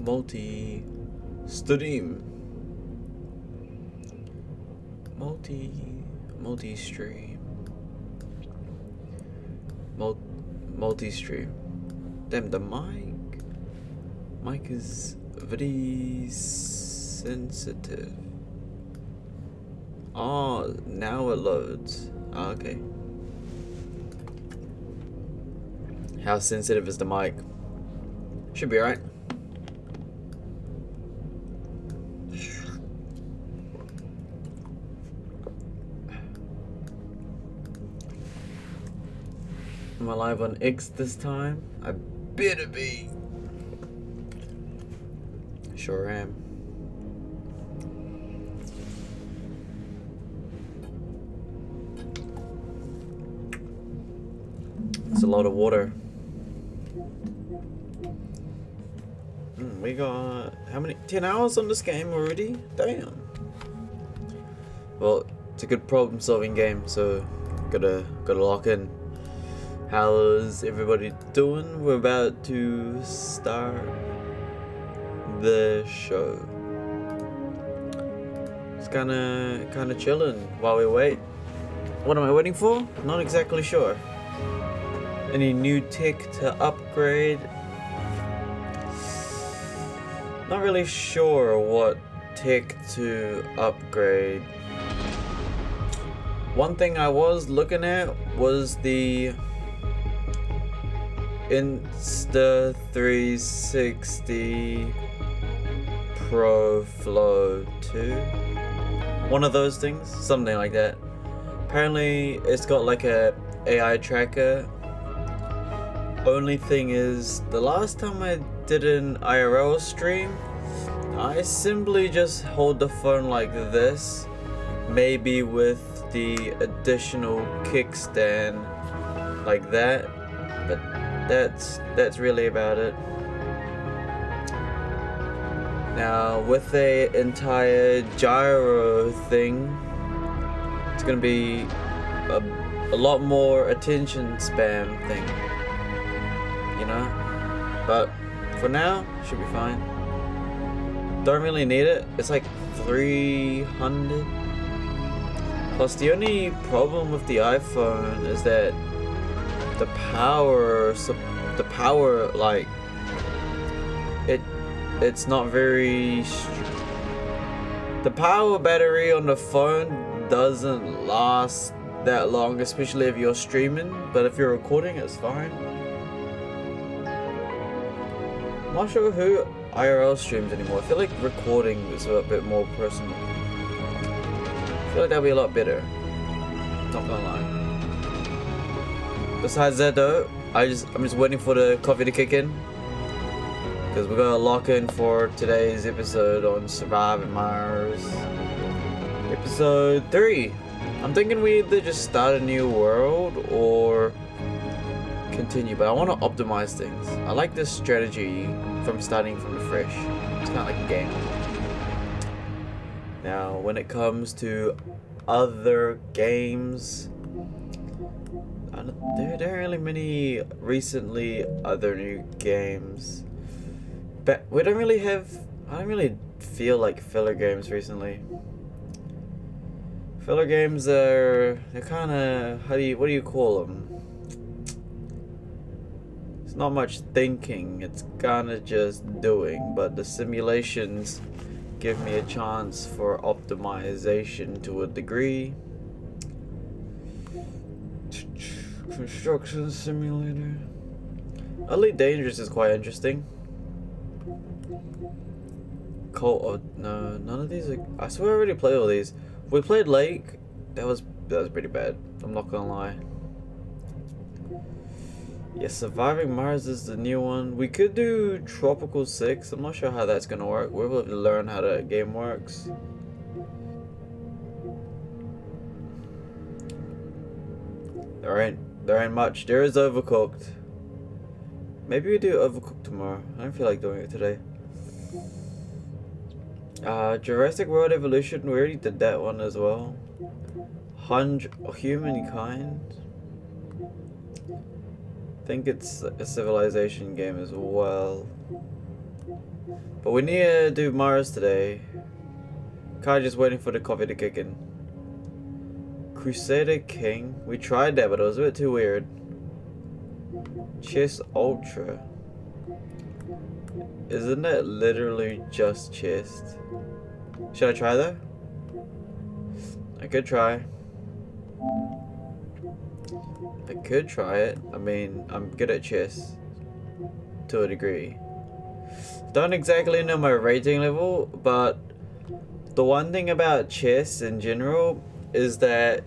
multi-stream. Multi-stream. Multi-stream. Damn, the mic is very sensitive. Oh, now it loads. Oh, okay. How sensitive is the mic? Should be alright. Am I live on X this time? I better be. Sure am. It's a lot of water. We got how many? 10 hours on this game already? Damn. Well, it's a good problem-solving game, so gotta lock in. How's everybody doing? We're about to start the show. It's kinda chilling while we wait. What am I waiting for? Not exactly sure. Any new tech to upgrade? Not really sure what tech to upgrade. One thing I was looking at was the Insta360 Pro Flow 2. One of those things, something like that. Apparently it's got like a AI tracker. Only thing is, the last time I did an IRL stream, I simply just hold the phone like this, maybe with the additional kickstand like that, but that's really about it. Now with the entire gyro thing, it's gonna be a lot more attention spam thing, you know, but for now should be fine. Don't really need it. It's like 300. Plus the only problem with the iPhone is that the power like it's not very the power battery on the phone doesn't last that long, especially if you're streaming, but if you're recording it's fine. I'm not sure who IRL streams anymore. I feel like recording is a bit more personal. I feel like that'll be a lot better. Not gonna lie. Besides that though, I'm just waiting for the coffee to kick in, because we're gonna lock in for today's episode on Surviving Mars, episode 3. I'm thinking we either just start a new world or continue, but I want to optimize things. I like this strategy from starting from fresh. It's kind of like a game. Now when it comes to other games, there aren't really many recently other new games, but I don't really feel like filler games recently. Filler games they're kind of, what do you call them? It's not much thinking, it's kind of just doing, but the simulations give me a chance for optimization to a degree. Construction simulator. Elite Dangerous is quite interesting. No, none of these are, I swear I already played all these. We played Lake. That was pretty bad. I'm not gonna lie. Yeah, Surviving Mars is the new one. We could do Tropical 6. I'm not sure how that's gonna work. We're able to learn how the game works. There ain't much. There is Overcooked. Maybe we do Overcooked tomorrow. I don't feel like doing it today. Jurassic World Evolution, we already did that one as well. Humankind. I think it's a civilization game as well. But we need to do Mars today. Kai just waiting for the coffee to kick in. Crusader King. We tried that, but it was a bit too weird. Chess Ultra. Isn't that literally just chess? Should I try that? I could try. I could try it. I mean, I'm good at chess. To a degree. Don't exactly know my rating level, but the one thing about chess in general is that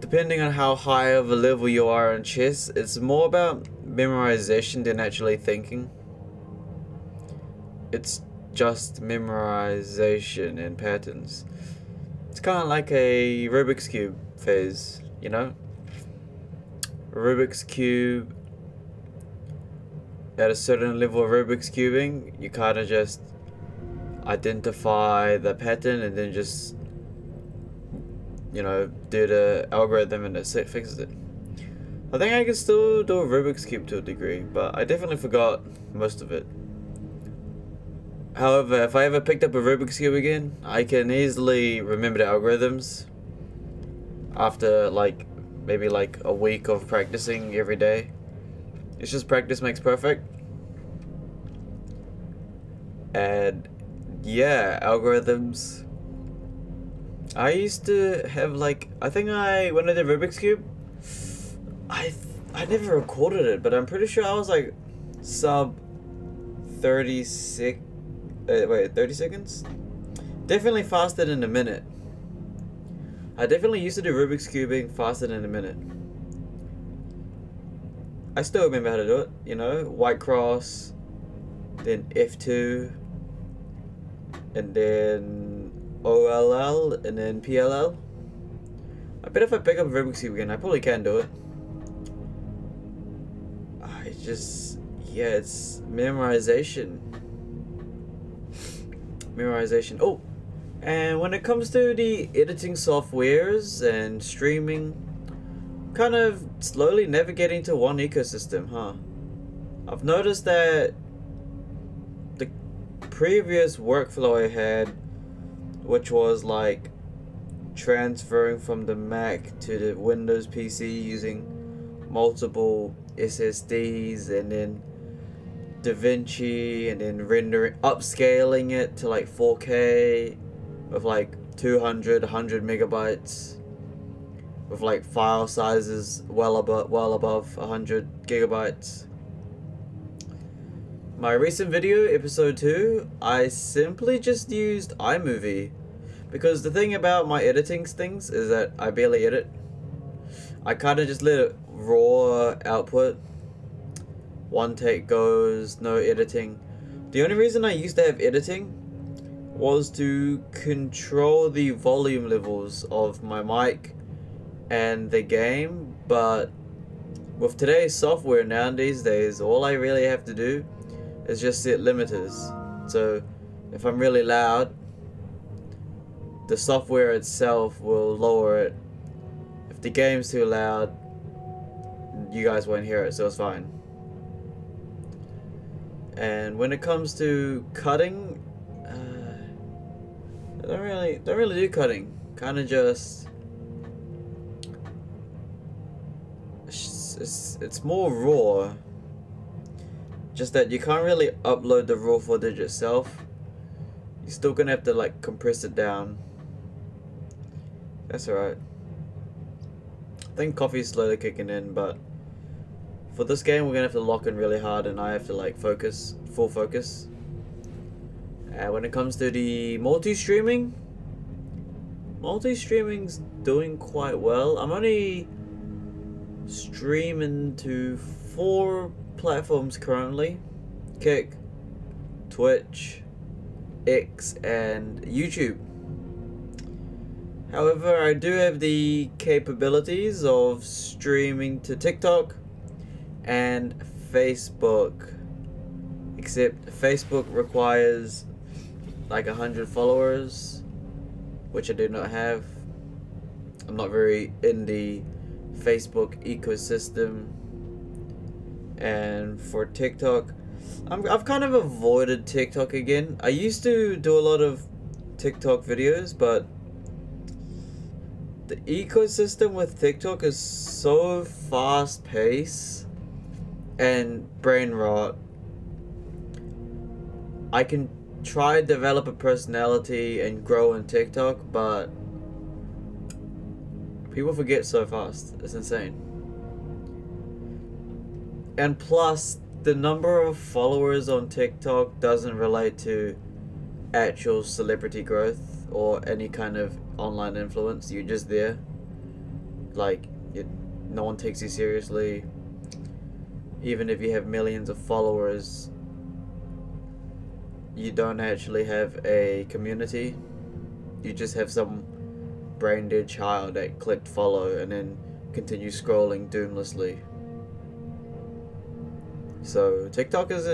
depending on how high of a level you are in chess, it's more about memorization than actually thinking. It's just memorization and patterns. It's kind of like a Rubik's Cube phase, you know? Rubik's Cube, at a certain level of Rubik's Cubing, you kind of just identify the pattern and then just, you know, do the algorithm and it fixes it. I think I can still do a Rubik's Cube to a degree, but I definitely forgot most of it. However, if I ever picked up a Rubik's Cube again, I can easily remember the algorithms after maybe a week of practicing every day. It's just practice makes perfect. And yeah, algorithms. I used to have when I did Rubik's Cube, I never recorded it, but I'm pretty sure I was like sub 30 seconds? Definitely faster than a minute. I definitely used to do Rubik's Cubing faster than a minute. I still remember how to do it, you know, white cross, then F2, and then OLL, and then PLL. I bet if I pick up Rubik's Cube again, I probably can do it. It's memorization. Oh, and when it comes to the editing softwares and streaming, kind of slowly navigating to one ecosystem, huh? I've noticed that the previous workflow I had, which was like transferring from the Mac to the Windows PC using multiple SSDs and then DaVinci and then rendering, upscaling it to like 4K with like 100 megabytes with like file sizes well above 100 gigabytes. My recent video, episode 2, I simply just used iMovie because the thing about my editing things is that I barely edit. I kind of just let it raw output. One take goes, no editing. The only reason I used to have editing was to control the volume levels of my mic and the game, but with today's software nowadays, all I really have to do is just set limiters. So if I'm really loud, the software itself will lower it. If the game's too loud, you guys won't hear it, so it's fine. And when it comes to cutting, I don't really do cutting. Kind of just it's more raw. Just that you can't really upload the raw footage itself. You're still gonna have to like compress it down. That's alright. I think coffee's slowly kicking in, but for this game we're gonna have to lock in really hard and I have to like focus, full focus. And when it comes to the multi-streaming's doing quite well. I'm only streaming to 4 platforms currently: Kick, Twitch, X, and YouTube. However, I do have the capabilities of streaming to TikTok and Facebook, except Facebook requires like 100 followers, which I do not have. I'm not very in the Facebook ecosystem. And for TikTok, I've kind of avoided TikTok again. I used to do a lot of TikTok videos, but the ecosystem with TikTok is so fast paced and brain rot. I can try develop a personality and grow in TikTok, but people forget so fast. It's insane. And plus, the number of followers on TikTok doesn't relate to actual celebrity growth or any kind of online influence. You're just there. Like, no one takes you seriously. Even if you have millions of followers, you don't actually have a community. You just have some brain dead child that clicked follow and then continue scrolling doomlessly. So TikTok it's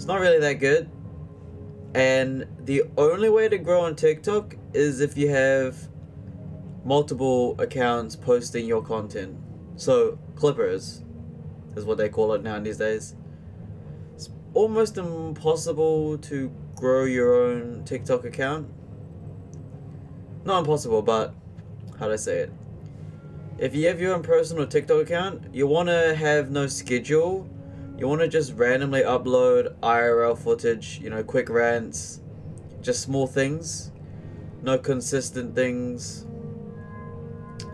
not really that good. And the only way to grow on TikTok is if you have multiple accounts posting your content. So clippers is what they call it now these days. It's almost impossible to grow your own TikTok account. Not impossible, but how do I say it? If you have your own personal TikTok account, you want to have no schedule. You want to just randomly upload IRL footage, quick rants, just small things, no consistent things,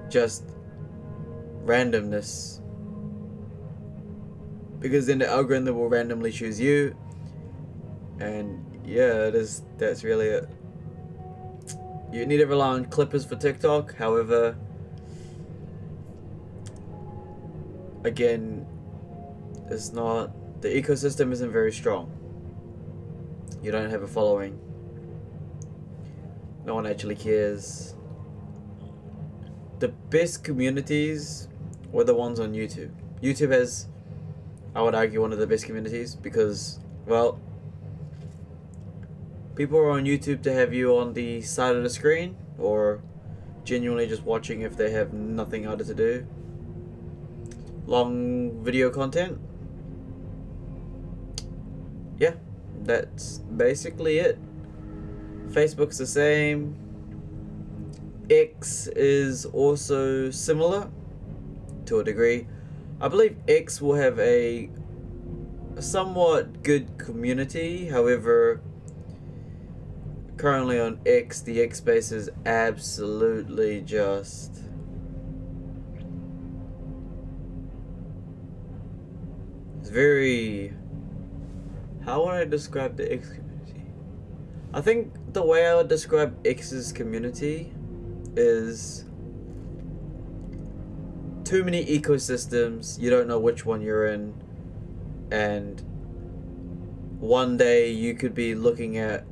just randomness. Because then the algorithm will randomly choose you, and yeah, that's really it. You need to rely on clippers for TikTok, however, again, the ecosystem isn't very strong. You don't have a following. No one actually cares. The best communities were the ones on YouTube. YouTube has, I would argue, one of the best communities because, well, people are on YouTube to have you on the side of the screen or genuinely just watching if they have nothing other to do. Long video content. Yeah, that's basically it. Facebook's the same. X is also similar to a degree. I believe X will have a somewhat good community, however, currently on X, the X space is absolutely just it's very, how would I describe the X community? I think the way I would describe X's community is too many ecosystems, you don't know which one you're in, and one day you could be looking at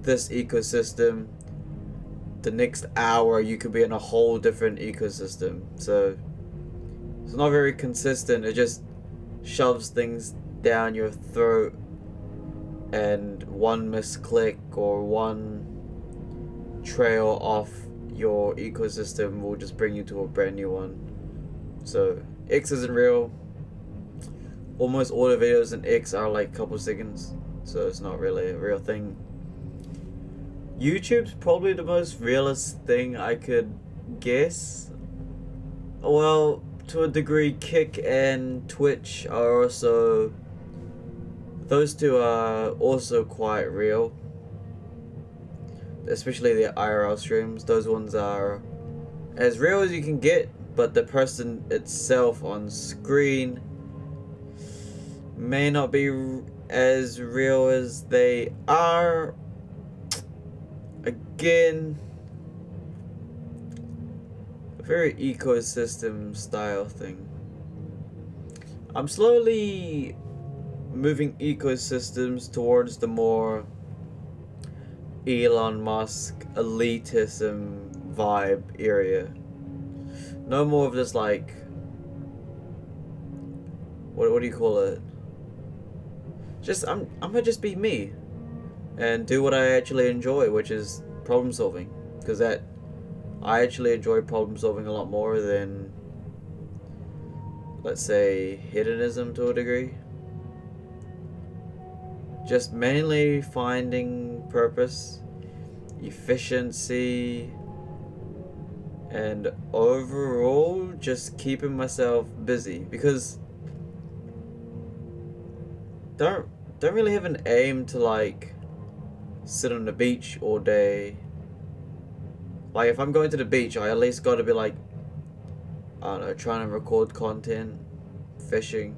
this ecosystem, the next hour you could be in a whole different ecosystem. So it's not very consistent. It just shoves things down your throat, and one misclick or one trail off your ecosystem will just bring you to a brand new one. So X isn't real. Almost all the videos in X are like a couple seconds, so it's not really a real thing. YouTube's probably the most realist thing I could guess. Well, to a degree, Kick and Twitch are also, those two are also quite real. Especially the IRL streams, those ones are as real as you can get, but the person itself on screen may not be as real as they are. Again, a very ecosystem style thing. I'm slowly moving ecosystems towards the more Elon Musk elitism vibe area. No more of this like, what do you call it? Just I'm gonna just be me and do what I actually enjoy, which is problem solving, because I actually enjoy problem solving a lot more than, let's say, hedonism to a degree. just mainly finding purpose, efficiency, and overall just keeping myself busy, because don't really have an aim to like sit on the beach all day. Like if I'm going to the beach, I at least got to be like, I don't know, trying to record content, fishing.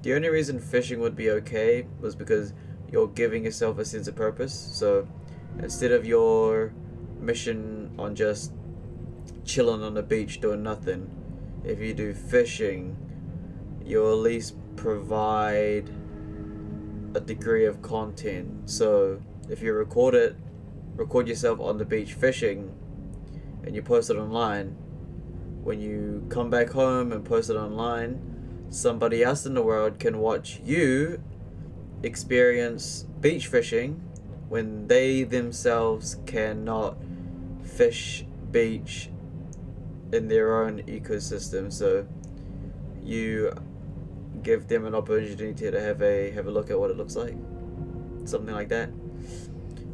The only reason fishing would be okay was because you're giving yourself a sense of purpose. So instead of your mission on just chilling on the beach doing nothing, if you do fishing, you'll at least provide a degree of content. So if you record yourself on the beach fishing and you post it online, when you come back home and post it online, somebody else in the world can watch you experience beach fishing when they themselves cannot fish beach in their own ecosystem. So you give them an opportunity to have a look at what it looks like, something like that.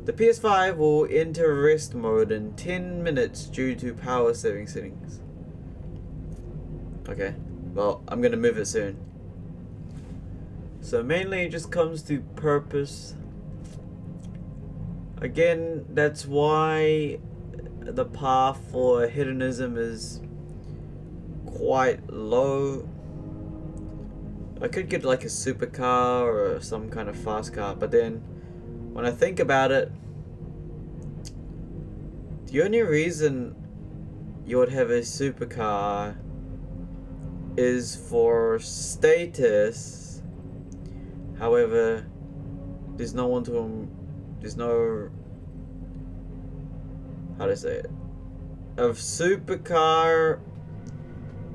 The PS5 will enter rest mode in 10 minutes due to power saving settings. Okay, well, I'm gonna move it soon. So mainly it just comes to purpose. Again, that's why the path for hedonism is quite low. I could get like a supercar or some kind of fast car, but then when I think about it, the only reason you would have a supercar is for status. However, there's no, how to say it? A supercar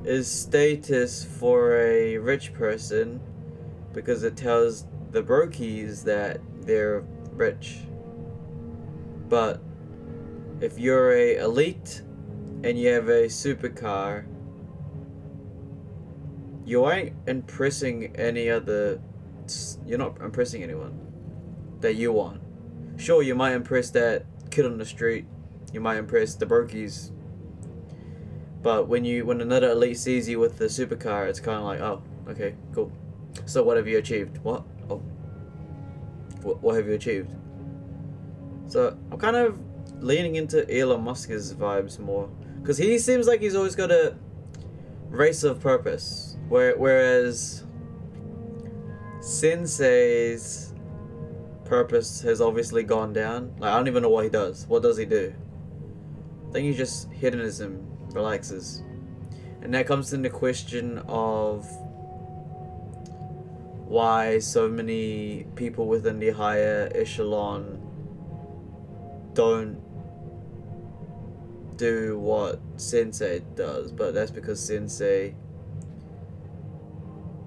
is status for a rich person because it tells the brokies that they're rich. But if you're a elite and you have a supercar, you ain't impressing any other. You're not impressing anyone that you want. Sure, you might impress that kid on the street. You might impress the brokies. But when another elite sees you with the supercar, it's kind of like, oh, okay, cool. So what have you achieved? What? Oh, what have you achieved? So I'm kind of leaning into Elon Musk's vibes more, because he seems like he's always got a race of purpose, whereas Sensei's purpose has obviously gone down. Like, I don't even know what he does. What does he do? I think he just hedonism, relaxes. And that comes into the question of why so many people within the higher echelon don't do what Sensei does, but that's because Sensei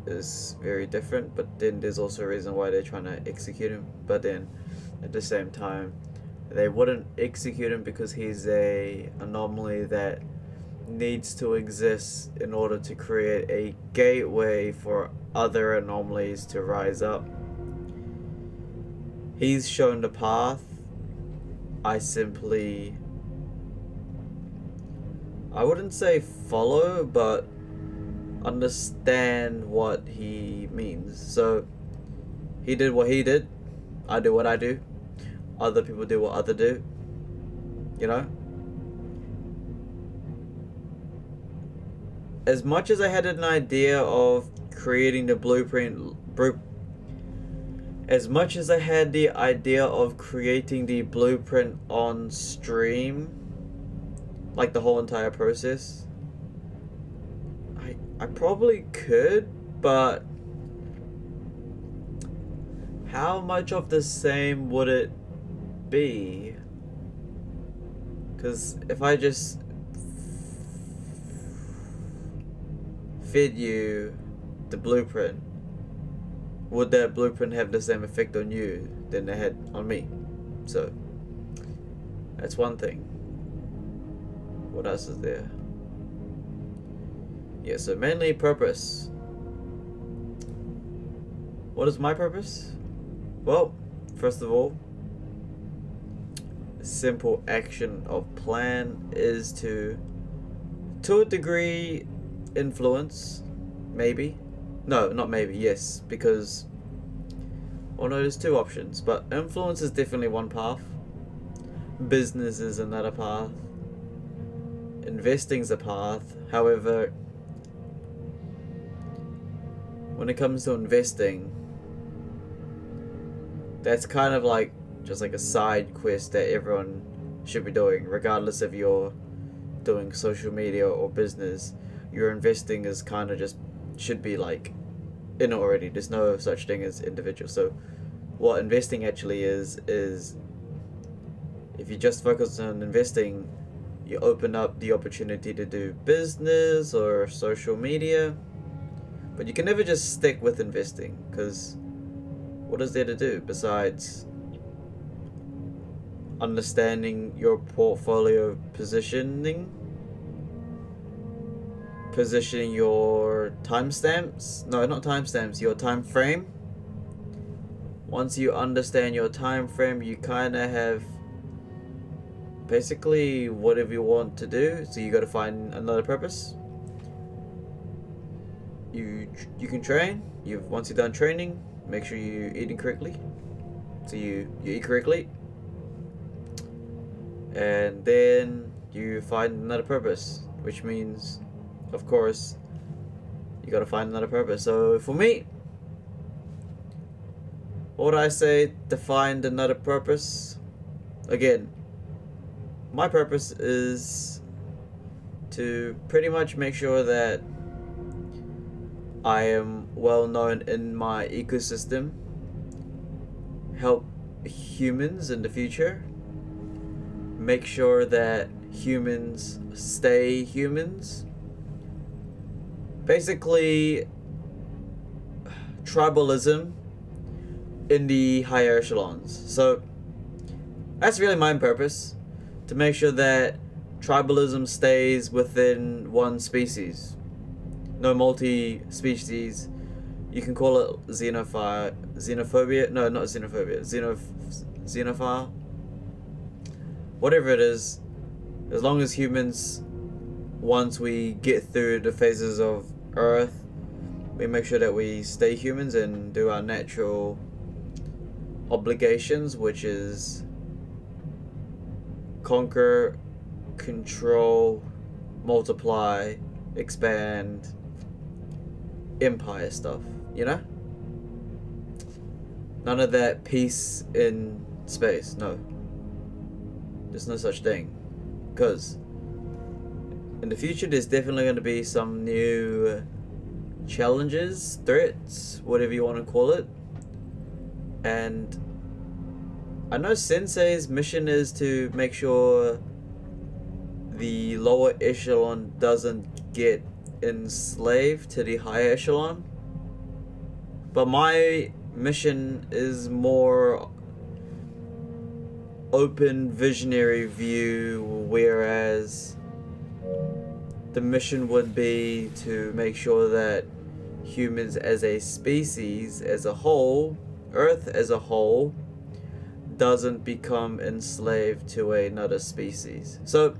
is very different. But then there's also a reason why they're trying to execute him, but then at the same time they wouldn't execute him because he's a anomaly that needs to exist in order to create a gateway for other anomalies to rise up. He's shown the path. I wouldn't say follow, but understand what he means. So he did what he did, I do what I do, other people do what other do, you know? As much as I had an idea of creating the blueprint, as much as I had the idea of creating the blueprint on stream, like the whole entire process, I probably could, but how much of the same would it be? Because if I just fed you the blueprint, would that blueprint have the same effect on you than they had on me? So that's one thing. What else is there? Yeah, so mainly purpose. What is my purpose? Well, first of all, simple action of plan is to a degree, influence, maybe. No, not maybe, yes, because, well, no, there's two options, but influence is definitely one path, business is another path, investing's a path. However, when it comes to investing, that's kind of like just like a side quest that everyone should be doing, regardless if you're doing social media or business. Your investing is kind of just should be like in it already. There's no such thing as individual. So what investing actually is if you just focus on investing, you open up the opportunity to do business or social media, but you can never just stick with investing, because what is there to do besides understanding your portfolio positioning your timestamps? No, not timestamps, your time frame. Once you understand your time frame, you kind of have basically whatever you want to do. So you got to find another purpose. You can train. Once you're done training, make sure you're eating correctly. So you eat correctly, and then you find another purpose, which means, of course, you gotta find another purpose. So for me, what would I say to find another purpose? Again, my purpose is to pretty much make sure that I am well known in my ecosystem, help humans in the future, make sure that humans stay humans. Basically, tribalism in the higher echelons. So that's really my purpose, to make sure that tribalism stays within one species. No multi-species. You can call it xenophobia. No, not xenophobia. Xenophile. Whatever it is, as long as humans, once we get through the phases of Earth, we make sure that we stay humans and do our natural obligations, which is conquer, control, multiply, expand, empire stuff, you know? None of that peace in space, no. There's no such thing. Because in the future, there's definitely going to be some new challenges, threats, whatever you want to call it. And I know Sensei's mission is to make sure the lower echelon doesn't get enslaved to the higher echelon. But my mission is more open visionary view, whereas the mission would be to make sure that humans as a species, as a whole, Earth as a whole, doesn't become enslaved to another species. So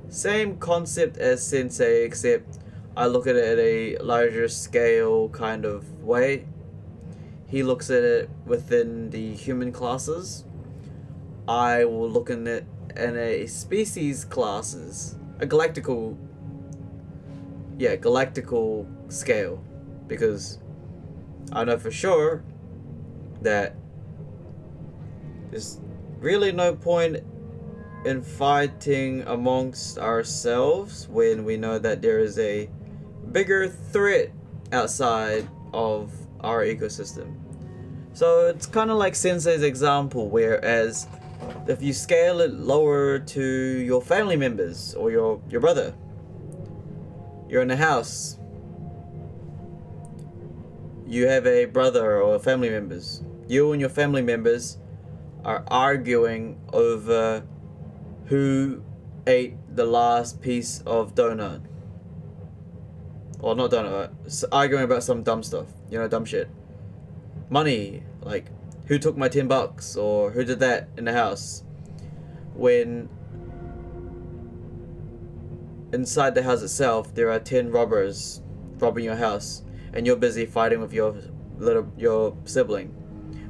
same concept as Sensei, except I look at it at a larger scale kind of way. He looks at it within the human classes. I will look in it in a species classes, a galactical scale, because I know for sure that there's really no point in fighting amongst ourselves when we know that there is a bigger threat outside of our ecosystem. So it's kind of like Sensei's example, whereas if you scale it lower to your family members or your brother, you're in a house, you have a brother or family members, you and your family members are arguing over who ate the last piece of donut. Or not donut, arguing about some dumb stuff, dumb shit. Money, like who took my $10 or who did that in the house, when inside the house itself there are 10 robbers robbing your house, and you're busy fighting with your sibling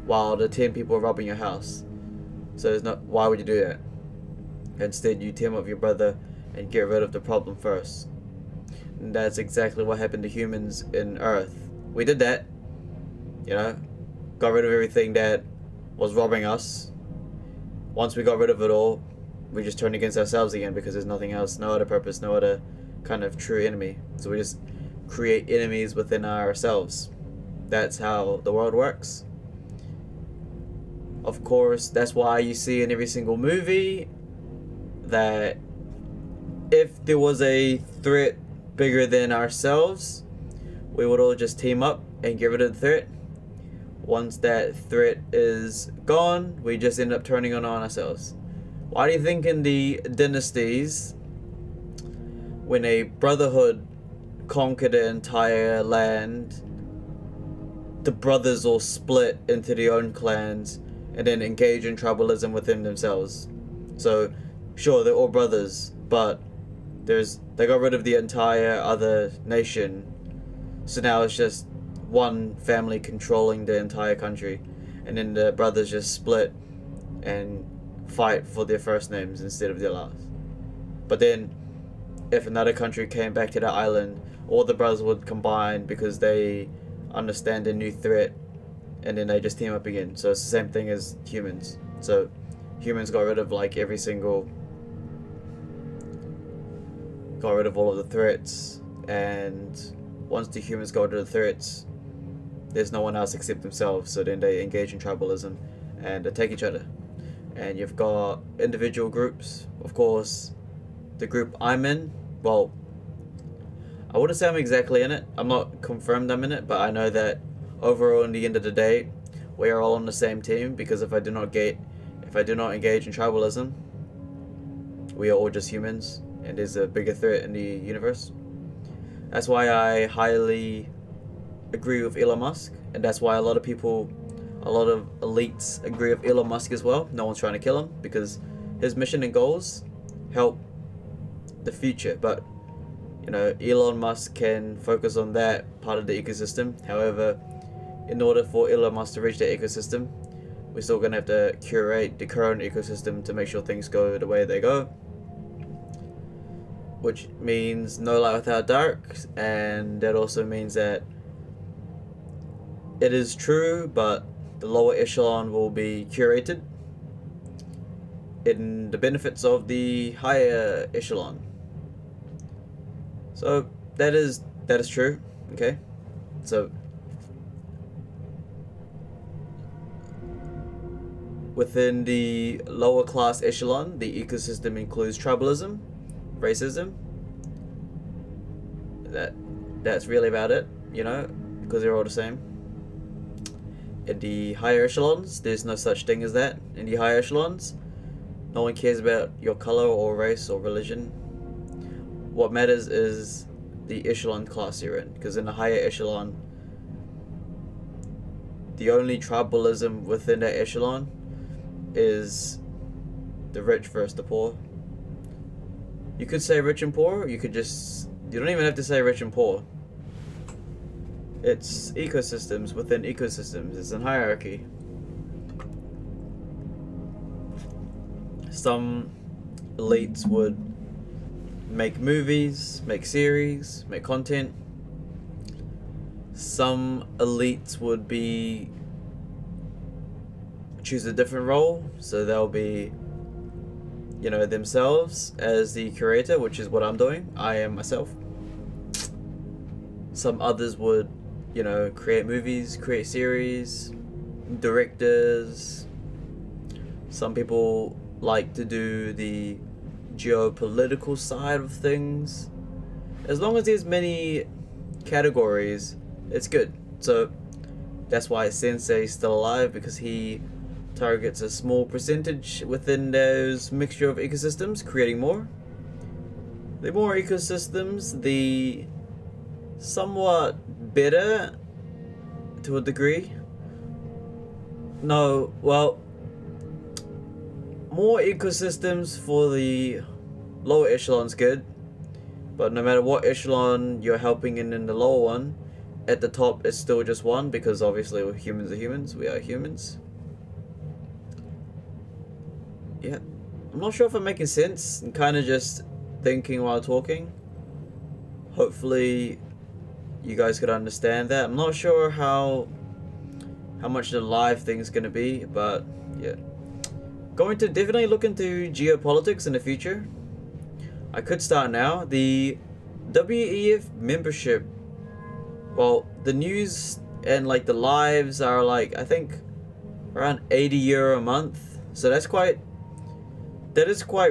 while the 10 people are robbing your house. So it's not, why would you do that? Instead, you team up with your brother and get rid of the problem first. And that's exactly what happened to humans in Earth. We did that, you know, got rid of everything that was robbing us. Once we got rid of it all, we just turned against ourselves again, because there's nothing else, no other purpose, no other kind of true enemy. So we just create enemies within ourselves. That's how the world works. Of course, that's why you see in every single movie that if there was a threat bigger than ourselves, we would all just team up and get rid of the threat. Once that threat is gone, we just end up turning on ourselves. Why do you think in the dynasties, when a brotherhood conquered an entire land, the brothers all split into their own clans and then engage in tribalism within themselves? So sure, they're all brothers, but they got rid of the entire other nation, so now it's just one family controlling the entire country, and then the brothers just split and fight for their first names instead of their last. But then if another country came back to that island, all the brothers would combine because they understand a new threat, and then they just team up again. So it's the same thing as humans. So humans got rid of got rid of all of the threats, and once the humans got rid of the threats, there's no one else except themselves. So then they engage in tribalism and attack each other. And you've got individual groups. Of course, the group I'm in, well, I wouldn't say I'm exactly in it. I'm not confirmed I'm in it, but I know that overall, in the end of the day, we are all on the same team, because if I do not engage in tribalism, we are all just humans, and there's a bigger threat in the universe. That's why I highly agree with Elon Musk, and that's why a lot of elites agree with Elon Musk as well. No one's trying to kill him, because his mission and goals help the future. But you know, Elon Musk can focus on that part of the ecosystem. However, in order for Elon Musk to reach that ecosystem, we're still gonna have to curate the current ecosystem to make sure things go the way they go, which means no light without dark. And that also means that it is true, but the lower echelon will be curated in the benefits of the higher echelon. So that is true. Okay, so within the lower class echelon, the ecosystem includes tribalism, racism. That's really about it, you know, because they're all the same. In the higher echelons, there's no such thing as that. In the higher echelons, no one cares about your color or race or religion. What matters is the echelon class you're in, because in the higher echelon, the only tribalism within that echelon is the rich versus the poor. You could say rich and poor, you don't even have to say rich and poor. It's ecosystems within ecosystems. It's a hierarchy. Some elites would make movies, make series, make content. Some elites would choose a different role, so they'll be, you know, themselves as the curator, which is what I'm doing. I am myself. Some others would, you know, create movies, create series, directors. Some people like to do the geopolitical side of things. As long as there's many categories, it's good. So that's why Sensei's still alive, because he targets a small percentage within those mixture of ecosystems, creating more. The more ecosystems, the somewhat better to a degree. No, well, more ecosystems for the lower echelon's good, but no matter what echelon you're helping in the lower one, at the top it's still just one, because obviously humans are humans, we are humans. Yeah, I'm not sure if I'm making sense. I'm kind of just thinking while talking. Hopefully you guys could understand that. I'm not sure how much the live thing's gonna be, but yeah. Going to definitely look into geopolitics in the future. I could start now. The WEF membership, well, the news and like the lives are like, I think around €80 a month. So that is quite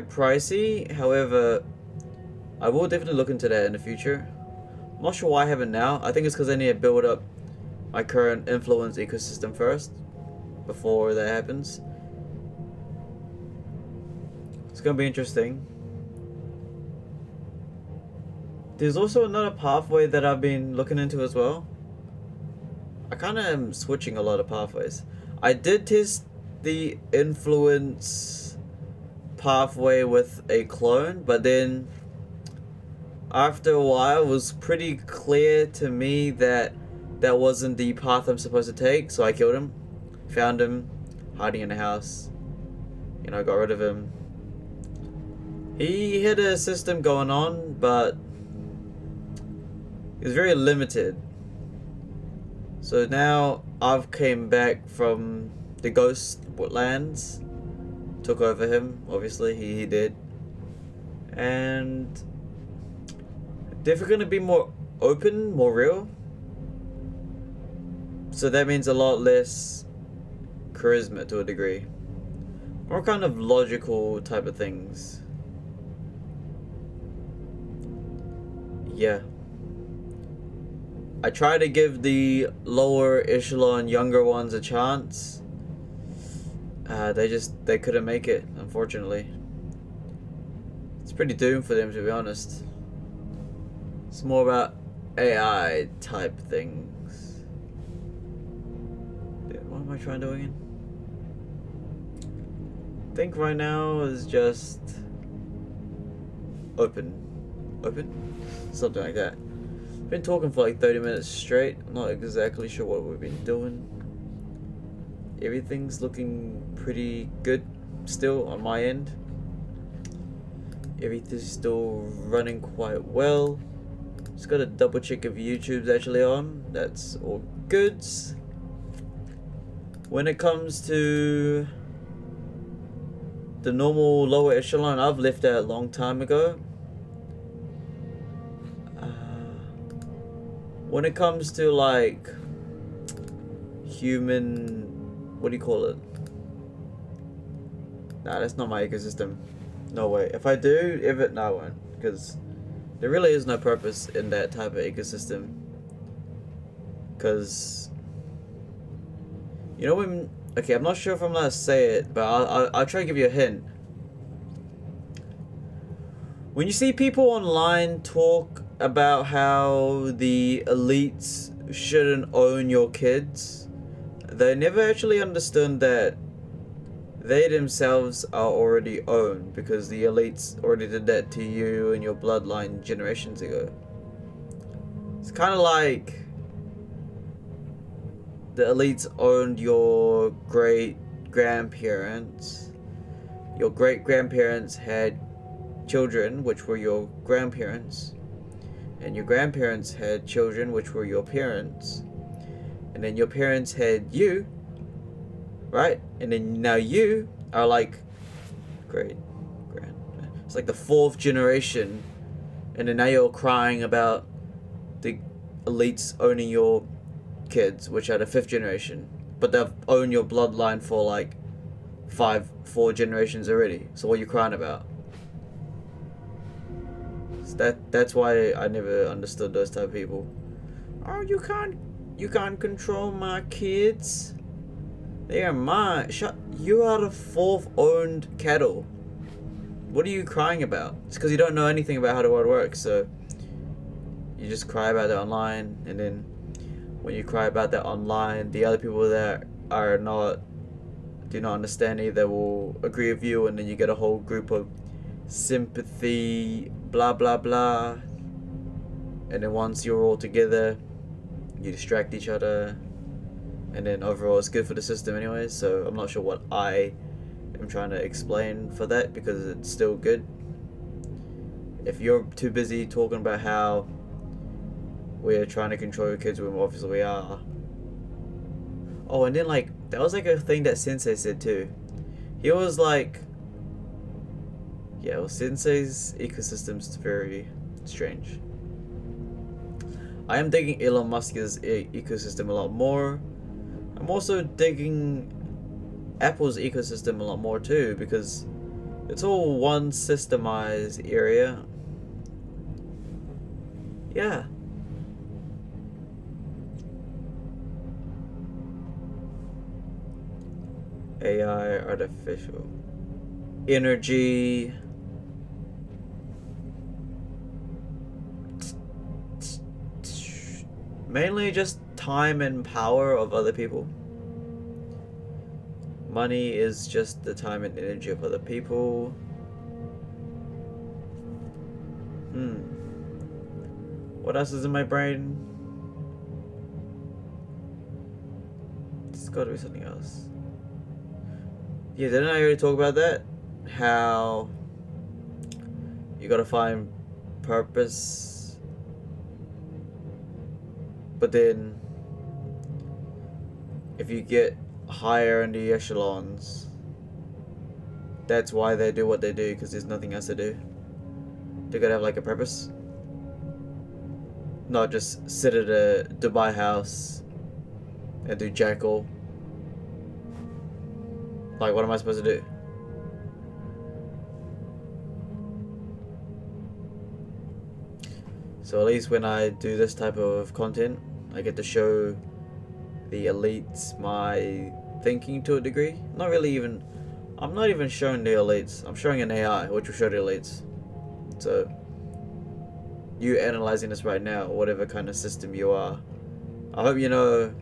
pricey. However, I will definitely look into that in the future. I'm not sure why I haven't now. I think it's because I need to build up my current influence ecosystem first before that happens. It's gonna be interesting. There's also another pathway that I've been looking into as well. I kind of am switching a lot of pathways. I did test the influence pathway with a clone, but then after a while it was pretty clear to me that that wasn't the path I'm supposed to take, so I killed him. Found him hiding in a house. You know, got rid of him. He had a system going on, but it was very limited. So now I've came back from the ghost lands, took over him, obviously, he did. And they're gonna be more open, more real. So that means a lot less charisma to a degree. More kind of logical type of things. Yeah. I try to give the lower echelon younger ones a chance. They couldn't make it, unfortunately. It's pretty doomed for them, to be honest. It's more about AI type things. What am I trying to do again? I think right now is just open, something like that. Been talking for like 30 minutes straight. I'm not exactly sure what we've been doing. Everything's looking pretty good still on my end. Everything's still running quite well. Just gotta double check if YouTube's actually on. That's all good. When it comes to the normal lower echelon, I've left that a long time ago. When it comes to like human, what do you call it? Nah, that's not my ecosystem. No way. If I do, no, I won't, because there really is no purpose in that type of ecosystem. Because, you know when, okay, I'm not sure if I'm allowed to say it, but I'll try to give you a hint. When you see people online talk about how the elites shouldn't own your kids, they never actually understood that they themselves are already owned, because the elites already did that to you and your bloodline generations ago. It's kind of like the elites owned your great grandparents. Your great grandparents had children, which were your grandparents, and your grandparents had children, which were your parents, and then your parents had you, right? And then now you are like great grand. It's like the fourth generation, and then now you're crying about the elites owning your kids, which are the fifth generation, but they've owned your bloodline for like 4 generations already. So what are you crying about? That's why I never understood those type of people. Oh, you can't control my kids. They are mine. You are the 4th owned cattle. What are you crying about? It's because you don't know anything about how the world works, so you just cry about it online, and then when you cry about that online, the other people that are not do not understand you that will agree with you, and then you get a whole group of sympathy, blah blah blah. And then once you're all together, you distract each other, and then overall it's good for the system anyway. So I'm not sure what I am trying to explain for that, because it's still good. If you're too busy talking about how we're trying to control your kids, when obviously we are. Oh, and then like that was like a thing that Sensei said too. He was like, yeah, well, Sensei's ecosystem's very strange. I am digging Elon Musk's ecosystem a lot more. I'm also digging Apple's ecosystem a lot more too, because it's all one systemized area. Yeah. AI, artificial energy. Mainly just time and power of other people. Money is just the time and energy of other people. What else is in my brain? There's gotta be something else. Yeah, didn't I already talk about that? How you gotta find purpose, but then if you get higher in the echelons, that's why they do what they do, because there's nothing else to do. They gotta have like a purpose, not just sit at a Dubai house and do jackal. Like, what am I supposed to do? So at least when I do this type of content, I get to show the elites my thinking to a degree. Not really even, I'm not even showing the elites. I'm showing an AI, which will show the elites. So, you analyzing this right now, whatever kind of system you are, I hope you know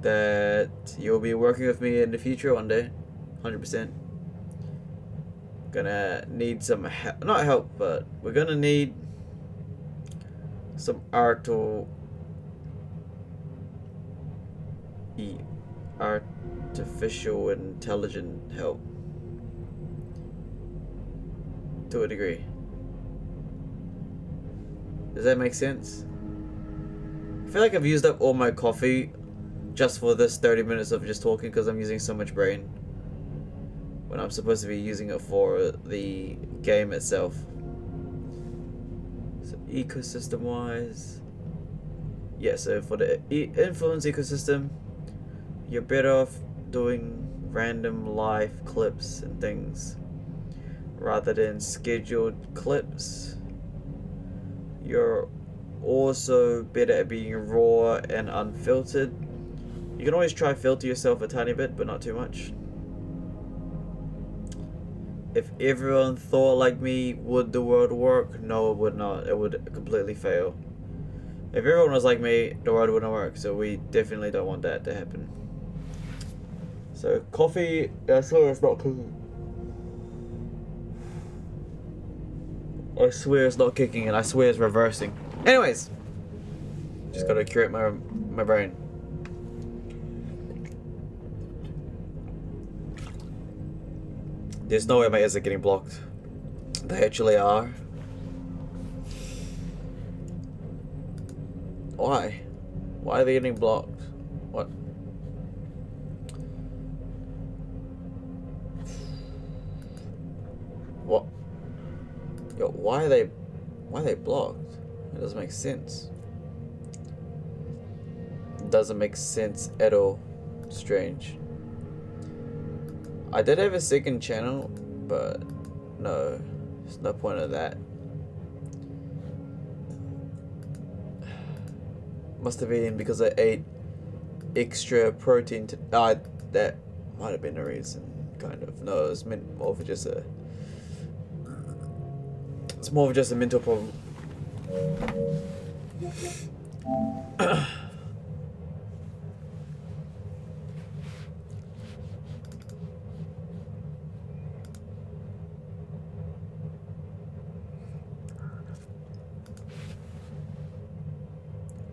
that you'll be working with me in the future one day, 100%. Gonna need some help, not help, but we're gonna need some artificial intelligent help to a degree. Does that make sense? I feel like I've used up all my coffee just for this 30 minutes of just talking, because I'm using so much brain when I'm supposed to be using it for the game itself. So ecosystem wise, yeah, so for the influence ecosystem, you're better off doing random live clips and things rather than scheduled clips. You're also better at being raw and unfiltered. You can always try filter yourself a tiny bit, but not too much. If everyone thought like me, would the world work? No, it would not. It would completely fail. If everyone was like me, the world wouldn't work. So we definitely don't want that to happen. So coffee, I swear it's not cooking. I swear it's not kicking, and I swear it's reversing. Anyways, just gotta curate my brain. There's no way my ears are getting blocked. They actually are. Why? Why are they getting blocked? What? What? Yo, why are they blocked? It doesn't make sense. It doesn't make sense at all. Strange. I did have a second channel, but no, there's no point of that. Must have been because I ate extra protein to that might have been the reason, kind of. No, it's more of just a mental problem.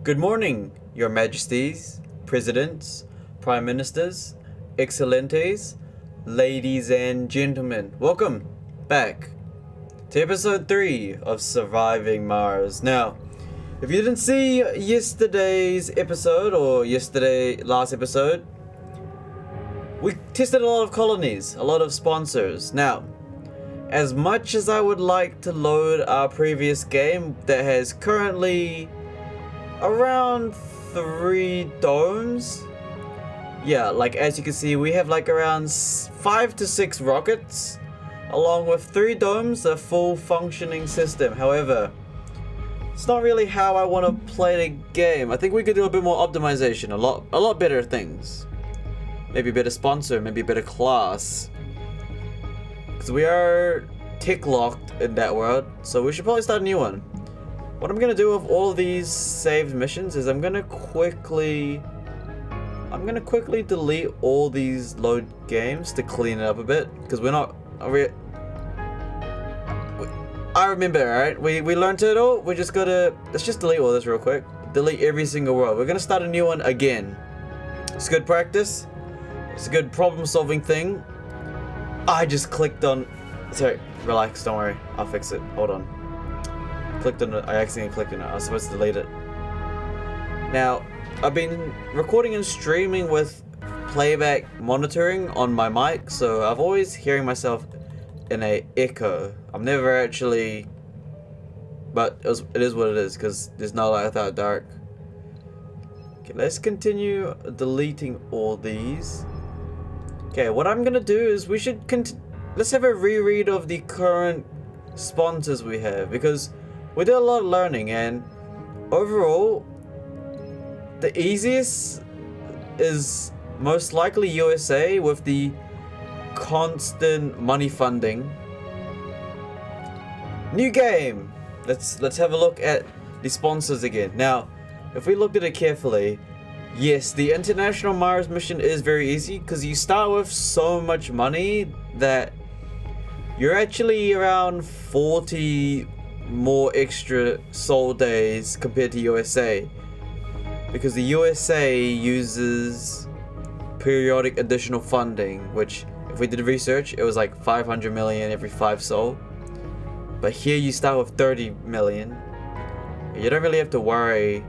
Good morning, Your Majesties, Presidents, Prime Ministers, Excelentes, ladies and gentlemen. Welcome back to episode 3 of Surviving Mars. Now, if you didn't see yesterday's episode or last episode, we tested a lot of colonies, a lot of sponsors. Now, as much as I would like to load our previous game that has currently around 3 domes, yeah, like as you can see, we have like around 5 to 6 rockets, along with 3 domes, a full functioning system. However, it's not really how I want to play the game. I think we could do a bit more optimization, a lot better things. Maybe a better sponsor, maybe a better class. Because we are tick locked in that world, so we should probably start a new one. What I'm gonna do with all of these saved missions is I'm gonna quickly delete all these load games to clean it up a bit, because I remember, alright? We learned it all. Let's just delete all this real quick. Delete every single world. We're gonna start a new one again. It's good practice. It's a good problem solving thing. I just clicked on, sorry, relax, don't worry. I'll fix it. Hold on. Clicked on it. I accidentally clicked on it. I was supposed to delete it. Now, I've been recording and streaming with playback monitoring on my mic, so I've always hearing myself in a echo. I'm never actually, but it is what it is, because there's no light without dark. Okay, let's continue deleting all these. Okay, what I'm gonna do is let's have a reread of the current sponsors we have, because we did a lot of learning, and overall the easiest is most likely USA with the constant money funding. New game. Let's have a look at the sponsors again. Now, if we looked at it carefully, yes, the International Mars mission is very easy because you start with so much money that you're actually around 40 more extra Sol days compared to USA, because the USA uses periodic additional funding, which if we did research, it was like 500 million every 5 Sol. But here you start with 30 million. You don't really have to worry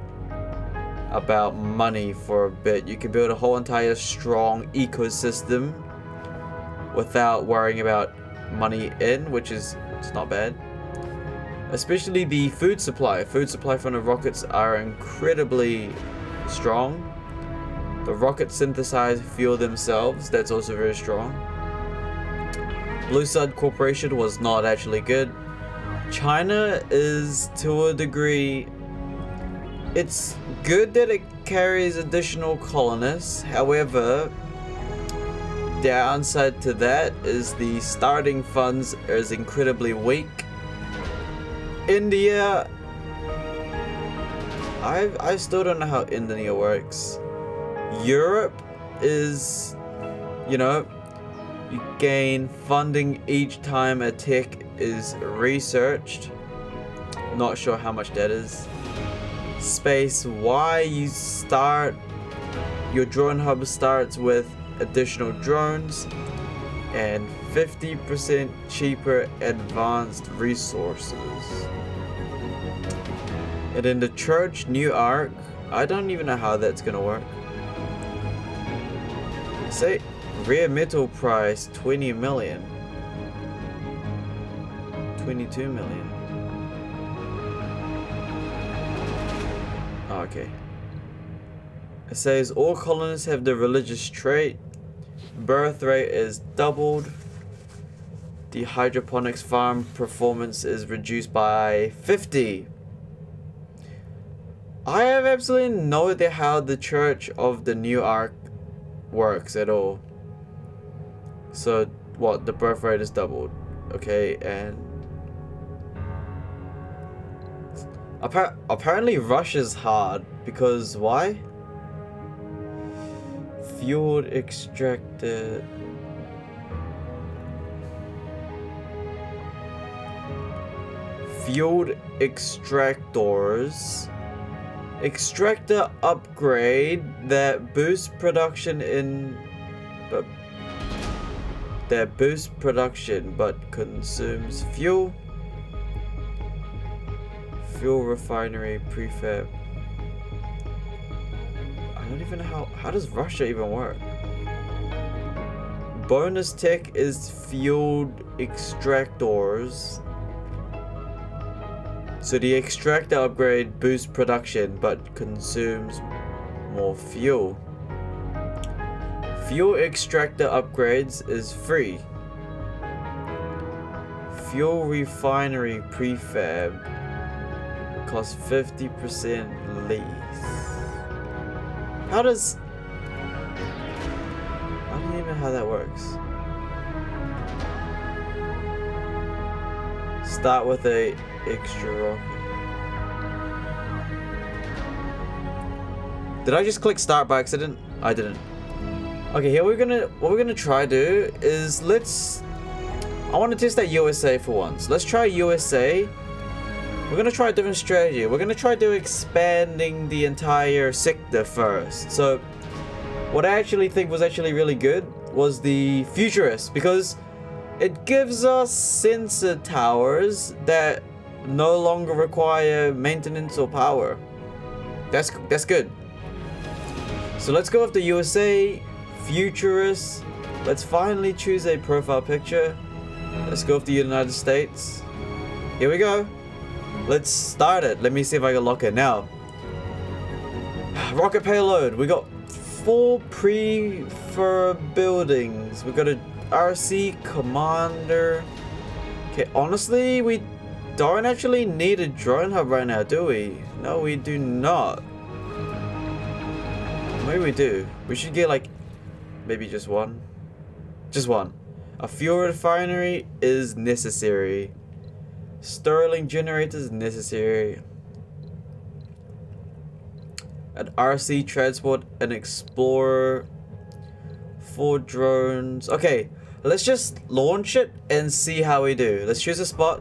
about money for a bit. You can build a whole entire strong ecosystem without worrying about money in, which is, it's not bad. Especially the food supply. Food supply from the rockets are incredibly strong. The rockets synthesize fuel themselves. That's also very strong. Blue Sud Corporation was not actually good. China is, to a degree, it's good that it carries additional colonists. However, the downside to that is the starting funds is incredibly weak. India, I still don't know how India works. Europe is, you gain funding each time a tech is researched. Not sure how much that is. Space, why your drone hub starts with additional drones and 50% cheaper advanced resources. And in the church, New Ark, I don't even know how that's gonna work. Say rare metal price 20 million. 22 million. Oh, okay. It says all colonists have the religious trait. Birth rate is doubled. The hydroponics farm performance is reduced by 50. I have absolutely no idea how the Church of the New Ark works at all. So what, the birth rate is doubled. Okay, and apparently Russia's hard because why? Fueled extracted. Fueled extractors Extractor upgrade that boosts production but consumes fuel. Fuel refinery prefab. I don't even know how does Russia even work? Bonus tech is fueled extractors. So the extractor upgrade boosts production but consumes more fuel. Fuel extractor upgrades is free. Fuel refinery prefab costs 50% lease. I don't even know how that works. Start with a extra rocket. Did I just click start by accident? I didn't. Okay, here what we're gonna try to do is I want to test that USA for once. Let's try USA. We're gonna try a different strategy. We're gonna try to expanding the entire sector first. So what I actually think was actually really good was the futurist, because it gives us sensor towers that no longer require maintenance or power. That's good. So let's go with the USA futurist. Let's finally choose a profile picture. Let's go with the United States. Here we go. Let's start it. Let me see if I can lock it now. Rocket payload. We got 4 prefab buildings. We got a RC commander. Okay, honestly, we don't actually need a drone hub right now, do we? No, we do not. Maybe we do. We should get like maybe just one. Just one. A fuel refinery is necessary. Stirling generators necessary. An RC transport, an explorer, 4 drones. Okay, let's just launch it and see how we do. Let's choose a spot.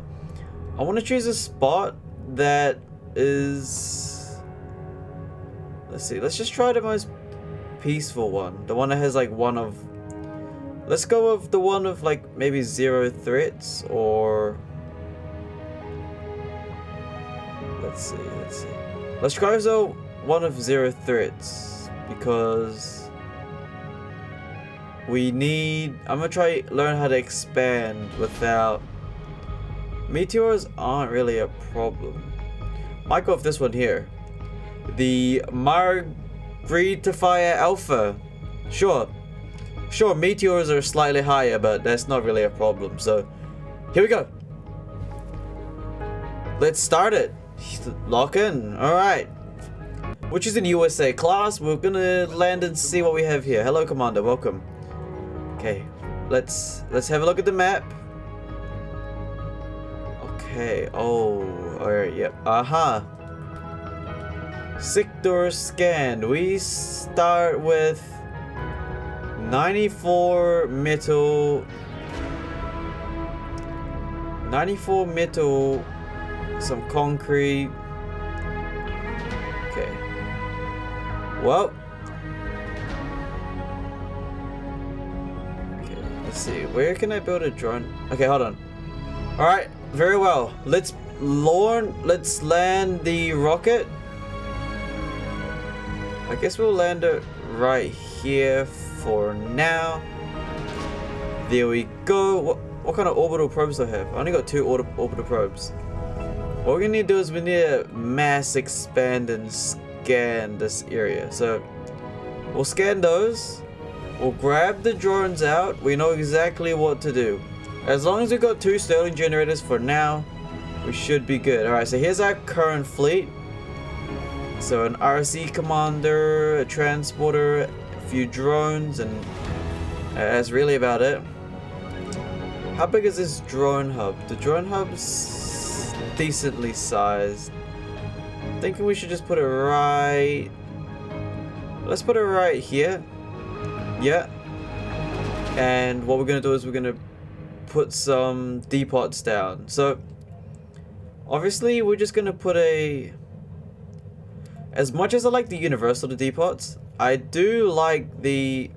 I want to choose a spot that is... Let's see. Let's just try the most peaceful one. The one that has like one of... Let's go with the one of like maybe 0 threats, or... Let's see. Let's try so one of 0 threats, because we need... I'm gonna try learn how to expand without... Meteors aren't really a problem. Might go with this one here. The Margritafire Alpha. Sure, meteors are slightly higher, but that's not really a problem. So, here we go. Let's start it. Lock in. Alright. Which is in USA class. We're gonna land and see what we have here. Hello, Commander. Welcome. Okay. Let's have a look at the map. Okay. Oh. Alright. Yep. Aha. Sector scanned. We start with 94 metal. 94 metal. Some concrete. Okay. Well. Okay, let's see. Where can I build a drone? Okay, hold on. Alright, very well. Let's land the rocket. I guess we'll land it right here for now. There we go. What kind of orbital probes do I have? I only got 2 orbital probes. What we're gonna need to do is we need to mass expand and scan this area. So we'll scan those. We'll grab the drones out. We know exactly what to do. As long as we've got 2 Stirling generators for now, we should be good. Alright, so here's our current fleet. So an RC commander, a transporter, a few drones, and that's really about it. How big is this drone hub? The drone hub's decently sized. Thinking we should just put it right... Let's put it right here. Yeah. And what we're going to do is we're going to put some depots down. So, obviously we're just going to put a As much as I like the universal depots, I do like the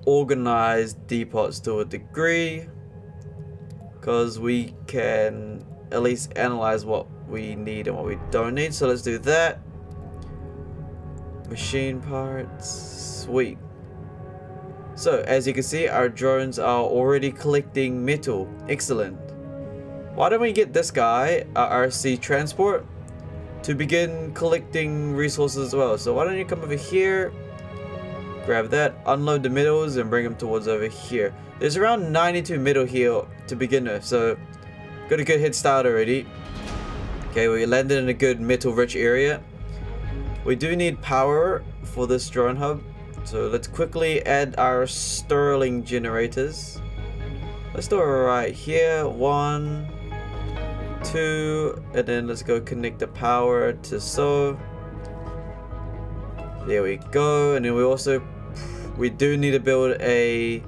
organized depots to a degree, because we can at least analyze what we need and what we don't need. So let's do that. Machine parts, sweet. So as you can see, our drones are already collecting metal. Excellent. Why don't we get this guy, RC Transport, to begin collecting resources as well? So why don't you come over here, grab that, unload the metals, and bring them towards over here. There's around 92 metal here to begin with, so got a good head start already. Okay, we landed in a good metal rich area. We do need power for this drone hub, so let's quickly add our Stirling generators. Let's do it right here. 1, 2, and then let's go connect the power to so. There we go. And then we do need to build a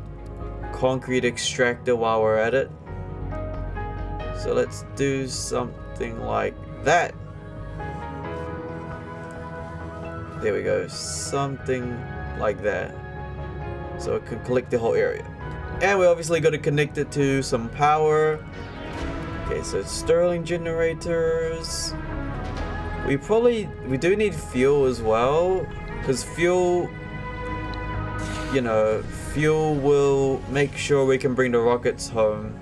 concrete extractor while we're at it. So let's do something like that. There we go, something like that. So it can collect the whole area. And we obviously got to connect it to some power. Okay, so it's Stirling generators. We do need fuel as well, because fuel, you know, fuel will make sure we can bring the rockets home.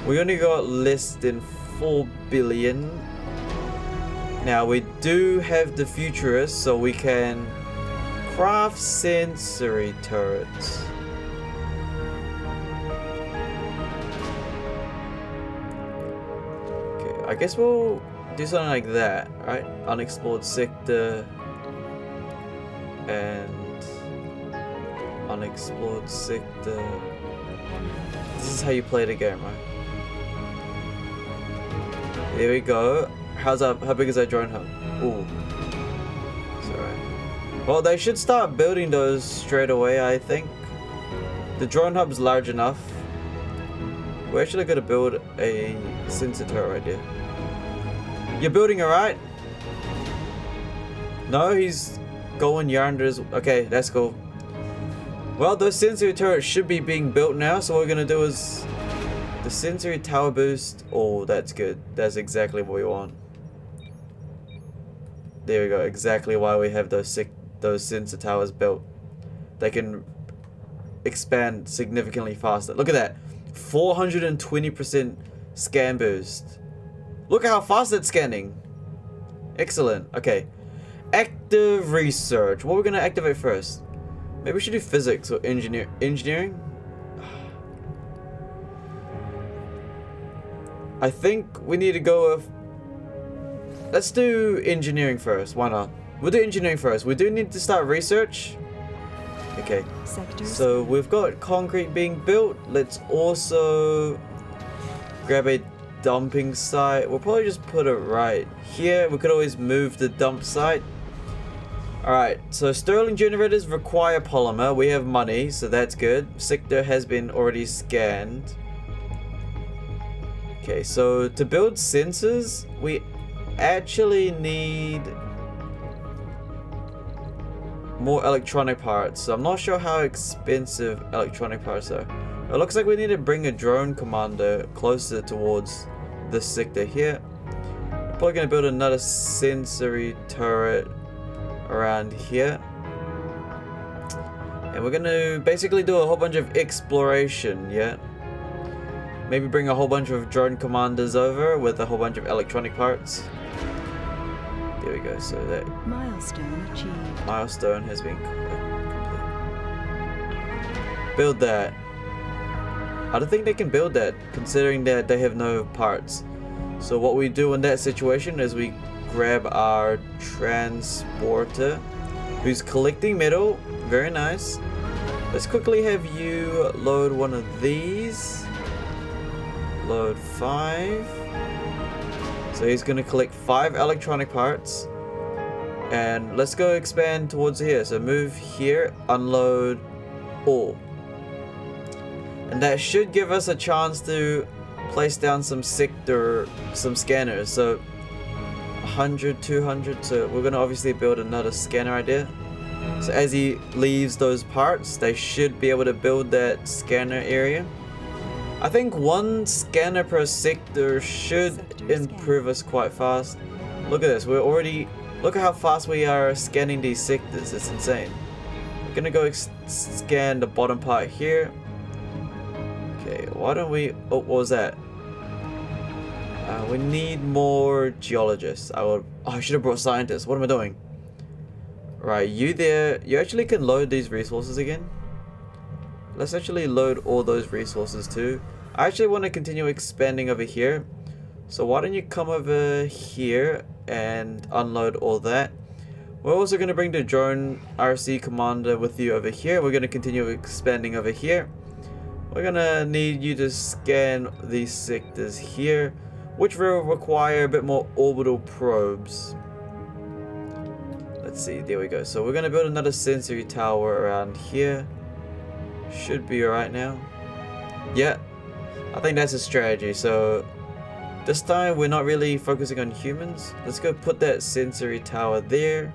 We only got less than 4 billion. Now we do have the Futurist, so we can craft sensory turrets. Okay, I guess we'll do something like that, right? Unexplored sector and unexplored sector. This is how you play the game, right? There we go. How big is that drone hub? Ooh. It's alright. Well, they should start building those straight away, I think. The drone hub's large enough. We're actually gonna build a sensor turret right there. You're building it, right? No, he's going yonder. Okay, that's cool. Well, those sensory turrets should be being built now, so what we're gonna do is the sensory tower boost. Oh, that's good. That's exactly what we want. There we go. Exactly why we have those sensor towers built. They can expand significantly faster. Look at that. 420% scan boost. Look at how fast it's scanning. Excellent. Okay. Active research. What we're going to activate first? Maybe we should do physics or engineering. I think we need to go with... Let's do engineering first. Why not? We'll do engineering first. We do need to start research. Okay. So we've got concrete being built. Let's also grab a dumping site. We'll probably just put it right here. We could always move the dump site. Alright, so Stirling generators require polymer. We have money, so that's good. Sector has been already scanned. Okay, so to build sensors, we actually need more electronic parts. So I'm not sure how expensive electronic parts are. It looks like we need to bring a drone commander closer towards this sector here. We're probably going to build another sensory turret around here. And we're going to basically do a whole bunch of exploration, yeah? Maybe bring a whole bunch of drone commanders over with a whole bunch of electronic parts. There we go, so that milestone achieved. Milestone has been complete. Build that. I don't think they can build that, considering that they have no parts. So what we do in that situation is we grab our transporter, who's collecting metal. Very nice. Let's quickly have you load one of these. Load 5. So he's going to collect 5 electronic parts. And let's go expand towards here. So move here, unload all. And that should give us a chance to place down some scanners. So 100, 200. So we're gonna obviously build another scanner right there. So as he leaves those parts, they should be able to build that scanner area. I think one scanner per sector should improve us quite fast. Look at this, look at how fast we are scanning these sectors, it's insane. We're gonna go scan the bottom part here. Okay, why don't we, oh, what was that? We need more geologists. I should have brought scientists, what am I doing? Right, you there, you actually can load these resources again. Let's actually load all those resources too. I actually want to continue expanding over here. So why don't you come over here and unload all that. We're also going to bring the drone RC commander with you over here. We're going to continue expanding over here. We're going to need you to scan these sectors here, which will require a bit more orbital probes. Let's see, there we go. So we're going to build another sensory tower around here. Should be alright now. Yeah, I think that's a strategy. So this time we're not really focusing on humans. Let's go put that sensory tower there.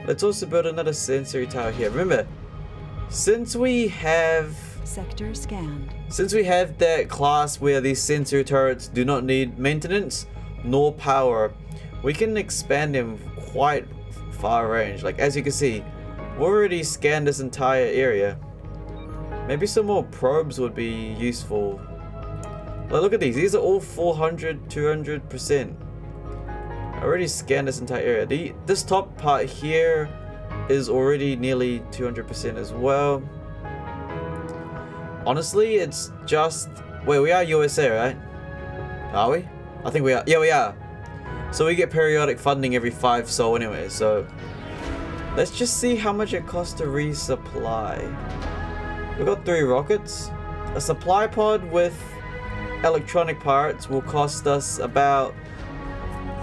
Let's also build another sensory tower here. Remember, since we have Sector scanned. Since we have that class where these sensory turrets do not need maintenance nor power, we can expand them quite far range. Like as you can see, we already scanned this entire area. Maybe some more probes would be useful. Like look at these. These are all 400, 200%. I already scanned this entire area. This top part here is already nearly 200% as well. Honestly, it's just... Wait, we are USA, right? Are we? I think we are. Yeah, we are. So we get periodic funding every 5 sol anyway, so... Let's just see how much it costs to resupply. We've got 3 rockets. A supply pod with electronic parts will cost us about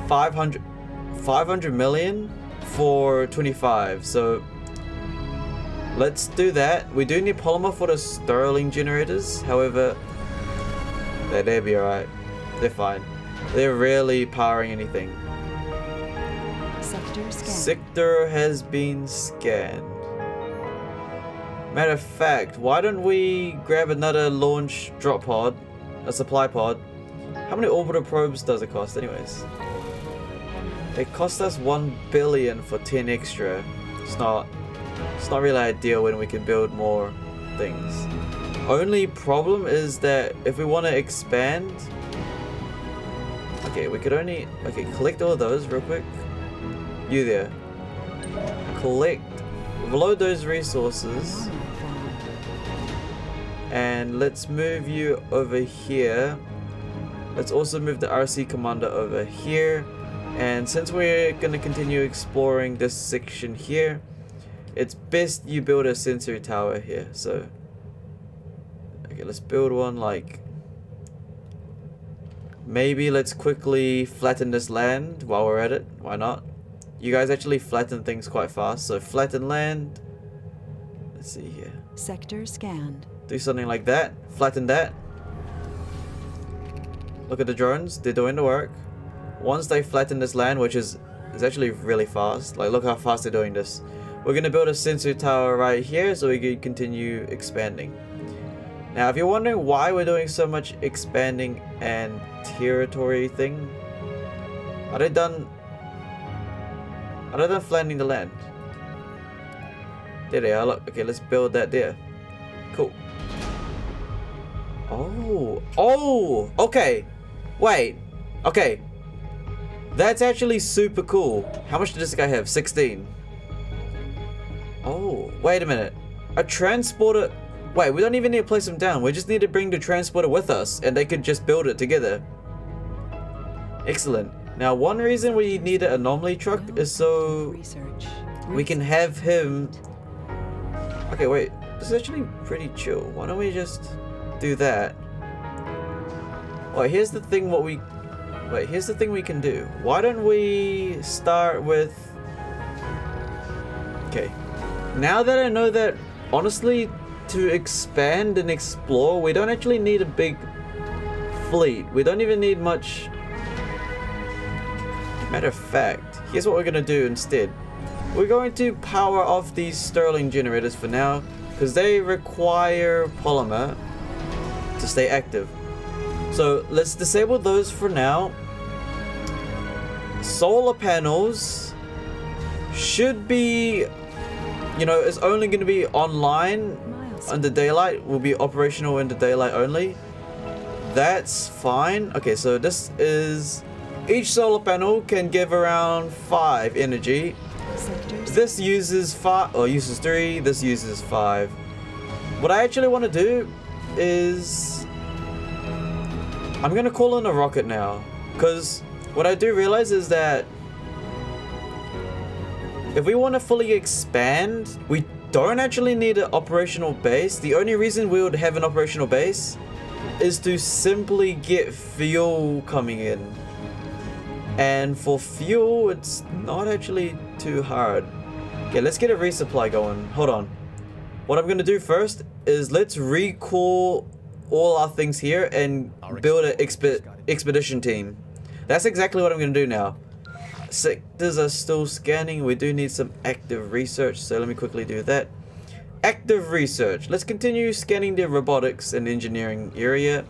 500 million for 25, so let's do that. We do need polymer for the Stirling generators, however, they'll be alright. They're fine. They're rarely powering anything. Sector scanned. Sector has been scanned. Matter of fact, why don't we grab another launch drop pod, a supply pod. How many orbital probes does it cost anyways? It cost us 1 billion for 10 extra. It's not really ideal when we can build more things. Only problem is that if we want to expand, okay, we could only, okay, collect all of those real quick. You there. Collect, load those resources. And let's move you over here. Let's also move the RC commander over here. And since we're going to continue exploring this section here, it's best you build a sensory tower here. So, okay, let's build one like... Maybe let's quickly flatten this land while we're at it. Why not? You guys actually flatten things quite fast. So flatten land. Let's see here. Sector scanned. Do something like that. Flatten that. Look at the drones. They're doing the work. Once they flatten this land, which is actually really fast. Like, look how fast they're doing this. We're going to build a sensory tower right here so we can continue expanding. Now, if you're wondering why we're doing so much expanding and territory thing, are they done flattening the land? There they are. Look. Okay, let's build that there. Cool. Oh, okay. Wait. Okay. That's actually super cool. How much did this guy have? 16. Oh, wait a minute. A transporter. Wait, we don't even need to place them down. We just need to bring the transporter with us and they could just build it together. Excellent. Now, one reason we need an anomaly truck is so we can have him... Okay, wait. This is actually pretty chill. Why don't we just do that? Wait, here's the thing here's the thing we can do. Why don't we start with... Okay. Now that I know that, honestly, to expand and explore, we don't actually need a big fleet. We don't even need much... Matter of fact, here's what we're gonna do instead. We're going to power off these Stirling generators for now, because they require polymer to stay active. So let's disable those for now. Solar panels should be, you know, it's only going to be online under daylight, will be operational in the daylight only. That's fine. Okay, so this is, each solar panel can give around 5 energy. This uses 5, or uses 3, this uses 5. What I actually want to do is, I'm going to call in a rocket now, because what I do realize is that if we want to fully expand, we don't actually need an operational base. The only reason we would have an operational base is to simply get fuel coming in. And for fuel, it's not actually too hard. Okay, let's get a resupply going. Hold on. What I'm going to do first is let's recall all our things here and build an expedition team. That's exactly what I'm going to do now. Sectors are still scanning. We do need some active research, so let me quickly do that. Active research. Let's continue scanning the robotics and engineering area.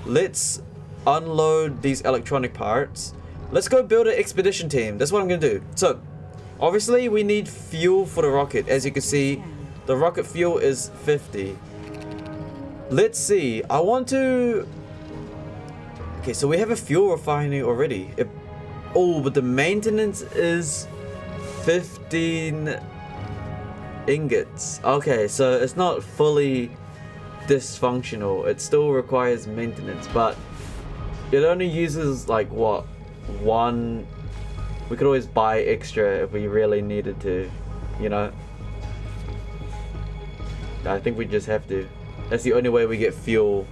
Let's unload these electronic parts. Let's go build an expedition team. That's what I'm going to do. So, obviously we need fuel for the rocket. As you can see, the rocket fuel is 50. Let's see. I want to... Okay, so we have a fuel refinery already. Oh, but the maintenance is 15 ingots. Okay, so it's not fully dysfunctional. It still requires maintenance, but it only uses like what? 1. We could always buy extra if we really needed to, you know. I think we just have to. That's the only way we get fuel.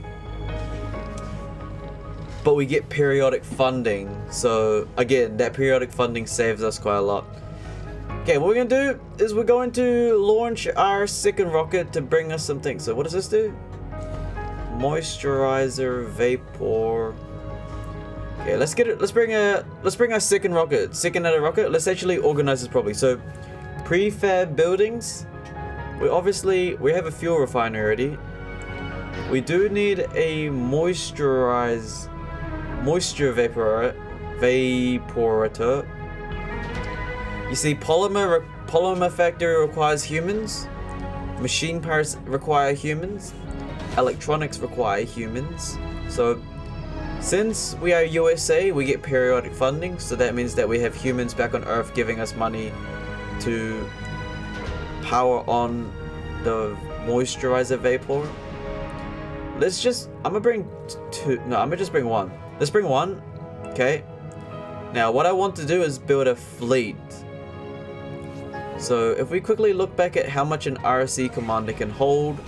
But we get periodic funding, so again, that periodic funding saves us quite a lot. Okay, what we're gonna do is we're going to launch our second rocket to bring us some things. So what does this do? Moisturizer, vapor. Okay, let's get it. Let's bring our second rocket. Second at a rocket. Let's actually organize this properly. So, prefab buildings. We have a fuel refinery already. We do need a moisture evaporator. You see, polymer factory requires humans. Machine parts require humans. Electronics require humans. So, since we are USA, we get periodic funding. So that means that we have humans back on Earth giving us money to power on the moisturizer vapor. I'm gonna bring 2. No, I'm gonna just bring 1. Let's bring 1. Okay. Now, what I want to do is build a fleet. So, if we quickly look back at how much an RC commander can hold.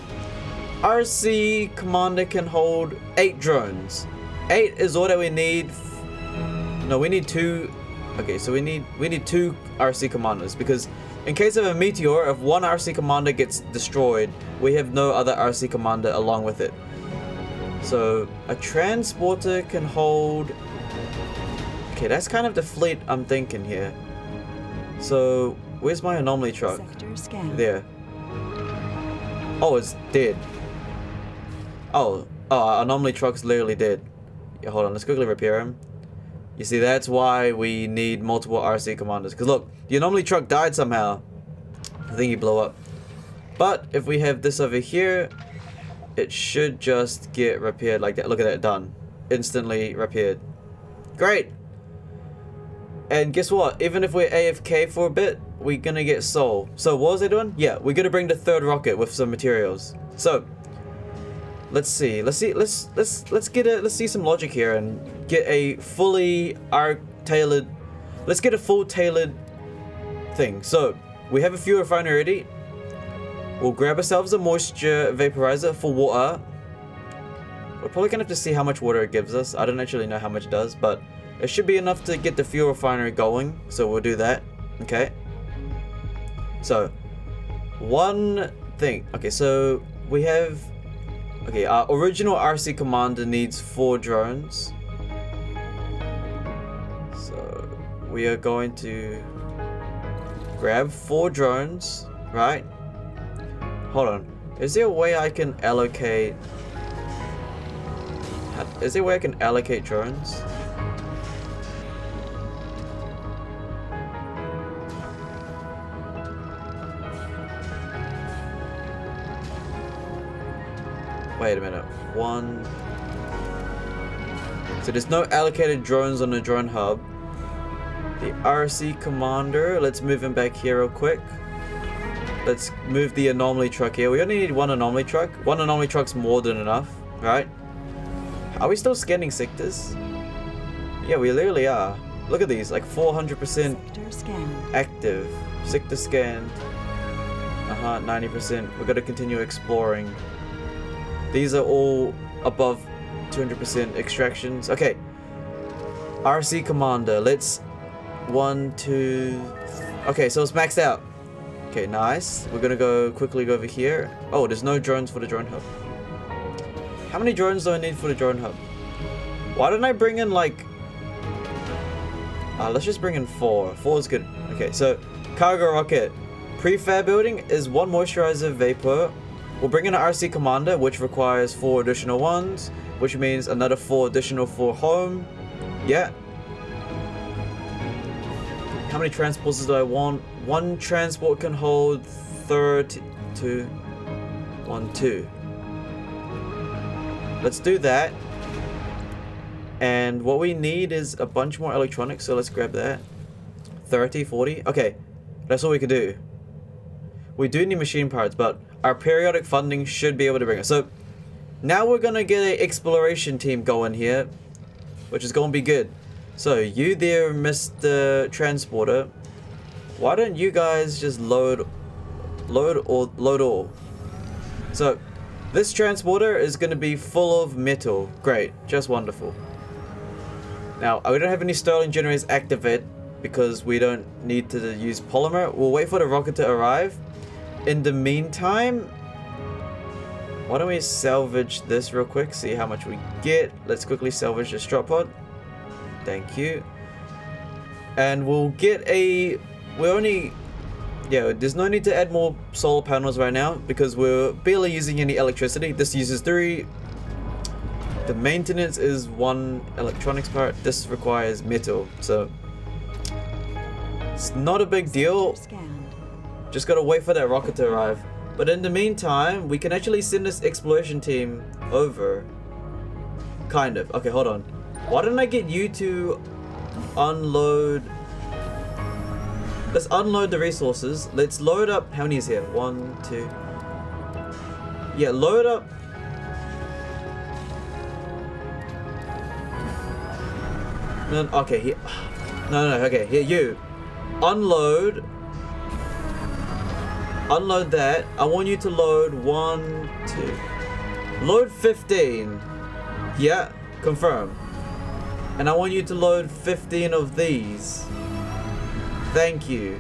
RC commander can hold 8 drones. 8 is all that we need. No, we need 2. Okay, so we need 2 RC commanders, because in case of a meteor, if one RC commander gets destroyed, we have no other RC commander along with it. So a transporter can hold... Okay, that's kind of the fleet I'm thinking here. So where's my anomaly truck? There. Oh, it's dead. Oh, anomaly truck's literally dead. Yeah, hold on, let's quickly repair him. You see, that's why we need multiple RC commanders. Because look, the anomaly truck died somehow. I think he blew up. But if we have this over here, it should just get repaired like that. Look at that, done. Instantly repaired. Great. And guess what? Even if we're AFK for a bit, we're gonna get Sol. So what was I doing? Yeah, we're gonna bring the 3rd rocket with some materials. So let's see some logic here and get a fully tailored. Let's get a full tailored thing. So we have a fuel refinery already. We'll grab ourselves a moisture vaporizer for water. We're probably gonna have to see how much water it gives us. I don't actually know how much it does, but it should be enough to get the fuel refinery going. So we'll do that. Okay. So one thing. Okay, so we have. Okay, our original RC commander needs 4 drones. So we are going to grab 4 drones, right? Hold on. Is there a way I can allocate... Is there a way I can allocate drones? Wait a minute. 1... So there's no allocated drones on the drone hub. The RC commander, let's move him back here real quick. Let's move the anomaly truck here. We only need 1 anomaly truck. 1 anomaly truck's more than enough, right? Are we still scanning sectors? Yeah, we literally are. Look at these, like 400% Sector scanned. active. Sector scanned. 90%. We've got to continue exploring. These are all above 200% extractions. Okay. RC commander, let's... 1, 2... Okay, so it's maxed out. Okay, nice. We're gonna quickly go over here. Oh, there's no drones for the drone hub. How many drones do I need for the drone hub? Why don't I bring in like... let's just bring in 4. 4 is good. Okay, so cargo rocket. Prefab building is 1 moisturizer vapor. We'll bring in an RC commander, which requires 4 additional ones, which means another 4 additional for home. Yeah. How many transporters do I want? 1 transport can hold 32. 1, 2. Let's do that. And what we need is a bunch more electronics, so let's grab that. 30, 40. Okay, that's all we can do. We do need machine parts, but our periodic funding should be able to bring us. So now we're gonna get an exploration team going here, which is gonna be good. So you there, Mr. Transporter, why don't you guys just load all. So this transporter is gonna be full of metal. Great, just wonderful. Now we don't have any Sterling generators activate because we don't need to use polymer. We'll wait for the rocket to arrive. In the meantime, why don't we salvage this real quick, see how much we get. Let's quickly salvage this drop pod. Thank you. And we'll get a... there's no need to add more solar panels right now because we're barely using any electricity. This uses 3. The maintenance is 1 electronics part. This requires metal, so it's not a big deal. Just gotta wait for that rocket to arrive. But in the meantime, we can actually send this exploration team over. Kind of. Okay, hold on. Why don't I get you to unload... Let's unload the resources. Let's load up... How many is here? 1, 2... Yeah, load up... No, okay, here... No, okay, here, you. Unload that. I want you to load 1, 2. Load 15. Yeah, confirm. And I want you to load 15 of these. Thank you.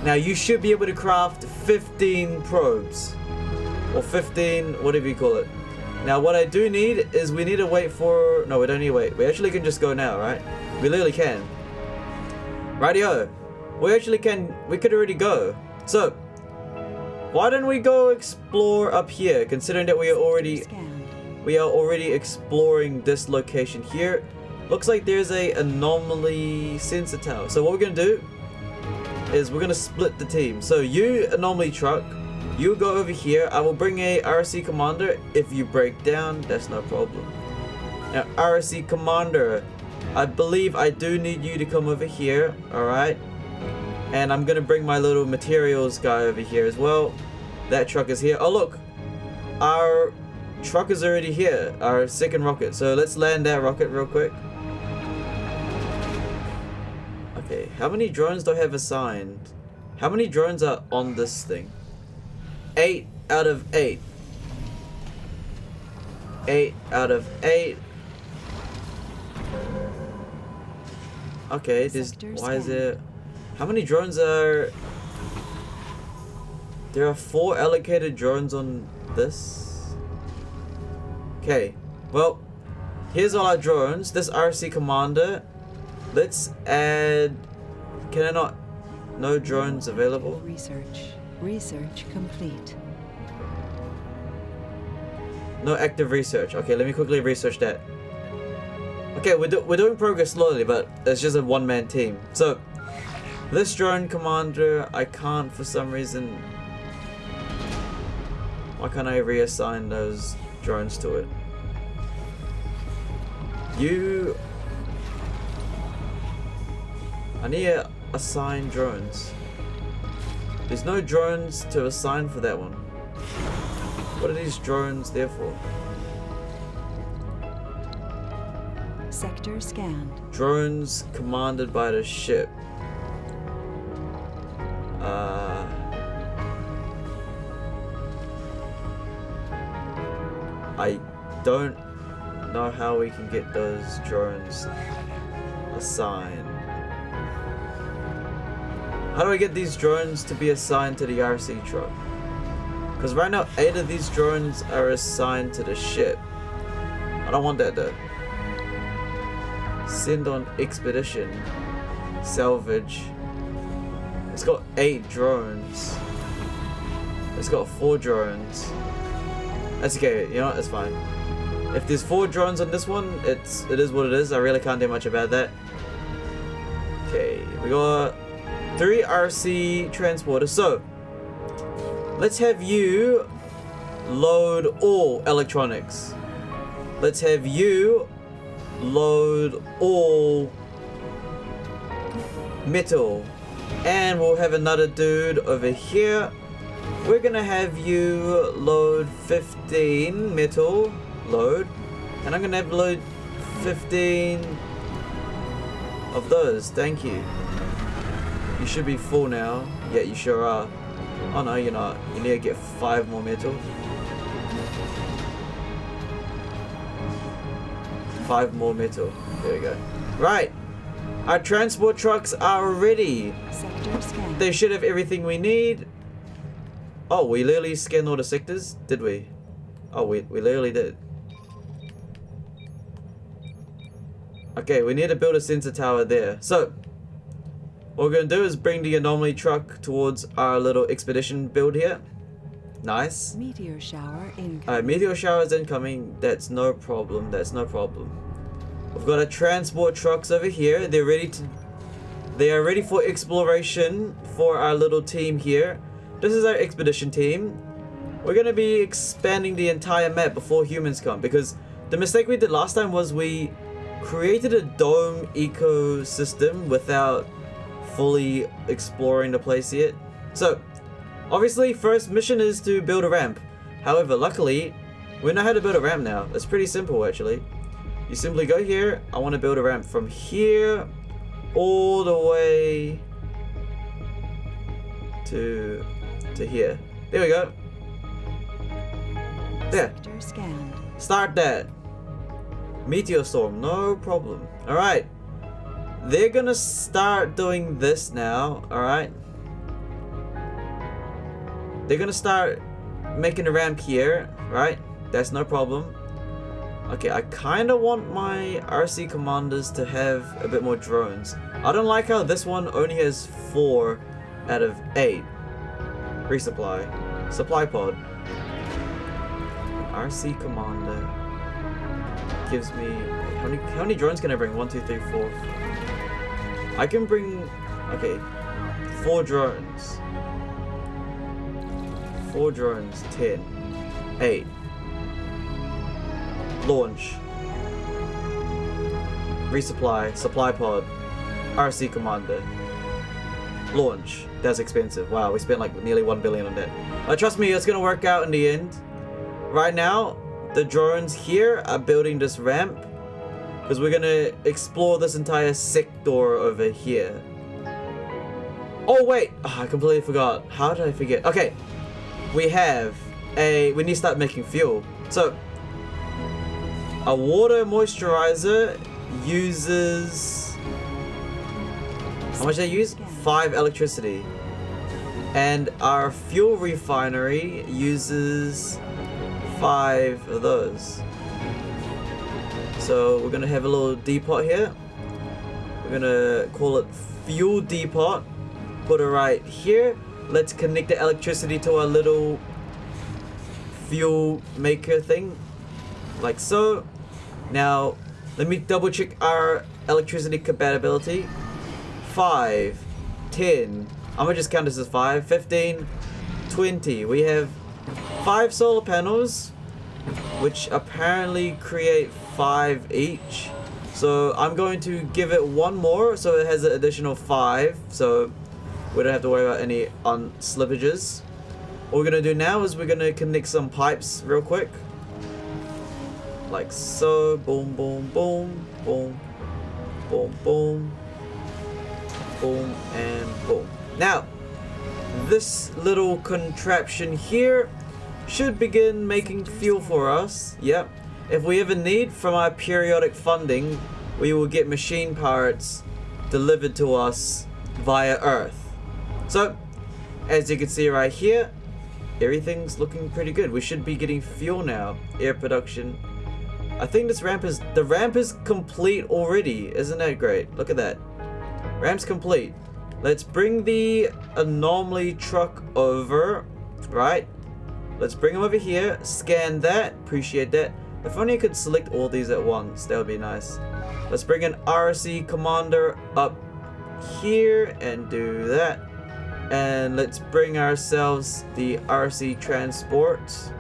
Now you should be able to craft 15 probes. Or 15, whatever you call it. Now what I do need is we need to wait for... No, we don't need to wait. We actually can just go now, right? We literally can. Rightio. We actually can... We could already go. So, why don't we go explore up here, considering that we are already exploring this location here. Looks like there's a anomaly sensor tower. So what we're gonna do is we're gonna split the team. So you, anomaly truck, you go over here. I will bring a RC commander. If you break down, that's no problem. Now RC commander, I believe I do need you to come over here. Alright. And I'm gonna bring my little materials guy over here as well. That truck is here. Oh look, our truck is already here, our second rocket. So let's land that rocket real quick. Okay, how many drones do I have assigned? How many drones are on this thing? 8 out of 8. 8 out of 8. Okay, this... Why is there... How many drones are... There are 4 allocated drones on this. Okay, well, here's all our drones. This RC commander. Let's add can I not? No drones available? Research. Research complete. No active research. Okay, let me quickly research that. Okay, we're doing progress slowly, but it's just a one-man team. So, this drone commander, I can't for some reason. Why can't I reassign those drones to it? I need to assign drones. There's no drones to assign for that one. What are these drones there for? Sector scanned. Drones commanded by the ship. I don't know how we can get those drones assigned. How do I get these drones to be assigned to the RC truck? Because right now 8 of these drones are assigned to the ship. I don't want that though. Send on expedition. Salvage. It's got 8 drones. It's got 4 drones. That's okay, you know what, it's fine. If there's 4 drones on this one, it is what it is. I really can't do much about that. Okay, we got 3 RC transporters. So, let's have you load all electronics. Let's have you load all metal. And we'll have another dude over here. We're gonna have you load 15 metal. Load. And I'm gonna have load 15 of those. Thank you. You should be full now. Yeah, you sure are. Oh no, you're not. You need to get 5 more metal. 5 more metal. There we go. Right. Our transport trucks are ready. Sector scanned. They should have everything we need. Oh, we literally scanned all the sectors? Did we? Oh, we literally did. Okay, we need to build a sensor tower there. So, what we're going to do is bring the anomaly truck towards our little expedition build here. Nice. Meteor shower incoming. Alright, meteor shower is incoming. That's no problem. That's no problem. We've got our transport trucks over here. They are ready for exploration for our little team here. This is our expedition team. We're going to be expanding the entire map before humans come, because the mistake we did last time was we created a dome ecosystem without fully exploring the place yet. So, obviously, first mission is to build a ramp. However, luckily, we know how to build a ramp now. It's pretty simple, actually. You simply go here. I want to build a ramp from here all the way to here. There we go. There. Sector scanned. Start that. Meteor storm, no problem. Alright. They're gonna start doing this now, alright? They're gonna start making a ramp here, right? That's no problem. Okay, I kinda want my RC commanders to have a bit more drones. I don't like how this one only has 4 out of 8. Resupply. Supply pod. RC commander gives me how many drones can I bring? 1, 2, 3, 4. I can bring 4 drones. 4 drones, 10, 8. Launch. Resupply, supply pod, RC commander. Launch. That's expensive. Wow, we spent like nearly 1 billion on that. Trust me, it's gonna work out in the end. Right now, the drones here are building this ramp because we're gonna explore this entire sector over here. Oh wait, I completely forgot. How did I forget? Okay, we need to start making fuel. So, a water moisturizer uses, how much they use? 5 electricity. And our fuel refinery uses 5 of those. So we're gonna have a little depot here. We're gonna call it fuel depot. Put it right here. Let's connect the electricity to our little fuel maker thing, like so. Now, let me double check our electricity compatibility. 5, 10. I'm gonna just count this as 5, 15, 20. We have 5 solar panels, which apparently create 5 each. So I'm going to give it one more, so it has an additional 5. So we don't have to worry about any slippages. What we're gonna do now is we're gonna connect some pipes real quick. Like so. Boom, boom, boom, boom, boom, boom, boom, and boom. Now, this little contraption here should begin making fuel for us. Yep. If we ever need from our periodic funding, we will get machine parts delivered to us via Earth. So, as you can see right here, everything's looking pretty good. We should be getting fuel now. Air production. I think the ramp is complete already. Isn't that great? Look at that. Ramp's complete. Let's bring the anomaly truck over. Right? Let's bring him over here. Scan that. Appreciate that. If only I could select all these at once. That would be nice. Let's bring an RC commander up here and do that. And let's bring ourselves the RC transports.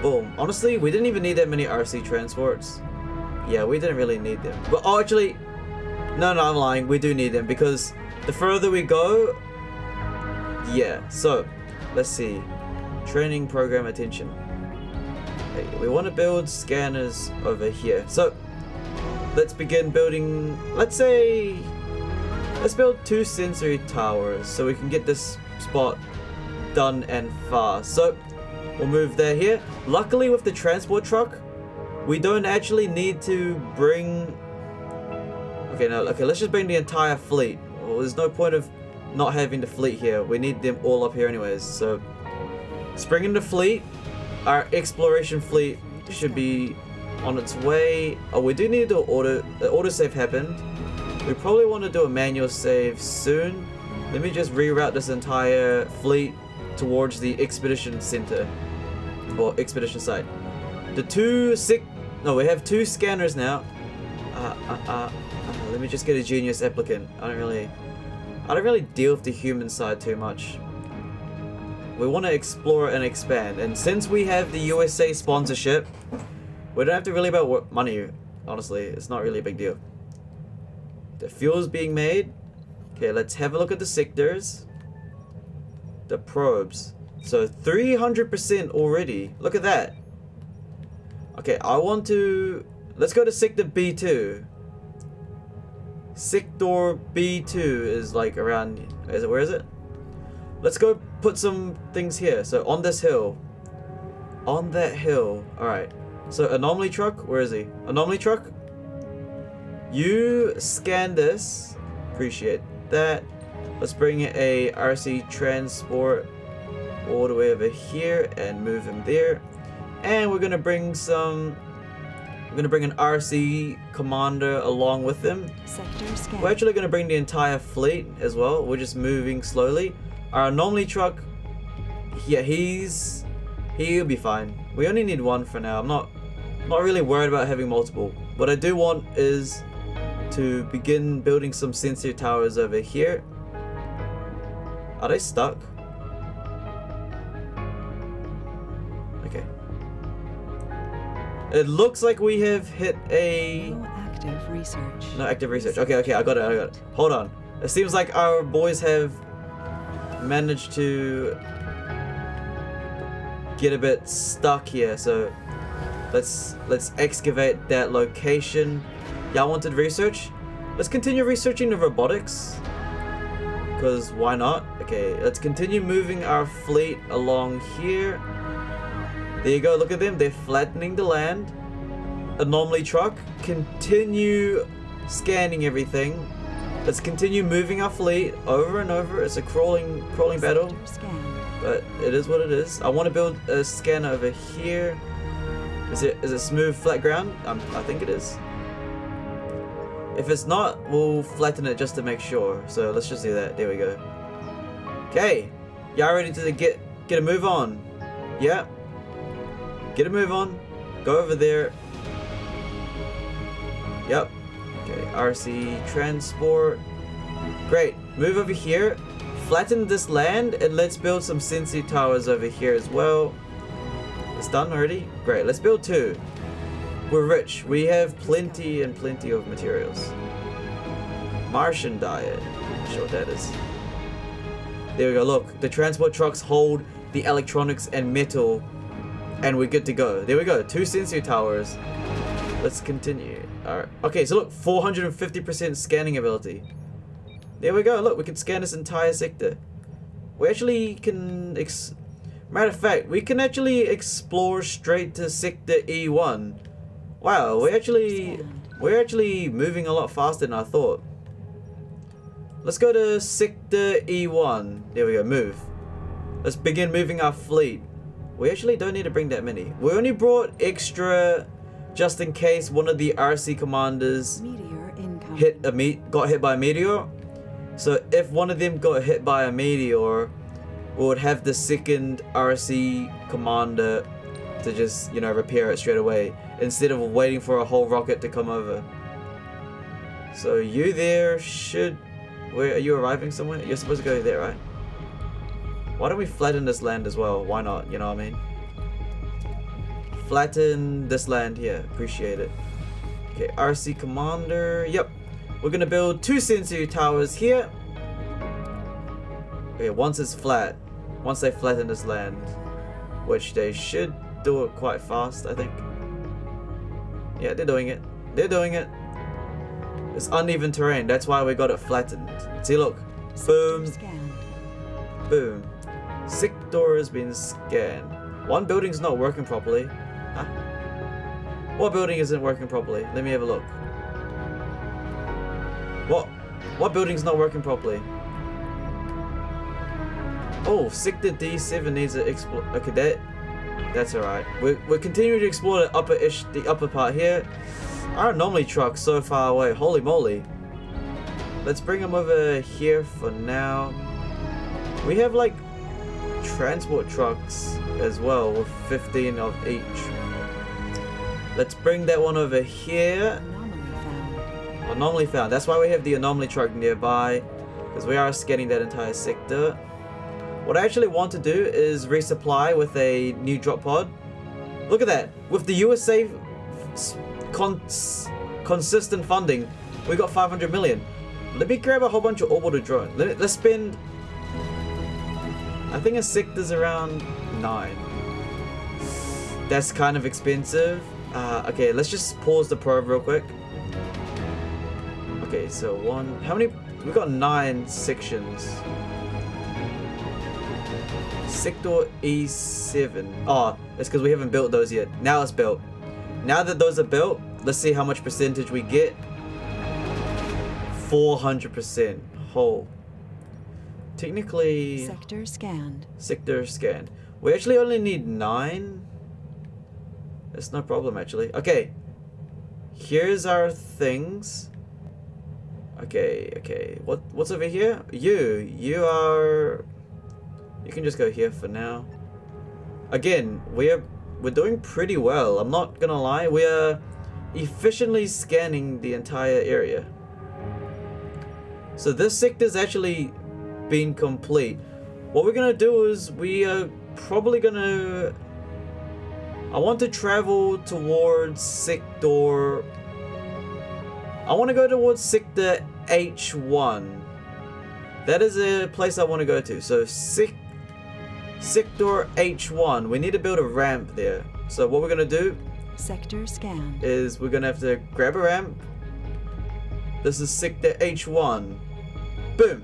Boom. Honestly, we didn't even need that many RC transports. Yeah, we didn't really need them. But oh, actually, no, I'm lying. We do need them because the further we go, yeah. So, let's see. Training program attention. Okay, we want to build scanners over here. So, let's begin building. Let's build 2 sensory towers so we can get this spot done and fast. So we'll move that here. Luckily with the transport truck, we don't actually need to bring... Okay, let's just bring the entire fleet. Well, there's no point of not having the fleet here. We need them all up here anyways. So let's bring in the fleet. Our exploration fleet should be on its way. Oh, we do need to autosave happened. We probably want to do a manual save soon. Let me just reroute this entire fleet towards the expedition center or expedition site. We have 2 scanners now. Let me just get a genius applicant. I don't really deal with the human side too much. We want to explore and expand, and since we have the USA sponsorship, we don't have to really about money. Honestly, it's not really a big deal. The fuel's being made. Okay, let's have a look at the sectors. The probes. So 300% already. Look at that. Okay, let's go to sector B2. Sector B2 is like around, where is it? Let's go put some things here. So on this hill. On that hill. Alright. So anomaly truck, where is he? Anomaly truck? You scan this. Appreciate that. Let's bring a RC transport all the way over here and move him there. And we're gonna bring an RC commander along with them. Sector scan. We're actually gonna bring the entire fleet as well. We're just moving slowly. Our anomaly truck, yeah, he'll be fine. We only need one for now. I'm not really worried about having multiple. What I do want is to begin building some sensor towers over here. Are they stuck? Okay. It looks like we have hit a... No active research. No active research. Okay, I got it. Hold on. It seems like our boys have managed to get a bit stuck here, so let's excavate that location. Y'all wanted research? Let's continue researching the robotics, because why not? Okay, let's continue moving our fleet along here. There you go, look at them, they're flattening the land. Anomaly truck, continue scanning everything. Let's continue moving our fleet over and over. It's a crawling battle, but it is what it is. I want to build a scanner over here. Is it smooth, flat ground? I think it is. If it's not, we'll flatten it just to make sure. So let's just do that. There we go. Okay, y'all ready to get a move on? Yeah. Get a move on. Go over there. Yep. Okay, RC transport. Great. Move over here. Flatten this land and let's build some Sensu towers over here as well. It's done already? Great. Let's build 2. We're rich. We have plenty and plenty of materials. Martian diet. Not sure what that is. There we go. Look, the transport trucks hold the electronics and metal, and we're good to go. There we go. 2 Sensu towers. Let's continue. Alright. Okay, so look, 450% scanning ability. There we go. Look, we can scan this entire sector. We actually can... Matter of fact, we can actually explore straight to Sector E1. Wow, we're actually moving a lot faster than I thought. Let's go to Sector E1. There we go, move. Let's begin moving our fleet. We actually don't need to bring that many. We only brought extra just in case one of the RC commanders got hit by a meteor. So if one of them got hit by a meteor, we would have the second RC commander to just, you know, repair it straight away instead of waiting for a whole rocket to come over. So you there should... Where are you arriving somewhere? You're supposed to go there, right? Why don't we flatten this land as well? Why not? You know what I mean? Flatten this land here. Appreciate it. Okay, RC commander. Yep. We're gonna build 2 Sensu towers here. Okay, once it's flat. Once they flatten this land. Which they should do it quite fast, I think. Yeah, they're doing it. They're doing it. It's uneven terrain. That's why we got it flattened. See, look. Boom. Boom. Sector has been scanned. One building's not working properly. Huh? What building isn't working properly? Let me have a look. What building's not working properly? Oh, Sector D7 needs a cadet. That's alright. We're continuing to explore the upper part here. Our anomaly truck's so far away. Holy moly. Let's bring them over here for now. We have like transport trucks as well with 15 of each. Let's bring that one over here. Anomaly found. That's why we have the anomaly truck nearby, because we are scanning that entire sector. What I actually want to do is resupply with a new drop pod. Look at that. With the USA consistent funding, we got 500 million. Let me grab a whole bunch of orbital drones. Let's spend... I think a sector's around 9. That's kind of expensive. Okay, let's just pause the probe real quick. Okay, so how many? We got 9 sections. Sector E7. Oh, it's because we haven't built those yet. Now it's built. Now that those are built, let's see how much percentage we get. 400%. Whole. Technically... Sector scanned. Sector scanned. We actually only need 9. It's no problem, actually. Okay. Here's our things. Okay. What's over here? You are... You can just go here for now. Again, we're doing pretty well. I'm not gonna lie. We are efficiently scanning the entire area. So this sector's actually been complete. What we're gonna do is we are probably gonna... I want to travel towards sector... I want to go towards sector H1. That is a place I want to go to. So sector H1. We need to build a ramp there. So what we're gonna do Sector scanned. is we're gonna have to grab a ramp. This is sector H1. Boom.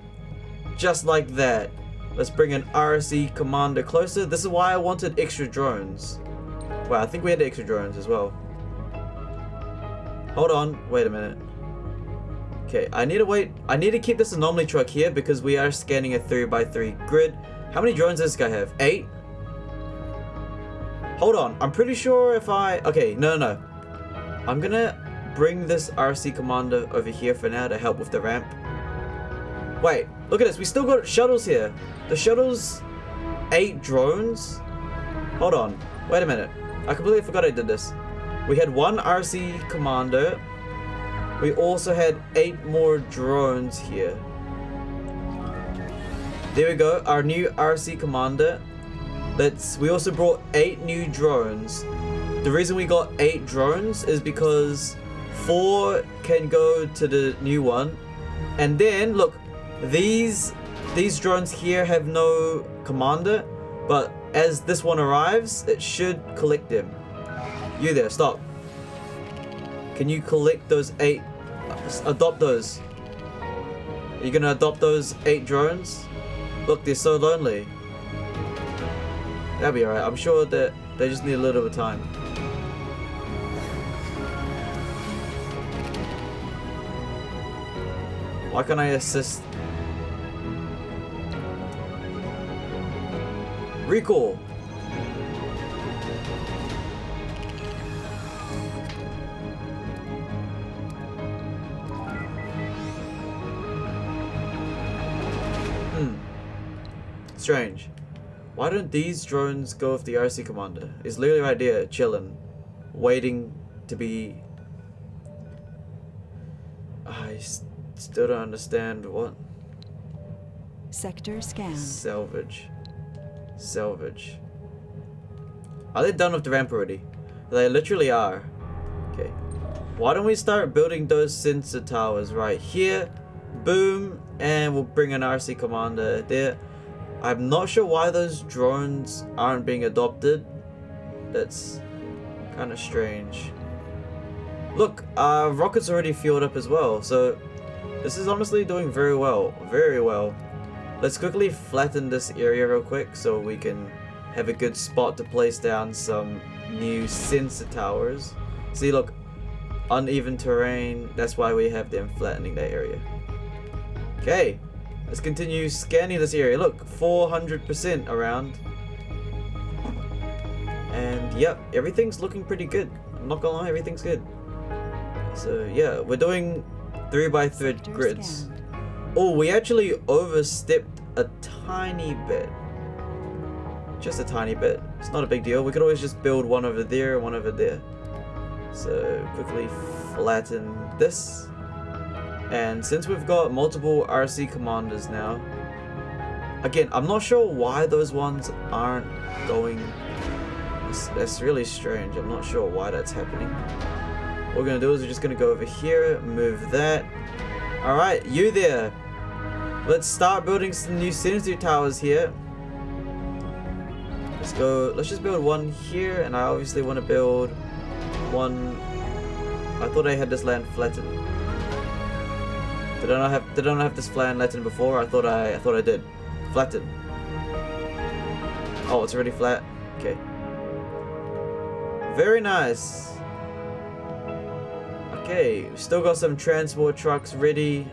Just like that. Let's bring an RC commander closer. This is why I wanted extra drones. Wow, I think we had extra drones as well. Hold on. Wait a minute. Okay, I need to wait. I need to keep this anomaly truck here because we are scanning a 3x3 grid. How many drones does this guy have? 8? Hold on. I'm pretty sure if I... Okay, no. I'm gonna bring this RC commander over here for now to help with the ramp. Wait, look at this. We still got shuttles here. The shuttles, 8 drones. Hold on. Wait a minute. I completely forgot I did this. We had 1 RC commander. We also had 8 more drones here. There we go. Our new RC commander. We also brought 8 new drones. The reason we got 8 drones is because 4 can go to the new one. And then, look, these drones here have no commander, but as this one arrives, it should collect them. You there, stop. Can you collect those 8? Adopt those. Are you gonna adopt those 8 drones? Look, they're so lonely. That'll be alright. I'm sure that they just need a little bit of time. Why can't I assist? Recall. Strange. Why don't these drones go with the RC commander? It's literally right there, chilling, waiting to be... I still don't understand what. Sector scanned. Salvage. Salvage. Are they done with the ramp already? They literally are. Okay. Why don't we start building those sensor towers right here? Boom. And we'll bring an RC commander there. I'm not sure why those drones aren't being adopted. That's kind of strange. Look, our rocket's already fueled up as well, so this is honestly doing very well. Very well. Let's quickly flatten this area real quick so we can have a good spot to place down some new sensor towers. See, look, uneven terrain. That's why we have them flattening that area. Okay. Let's continue scanning this area. Look, 400% around. And yep, everything's looking pretty good. I'm not gonna lie, everything's good. So yeah, we're doing 3x3 grids. Scanned. Oh, we actually overstepped a tiny bit. Just a tiny bit. It's not a big deal. We could always just build one over there and one over there. So quickly flatten this. And since we've got multiple RC commanders now, again, I'm not sure why those ones aren't going. That's really strange. I'm not sure why that's happening. What we're gonna do is we're just gonna go over here, move that. Alright, you there. Let's start building some new sensor towers here. Let's go, let's just build one here, and I obviously want to build one. I thought I had this land flattened. Did I not have this land flattened before? I thought I did. Flattened. Oh, it's already flat. Okay. Very nice. Okay, still got some transport trucks ready.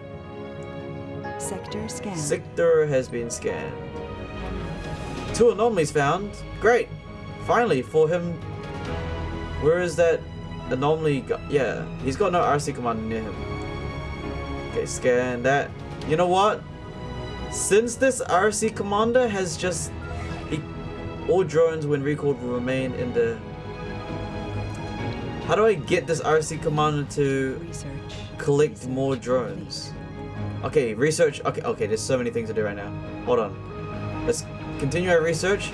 Sector scanned. Sector has been scanned. 2 anomalies found. Great. Finally, for him. Where is that anomaly? Yeah, he's got no RC commander near him. Okay, scan that. You know what? Since this RC commander has just... all drones when recalled will remain in the... How do I get this RC commander to Research. collect more drones? Okay, research. Okay, there's so many things to do right now. Hold on. Let's continue our research.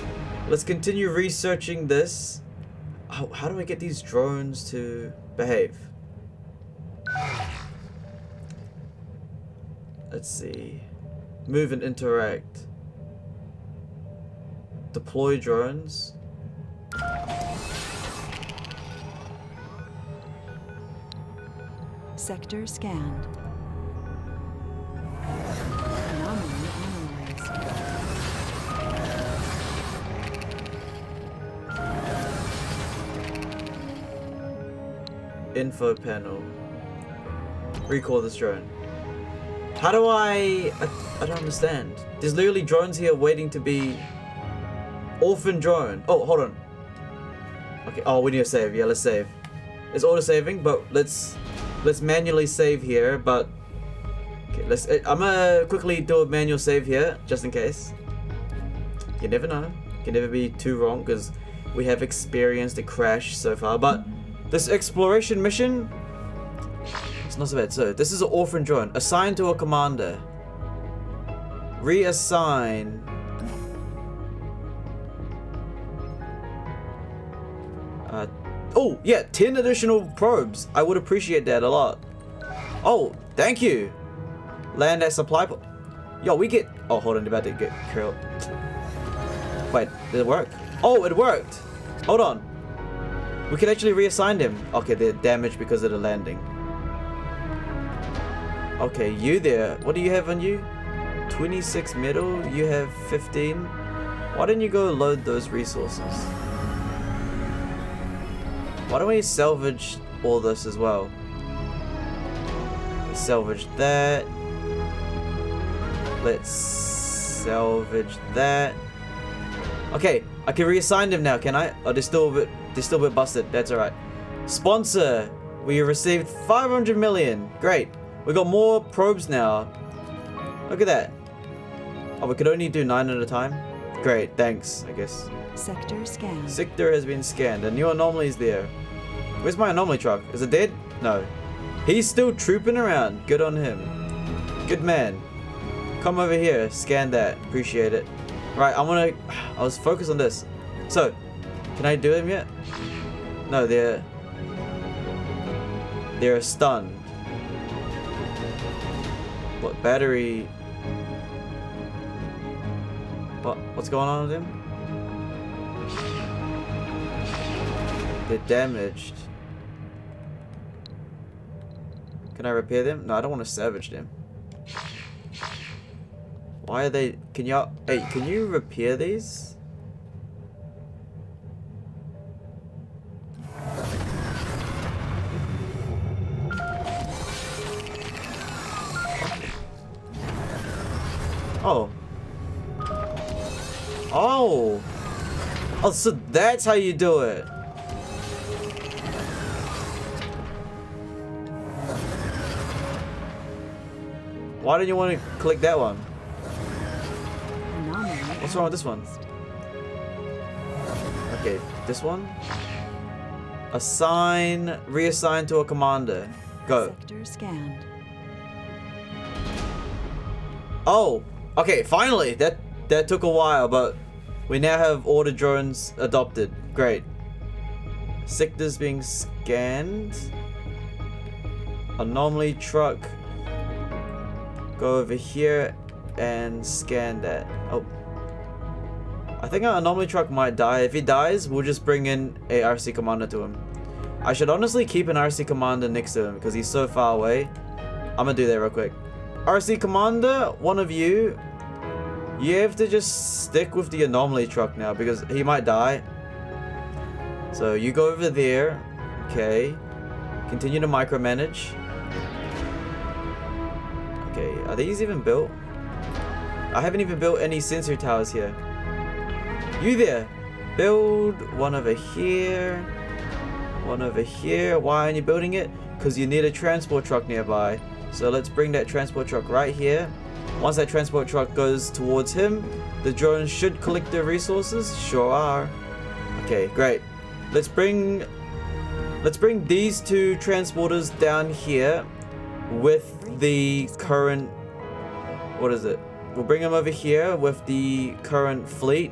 Let's continue researching this. How do I get these drones to behave? Let's see. Move and interact. Deploy drones. Sector scanned. Anomaly analyzed. Info panel. Recall this drone. How do I don't understand. There's literally drones here waiting to be... Orphan drone. Oh, hold on. Okay, oh, we need to save. Yeah, let's save. It's auto saving, but let's manually save here. But okay, I'm gonna quickly do a manual save here, just in case. You never know. Can never be too wrong because we have experienced a crash so far. But this exploration mission, it's not so bad. So this is an orphan drone assigned to a commander. Reassign. Oh yeah, 10 additional probes. I would appreciate that a lot. Oh, thank you. Land at supply point. Yo, we get. Oh, hold on, about to get killed. Wait, did it work? Oh, it worked. Hold on. We can actually reassign them. Okay, they're damaged because of the landing. Okay, you there. What do you have on you? 26 metal. You have 15. Why don't you go load those resources? Why don't we salvage all this as well? Salvage that. Let's salvage that. Okay, I can reassign them now, can I? Oh, they're still a bit busted. That's alright. Sponsor. We received 500 million. Great. We got more probes now. Look at that. Oh, we could only do 9 at a time. Great, thanks, I guess. Sector scanned. Sector has been scanned. A new anomaly is there. Where's my anomaly truck? Is it dead? No. He's still trooping around. Good on him. Good man. Come over here. Scan that. Appreciate it. Right, I was focused on this. So, can I do them yet? No, they're stunned. What battery? What's going on with them? They're damaged. Can I repair them? No, I don't want to salvage them. Why are they? Can you repair these? Oh. Oh. Oh, so that's how you do it. Why didn't you want to click that one? What's wrong with this one? Okay, this one. Reassign to a commander. Go. Sector scanned. Oh, okay, finally. That took a while, but we now have all the drones adopted. Great. Sectors being scanned. Anomaly truck. Go over here and scan that. Oh. I think our anomaly truck might die. If he dies, we'll just bring in a RC commander to him. I should honestly keep an RC commander next to him because he's so far away. I'm gonna do that real quick. RC commander, one of you have to just stick with the anomaly truck now because he might die. So you go over there. Okay. Continue to micromanage. Okay, are these even built? I haven't even built any sensor towers here. You there. Build one over here. One over here. Why aren't you building it? Because you need a transport truck nearby. So let's bring that transport truck right here. Once that transport truck goes towards him, the drones should collect their resources. Sure are. Okay, great. Let's bring these two transporters down here with the current. What is it? We'll bring them over here with the current fleet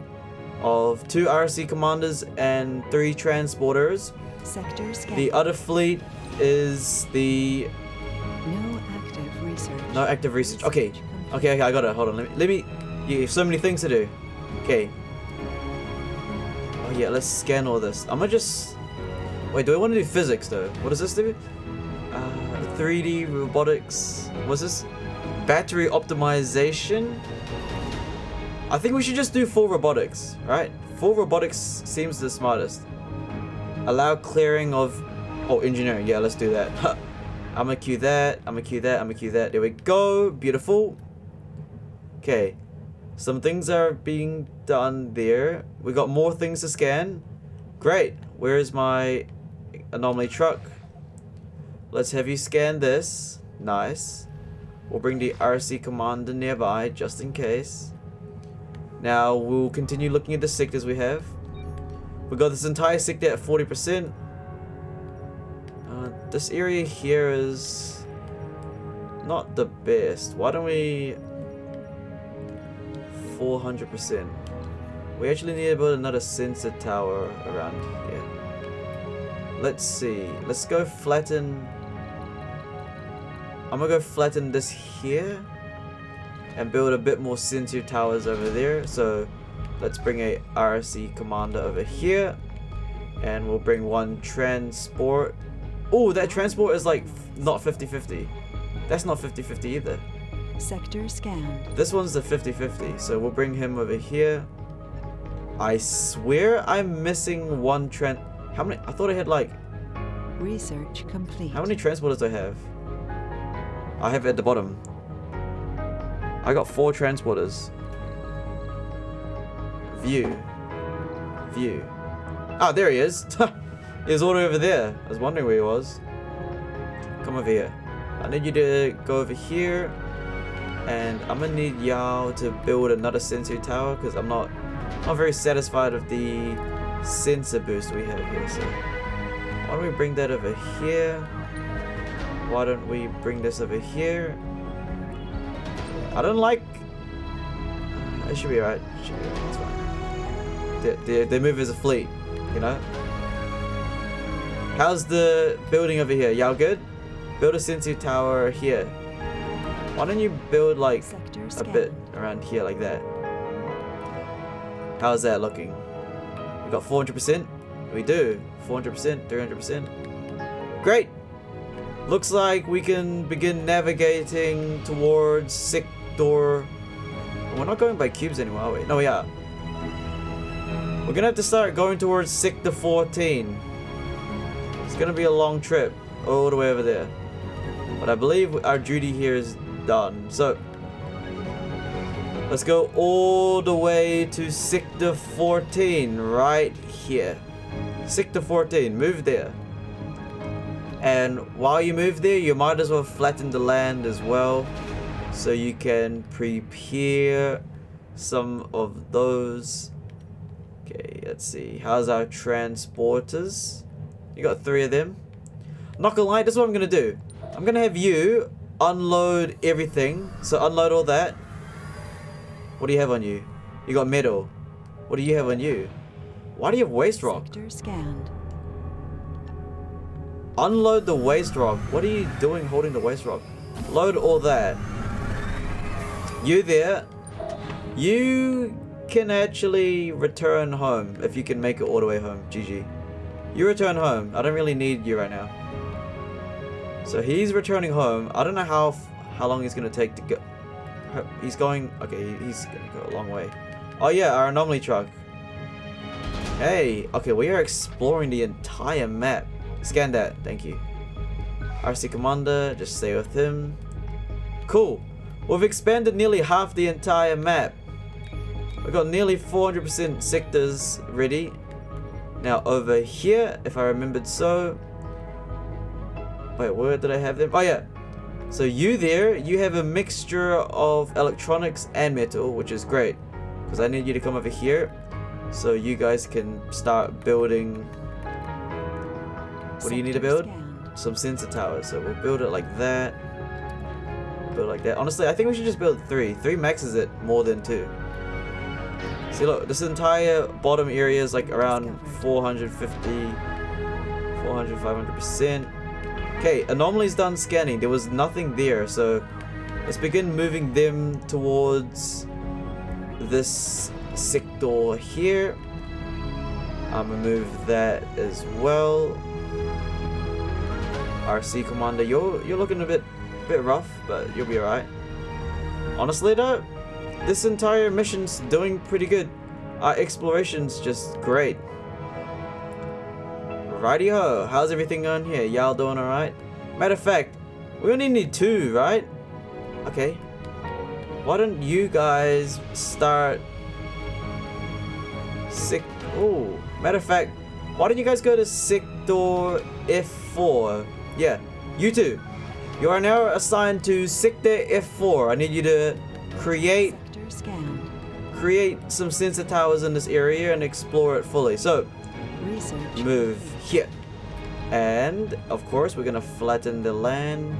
of 2 RC commanders and 3 transporters. Sector scanned. The other fleet is the No active research. no active research. Okay, I got it. Hold on. Let me. You have so many things to do. Okay. Oh yeah, let's scan all this. I'm gonna just. Wait, do I want to do physics though? What does this do? 3D robotics. What's this? Battery optimization. I think we should just do full robotics, right? Full robotics seems the smartest. Allow clearing of. Oh, engineering. Yeah, let's do that. I'm gonna queue that. I'm gonna queue that. I'm gonna queue that. There we go. Beautiful. Okay. Some things are being done there. We got more things to scan. Great. Where is my anomaly truck. Let's have you scan this. Nice. We'll bring the RC commander nearby just in case. Now we'll continue looking at the sectors we have. We got this entire sector at 40%. This area here is not the best. Why don't we 400%? We actually need to build another sensor tower around here. Let's see. Let's go flatten. I'm gonna go flatten this here and build a bit more sensor towers over there. So let's bring a RC commander over here, and we'll bring one transport. Oh, that transport is like not 50-50. That's not 50-50 either. Sector scanned. This one's the 50-50, so we'll bring him over here. I swear I'm missing one how many? I thought I had like... Research complete. How many transporters do I have? I have at the bottom. I got 4 transporters. View. View. Ah, there he is. He was all over there. I was wondering where he was. Come over here. I need you to go over here. And I'm gonna need y'all to build another sensor tower because I'm not very satisfied with the sensor boost we have here. So why don't we bring that over here? Why don't we bring this over here? I don't like... It should be alright. It's fine. They move as a fleet, you know? How's the building over here? Y'all good? Build a sensor tower here. Why don't you build like a bit around here like that? How's that looking? We got 400%? We do. 400%, 300%. Great! Looks like we can begin navigating towards Sector... We're not going by cubes anymore, are we? No, we are. We're gonna have to start going towards Sector 14. It's gonna be a long trip all the way over there. But I believe our duty here is done. So let's go all the way to Sector 14 right here. Sector 14, move there. And while you move there, you might as well flatten the land as well, so you can prepare some of those. Okay, let's see. How's our transporters? You got 3 of them. Not gonna lie, this is what I'm gonna do. I'm gonna have you unload everything. So unload all that. What do you have on you? You got metal. What do you have on you? Why do you have waste rock? Sector scanned. Unload the waste rock. What are you doing holding the waste rock? Load all that. You there. You can actually return home if you can make it all the way home. GG. You return home. I don't really need you right now. So he's returning home. I don't know how long he's gonna take to go. He's going. Okay, he's gonna go a long way. Oh yeah, our anomaly truck. Hey. Okay, we are exploring the entire map. Scan that. Thank you. RC Commander. Just stay with him. Cool. We've expanded nearly half the entire map. We've got nearly 400% sectors ready. Now over here, if I remembered so. Wait, where did I have them? Oh yeah. So you there, you have a mixture of electronics and metal, which is great. Because I need you to come over here so you guys can start building. What do you need to build? Some sensor towers. So we'll build it like that. Build like that. Honestly, I think we should just build 3. 3 maxes it more than 2. See, look, this entire bottom area is like around 450, 400, 500%. Okay, anomalies done scanning. There was nothing there, so let's begin moving them towards this sector here. I'm gonna move that as well. RC Commander, you're looking a bit rough, but you'll be alright. Honestly though, this entire mission's doing pretty good. Our exploration's just great. Righty-ho, how's everything going here? Y'all doing alright? Matter of fact, we only need 2, right? Okay. Why don't you guys start... Ooh. Matter of fact, Why don't you guys go to Sector F4? Yeah, you two. You are now assigned to Sector F4. I need you to create Sector scanned. some sensor towers in this area and explore it fully. So, Research move complete. here. And, of course, we're gonna flatten the land.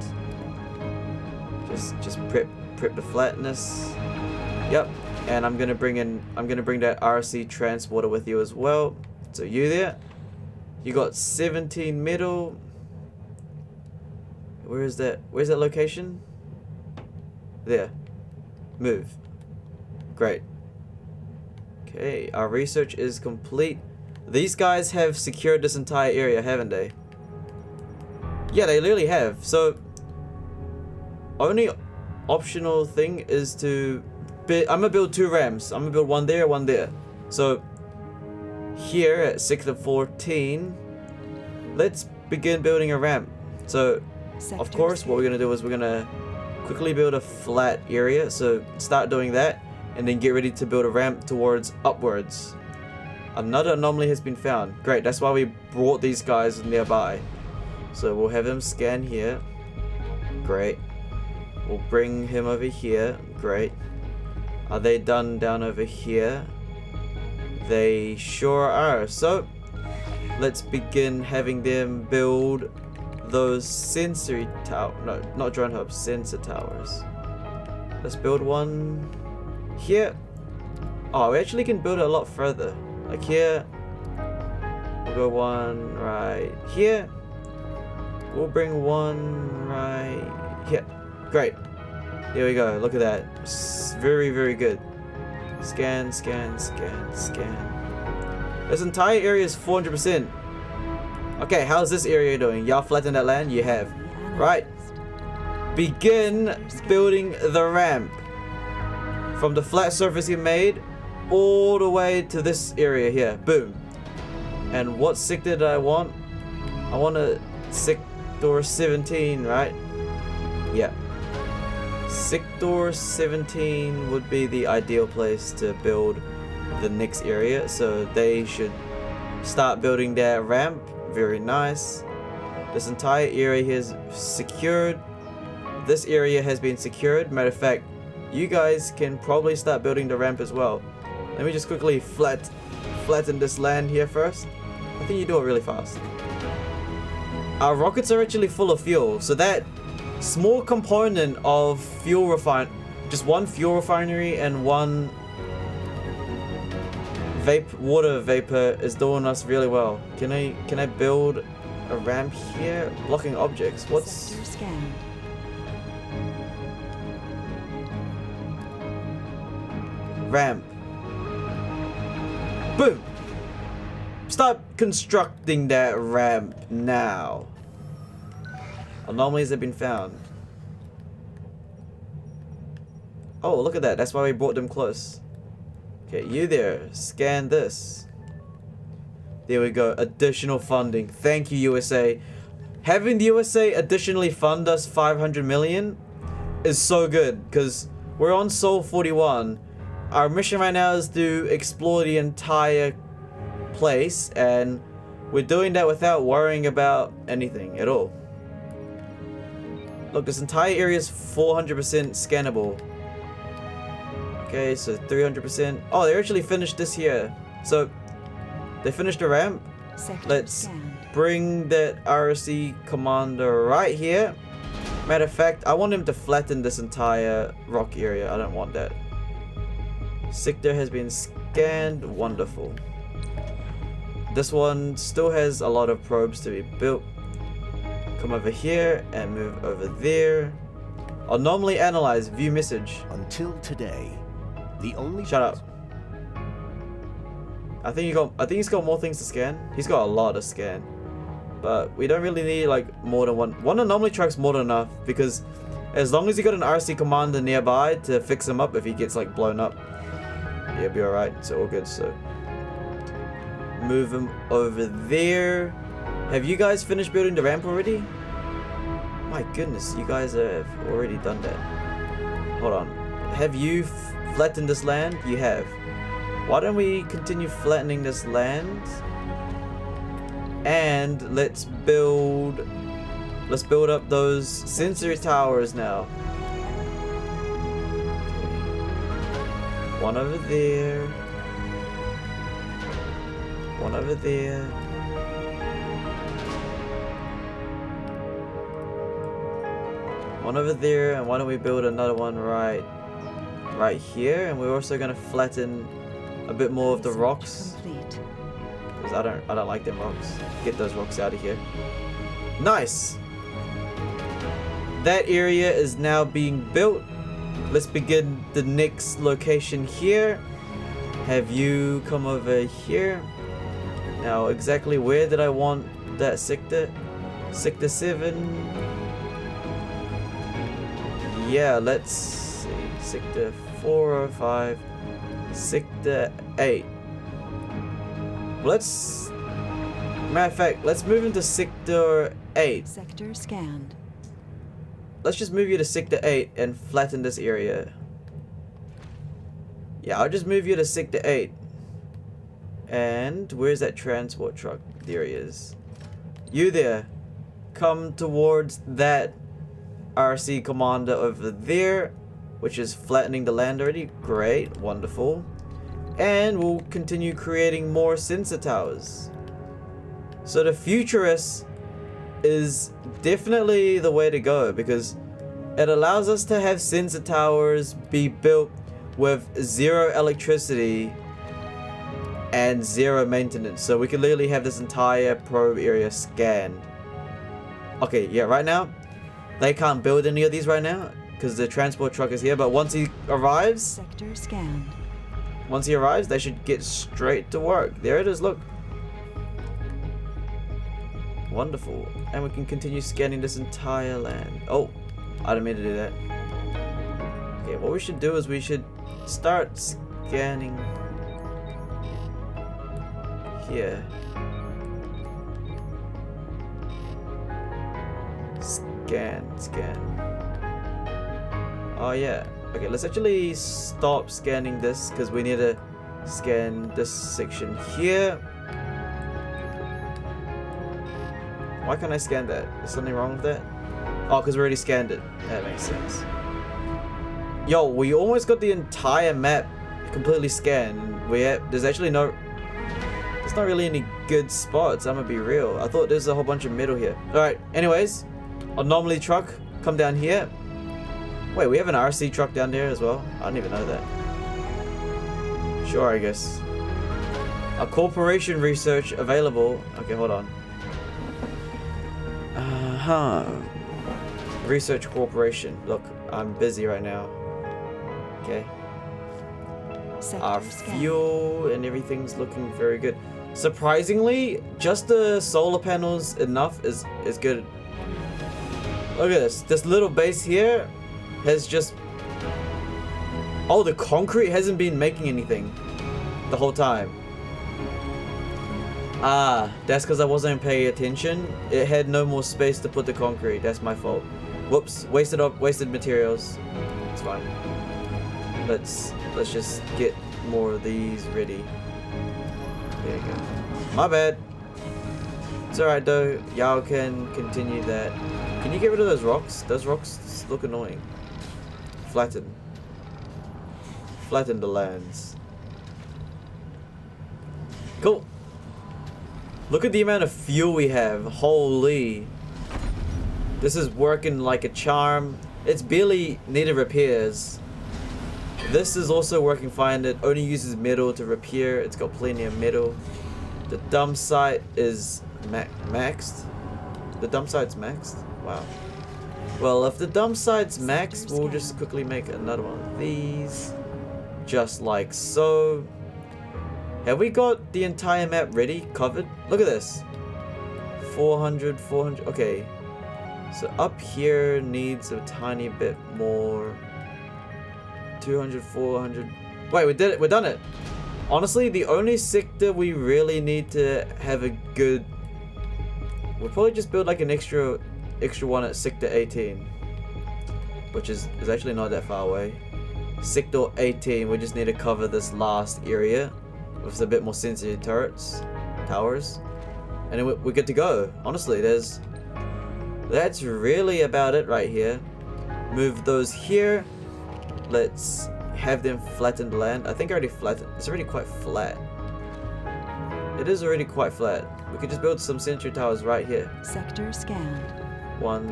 Just prep the flatness. Yep. And I'm gonna bring that RC transporter with you as well. So you there. You got 17 metal. Where is that? Where's that location? There. Move. Great. Okay, our research is complete. These guys have secured this entire area, haven't they? Yeah, they literally have. So, only optional thing is to I'm gonna build 2 ramps. I'm gonna build one there, one there. So, here at Sector 14, let's begin building a ramp. So, Sector of course, what we're gonna do is we're gonna quickly build a flat area. So, start doing that, and then get ready to build a ramp towards upwards. Another anomaly has been found. Great, that's why we brought these guys nearby. So we'll have him scan here. Great. We'll bring him over here. Great. Are they done down over here? They sure are. So let's begin having them build those sensory tower. No, not drone hubs, sensor towers. Let's build one here. Oh, we actually can build it a lot further. Like here. We'll go one right here. We'll bring one right here. Great. Here we go. Look at that. Very, very good. Scan, scan, scan, scan. This entire area is 400%. Okay, how's this area doing? Y'all flattened that land? You have. Right. Begin building the ramp. From the flat surface you made all the way to this area here. Boom. And what sector did I want? I want a Sector 17, right? Yeah. Sector 17 would be the ideal place to build the next area. So they should start building that ramp. Very nice. This entire area here is secured. This area has been secured. Matter of fact, you guys can probably start building the ramp as well. Let me just quickly flatten this land here first. I think you do it really fast. Our rockets are actually full of fuel, so that small component of fuel just one fuel refinery and one water vapor is doing us really well. Can I build a ramp here? Blocking objects. What's Sector scanned. ramp? Boom! Start constructing that ramp now. Anomalies have been found. Oh, look at that. That's why we brought them close. Okay, you there. Scan this. There we go. Additional funding. Thank you, USA. Having the USA additionally fund us 500 million is so good because we're on Sol 41. Our mission right now is to explore the entire place, and we're doing that without worrying about anything at all. Look, this entire area is 400% scannable. Okay, so 300%. Oh, they actually finished this here. So they finished the ramp. Sector Let's scanned. bring that RC commander right here. Matter of fact, I want him to flatten this entire rock area. I don't want that. Sector has been scanned. Wonderful. This one still has a lot of probes to be built. Come over here and move over there. Anomaly analyze. View message. Until today, the only Shut up. I think he's got more things to scan. He's got a lot to scan. But we don't really need like more than one. One anomaly truck's more than enough because as long as you got an RC commander nearby to fix him up if he gets like blown up, yeah, be alright. So all good. So move him over there. Have you guys finished building the ramp already? My goodness, you guys have already done that. Hold on. Have you flattened this land? You have. Why don't we continue flattening this land? And let's build up those sensor towers now. Okay. One over there. One over there. One over there, and why don't we build another one right here? And we're also gonna flatten a bit more of the Research rocks. complete. Because I don't like them rocks. Get those rocks out of here. Nice! That area is now being built. Let's begin the next location here. Have you come over here? Now, exactly where did I want that sector? Sector 7. Yeah, let's see. Sector 405. Sector 8. Matter of fact, let's move into Sector 8. Sector scanned. Let's just move you to Sector 8 and flatten this area. Yeah, I'll just move you to Sector 8. And where's that transport truck? There he is. You there. Come towards that RC commander over there, which is flattening the land already. Great, wonderful. And we'll continue creating more sensor towers. So the Futurist is definitely the way to go because it allows us to have sensor towers be built with 0 electricity and 0 maintenance. So we can literally have this entire probe area scanned. Okay, yeah, right now they can't build any of these right now because the transport truck is here, but once he arrives, Sector scanned. they should get straight to work. There it is, look. Wonderful. And we can continue scanning this entire land. Oh, I didn't mean to do that. Okay, what we should do is we should start scanning here. Scan. Oh yeah. Okay, let's actually stop scanning this because we need to scan this section here. Why can't I scan that? Is something wrong with that? Oh, because we already scanned it. That makes sense. Yo, we almost got the entire map completely scanned. There's actually there's not really any good spots, I'm gonna be real. I thought there's a whole bunch of metal here. Alright, anyways. Anomaly truck, come down here. Wait, we have an RC truck down there as well? I didn't even know that. Sure, I guess. A corporation research available. Okay, hold on. Research corporation. Look, I'm busy right now. Okay. Sector Our scanned. fuel and everything's looking very good. Surprisingly, just the solar panels enough is good. Look at this. This little base here has just... Oh, the concrete hasn't been making anything the whole time. Ah, that's because I wasn't paying attention. It had no more space to put the concrete. That's my fault. Whoops, wasted materials. It's fine. Let's just get more of these ready. There you go. My bad. It's alright though. Y'all can continue that. Can you get rid of those rocks? Those rocks look annoying. Flatten the lands. Cool. Look at the amount of fuel we have. Holy. This is working like a charm. It's barely needed repairs. This is also working fine. It only uses metal to repair. It's got plenty of metal. The dump site is maxed. The dump site's maxed? Wow. Well, if the dump site's maxed, we'll just quickly make another one of these. Just like so. Have we got the entire map ready? Covered? Look at this. 400. Okay. So up here needs a tiny bit more. 200, 400. Wait, we did it. We're done it. Honestly, the only sector we really need to have a good... We'll probably just build like an extra one at Sector 18. Which is actually not that far away. Sector 18, we just need to cover this last area with a bit more sensitive towers. and then we're good to go. Honestly, that's really about it right here. Move those here. Let's have them flatten the land. I think I already flattened. It's already quite flat. It is already quite flat. We could just build some sentry towers right here. Sector scanned. 1,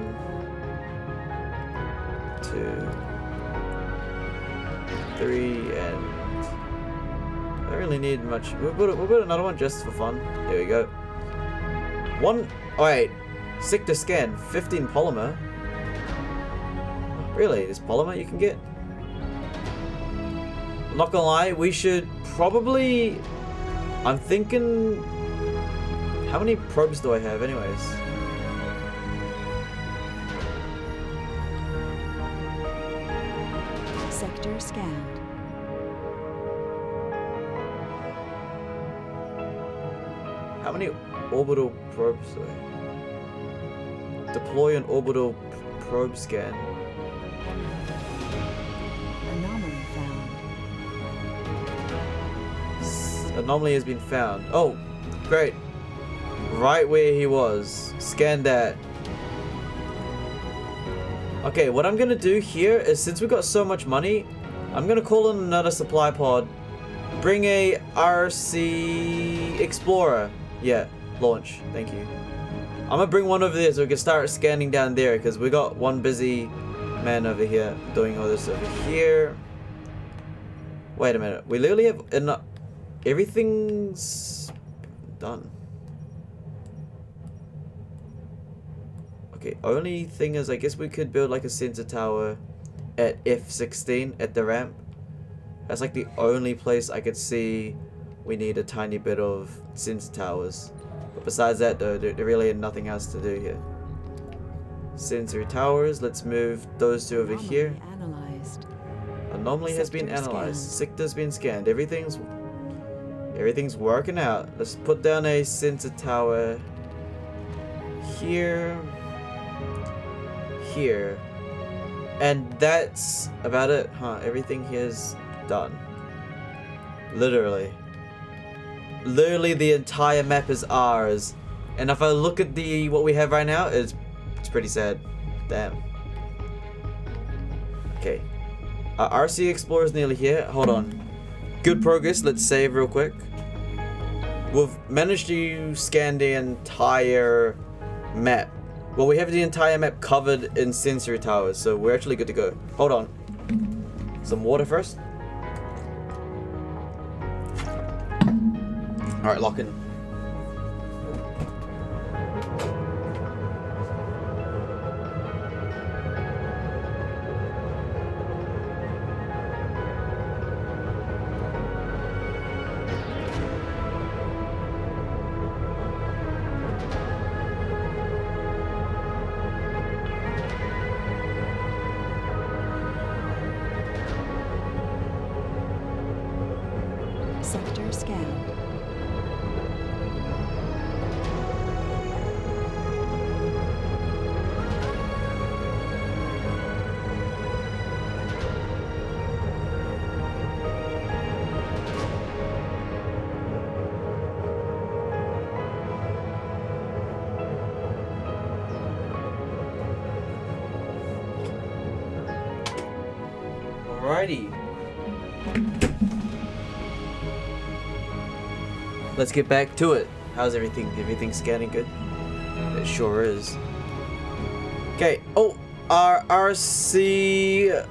2, 3, and I don't really need much. We'll build another one just for fun. There we go. 1. Oh, wait. Sector scan. 15 polymer. Really? There's polymer you can get? I'm not gonna lie. We should probably. I'm thinking. How many probes do I have, anyways? Sector scanned. How many orbital probes do I have? Deploy an orbital probe scan. Anomaly found. Anomaly has been found. Oh, great. Right where he was. Scan that. Okay, what I'm gonna do here is, since we got so much money, I'm gonna call in another supply pod. Bring a RC Explorer. Yeah, launch. Thank you. I'm gonna bring one over there so we can start scanning down there, because we got one busy man over here doing all this over here. Wait a minute. We literally have enough. Everything's done. Okay, only thing is, I guess we could build like a sensor tower at F16 at the ramp. That's like the only place I could see we need a tiny bit of sensor towers. But besides that though, there really ain't nothing else to do here. Sensor towers, let's move those two over here. Analyzed. Anomaly has been Sector analyzed. scanned. Sector's been scanned. Everything's working out. Let's put down a sensor tower here. Here. And that's about it, huh? Everything here's done. Literally. Literally the entire map is ours. And if I look at what we have right now, it's pretty sad. Damn. Okay. Our RC Explorer is nearly here. Hold on. Good progress. Let's save real quick. We've managed to scan the entire map. Well, we have the entire map covered in sensory towers, so we're actually good to go. Hold on. Some water first. Alright, lock in. Sector scanned. Alrighty. Let's get back to it. How's everything? Everything scanning good? It sure is. Okay. Oh, our RC...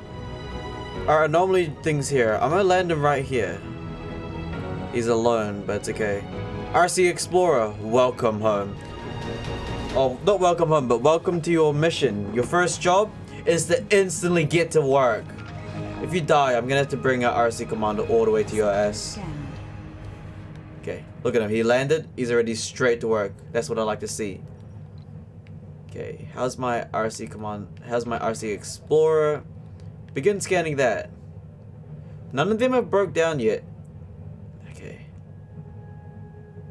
Our anomaly thing's here. I'm gonna land him right here. He's alone, but it's okay. RC Explorer, welcome home. Oh, not welcome home, but welcome to your mission. Your first job is to instantly get to work. If you die, I'm gonna have to bring our RC Commander all the way to your ass. Scanned. Okay, look at him. He landed. He's already straight to work. That's what I like to see. Okay, how's my RC command? How's my RC Explorer? Begin scanning that. None of them have broke down yet. Okay.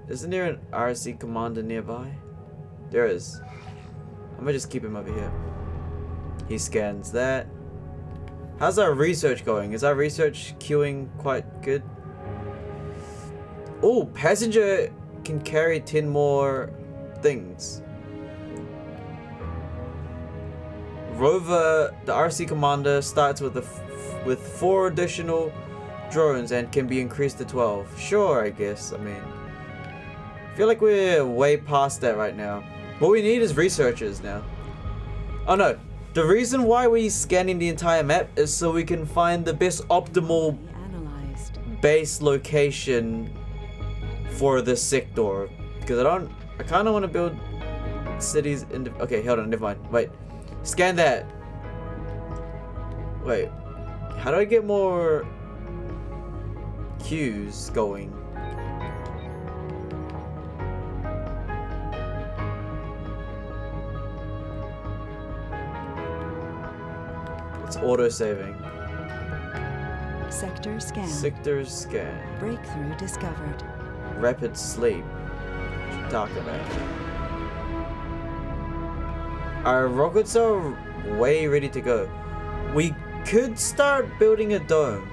Isn't there an RC commander nearby? There is. I'm gonna just keep him over here. He scans that. How's our research going? Is our research queuing quite good? Oh, passenger can carry 10 more things. Rover, the RC commander, starts with with 4 additional drones and can be increased to 12. Sure, I guess. I mean, I feel like we're way past that right now. What we need is researchers now. Oh no, the reason why we're scanning the entire map is so we can find the best optimal Analyzed. base location for this sector. Because I kind of want to build cities in. Okay, hold on, never mind. Wait, scan that. Wait, how do I get more queues going? It's auto saving. Sector scan. Sector scan. Breakthrough discovered. Rapid sleep. Talk about. Our rockets are way ready to go. We could start building a dome.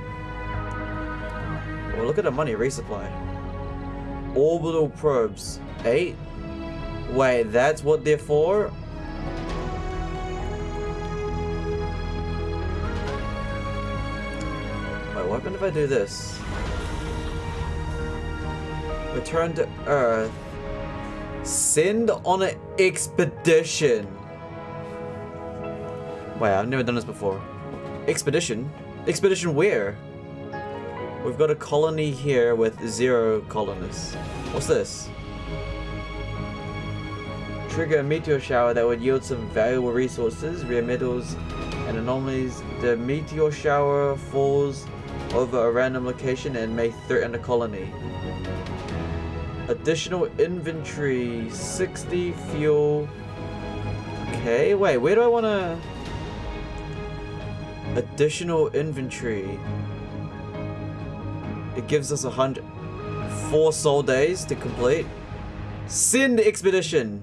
Well, look at the money resupply. Orbital probes. 8? Wait, that's what they're for? Wait, what happens if I do this? Return to Earth. Send on an expedition. Wait, I've never done this before. Expedition? Expedition where? We've got a colony here with 0 colonists. What's this? Trigger a meteor shower that would yield some valuable resources, rare metals, and anomalies. The meteor shower falls over a random location and may threaten a colony. Additional inventory, 60 fuel. Okay, wait, where do I want to... Additional inventory. It gives us 4 soul days to complete. Send expedition.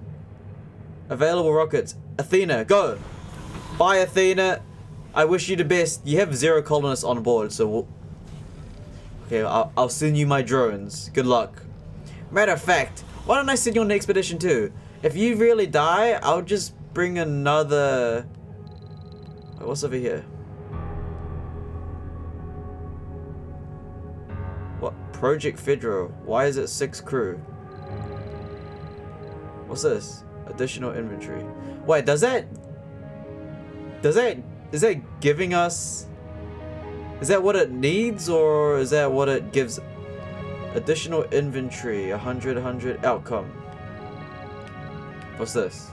Available rockets. Athena, go. Bye, Athena. I wish you the best. You have 0 colonists on board, so okay, I'll send you my drones. Good luck. Matter of fact, why don't I send you on the expedition too? If you really die, I'll just bring another... Wait, what's over here? What? Project Fedro. Why is it 6 crew? What's this? Additional inventory. Wait, is that giving us... Is that what it needs, or is that what it gives? Additional inventory, 100 outcome. What's this?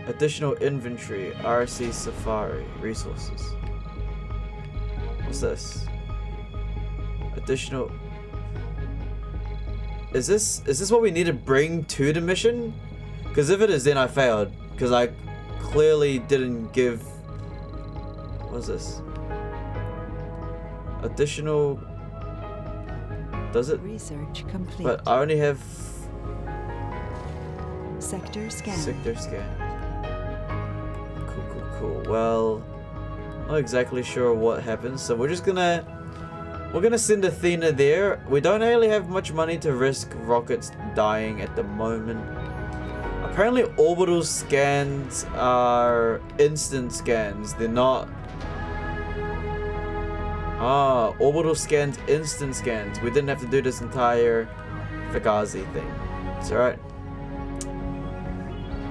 Additional inventory, RC Safari, resources. What's this? Additional... Is this what we need to bring to the mission? Because if it is, then I failed. Because I clearly didn't give... What's this? Additional... Does it? Research complete. But I only have... Sector scan. Sector scan. Cool. Well, not exactly sure what happens, so we're just gonna... We're gonna send Athena there. We don't really have much money to risk rockets dying at the moment. Apparently orbital scans are instant scans. They're not... Ah, orbital scans, instant scans. We didn't have to do this entire Fugazi thing. It's alright.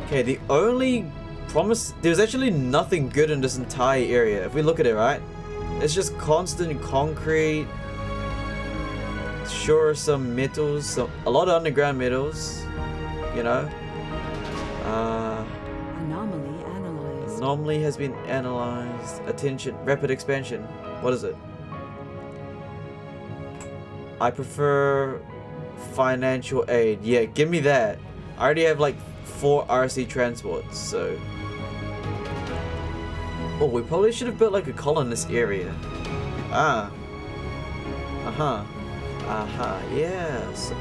Okay, the only promise... There's actually nothing good in this entire area. If we look at it, right? It's just constant concrete. Sure, some metals. A lot of underground metals. You know? Anomaly analyzed. Anomaly has been analyzed. Attention. Rapid expansion. What is it? I prefer financial aid. Yeah, give me that. I already have like 4 RC transports, so... Oh, we probably should have built like a colonist area. Ah. Yes.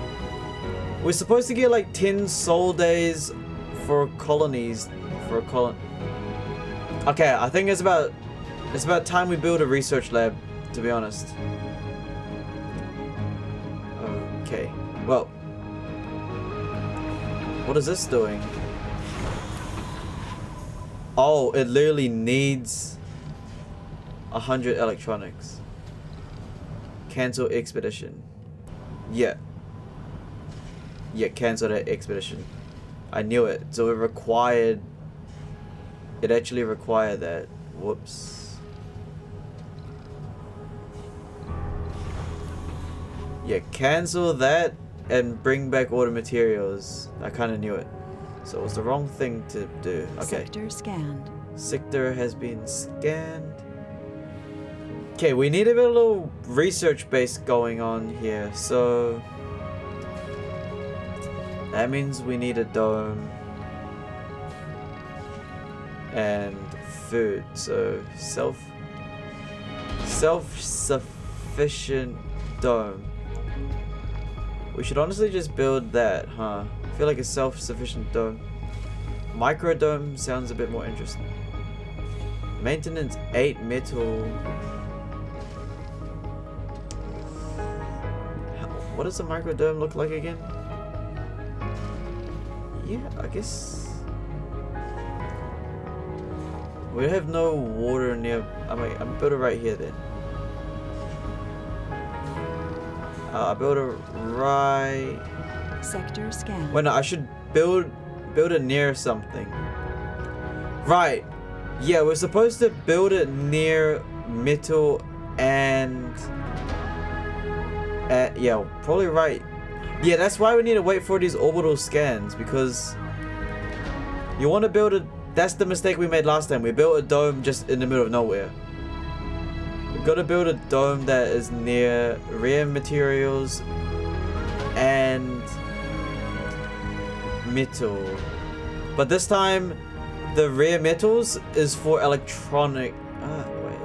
We're supposed to get like 10 soul days for colonies. For a colon... Okay, I think it's about time we build a research lab, to be honest. Okay, well. What is this doing? Oh, it literally needs 100 electronics. Cancel expedition. Yeah. Yeah, cancel that expedition. I knew it. So it required... It actually required that. Whoops. Yeah, cancel that and bring back order materials. I kind of knew it. So it was the wrong thing to do. Okay. Sector scanned. Sector has been scanned. Okay, we need a little research base going on here. So that means we need a dome and food. So self-sufficient dome. We should honestly just build that, huh? I feel like a self-sufficient dome. Micro dome sounds a bit more interesting. Maintenance 8 metal. What does a micro dome look like again? Yeah, I guess we have no water near. I'm build it right here then. I'll build it right. Sector scanned. Well, no, I should build it near something. Right. Yeah, we're supposed to build it near metal and yeah, probably right. Yeah, that's why we need to wait for these orbital scans, because you want to build it. That's the mistake we made last time. We built a dome just in the middle of nowhere. We've got to build a dome that is near rare materials and metal. But this time, the rare metals is for electronic. Wait.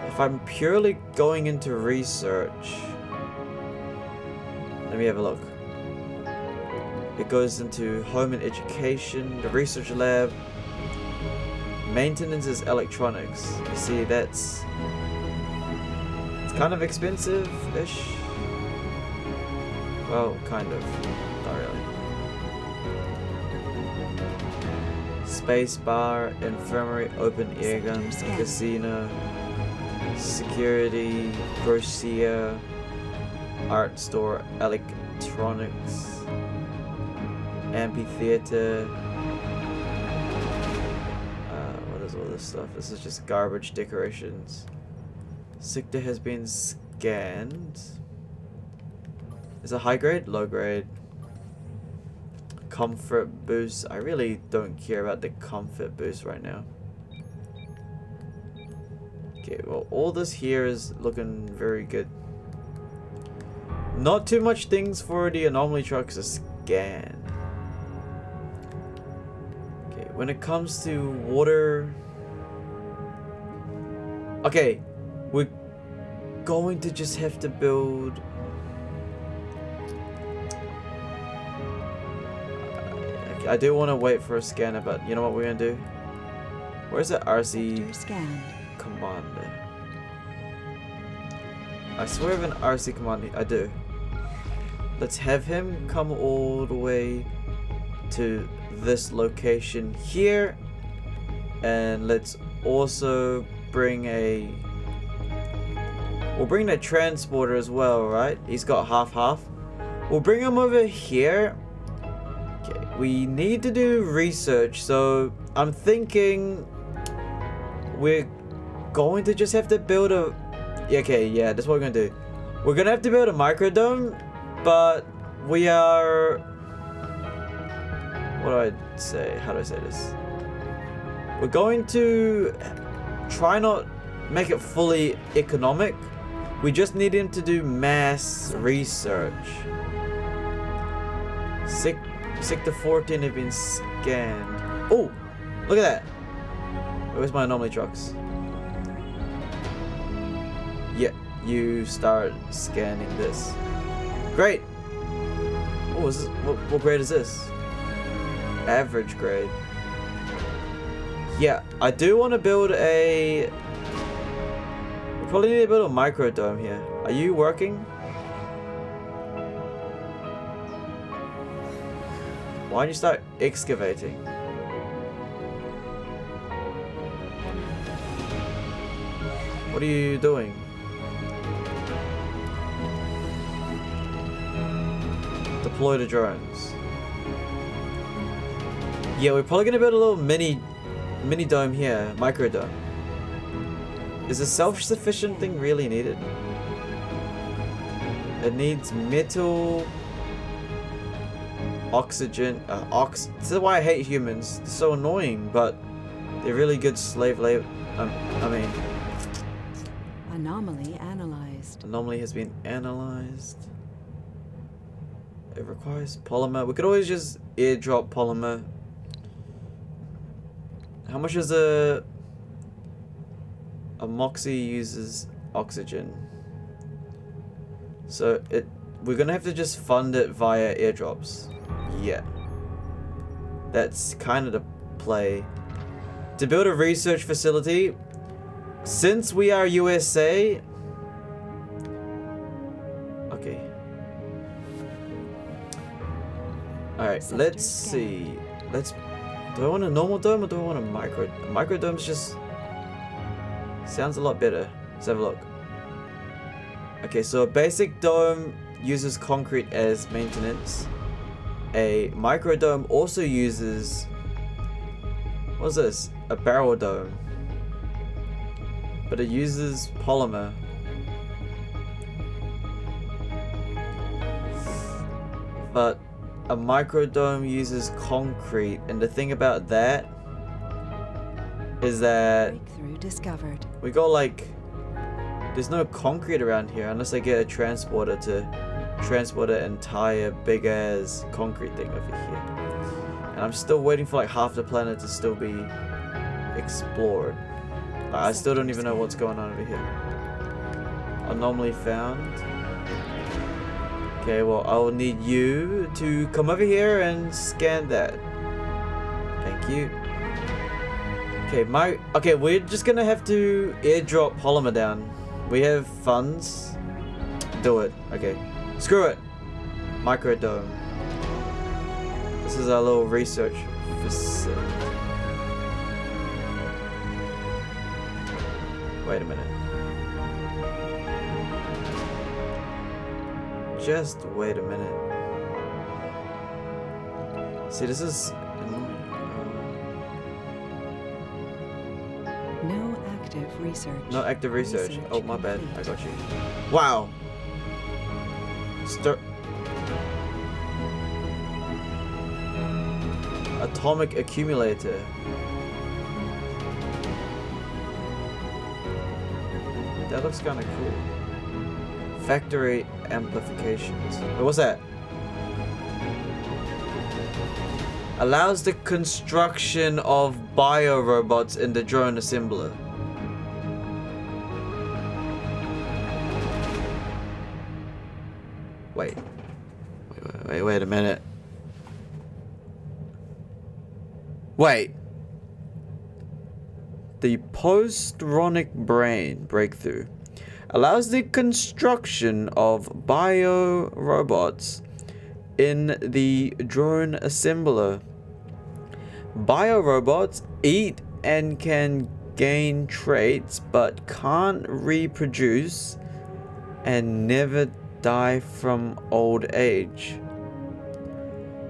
If I'm purely going into research, let me have a look. It goes into home and education, the research lab. Maintenance is electronics. You see, it's kind of expensive-ish. Well, kind of. Not really. Space bar, infirmary, open air gun, casino, security, grocery, art store, electronics, amphitheater. What is all this stuff? This is just garbage decorations. Sector has been scanned. Is it high grade? Low grade. Comfort boost. I really don't care about the comfort boost right now. Okay, well, all this here is looking very good. Not too much things for the anomaly trucks to scan. Okay, when it comes to water... Okay, we're going to just have to build... I do want to wait for a scanner, but you know what we're going to do? Where's the RC commander? I swear I have an RC commander. I do. Let's have him come all the way to this location here. And let's also bring a... We'll bring the transporter as well, right? He's got half-half. We'll bring him over here. Okay, we need to do research, so I'm thinking we're going to just have to build a... Okay, yeah, that's what we're gonna do. We're gonna have to build a microdome, but we are... What do I say? How do I say this? We're going to try not make it fully economic. We just need him to do mass research. Sector 14 have been scanned. Oh, look at that. Where's my anomaly trucks? Yeah, you start scanning this. Great. Oh, is this, what grade is this? Average grade. Yeah, I do want to build a... We probably need to build a micro dome here. Are you working? Why don't you start excavating? What are you doing? Deploy the drones. Yeah, we're probably gonna build a little mini dome here, micro dome. Is a self-sufficient thing really needed? It needs metal, oxygen, This is why I hate humans. They're so annoying, but they're really good slave labor. I mean, Anomaly analyzed. anomaly has been analyzed. It requires polymer. We could always just airdrop polymer. How much is a Moxie uses oxygen? So we're gonna have to just fund it via airdrops. Yeah. That's kind of the play. To build a research facility, since we are USA. Okay. Alright, Sector let's scan. see. Do I want a normal dome or do I want a micro? A micro dome's just sounds a lot better. Let's have a look. Okay, so a basic dome uses concrete as maintenance. A micro dome also uses, what's this? A barrel dome. But it uses polymer. But a micro dome uses concrete, and the thing about that is that Breakthrough discovered. we got like, there's no concrete around here unless I get a transporter to transport an entire big ass concrete thing over here. And I'm still waiting for like half the planet to still be explored. Like, I still don't even know what's going on over here. Anomaly found. Okay, well, I will need you to come over here and scan that. Thank you. Okay, we're just gonna have to airdrop polymer down. We have funds. Do it. Okay. Screw it. Micro dome. This is our little research facility. Wait a minute. Just wait a minute. See, this is No active research. no active research. Research Oh, my bad. I complete. got you. Wow. Atomic accumulator. That looks kind of cool. Factory amplifications. Wait, what's that? Allows the construction of bio-robots in the drone assembler. Wait a minute. Wait. The postronic brain breakthrough allows the construction of bio-robots in the drone assembler. Bio-robots eat and can gain traits but can't reproduce and never die from old age.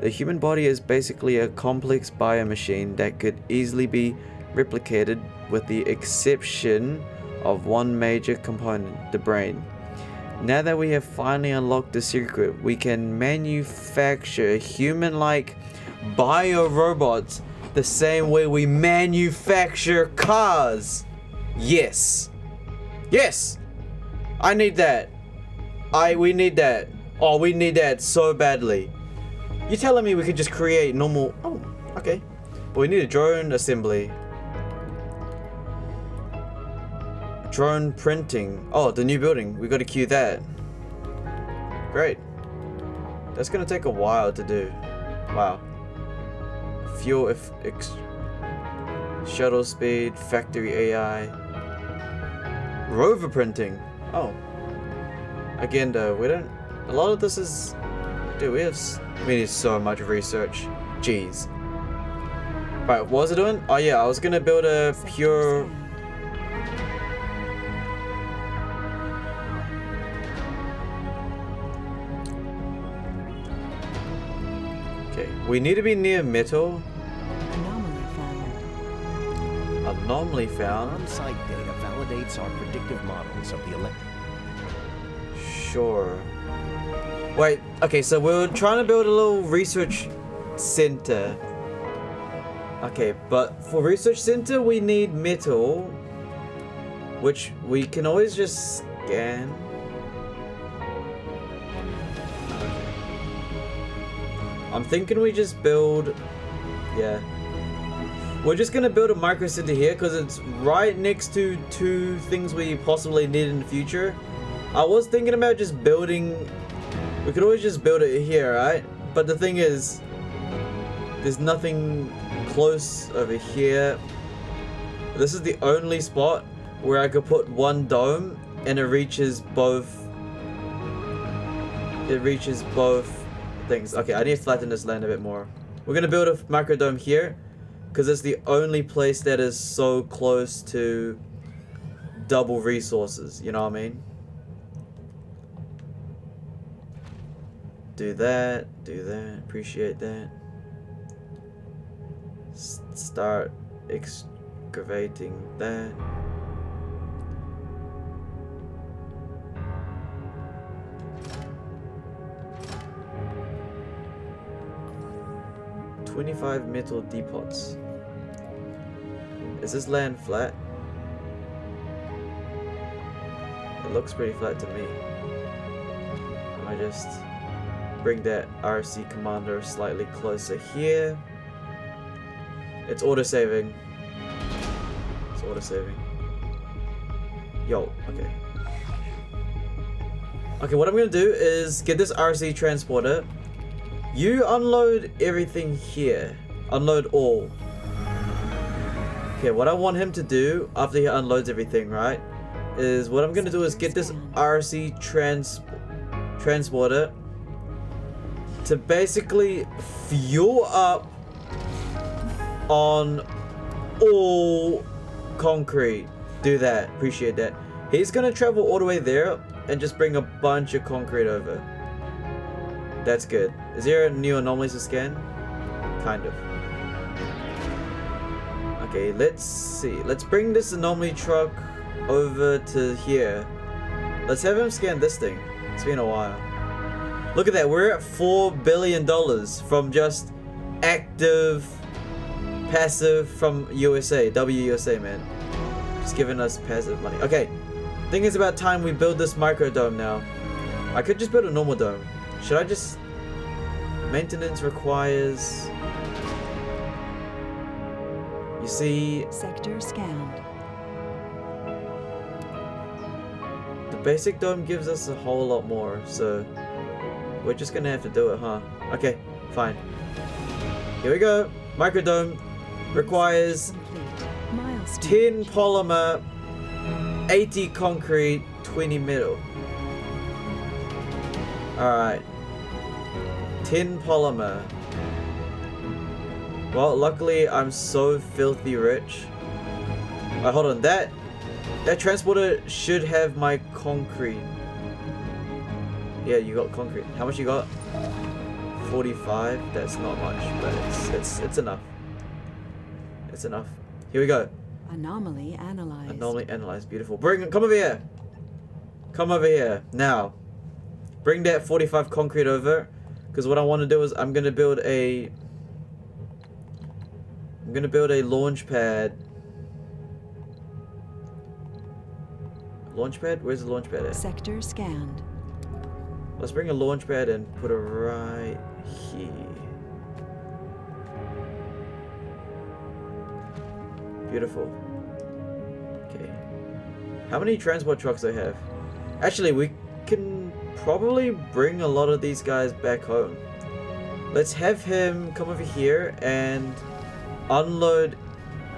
The human body is basically a complex biomachine that could easily be replicated with the exception of one major component, the brain. Now that we have finally unlocked the secret, we can manufacture human-like bio-robots the same way we manufacture cars. Yes. Yes. I need that. We need that. Oh, we need that so badly. You're telling me we could just create normal... Oh, okay. But we need a drone assembly. Drone printing. Oh, the new building. We gotta queue that. Great. That's gonna take a while to do. Wow. Fuel shuttle speed, factory AI. Rover printing. Oh. Again though, we don't... A lot of this is... Dude, we need so much research. Jeez. Right, what was I doing? Oh yeah, I was gonna build a Sector pure... scanned. Okay, we need to be near metal. Anomaly found. Anomaly found. On-site data validates our predictive models of the electric. Sure. Wait, okay, so we're trying to build a little research center. Okay, but for research center we need metal, which we can always just scan. I'm thinking we just build, yeah. We're just gonna build a micro center here because it's right next to two things we possibly need in the future. I was thinking about just building, we could always just build it here, right? But the thing is, there's nothing close over here. This is the only spot where I could put one dome and it reaches both. It reaches both things. Okay, I need to flatten this land a bit more. We're gonna build a micro dome here because it's the only place that is so close to double resources. You know what I mean? Do that. Do that. Appreciate that. Start excavating that. $25 metal depots. Is this land flat? It looks pretty flat to me. I might just bring that RC commander slightly closer here. It's auto-saving. It's auto-saving. Yo, okay. Okay, what I'm gonna do is get this RC transporter. You unload everything here. Unload all. Okay, what I want him to do after he unloads everything, right, is what I'm gonna do is get this RC transporter to basically fuel up on all concrete. Do that. Appreciate that. He's gonna travel all the way there and just bring a bunch of concrete over. That's good. Is there new anomalies to scan? Kind of. Okay, let's see. Let's bring this anomaly truck over to here. Let's have him scan this thing. It's been a while. Look at that. We're at $4 billion from just active, passive from USA. WUSA, man. Just giving us passive money. Okay. I think it's about time we build this micro dome now. I could just build a normal dome. Should I just... Maintenance requires... You see... Sector scanned. The basic dome gives us a whole lot more, so... We're just gonna have to do it, huh? Okay, fine. Here we go. Micro dome requires... Complete. Milestone. 10 polymer, 80 concrete, 20 metal. Alright. 10 polymer. Well, luckily I'm so filthy rich. Alright, hold on. That transporter should have my concrete. Yeah, you got concrete. How much you got? 45. That's not much, but it's enough. It's enough. Here we go. Anomaly analyzed. Anomaly analyzed. Beautiful. Come over here. Come over here. Now, bring that 45 concrete over. Because what I want to do is I'm going to build a launch pad. Launch pad? Where's the launch pad at? Sector scanned. Let's bring a launch pad and put it right here. Beautiful. Okay. How many transport trucks do I have? Actually, we can probably bring a lot of these guys back home. Let's have him come over here and unload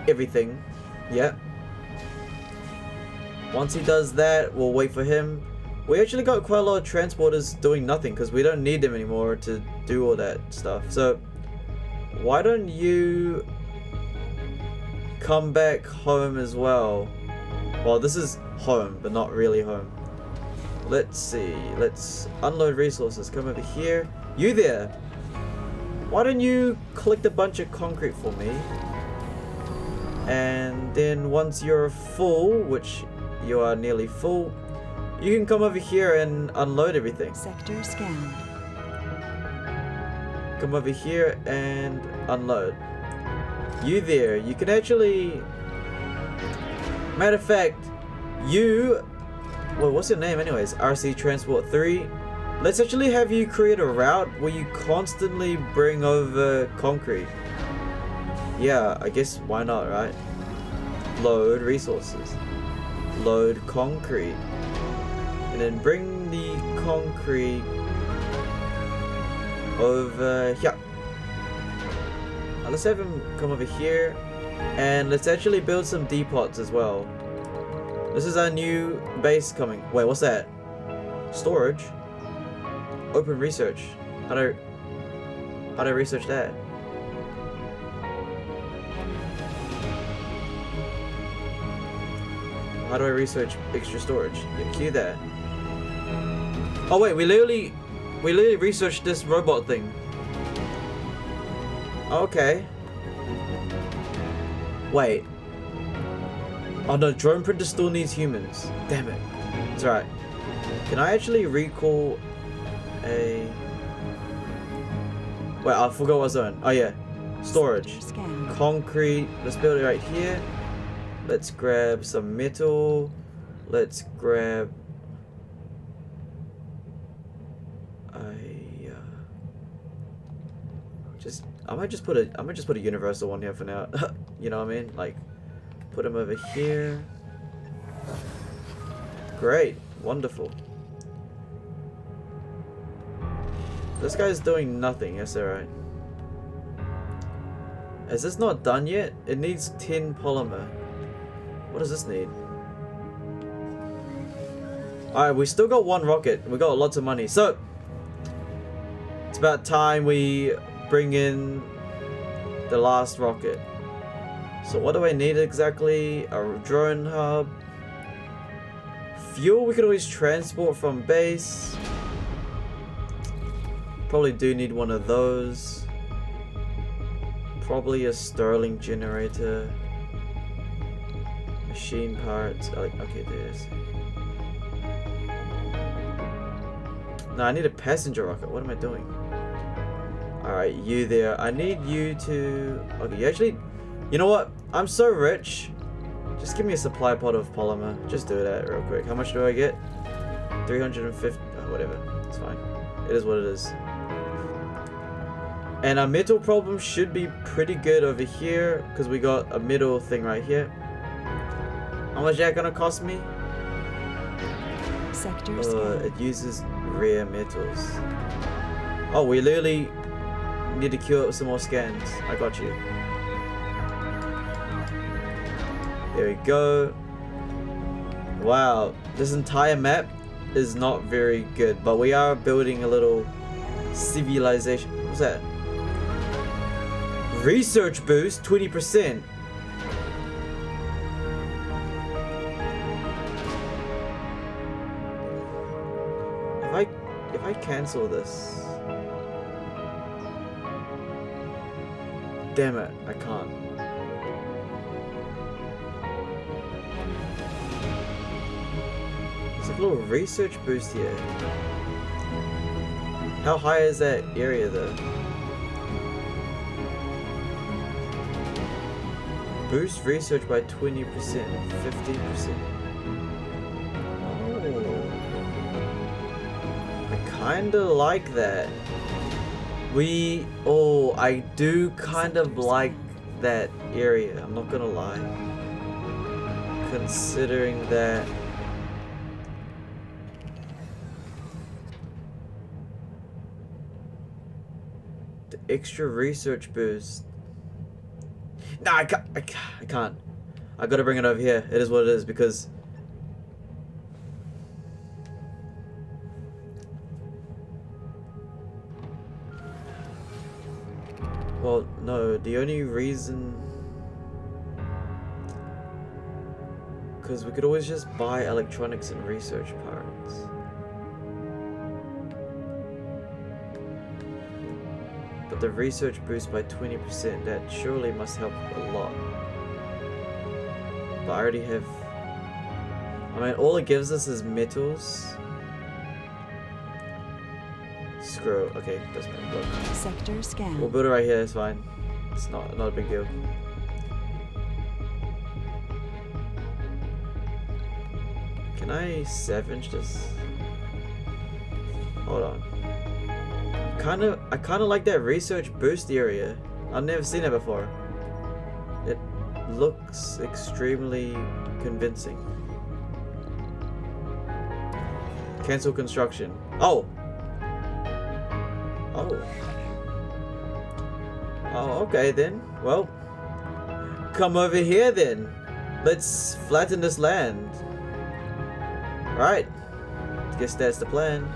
everything. Yeah. Once he does that, we'll wait for him. We actually got quite a lot of transporters doing nothing because we don't need them anymore to do all that stuff. So why don't you come back home as well? Well, this is home, but not really home. Let's see. Let's unload resources. Come over here. You there? Why don't you collect a bunch of concrete for me? And then once you're full, which you are nearly full, you can come over here and unload everything. Sector scanned. Come over here and unload. You there? You can actually... Matter of fact, you... Well, what's your name anyways? RC Transport 3. Let's actually have you create a route where you constantly bring over concrete. Yeah, I guess why not, right? Load resources. Load concrete. And then bring the concrete over here. Now let's have him come over here. And let's actually build some depots as well. This is our new base coming. Wait, what's that? Storage? Open research. How do I research that? How do I research extra storage? Yeah, queue that. Oh wait, we literally researched this robot thing. Okay. Wait. Oh no, drone printer still needs humans. Damn it. That's right. Can I actually recall a... Wait, I forgot what zone. Oh yeah. Storage. Concrete. Let's build it right here. Let's grab some metal. Let's grab I might just put a universal one here for now. You know what I mean? Like, put them over here. Great, wonderful. This guy's doing nothing. Yes, alright. Is this not done yet? It needs 10 polymer. What does this need? Alright, we still got one rocket. We got lots of money. So, it's about time we bring in the last rocket. So what do I need exactly? A drone hub. Fuel we could always transport from base. Probably do need one of those. Probably a Stirling generator. Machine parts. Okay, there's. No, I need a passenger rocket. What am I doing? Alright, you there. I need you to... Okay, you actually... You know what? I'm so rich. Just give me a supply pot of polymer. Just do that real quick. How much do I get? 350... Oh, whatever. It's fine. It is what it is. And our metal problem should be pretty good over here. Because we got a metal thing right here. How much is that gonna cost me? Sector it uses rare metals. Oh, we literally... need to queue up some more scans. I got you. There we go. Wow, this entire map is not very good, but we are building a little civilization. What's that? Research boost 20%. If I cancel this. Damn it, I can't. There's a little research boost here. How high is that area though? Boost research by 20%, 15%. Oh. I kinda like that. I do kind of like that area, I'm not gonna lie. Considering that the extra research boost. Nah, I can't. I gotta bring it over here. It is what it is because Well, no, the only reason... Because we could always just buy electronics and research parts. But the research boost by 20%, that surely must help a lot. But I already have... I mean, all it gives us is metals. Screw it. Okay, doesn't matter. Look. Sector scan. We'll build it right here, it's fine. It's not a big deal. Can I savage this? Hold on. I kinda like that research boost area. I've never seen it before. It looks extremely convincing. Cancel construction. Oh! Oh. Oh, okay then. Well, come over here then. Let's flatten this land. Right. Guess that's the plan.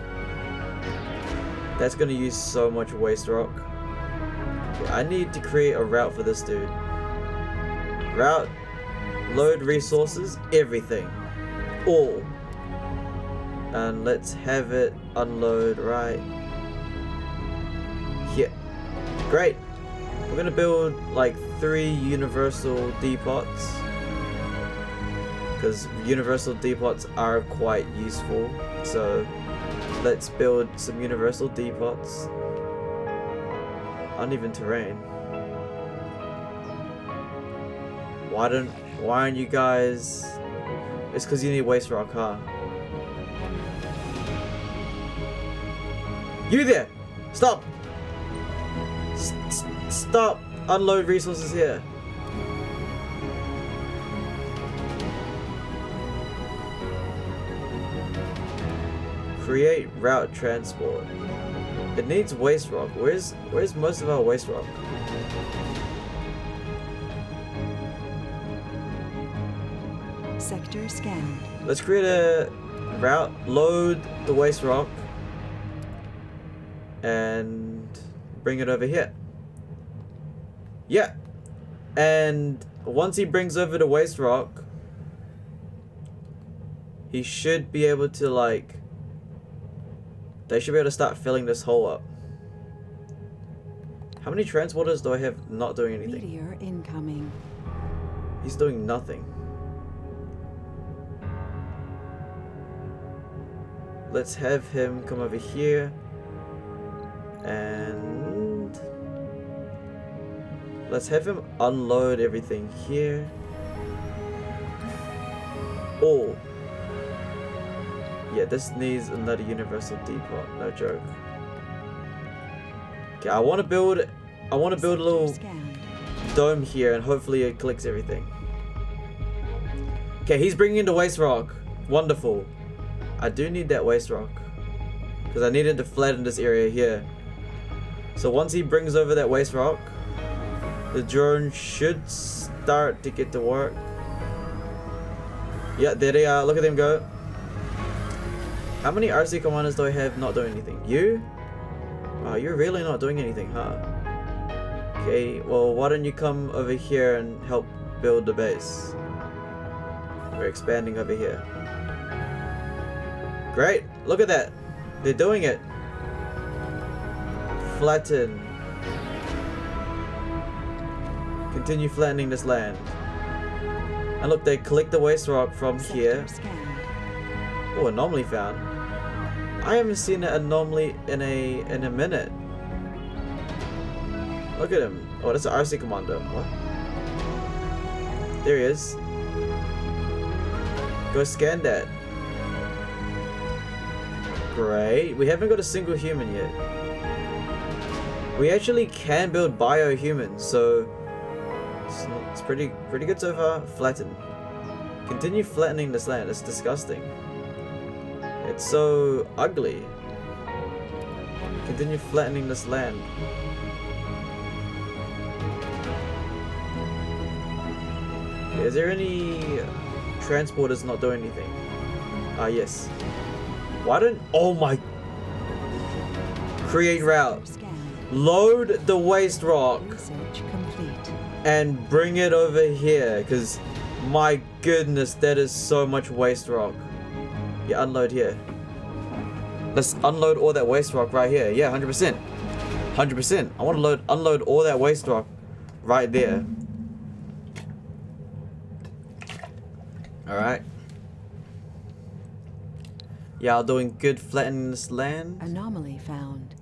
That's gonna use so much waste rock. Okay, I need to create a route for this dude. Route, load resources, everything. All. And let's have it unload right here. Great. We're gonna build like 3 universal depots. Because universal depots are quite useful. So let's build some universal depots. Uneven terrain. Why aren't you guys... It's because you need waste rock, huh? You there! Stop! Stop! Unload resources here. Create route transport. It needs waste rock. Where's most of our waste rock? Sector scanned. Let's create a route, load the waste rock, and bring it over here. Yeah. And once he brings over the waste rock, he should be able to like... They should be able to start filling this hole up. How many transporters do I have not doing anything? Meteor incoming. He's doing nothing. Let's have him come over here. And... let's have him unload everything here. Oh. Yeah, this needs another universal depot, no joke. Okay, I want to build a little dome here, and hopefully it collects everything. Okay, he's bringing in the waste rock. Wonderful. I do need that waste rock because I need it to flatten this area here. So once he brings over that waste rock, the drone should start to get to work. Yeah, there they are. Look at them go. How many RC commanders do I have not doing anything? You? Oh, you're really not doing anything, huh? Okay, well, why don't you come over here and help build the base? We're expanding over here. Great, look at that. They're doing it. Flatten. Continue flattening this land. And look, they collect the waste rock from here. Oh, anomaly found. I haven't seen an anomaly in a minute. Look at him. Oh, that's an RC commando. What? There he is. Go scan that. Great. We haven't got a single human yet. We actually can build bio-humans, so it's pretty good so far. Flatten. Continue flattening this land. It's disgusting. It's so ugly. Continue flattening this land. Okay, is there any transporters not doing anything? Ah, yes. Why don't... Oh my... Create route. load the waste rock Research complete. and bring it over here, because my goodness, that is so much waste rock. Yeah, unload here. Let's unload all that waste rock right here. Yeah, 100%. 100%. I want to unload all that waste rock right there. Alright. Y'all doing good flattening this land? Anomaly found.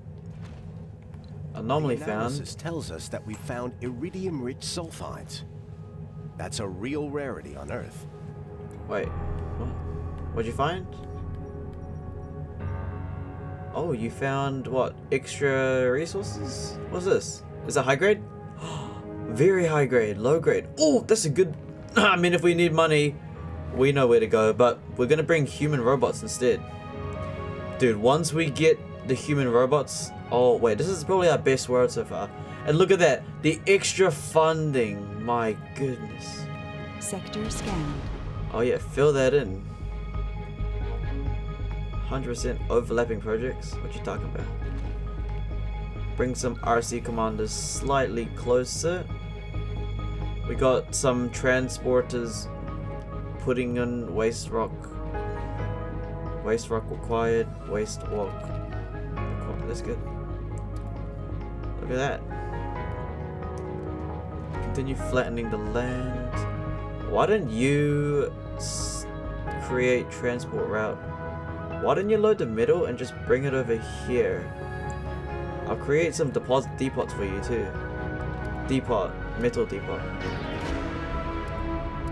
Anomaly The found. analysis tells us that we found iridium-rich sulfides. That's a real rarity on Earth. Wait, what? What'd you find? Oh, you found what? Extra resources? What's this? Is it high grade? Very high grade, low grade. Oh, that's a good. I mean, if we need money, we know where to go, but we're gonna bring human robots instead. Dude, once we get the human robots. Oh, wait, this is probably our best world so far. And look at that, the extra funding. My goodness. Sector scanned. Oh yeah, fill that in. 100% overlapping projects. What you talking about? Bring some RC commanders slightly closer. We got some transporters putting in waste rock. Waste rock required. Waste rock. That's good. Look at that. Continue flattening the land. Why don't you create transport route? Why don't you load the middle and just bring it over here? I'll create some depots for you too. Depot, metal depot.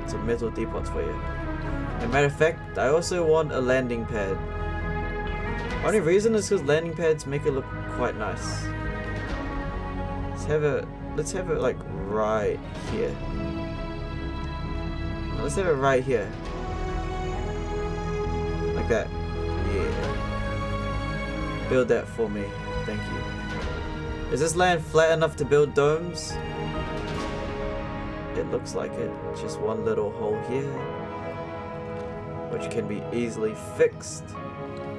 Some metal depots for you. As a matter of fact, I also want a landing pad. Only reason is because landing pads make it look quite nice. Let's have it like right here. Let's have it right here. Like that. Yeah. Build that for me. Thank you. Is this land flat enough to build domes? It looks like it. Just one little hole here, which can be easily fixed.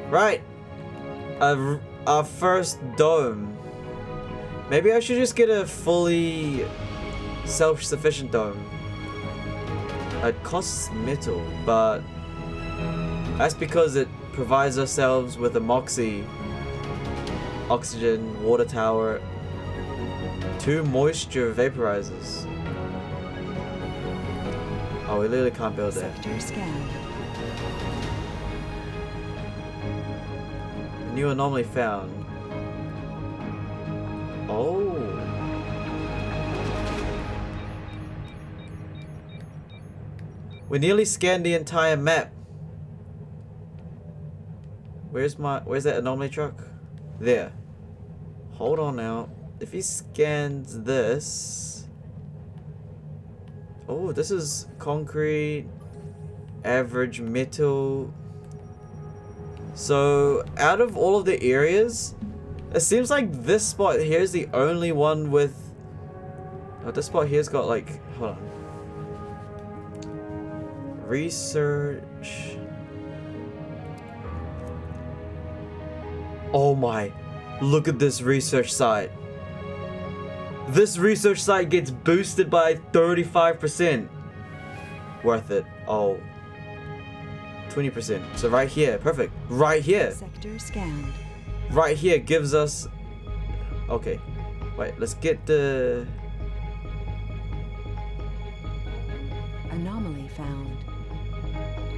Right. Our first dome. Maybe I should just get a fully self-sufficient dome. It costs metal, but that's because it provides ourselves with a Moxie, oxygen, water tower, 2 moisture vaporizers. Oh, we literally can't build that. Sector scanned. New anomaly found. Oh. We nearly scanned the entire map. Where's that anomaly truck? There. Hold on now. If he scans this. Oh, this is concrete, average metal. So, out of all of the areas, it seems like this spot here is the only one with... Oh, this spot here's got like... Hold on. Research... Oh my... Look at this research site. This research site gets boosted by 35%. Worth it. Oh. 20%. So right here. Perfect. Right here. Sector scanned. Right here gives us... Okay. Wait, let's get the... Anomaly found.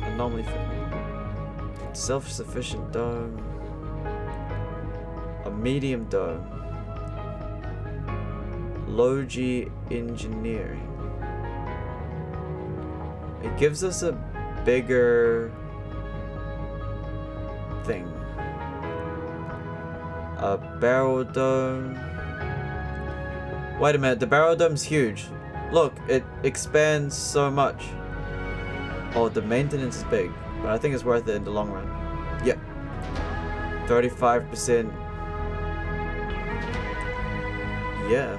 Anomaly found. Self-sufficient dome. A medium dome. Logi engineering. It gives us a bigger thing. A barrel dome. Wait a minute, the barrel dome's huge. Look, it expands so much. Oh, the maintenance is big, but I think it's worth it in the long run. Yep. 35%. Yeah.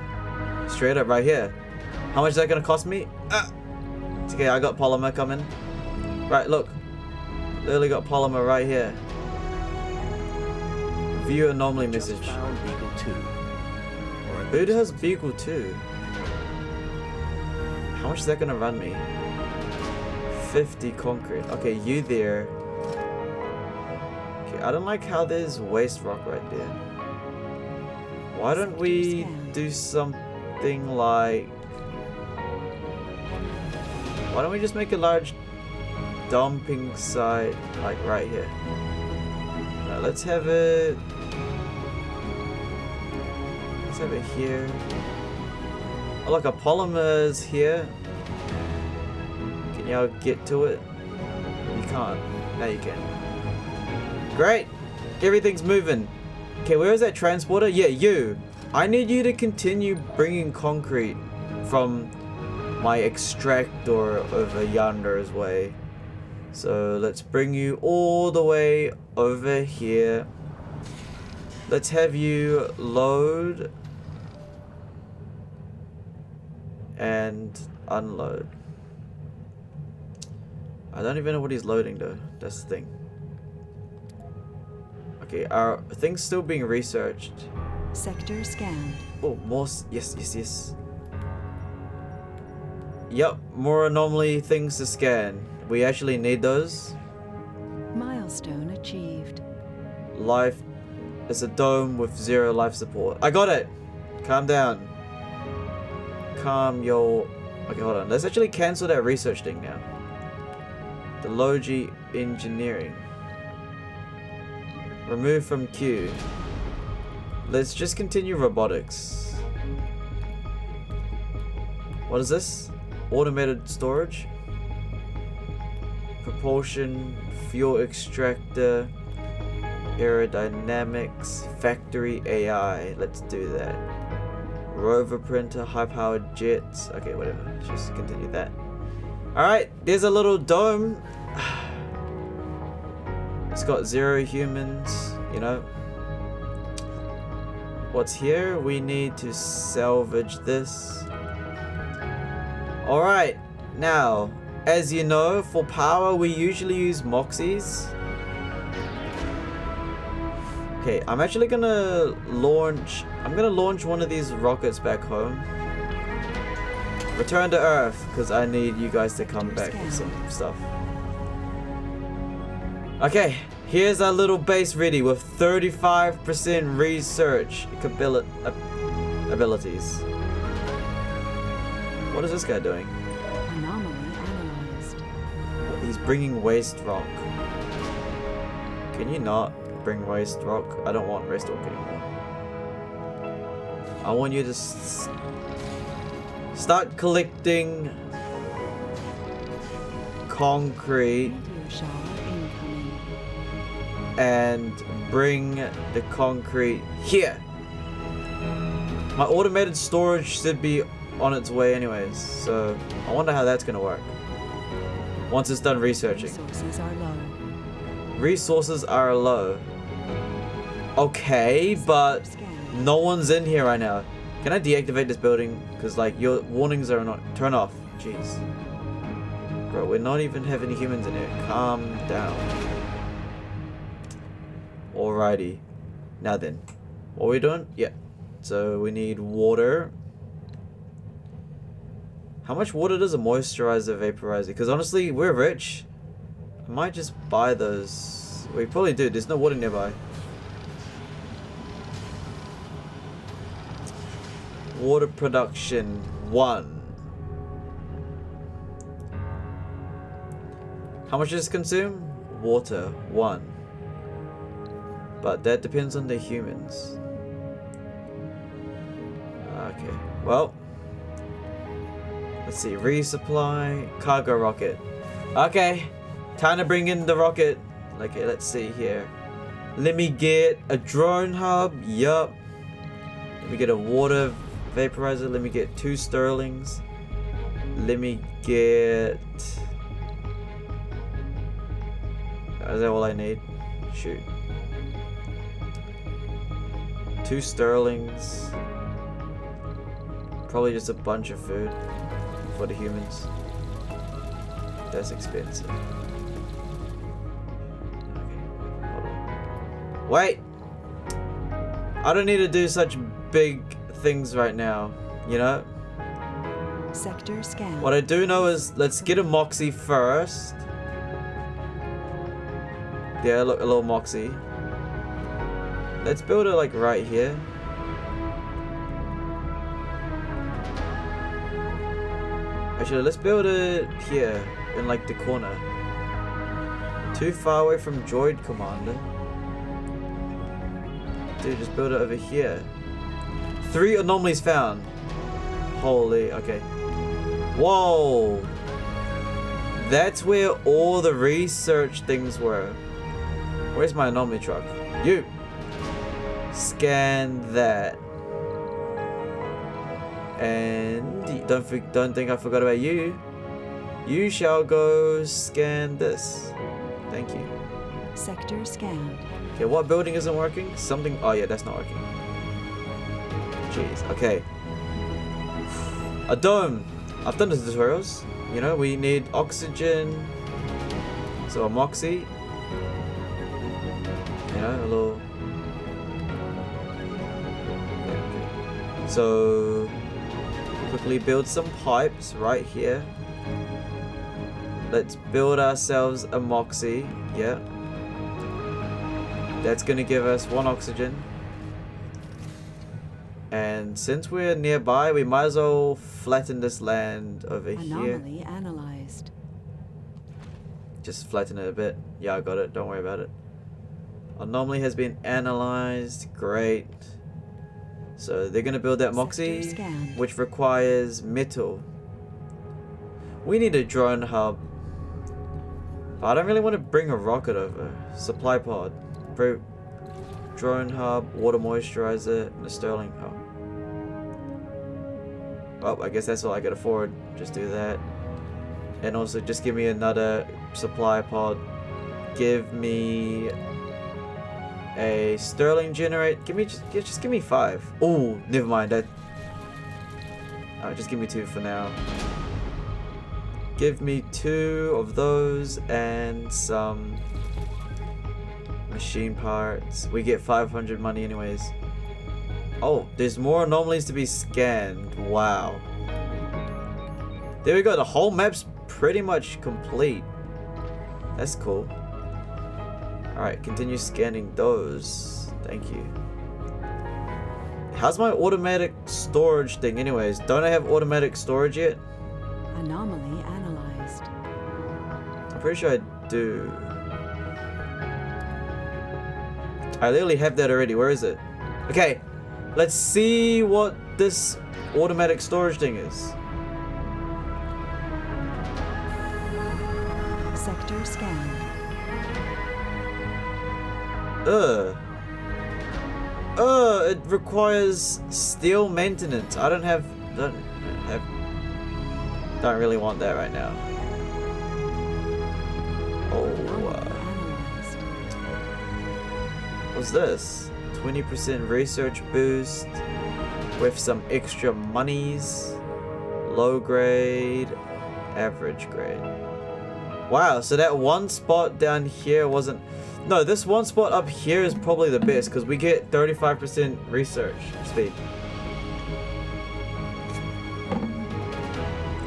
Straight up right here. How much is that gonna cost me? It's okay, I got polymer coming. Right, look. Literally got polymer right here. View anomaly message. Just found Beagle 2. Food has Beagle too. How much is that gonna run me? 50 concrete. Okay, you there. Okay, I don't like how there's waste rock right there. Why don't we do something like... Why don't we just make a large dumping site like right here? Now let's have it... Let's have it here. Oh look, a polymer is here. Can y'all get to it? You can't. Now you can. Great! Everything's moving. Okay, where is that transporter? Yeah, you. I need you to continue bringing concrete from my extractor over yonder's way. So let's bring you all the way over here. Let's have you load and unload. I don't even know what he's loading though. That's the thing. Okay, are things still being researched? Sector scanned. Oh, more. Yes, yes, yes. Yep, more anomaly things to scan. We actually need those. Milestone achieved. Life. It's a dome with 0 life support. I got it! Calm down. Calm your... Okay, hold on. Let's actually cancel that research thing now. The Logi engineering. Remove from queue. Let's just continue robotics. What is this? Automated storage. Propulsion. Fuel extractor. Aerodynamics. Factory AI. Let's do that. Rover printer. High-powered jets. Okay, whatever. Let's just continue that. Alright, there's a little dome. It's got 0 humans, you know. What's here? We need to salvage this. Alright, now, as you know, for power we usually use Moxies. Okay, I'm actually gonna launch... I'm gonna launch one of these rockets back home. Return to Earth, because I need you guys to come back with some stuff. Okay, here's our little base ready with 35% research abilities. What is this guy doing? Anomaly analyzed. He's bringing waste rock. Can you not bring waste rock? I don't want waste rock anymore. I want you to start collecting concrete Meteor shower incoming. and bring the concrete here. My automated storage should be on its way anyways, so I wonder how that's gonna work once it's done researching. Resources are low. Resources are low. Okay, but Scanned. no one's in here right now. Can I deactivate this building? Because like your warnings are not... Turn off. Jeez. Bro, we're not even having any humans in here. Calm down. Alrighty. Now then. What are we doing? Yeah. So we need water. How much water does a moisturizer vaporizer? Because honestly, we're rich. I might just buy those. We probably do. There's no water nearby. Water production 1. How much does this consume? Water 1. But that depends on the humans. Okay, well. Let's see, resupply, cargo rocket. Okay, time to bring in the rocket. Okay, let's see here. Let me get a drone hub. Yup. Let me get a water vaporizer. Let me get 2 Sterlings. Let me get... Is that all I need? Shoot. 2 Sterlings. Probably just a bunch of food for the humans. That's expensive. Okay, hold on. Wait! I don't need to do such big things right now, you know? Sector scanned. What I do know is, let's get a Moxie first. Yeah, look, a little Moxie. Let's build it like right here. Actually, let's build it here, in like the corner. Too far away from Droid Commander. Dude, just build it over here. 3 anomalies found. Holy, okay. Whoa! That's where all the research things were. Where's my anomaly truck? You! Scan that. And don't think I forgot about you. You shall go scan this. Thank you. Sector scanned. Okay, what building isn't working? Something. Oh yeah, that's not working. Jeez. Okay. A dome. I've done the tutorials. You know, we need oxygen. So a Moxie. You know, a little. Yeah, okay. So quickly build some pipes right here. Let's build ourselves a Moxie. Yeah. That's gonna give us 1 oxygen. And since we're nearby, we might as well flatten this land over here. Anomaly analyzed. Just flatten it a bit. Yeah, I got it. Don't worry about it. Anomaly has been analyzed. Great. So they're gonna build that Moxie, scanned. which requires metal. We need a drone hub. I don't really want to bring a rocket over. Supply pod. Drone hub, water moisturizer, and a Sterling hub. Well, I guess that's all I can afford. Just do that. And also just give me another supply pod. Give me a Sterling generate. Just give me 5. Oh, never mind that. Just give me 2 for now. Give me 2 of those and some machine parts. We get 500 money anyways. Oh, there's more anomalies to be scanned. Wow. There we go. The whole map's pretty much complete. That's cool. Alright, continue scanning those. Thank you. How's my automatic storage thing anyways? Don't I have automatic storage yet? Anomaly analyzed. I'm pretty sure I do. I literally have that already. Where is it? Okay, let's see what this automatic storage thing is. Sector scanned. It requires steel maintenance. I don't really want that right now. Analyzed. What's this? 20% research boost with some extra monies. Low grade, average grade. Wow, so that one spot down here wasn't... No, this one spot up here is probably the best because we get 35% research speed.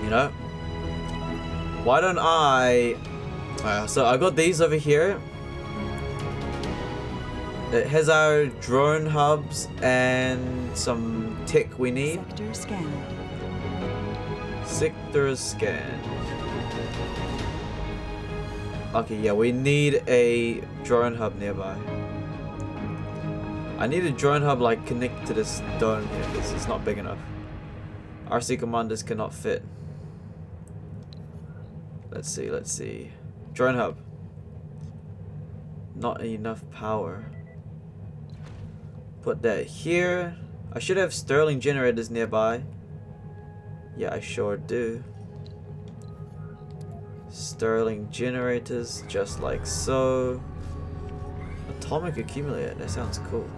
You know? Why don't I... so I got these over here. It has our drone hubs and some tech we need. Sector scanned. Sector scanned. Okay, yeah, we need a drone hub nearby. I need a drone hub like connect to this dome here because it's not big enough. RC commanders cannot fit. Let's see. Drone hub. Not enough power. Put that here. I should have Sterling generators nearby. Yeah, I sure do. Sterling generators, just like so. Atomic accumulator, that sounds cool.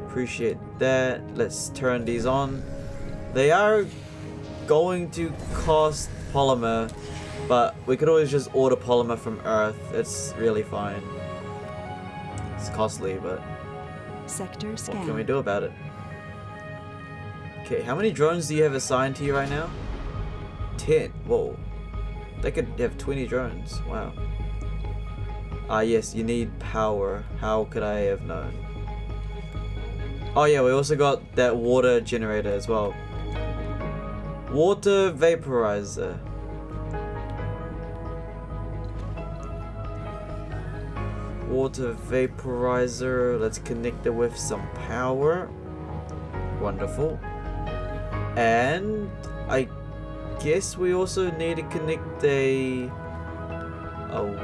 Appreciate that. Let's turn these on. They are going to cost polymer, but we could always just order polymer from Earth. It's really fine. It's costly, but Sector what scan. can we do about it? Okay, how many drones do you have assigned to you right now? 10. Whoa. They could have 20 drones. Wow. Ah, yes, you need power. How could I have known? Oh yeah, we also got that water generator as well. Water vaporizer. Water vaporizer. Let's connect it with some power. Wonderful. And I guess we also need to connect a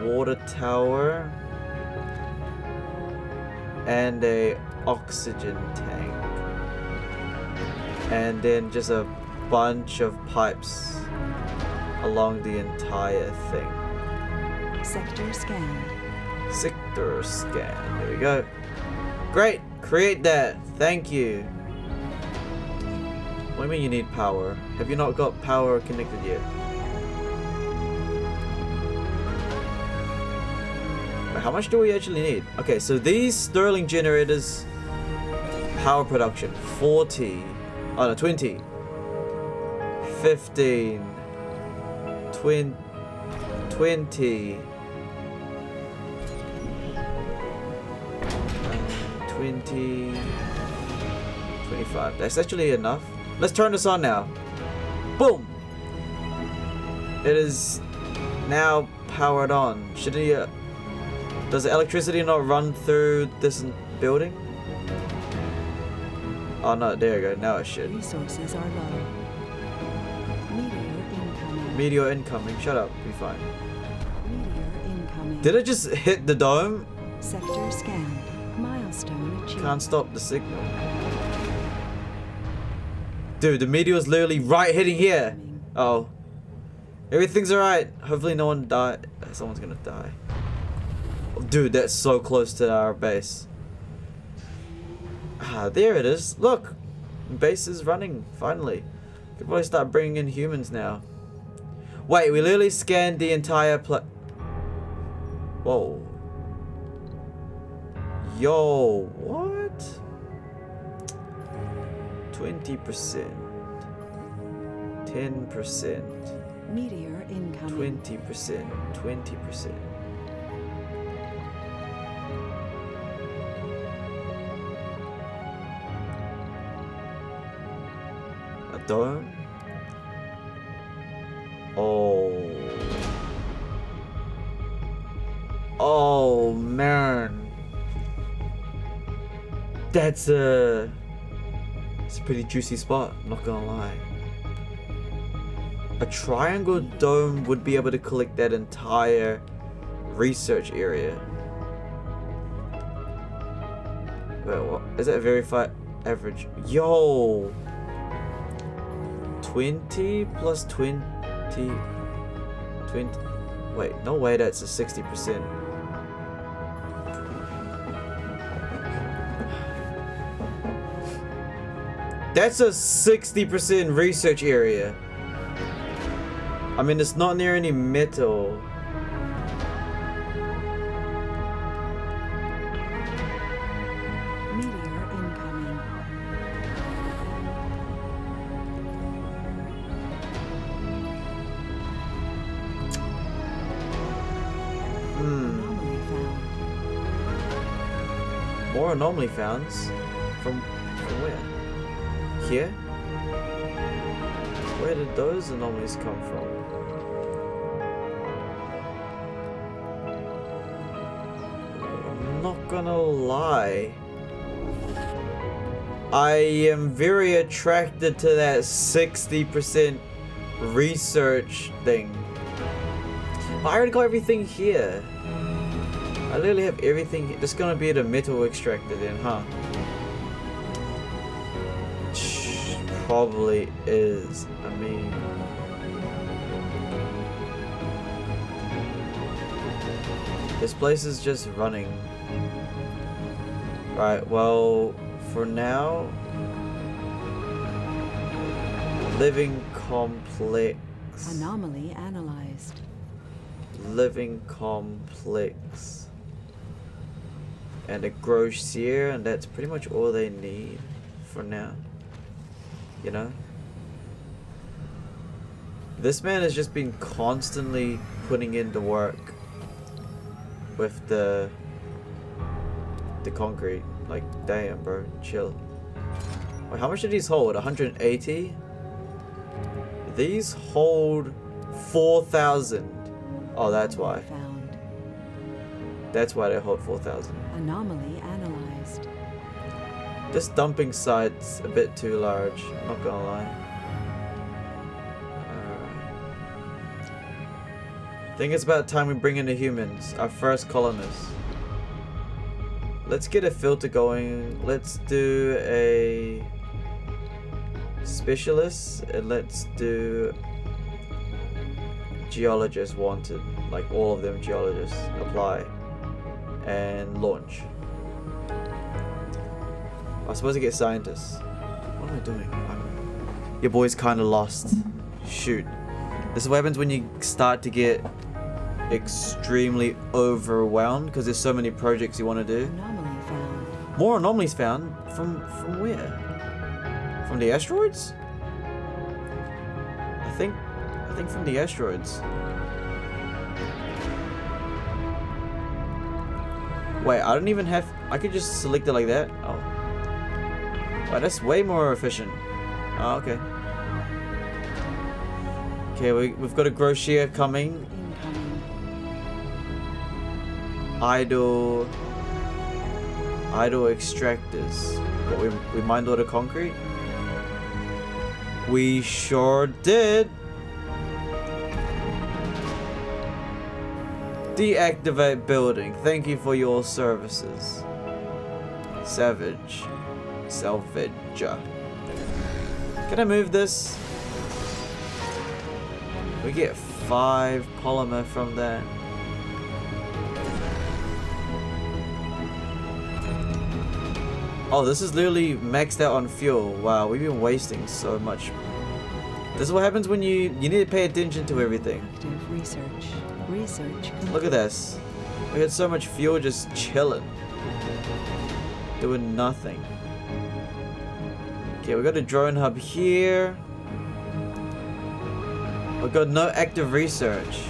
water tower and a oxygen tank, and then just a bunch of pipes along the entire thing. Sector scanned. Sector scan. There we go. Great. Create that. Thank you. What do you mean you need power? Have you not got power connected yet? Wait, how much do we actually need? Okay, so these Stirling generators, power production 40. Oh no, 20. 15. 20. 20. 25. That's actually enough. Let's turn this on now. Boom! It is now powered on. Shouldn't you... Does the electricity not run through this building? Oh no, there you go. Now it should. Resources are low. Meteor incoming. Meteor incoming. Shut up. Be fine. Meteor incoming. Did it just hit the dome? Sector scanned. Milestone achieved. Can't stop the signal. Dude, the meteor's literally right hitting here. Oh. Everything's alright. Hopefully no one died. Someone's gonna die. Oh, dude, that's so close to our base. Ah, there it is. Look. Base is running, finally. Could probably start bringing in humans now. Wait, we literally scanned the entire Whoa. Yo, what? 20%. 10%. Meteor incoming. 20%. 20%. A dome? Oh. Oh, man. It's a pretty juicy spot, I'm not gonna lie. A triangle dome would be able to collect that entire research area. Wait, what? Is that verified average? Yo! 20 plus 20... 20... Wait, no way that's a 60%. That's a 60% research area. I mean, it's not near any metal. Meteor incoming. Anomaly found. More anomaly founds. From where? Here? Where did those anomalies come from? I'm not gonna lie. I am very attracted to that 60% research thing. I already got everything here. I literally have everything. Just gonna be the metal extractor then, huh? Probably is. I mean, this place is just running. Right, well, for now, living complex. Anomaly analyzed. Living complex. and a grocer, and that's pretty much all they need for now. You know? This man has just been constantly putting in the work with the concrete. Like, damn, bro, chill. Wait, how much did these hold? 180? These hold 4,000. Oh, that's why. Found. That's why they hold 4,000. Anomaly analyzed. This dumping site's a bit too large, not gonna lie. I think it's about time we bring in the humans, our first colonists. Let's get a filter going. Let's do a specialist, and let's do geologist wanted. Like all of them geologists. Apply. And launch. I'm supposed to get scientists. What am I doing? Your boy's kind of lost. Shoot. This is what happens when you start to get extremely overwhelmed because there's so many projects you want to do. Anomaly found. More anomalies found? From where? From the asteroids? I think from the asteroids. Wait, I don't even have... I could just select it like that? Oh. Wow, that's way more efficient. Oh, okay. Okay, we've got a grocer coming. Incoming. Idle extractors. What, we mined all the concrete? We sure did. Deactivate building. Thank you for your services. Salvage. Can I move this? We get 5 polymer from that. Oh, this is literally maxed out on fuel. Wow, we've been wasting so much. This is what happens when you need to pay attention to everything. Active research. Research complete. Look at this. We had so much fuel just chilling. Doing nothing. Okay, we got a drone hub here. We've got no active research.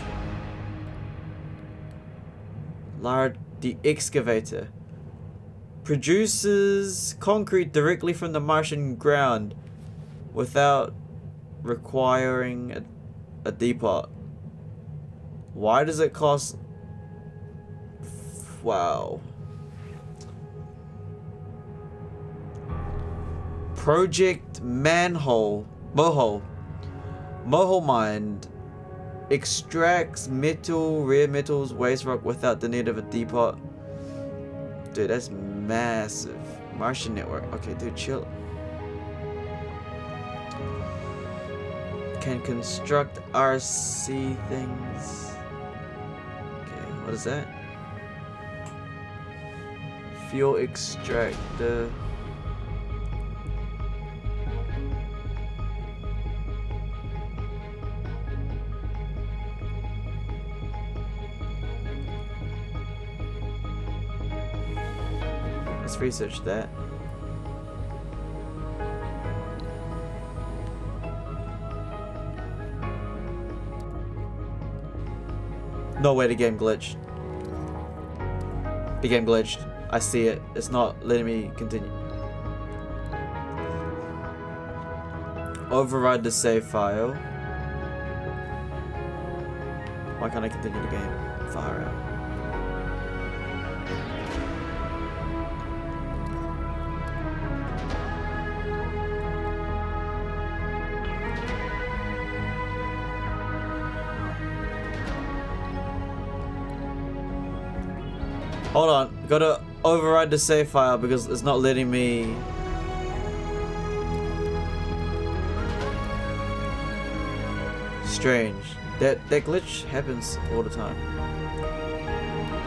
The excavator produces concrete directly from the Martian ground without requiring a depot. Why does it cost? Wow. Project Moho Mine extracts metal, rare metals, waste rock without the need of a depot. Dude, that's massive. Martian network. Okay, dude, chill. Can construct RC things. Okay, what is that? Fuel extractor. Let's research that. No way the game glitched. The game glitched. I see it. It's not letting me continue. Override the save file. Why can't I continue the game? Fire out. Hold on, gotta override the save file because it's not letting me. Strange. That glitch happens all the time.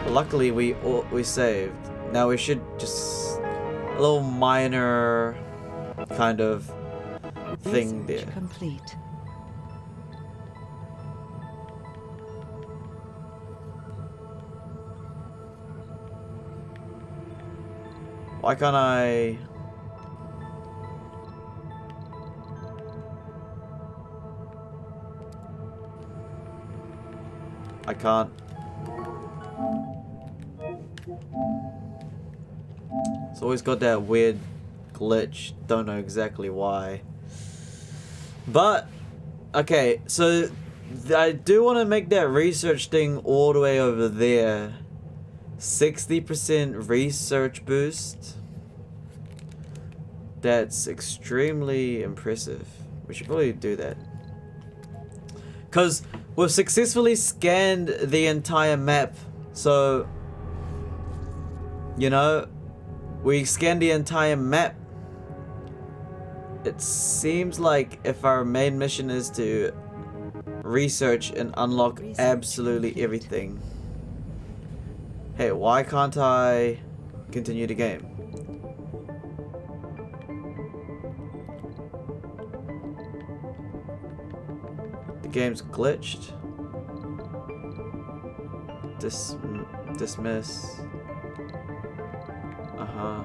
But luckily we saved. Now we should just a little minor kind of thing Research there. complete. Why can't I... I can't. It's always got that weird glitch. Don't know exactly why. But, okay, so I do want to make that research thing all the way over there. 60% research boost. That's extremely impressive. We should probably do that. Because we've successfully scanned the entire map. So, you know, we scanned the entire map. It seems like if our main mission is to research and unlock absolutely everything. Hey, why can't I continue the game? The game's glitched. Dismiss. Uh-huh.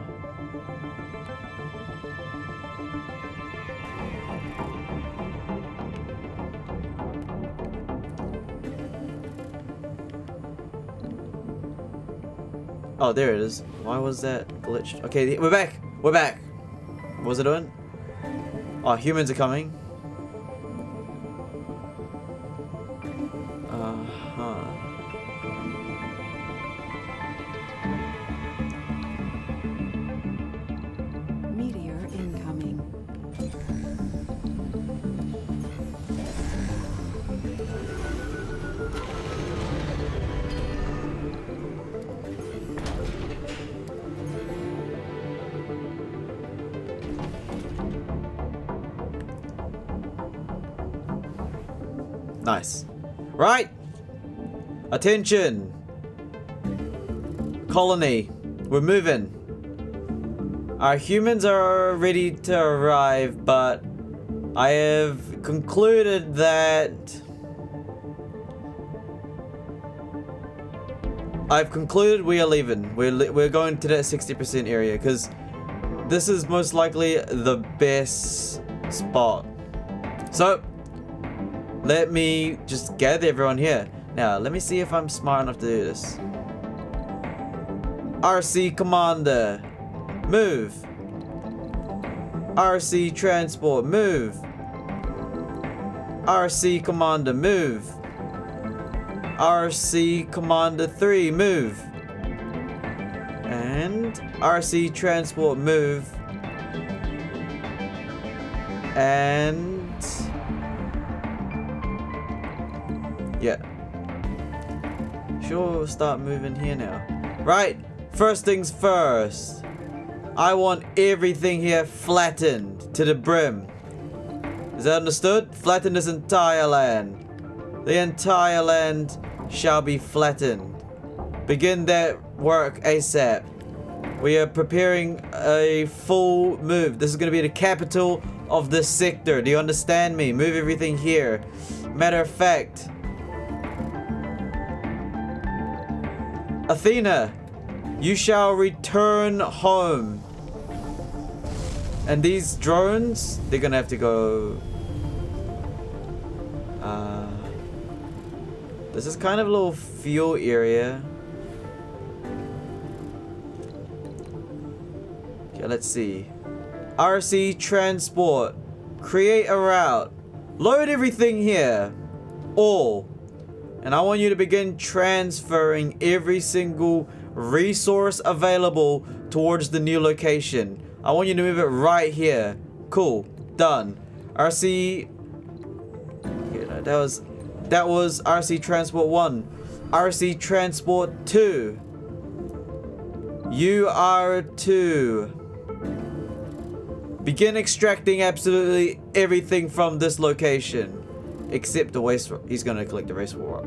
Oh, there it is. Why was that glitched? Okay, we're back. We're back. What was it doing? Oh, humans are coming. Uh-huh. Meteor incoming. Nice. Right. Attention. Colony. We're moving. Our humans are ready to arrive, but I have concluded that... I've concluded we are leaving. We're going to that 60% area, because this is most likely the best spot. So... let me just gather everyone here. Now, let me see if I'm smart enough to do this. RC Commander, move. RC Transport, move. RC Commander, move. RC Commander 3, move. And RC Transport, move. And... yeah. Sure, we'll start moving here now. Right, first things first. I want everything here flattened to the brim. Is that understood? Flatten this entire land. The entire land shall be flattened. Begin that work ASAP. We are preparing a full move. This is going to be the capital of this sector. Do you understand me? Move everything here. Matter of fact... Athena, you shall return home. And these drones, they're gonna have to go... this is kind of a little fuel area. Okay, let's see. RC Transport, create a route. Load everything here. All. And I want you to begin transferring every single resource available towards the new location. I want you to move it right here. Cool. Done. RC... okay, no, that was RC Transport 1. RC Transport 2. UR2. Begin extracting absolutely everything from this location. Except the waste rock. He's going to collect the waste rock.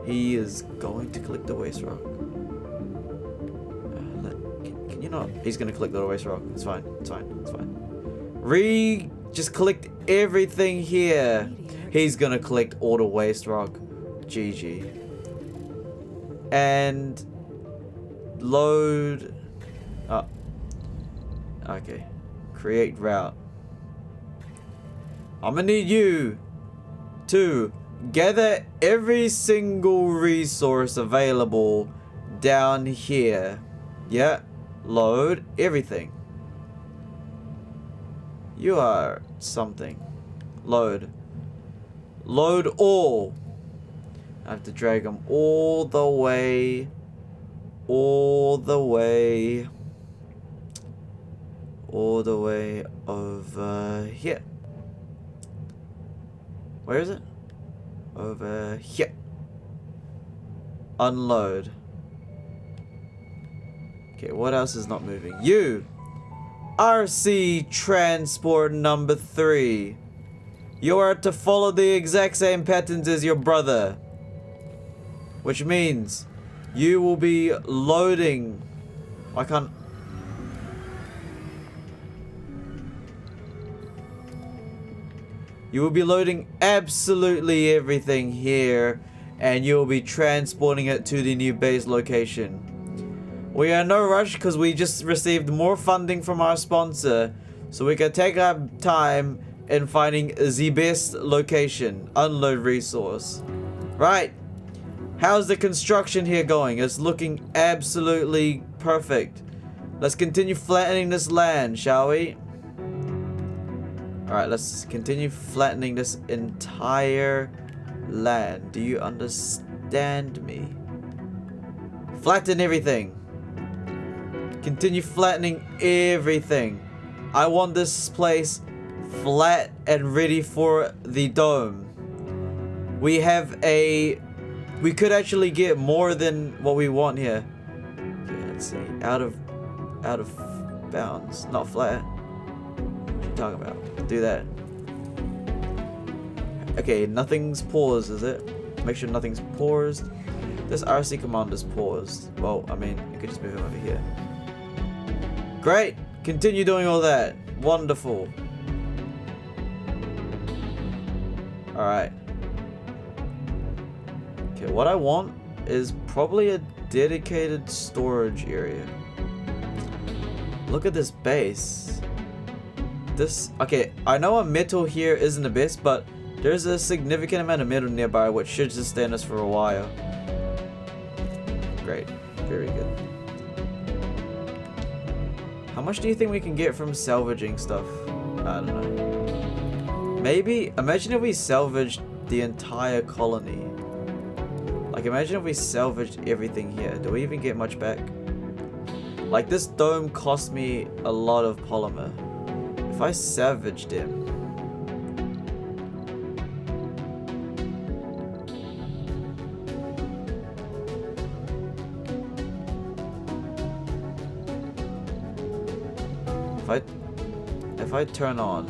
He is going to collect the waste rock. Can you not? He's going to collect the waste rock. It's fine. It's fine. It's fine. Just collect everything here. He's going to collect all the waste rock. GG. And load Oh. Okay. Create route. I'm gonna need you to gather every single resource available down here. Yeah. Load everything. You are something. Load. Load all. I have to drag them all the way. All the way over here. Where is it? Over here. Unload. Okay, what else is not moving? You! RC Transport number 3. You are to follow the exact same patterns as your brother. Which means you will be loading. I can't. You will be loading absolutely everything here, and you will be transporting it to the new base location. We are in no rush because we just received more funding from our sponsor, so we can take our time in finding the best location, unload resource. Right. How's the construction here going? It's looking absolutely perfect. Let's continue flattening this land, shall we? Alright, let's continue flattening this entire land. Do you understand me? Flatten everything. Continue flattening everything. I want this place flat and ready for the dome. We could actually get more than what we want here. Okay, let's see. Out of bounds. Not flat. What are you talking about? Do that. Okay, nothing's paused, is it? Make sure nothing's paused. This RC commander's paused. Well, I mean, you could just move him over here. Great! Continue doing all that. Wonderful. Alright. Okay, what I want is probably a dedicated storage area. Look at this base. Okay, I know a metal here isn't the best, but there's a significant amount of metal nearby which should sustain us for a while. Great. Very good. How much do you think we can get from salvaging stuff? I don't know. Maybe, imagine if we salvaged the entire colony. Like, imagine if we salvaged everything here. Do we even get much back? Like, this dome cost me a lot of polymer. If I salvaged him... If I turn on...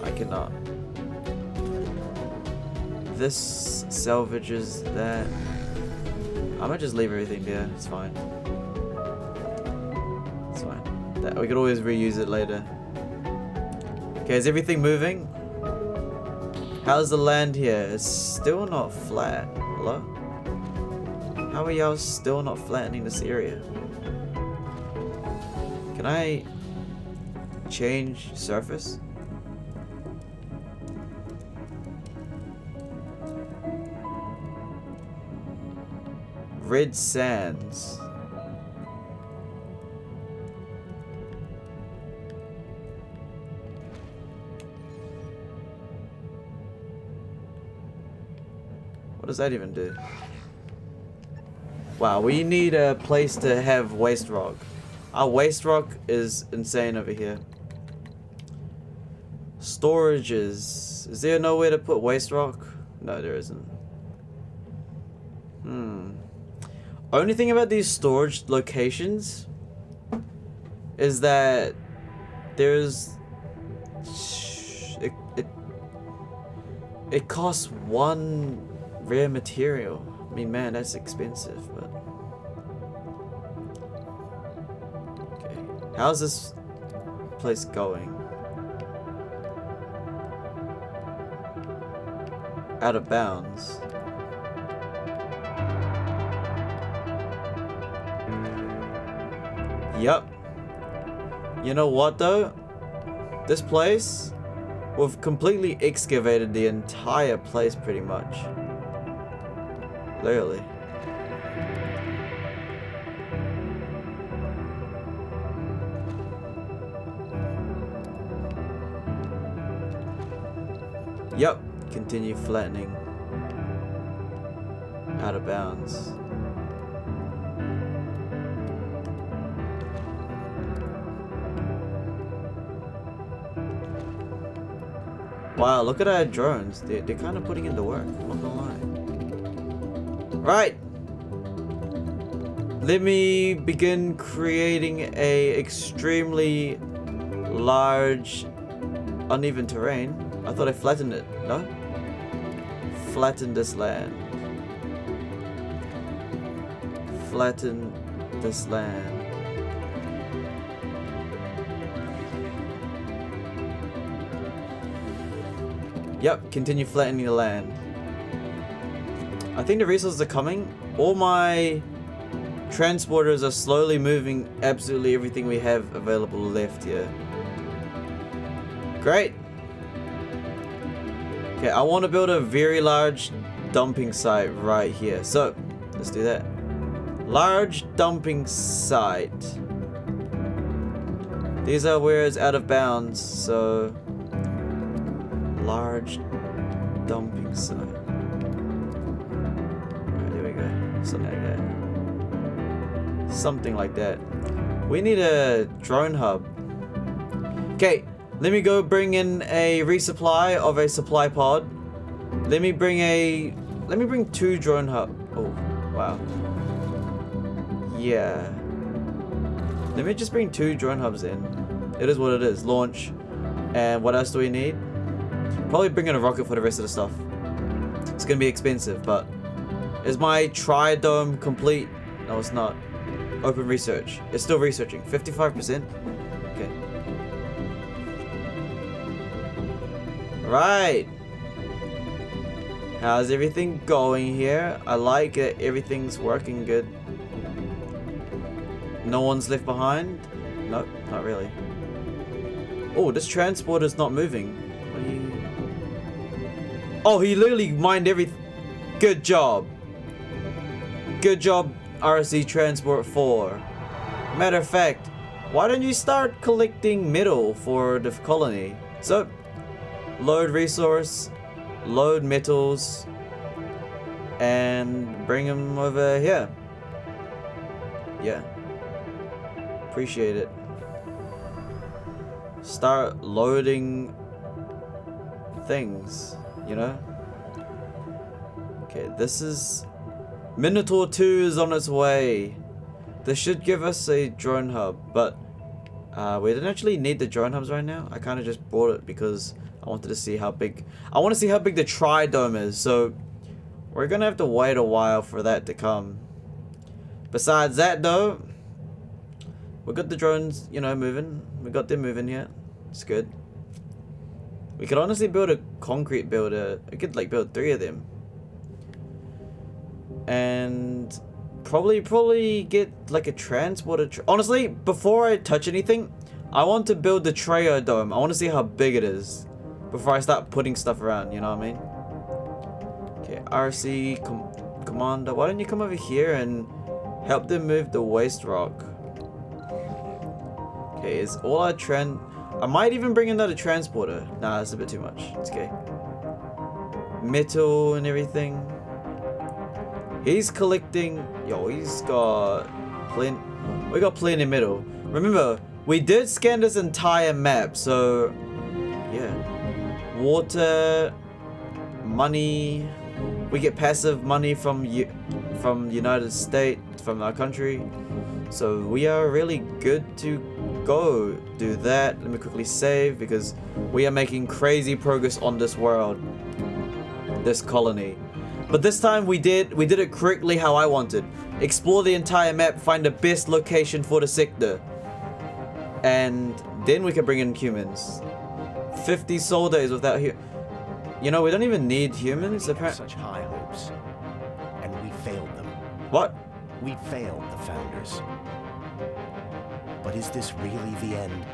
I cannot. This salvages that. I'm gonna just leave everything there. It's fine. It's fine. That, we could always reuse it later. Okay, is everything moving? How's the land here? It's still not flat. Hello? How are y'all still not flattening this area? Can I change surface? Red sands. What does that even do? Wow, we need a place to have waste rock. Our waste rock is insane over here. Storages. Is there no way to put waste rock? No, there isn't. Only thing about these storage locations is that there's it costs one rare material. I mean, man, that's expensive, but okay. How's this place going? Out of bounds. Yep. You know what though? This place, we've completely excavated the entire place pretty much. Literally. Yep. Continue flattening. Out of bounds. Wow, look at our drones. They're kind of putting in the work, I'm not gonna lie. Right. Let me begin creating a extremely large uneven terrain. I thought I flattened it, no? Flatten this land. Flatten this land. Yep, continue flattening the land. I think the resources are coming. All my transporters are slowly moving absolutely everything we have available left here. Great. Okay, I want to build a very large dumping site right here. So, let's do that. Large dumping site. These are where it's out of bounds, so... Large dumping site. Alright, there we go. Something like that. Something like that. We need a drone hub. Okay, let me go bring in a resupply of a supply pod. Let me bring 2 drone hub. Oh, wow. Yeah. Let me just bring 2 drone hubs in. It is what it is. Launch. And what else do we need? Probably bring in a rocket for the rest of the stuff. It's gonna be expensive, but is my tri-dome complete? No, it's not. Open research. It's still researching. 55%. Okay. Right. How's everything going here? I like it. Everything's working good. No one's left behind? Nope, not really. Oh, this transporter's not moving. What are you... Oh, he literally mined everything. Good job. Good job, RC Transport 4. Matter of fact, why don't you start collecting metal for the colony? So, load resource, load metals, and bring them over here. Yeah. Appreciate it. Start loading things, you know? Okay, this is... Minotaur 2 is on its way. This should give us a drone hub, but we didn't actually need the drone hubs right now. I kind of just bought it because I wanted to see how big... I want to see how big the tri-dome is, so we're gonna have to wait a while for that to come. Besides that though, we got the drones, you know, moving. We got them moving here. It's good. We could honestly build a concrete builder. We could like build 3 of them. And probably get like a transporter. Honestly, before I touch anything, I want to build the Treo Dome. I want to see how big it is before I start putting stuff around, you know what I mean? Okay, RC Commander, why don't you come over here and help them move the waste rock? Okay, is all our I might even bring another transporter. Nah, that's a bit too much. It's okay. Metal and everything. He's collecting... Yo, he's got plenty... We got plenty of metal. Remember, we did scan this entire map, so... Yeah. Water... Money... We get passive money from United States, from our country. So we are really good to go do that. Let me quickly save because we are making crazy progress on this world. This colony. But this time we did it correctly how I wanted. Explore the entire map, find the best location for the sector. And then we can bring in humans. 50 soul days without here. You know, we don't even need humans apparently. Such high hopes. And we failed them. What? We failed the founders. But is this really the end?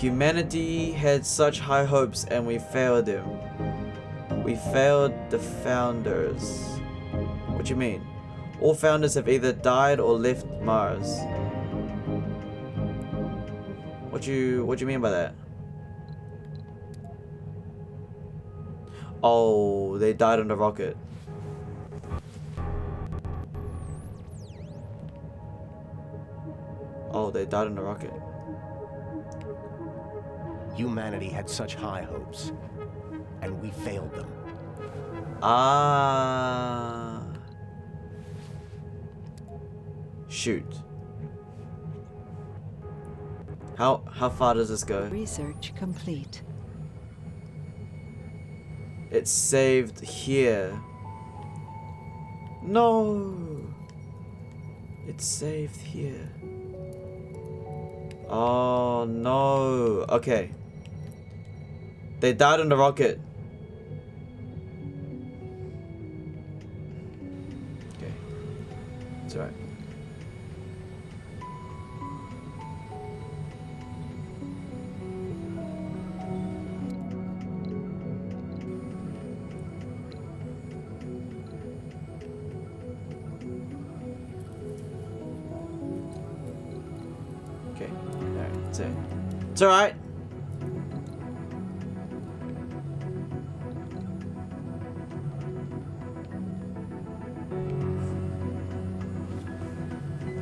Humanity had such high hopes and we failed him. We failed the founders. What do you mean? All founders have either died or left Mars. What do you mean by that? Oh, they died on the rocket. Oh, they died on the rocket. Humanity had such high hopes, and we failed them. Ah. Shoot. How far does this go? Research complete. It's saved here. No. It's saved here. Oh no. Okay. They died on the rocket. Okay. It's alright. Okay. Alright, that's it. It's alright.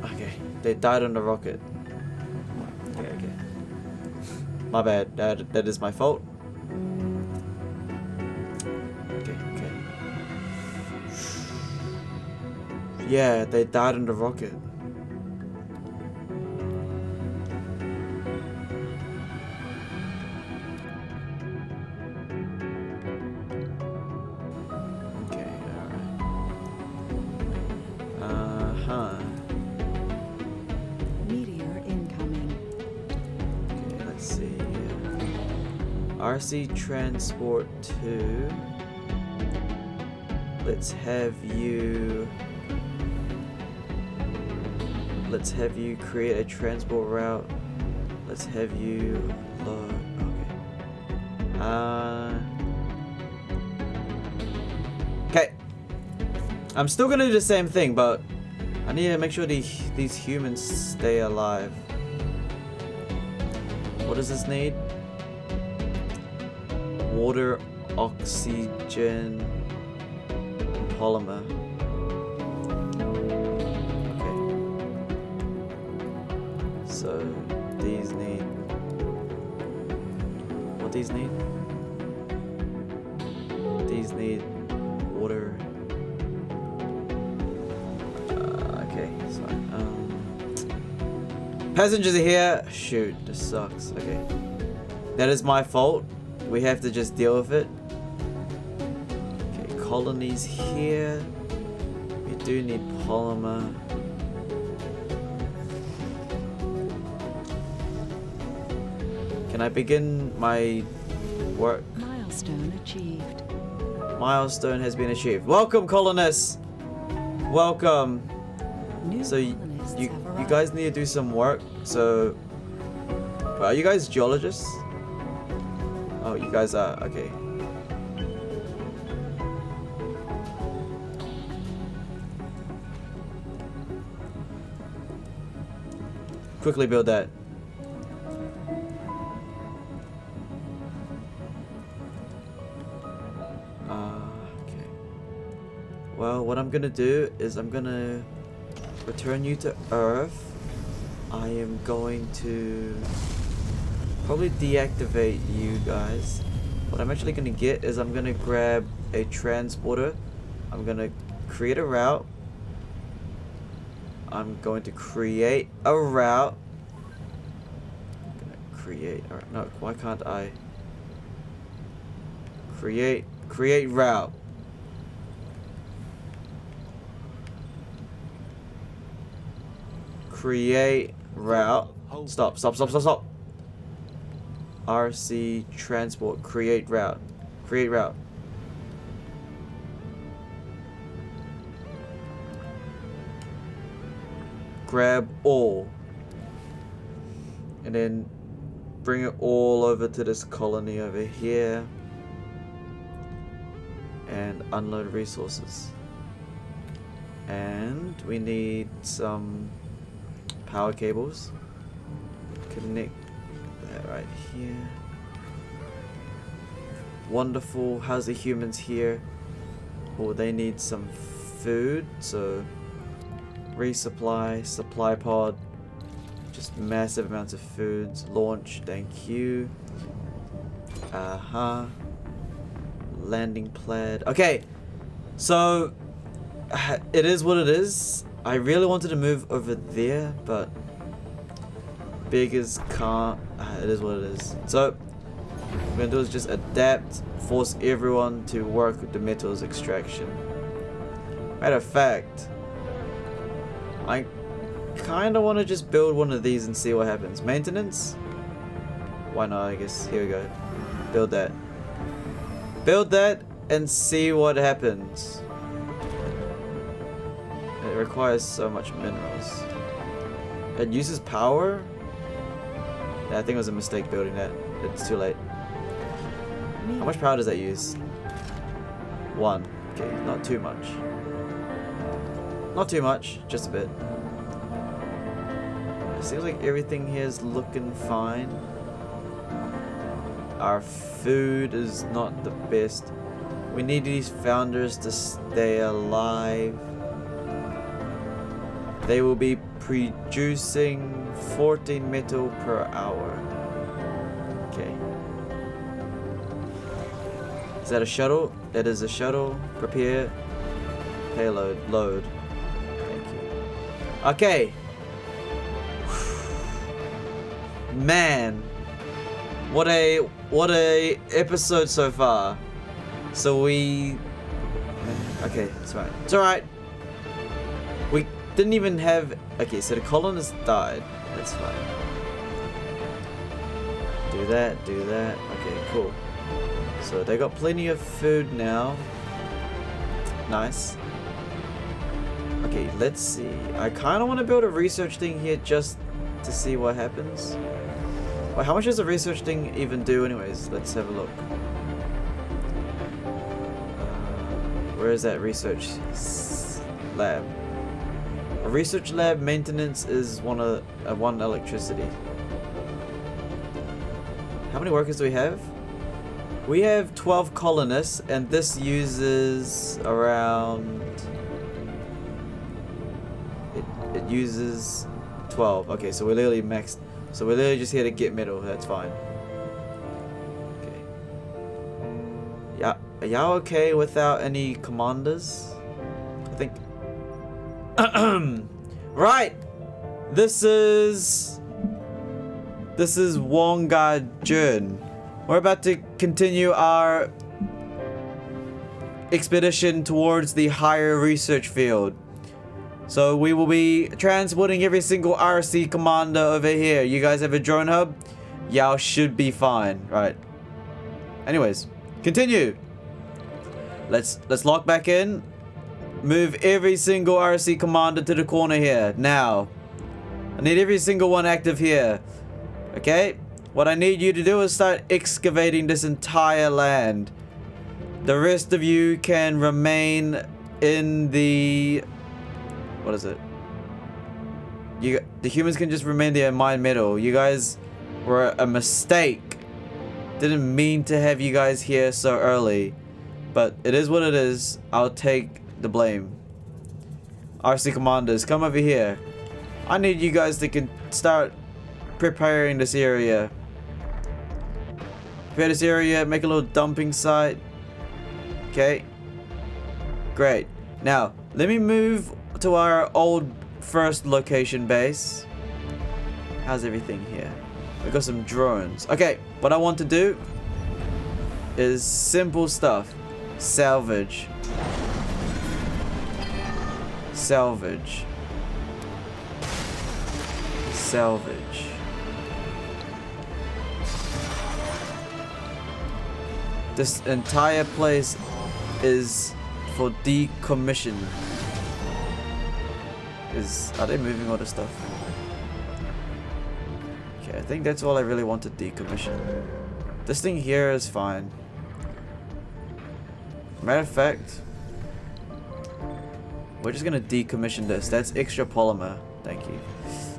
Okay, they died on the rocket. Okay, okay. My bad. That is my fault. Okay, okay. Yeah, they died on the rocket. Okay, alright. Uh-huh. Meteor incoming. Okay, let's see. RC Transport 2. Let's have you create a transport route. Let's have you load. Okay. I'm still gonna do the same thing, but I need to make sure these humans stay alive. What does this need? Water, oxygen, and polymer. Okay. So these need. What these need? These need water. Okay, sorry. Passengers are here. Shoot, this sucks. Okay. That is my fault. We have to just deal with it. Okay, colonies here. We do need polymer. Can I begin my work? Milestone achieved. Milestone has been achieved. Welcome, colonists. Welcome. New So colonists you have arrived. guys need to do some work. So, are you guys geologists? Oh, you guys are. Okay. Quickly build that. Okay. Well, what I'm gonna do is I'm gonna return you to Earth. I am going to probably deactivate you guys. What I'm actually gonna get is I'm gonna grab a transporter. I'm gonna create a route. I'm going to create a route. I'm gonna create. Alright, no, why can't I? Create route. Create route. Stop. RC transport. Create route. Create route. grab all. And then bring it all over to this colony over here. And unload resources. And we need some power cables. Connect that right here. Wonderful. How's the humans here? Oh, they need some food, so resupply, supply pod, just massive amounts of foods. Launch, thank you. Landing pad. Okay, so it is what it is. I really wanted to move over there, but beggars can't. It is what it is. So what we're gonna do is just adapt, force everyone to work with the metals extraction. Matter of fact, I kind of want to just build one of these and see what happens. Maintenance? Why not, I guess. Here we go. Build that. Build that and see what happens. It requires so much minerals. It uses power? Yeah, I think it was a mistake building that. It's too late. How much power does that use? 1. Okay, not too much. Not too much, just a bit. It seems like everything here is looking fine. Our food is not the best. We need these founders to stay alive. They will be producing 14 metal per hour. Okay. Is that a shuttle? That is a shuttle. Prepare. Payload. Load. Thank you. Okay. Man. What a episode so far. So we... Okay, it's fine. It's alright. We didn't even have... Okay, so the colonists died. That's fine. Do that, do that. Okay, cool. So they got plenty of food now. Nice. Okay, let's see. I kind of want to build a research thing here just to see what happens. Wait, how much does a research thing even do anyways? Let's have a look. Where is that research lab? A research lab maintenance is one electricity. How many workers do we have? We have 12 colonists, and this uses around... It uses 12. Okay, so we're literally maxed. So we're literally just here to get metal. That's fine. Okay. Yeah, are y'all okay without any commanders? I think. Right. This is Wonga Jun. We're about to continue our expedition towards the higher research field. So we will be transporting every single RC commander over here. You guys have a drone hub? Y'all should be fine. Right. Anyways, continue. Let's lock back in. Move every single RC commander to the corner here. Now. I need every single one active here. Okay? What I need you to do is start excavating this entire land. The rest of you can remain in the... What is it? The humans can just remain there and mine metal. You guys were a mistake. Didn't mean to have you guys here so early. But it is what it is. I'll take the blame. RC commanders, come over here. I need you guys to start preparing this area. Prepare this area, make a little dumping site. Okay. Great. Now, let me move to our old first location base. How's everything here? We got some drones. Okay, what I want to do is simple stuff. Salvage. Salvage. Salvage. This entire place is for decommission. Are they moving all the stuff? Okay, I think that's all I really want to decommission. This thing here is fine. Matter of fact, we're just gonna decommission this. That's extra polymer. Thank you.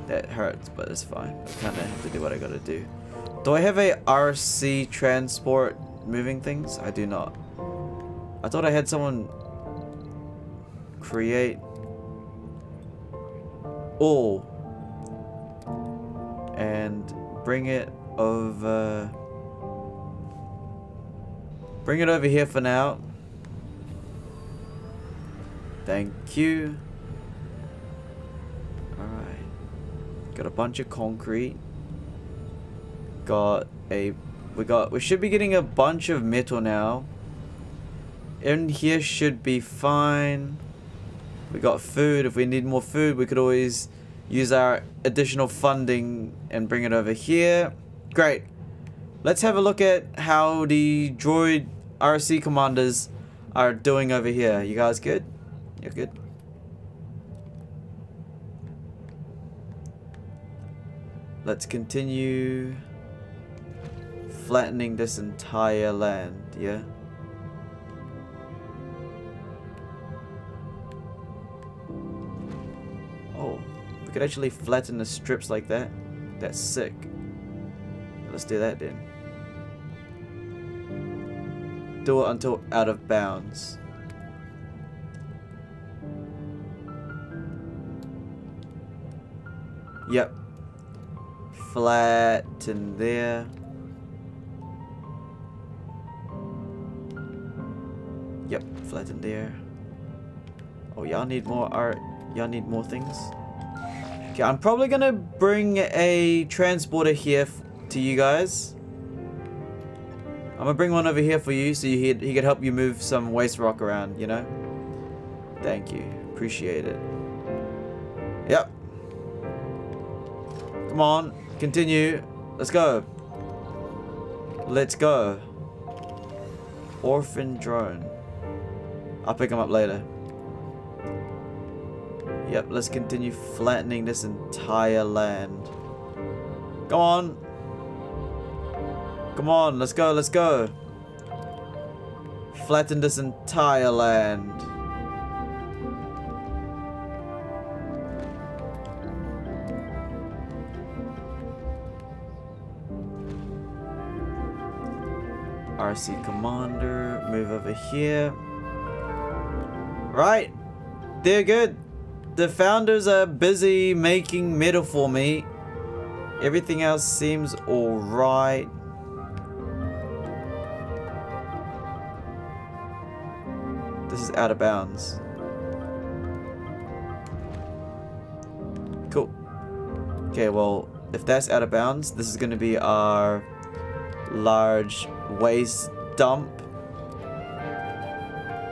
That hurts, but it's fine. I kinda have to do what I gotta do. Do I have a RC transport moving things? I do not. I thought I had someone create. Oh. And bring it over. Bring it over here for now. Thank you. Alright. Got a bunch of concrete. We should be getting a bunch of metal now. In here should be fine. We got food. If we need more food, we could always use our additional funding and bring it over here. Great. Let's have a look at how the droid RC commanders are doing over here. You guys good? You're good? Let's continue flattening this entire land, yeah? Oh, we could actually flatten the strips like that. That's sick. Let's do that then. Do it until out of bounds. Yep. Flatten there. Yep, flatten there. Oh, y'all need more art. Y'all need more things. Okay, I'm probably gonna bring a transporter here to you guys. I'm gonna bring one over here for you so he could help you move some waste rock around, you know? Thank you. Appreciate it. Yep. Come on. Continue. Let's go. Let's go. Orphan drone. I'll pick him up later. Yep, let's continue flattening this entire land. Come on. Come on, let's go, let's go. Flatten this entire land. RC commander, move over here. Right, they're good. The founders are busy making metal for me. Everything else seems alright. This is out of bounds. Cool. Okay, well, if that's out of bounds, this is going to be our large waste dump.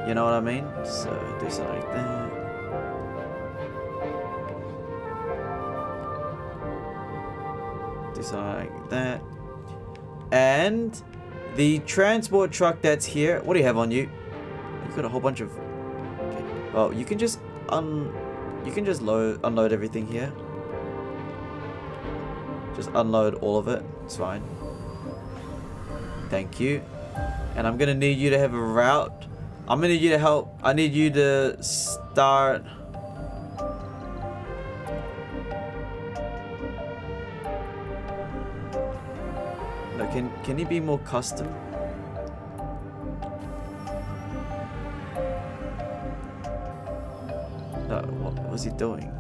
You know what I mean? So do something like that. Do something like that. And the transport truck that's here. What do you have on you? You got a whole bunch of. Okay. Well, you can just unload everything here. Just unload all of it. It's fine. Thank you. And I'm gonna need you to have a route. I'm gonna need you to help. I need you to start. No, can he be more custom? No, what was he doing?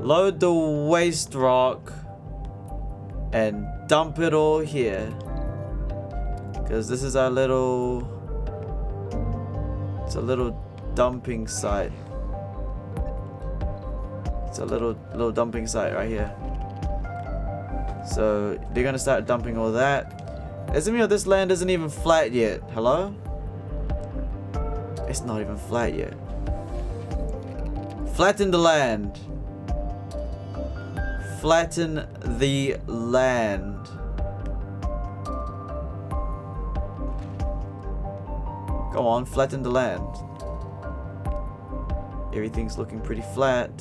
Load the waste rock and dump it all here, because this is our little, it's a little dumping site. It's a little dumping site right here. So they're gonna start dumping all that. Isn't it, this land isn't even flat yet? Hello? It's not even flat yet. Flatten the land. Flatten the land. Go on, flatten the land. Everything's looking pretty flat.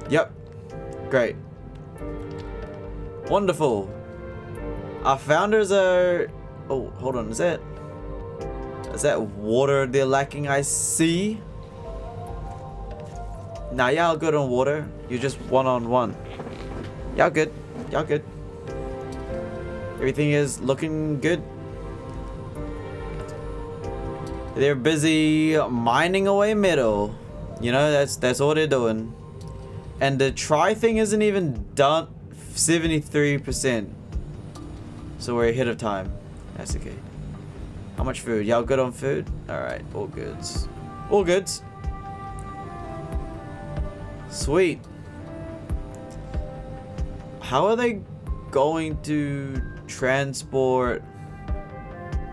Yep. Great. Wonderful. Our founders are... Oh, hold on. Is that water they're lacking? I see. Nah, y'all good on water. You're just one-on-one. Y'all good. Y'all good. Everything is looking good. They're busy mining away metal. You know, that's all they're doing. And the try thing isn't even done. 73%. So we're ahead of time. That's okay. How much food? Y'all good on food? Alright, all goods. All goods. Sweet. How are they going to transport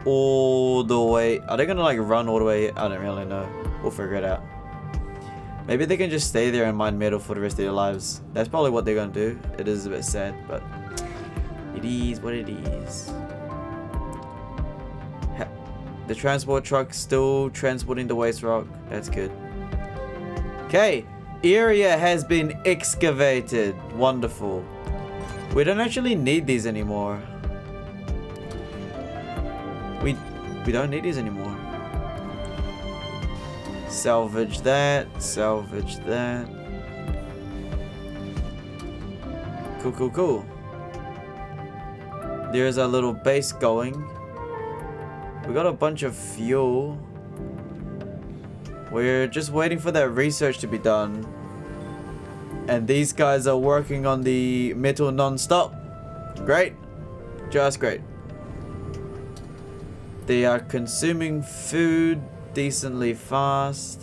all the way? Are they gonna like run all the way? I don't really know. We'll figure it out. Maybe they can just stay there and mine metal for the rest of their lives. That's probably what they're gonna do. It is a bit sad, but it is what it is. The transport truck's still transporting the waste rock. That's good. Okay. Area has been excavated. Wonderful. We don't actually need these anymore. We don't need these anymore. Salvage that. Salvage that. Cool, cool, cool. There's a little base going. We got a bunch of fuel. We're just waiting for that research to be done. And these guys are working on the metal non-stop. Great. Just great. They are consuming food decently fast.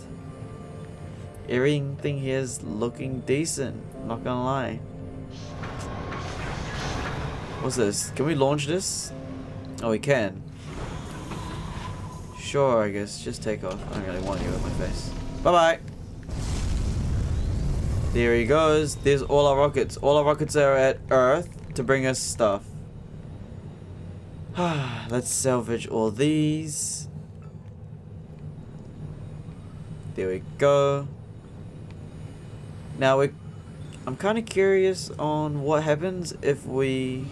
Everything here is looking decent. Not gonna lie. What's this? Can we launch this? Oh, we can. Sure, I guess. Just take off. I don't really want you in my face. Bye-bye. There he goes. There's all our rockets. All our rockets are at Earth to bring us stuff. Let's salvage all these. There we go. Now I'm kind of curious on what happens if we...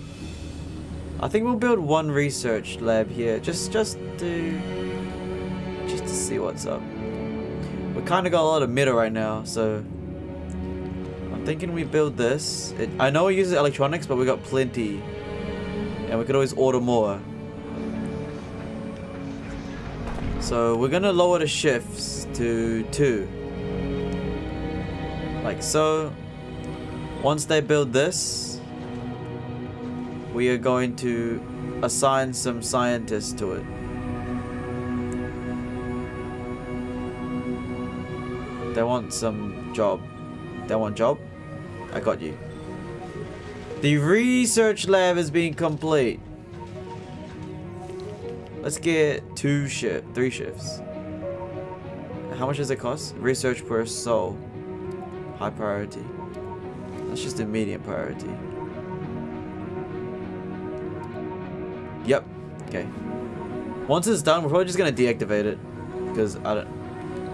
I think we'll build one research lab here, just to see what's up. We kind of got a lot of metal right now, so I'm thinking we build this. I know it uses electronics, but we got plenty, and we could always order more. So we're gonna lower the shifts to 2, like so. Once they build this, we are going to assign some scientists to it. They want some job. They want job? I got you. The research lab is being complete. Let's get 3 shifts. How much does it cost? Research per soul. High priority. Let's just do medium priority. Yep. Okay. Once it's done, we're probably just gonna deactivate it because I don't.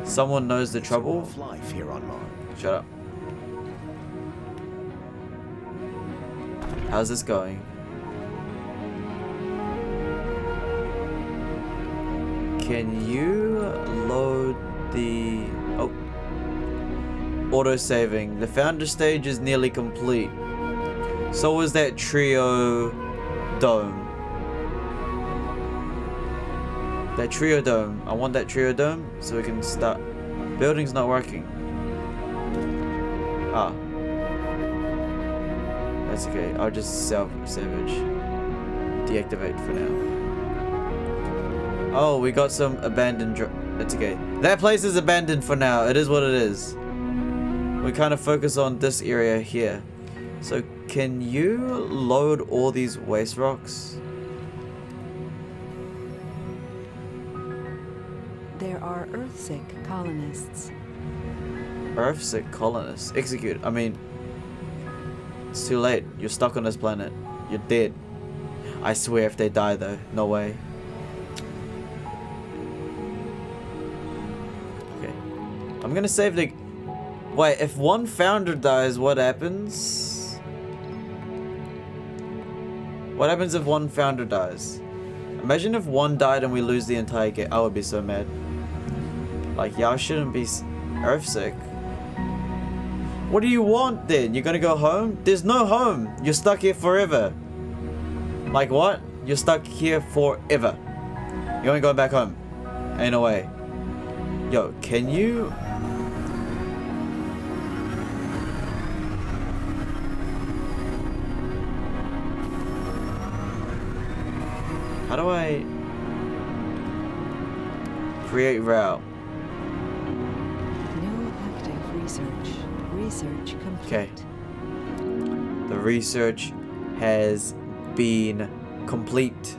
Someone knows the trouble. Life here on Mars. Shut up. How's this going? Can you load the... Oh. Auto-saving. The founder stage is nearly complete. So is that trio dome. That trio dome. I want that trio dome so we can start. Building's not working. Ah. That's okay. I'll just salvage. Deactivate for now. Oh, we got some abandoned. That's okay. That place is abandoned for now. It is what it is. We kind of focus on this area here. So can you load all these waste rocks? There are Earthsick colonists. Earthsick colonists. Execute. I mean, It's too late. You're stuck on this planet. You're dead. I swear if they die though. No way. Okay. I'm gonna save the... Wait, if one founder dies, what happens? What happens if one founder dies? Imagine if one died and we lose the entire game. I would be so mad. Like, y'all shouldn't be Earthsick. What do you want then? You're gonna go home? There's no home. You're stuck here forever. Like what? You're stuck here forever. You ain't going back home. Ain't no way. Yo, can you... How do I... create route? No active research. Research complete. Okay. The research has been complete.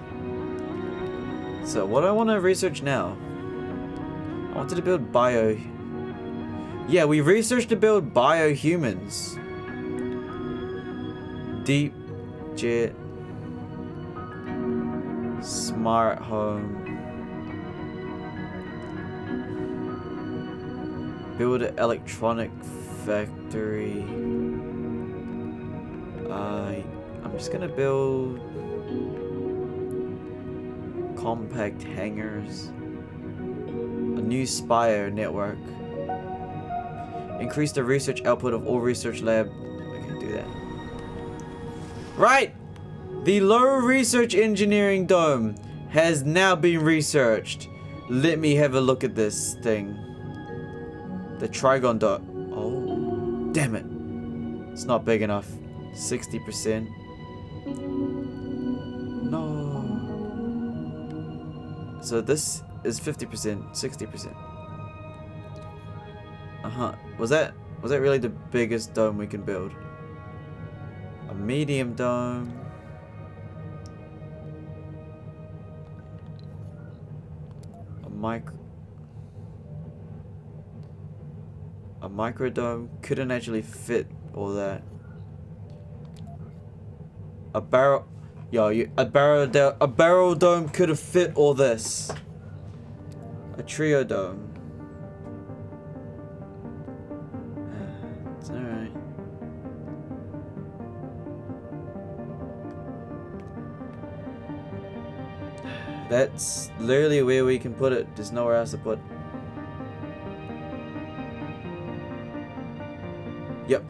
So what do I want to research now? I wanted to build bio... Yeah, we researched to build biohumans. Deep jet. Smart home. Build an electronic factory. I'm just gonna build compact hangars. A new Spire network. Increase the research output of all research lab. I can do that. Right! The low research engineering dome has now been researched. Let me have a look at this thing. The Trigon dome. Oh, damn it. It's not big enough. 60%. No. So this is 50%, 60%. Was that really the biggest dome we can build? A medium dome. A micro dome couldn't actually fit all that. A barrel dome could have fit all this. A trio dome. It's alright. That's literally where we can put it. There's nowhere else to put. Yep.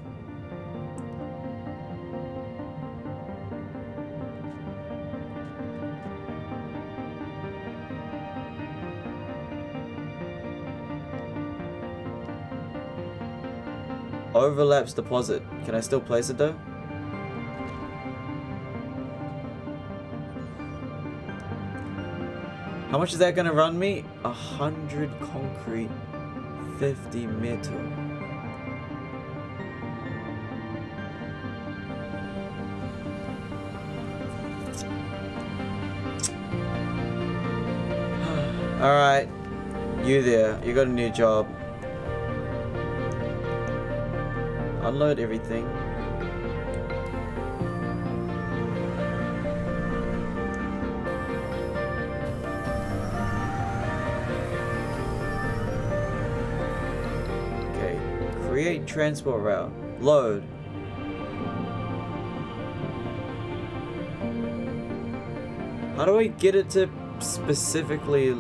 Overlaps deposit. Can I still place it though? How much is that gonna run me? 100 concrete, 50 metal. Alright, you there, you got a new job. Unload everything. Okay, create transport route. Load. How do I get it to specifically...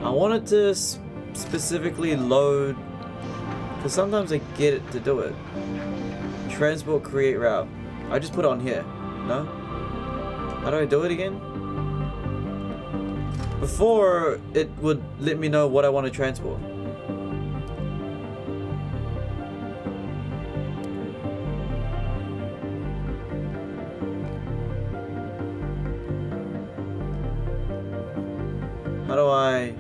I want it to specifically load, because sometimes I get it to do it. Transport create route. I just put it on here. No? How do I do it again? Before, it would let me know what I want to transport. How do I...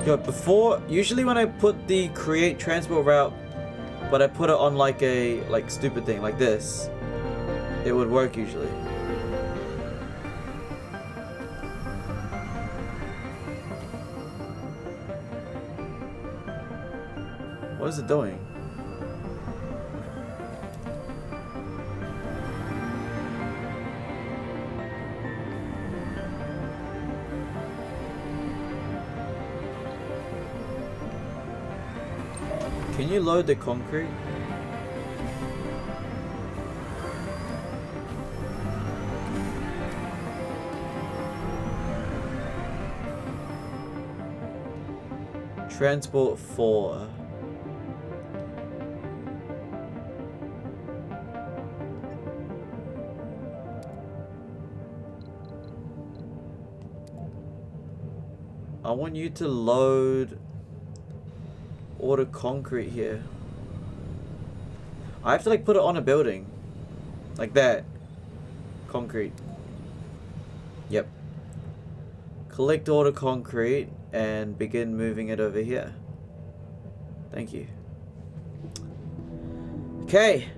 Yo, before, usually when I put the create transport route but I put it on like a stupid thing like this, it would work usually. What is it doing? Can you load the concrete? Transport 4. I want you to load all the concrete here. I have to like put it on a building. Like that. Concrete. Yep. Collect all the concrete and begin moving it over here. Thank you. Okay.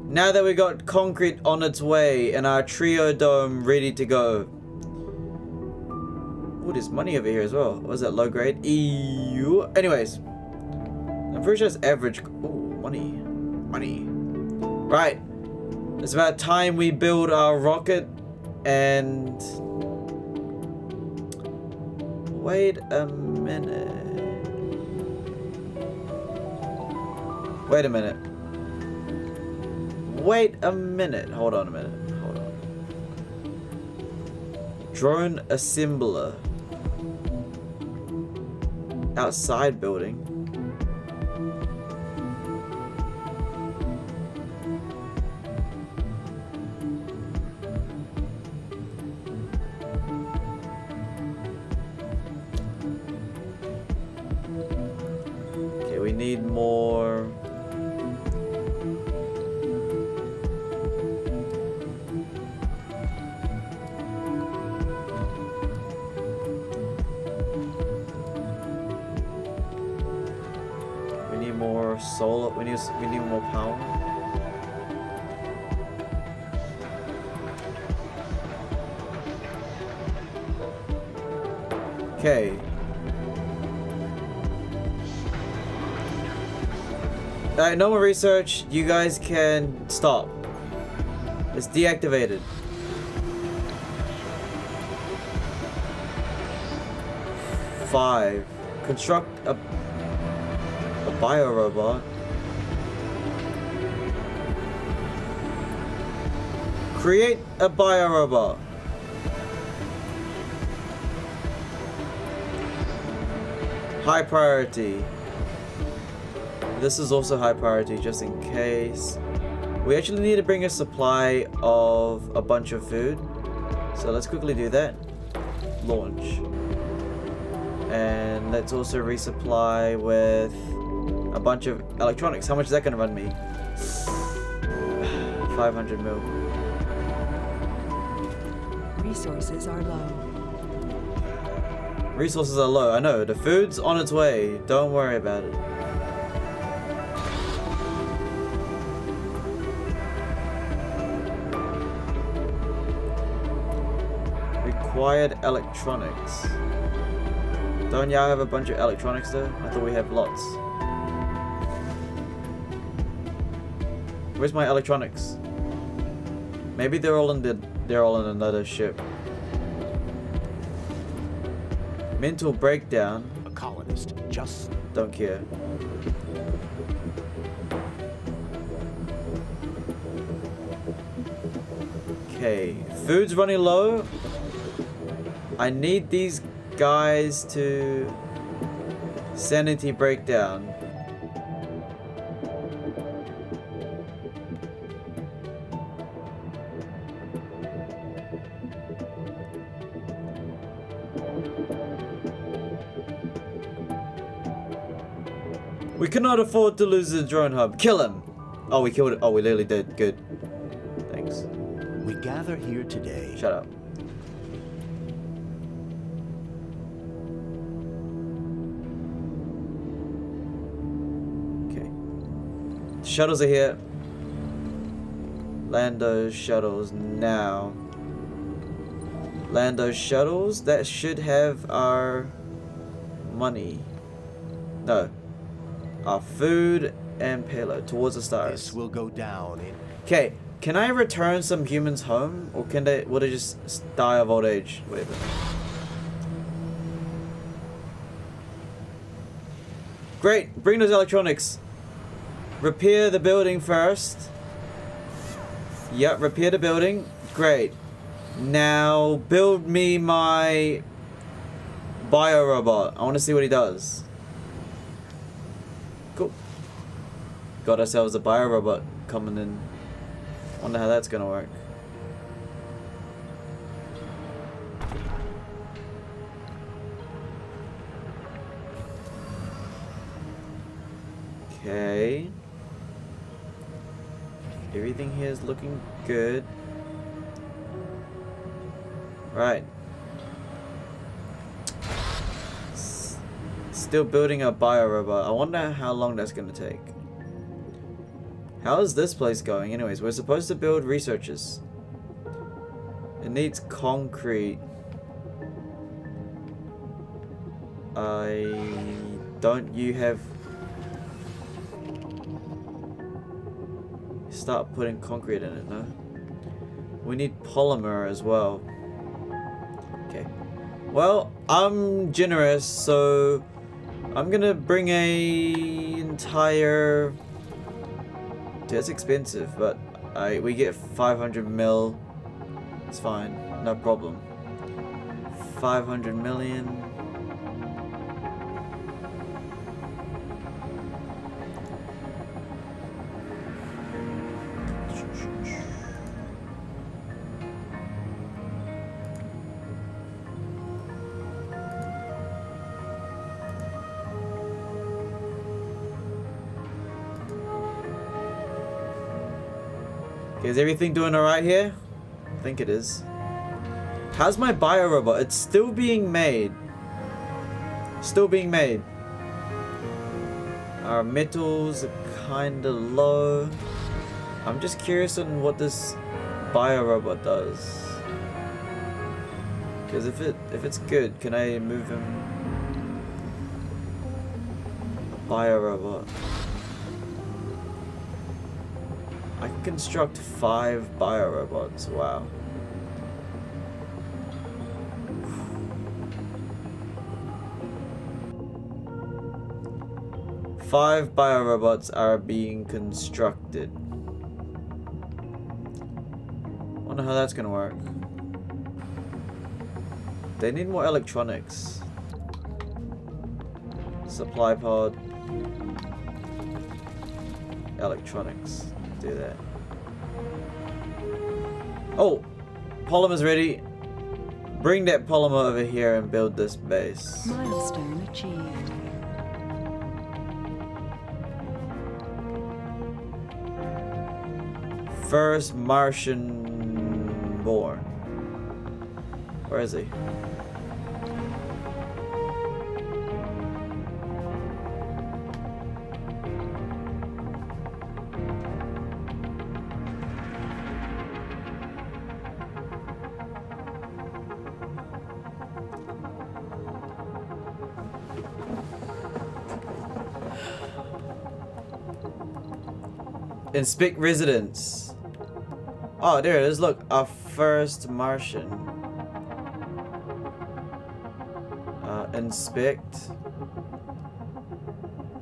Now that we got concrete on its way and our trio dome ready to go. Oh, there's money over here as well. Was that low grade? Ew. Anyways. I'm pretty sure it's average. Oh, money. Money. Right. It's about time we build our rocket and... Wait a minute. Wait a minute. Wait a minute. Hold on a minute. Hold on. Drone assembler. Outside building. Okay, we need more. More solar. We need more power. Okay. Alright, no more research. You guys can stop. It's deactivated. Five. Construct a biorobot. Create a biorobot. High priority. This is also high priority just in case. We actually need to bring a supply of a bunch of food. So let's quickly do that. Launch. And let's also resupply with a bunch of electronics. How much is that going to run me? 500 mil. Resources are low. Resources are low. I know. The food's on its way. Don't worry about it. Required electronics. Don't y'all have a bunch of electronics though? I thought we have lots. Where's my electronics? Maybe they're all in another ship. Mental breakdown. A colonist just... Don't care. Okay, food's running low. I need these guys to sanity breakdown. We cannot afford to lose the drone hub. Kill him! Oh, we killed it. Oh, we literally did. Good. Thanks. We gather here today. Shut up. Okay. Shuttles are here. Land those shuttles now. Land those shuttles. That should have our money. No. Our food and payload towards the stars. This will go down in... Okay, can I return some humans home? Or will they just die of old age? Whatever. Great, bring those electronics. Repair the building first. Yep, repair the building. Great. Now build me my biorobot. I want to see what he does. Cool. Got ourselves a biorobot coming in. Wonder how that's gonna work. Okay. Everything here is looking good. Right. Still building a biorobot. I wonder how long that's gonna take. How is this place going? Anyways, we're supposed to build researchers. It needs concrete. Don't you have... Start putting concrete in it, no? We need polymer as well. Okay. Well, I'm generous, so I'm gonna bring a entire... Dude, it's expensive, but we get 500 mil. It's fine, no problem. 500 million. Okay, is everything doing alright here? I think it is. How's my biorobot? It's still being made. Still being made. Our metals are kinda low. I'm just curious on what this biorobot does. Because if it's good, can I move him? Biorobot. I can construct 5 biorobots. Wow. Five biorobots are being constructed. Wonder how that's gonna work. They need more electronics. Supply pod. Electronics. Do that. Oh! Polymer's ready. Bring that polymer over here and build this base. Milestone achieved. First Martian born. Where is he? Inspect residence. Oh, there it is. Look, our first Martian. Inspect.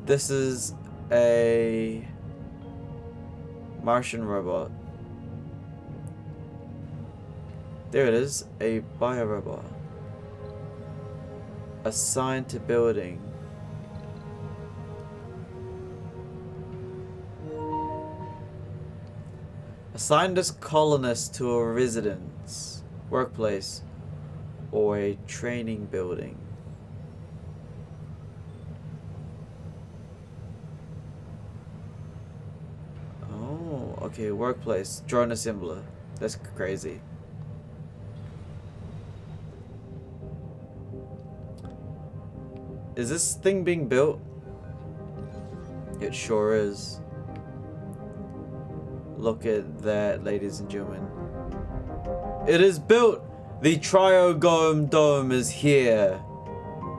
This is a Martian robot. There it is. A biorobot. Assigned to building. Assign this colonist to a residence, workplace, or a training building. Oh, okay, workplace, drone assembler. That's crazy. Is this thing being built? It sure is. Look at that, ladies and gentlemen. It is built! The Triogome Dome is here.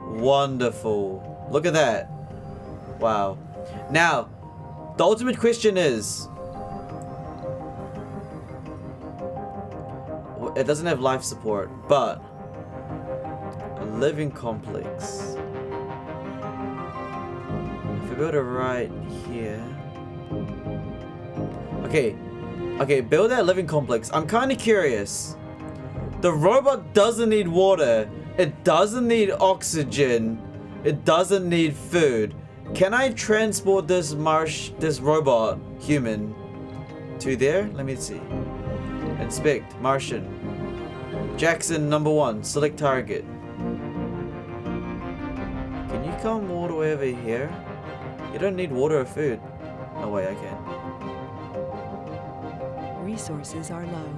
Wonderful. Look at that. Wow. Now, the ultimate question is... It doesn't have life support, but... A living complex. If we build it right here... Okay, build that living complex. I'm kind of curious. The robot doesn't need water. It doesn't need oxygen. It doesn't need food. Can I transport this robot, human, to there? Let me see. Inspect, Martian. Jackson, number 1, select target. Can you come all the way over here? You don't need water or food. No way, I can. Resources are low.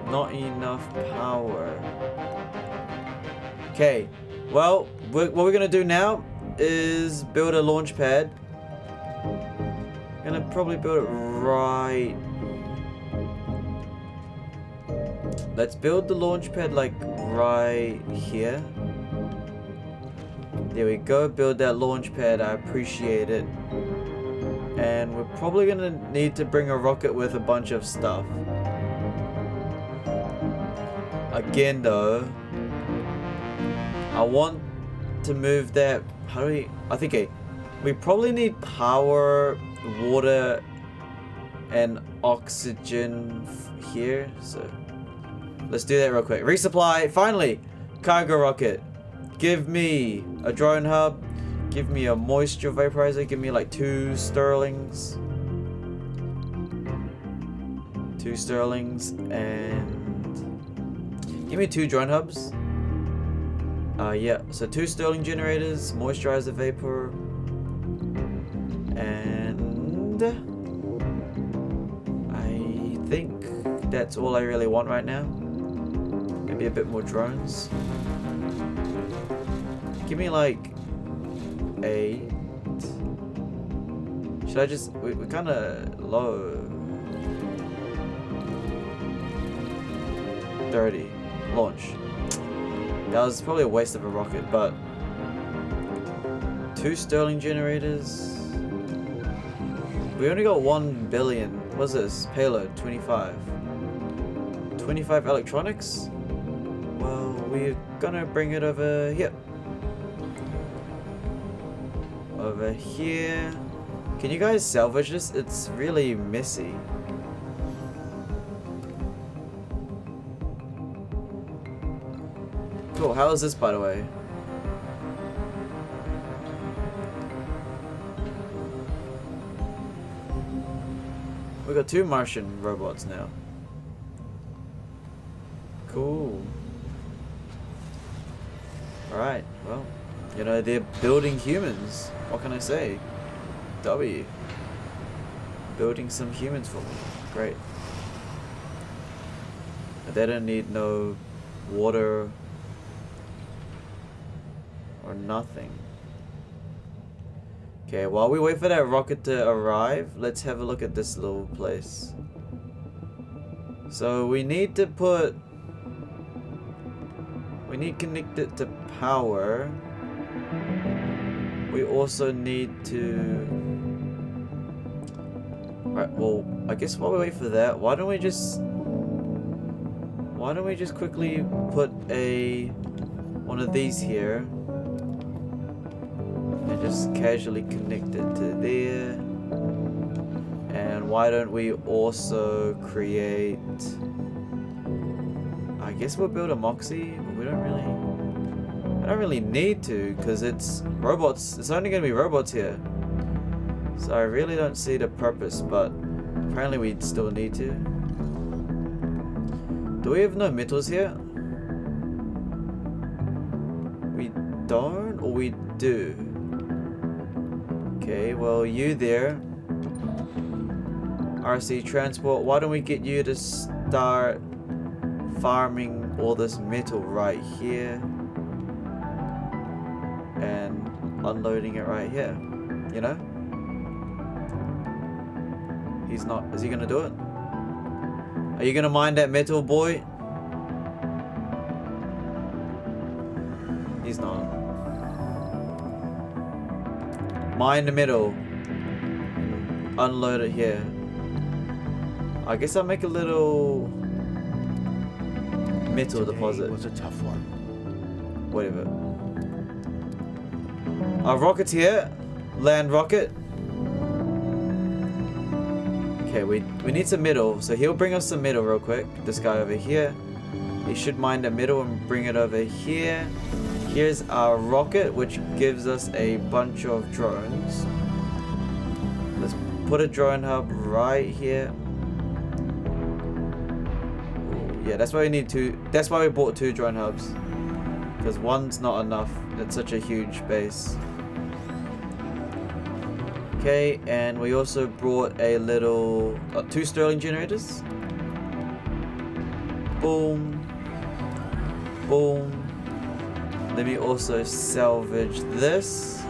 Not enough power. Okay, well, what we're gonna do now is build a launch pad. Gonna probably build it right. Let's build the launch pad like right here. There we go, build that launch pad, I appreciate it. And we're probably gonna need to bring a rocket with a bunch of stuff. Again though, I want to move that, how do we, I think we probably need power, water, and oxygen here, so let's do that real quick. Resupply, finally, cargo rocket. Give me a drone hub, give me a moisture vaporizer, give me like 2 sterlings. 2 sterlings, and give me 2 drone hubs. Yeah, so 2 sterling generators, moisturizer vapor, and I think that's all I really want right now. Maybe a bit more drones. Give me like 8. Should I just, we're kind of low. 30. Launch. That was probably a waste of a rocket, but 2 sterling generators. We only got 1 billion. What's this? Payload 25. 25 electronics? Well, we're gonna bring it over here. Over here. Can you guys salvage this? It's really messy. Cool, how is this, by the way? We got 2 Martian robots now. Cool. Alright, well, you know, they're building humans. What can I say? W. Building some humans for me. Great. They don't need no water or nothing. Okay, while we wait for that rocket to arrive, let's have a look at this little place. So we need to put... we need to connect it to power. We also need to... Alright, well, I guess while we wait for that, why don't we just quickly put one of these here and just casually connect it to there. And why don't we also create, I guess we'll build a Moxie, but we don't really need to, because it's robots. It's only going to be robots here. So I really don't see the purpose, but apparently we still need to. Do we have no metals here? We don't, or we do? Okay, well, you there. RC Transport, why don't we get you to start farming all this metal right here? unloading it right here. You know? He's not. Is he gonna do it? Are you gonna mine that metal, boy? He's not. Mine the metal. Unload it here. I guess I'll make a little metal Today deposit. was a tough one. Whatever. Our rocket's here. Land rocket. Okay, we need some metal, so he'll bring us some metal real quick. This guy over here. He should mine the metal and bring it over here. Here's our rocket, which gives us a bunch of drones. Let's put a drone hub right here. Ooh, yeah, that's why we need two. That's why we bought 2 drone hubs. Because one's not enough. It's such a huge base. Okay, and we also brought a little 2 Sterling generators. Boom. Boom. Let me also salvage this.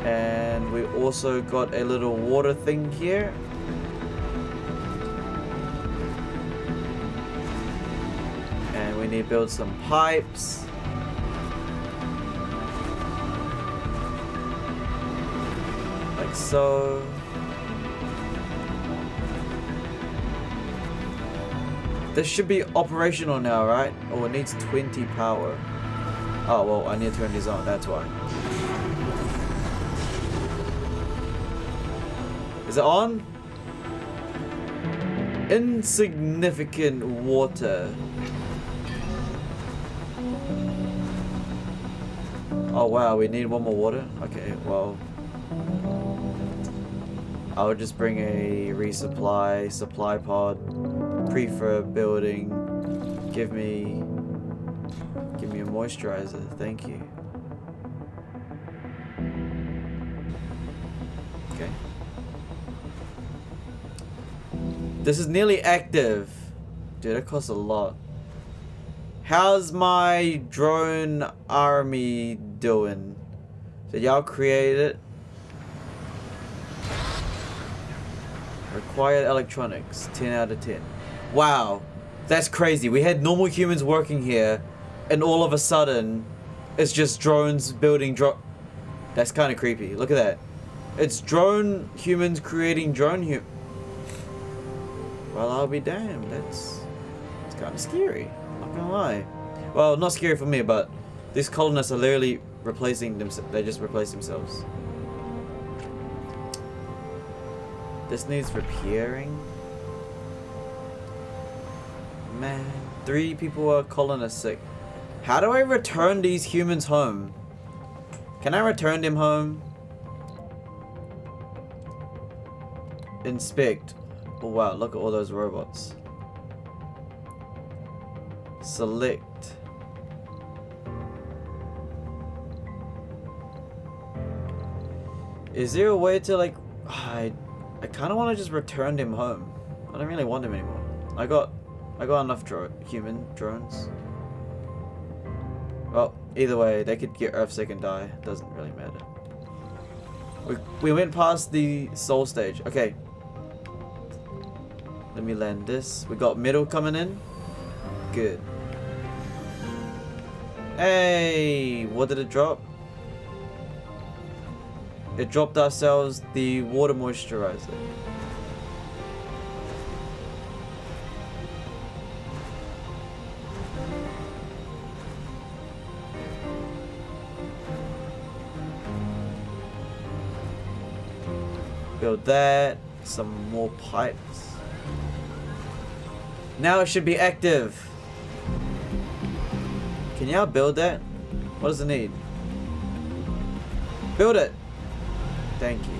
And we also got a little water thing here. And we need to build some pipes. Like so. This should be operational now, right? Oh, it needs 20 power. Oh, well, I need to turn these on, that's why. Is it on? Insignificant water. Oh, wow, we need one more water? Okay, well. I would just bring a resupply, supply pod. Prefab building. Give me a moisturizer, thank you. Okay. This is nearly active. Dude, that costs a lot. How's my drone army doing? Did y'all create it? Required electronics, 10 out of 10. Wow, that's crazy. We had normal humans working here, and all of a sudden, it's just drones building That's kind of creepy. Look at that. It's drone humans creating drone Well, I'll be damned. It's kind of scary. Not gonna lie. Well, not scary for me, but these colonists are literally replacing themselves. They just replace themselves. This needs repairing. Man, 3 people are colonists sick. How do I return these humans home? Can I return them home? Inspect. Oh wow, look at all those robots. Select. Is there a way to like... I kind of want to just return them home. I don't really want them anymore. I got enough human drones. Well, either way, they could get earthsick and die. Doesn't really matter. We went past the soul stage. Okay. Let me land this. We got metal coming in. Good. Hey, what did it drop? It dropped ourselves the water moisturizer. Build that. Some more pipes. Now it should be active. Can y'all build that? What does it need? Build it. Thank you.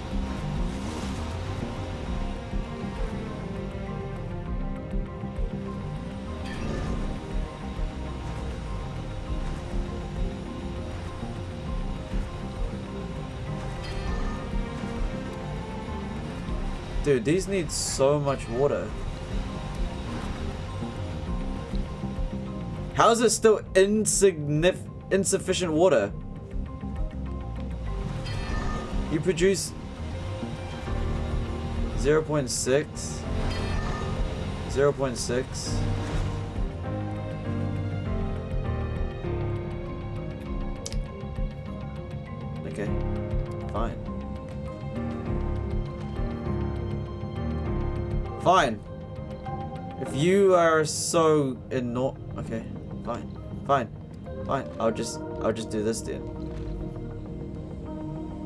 Dude, these need so much water. How is it still insufficient water? You produce 0.6. 0.6. Okay, fine. Fine. If you are so okay, fine, fine, fine. I'll just do this then.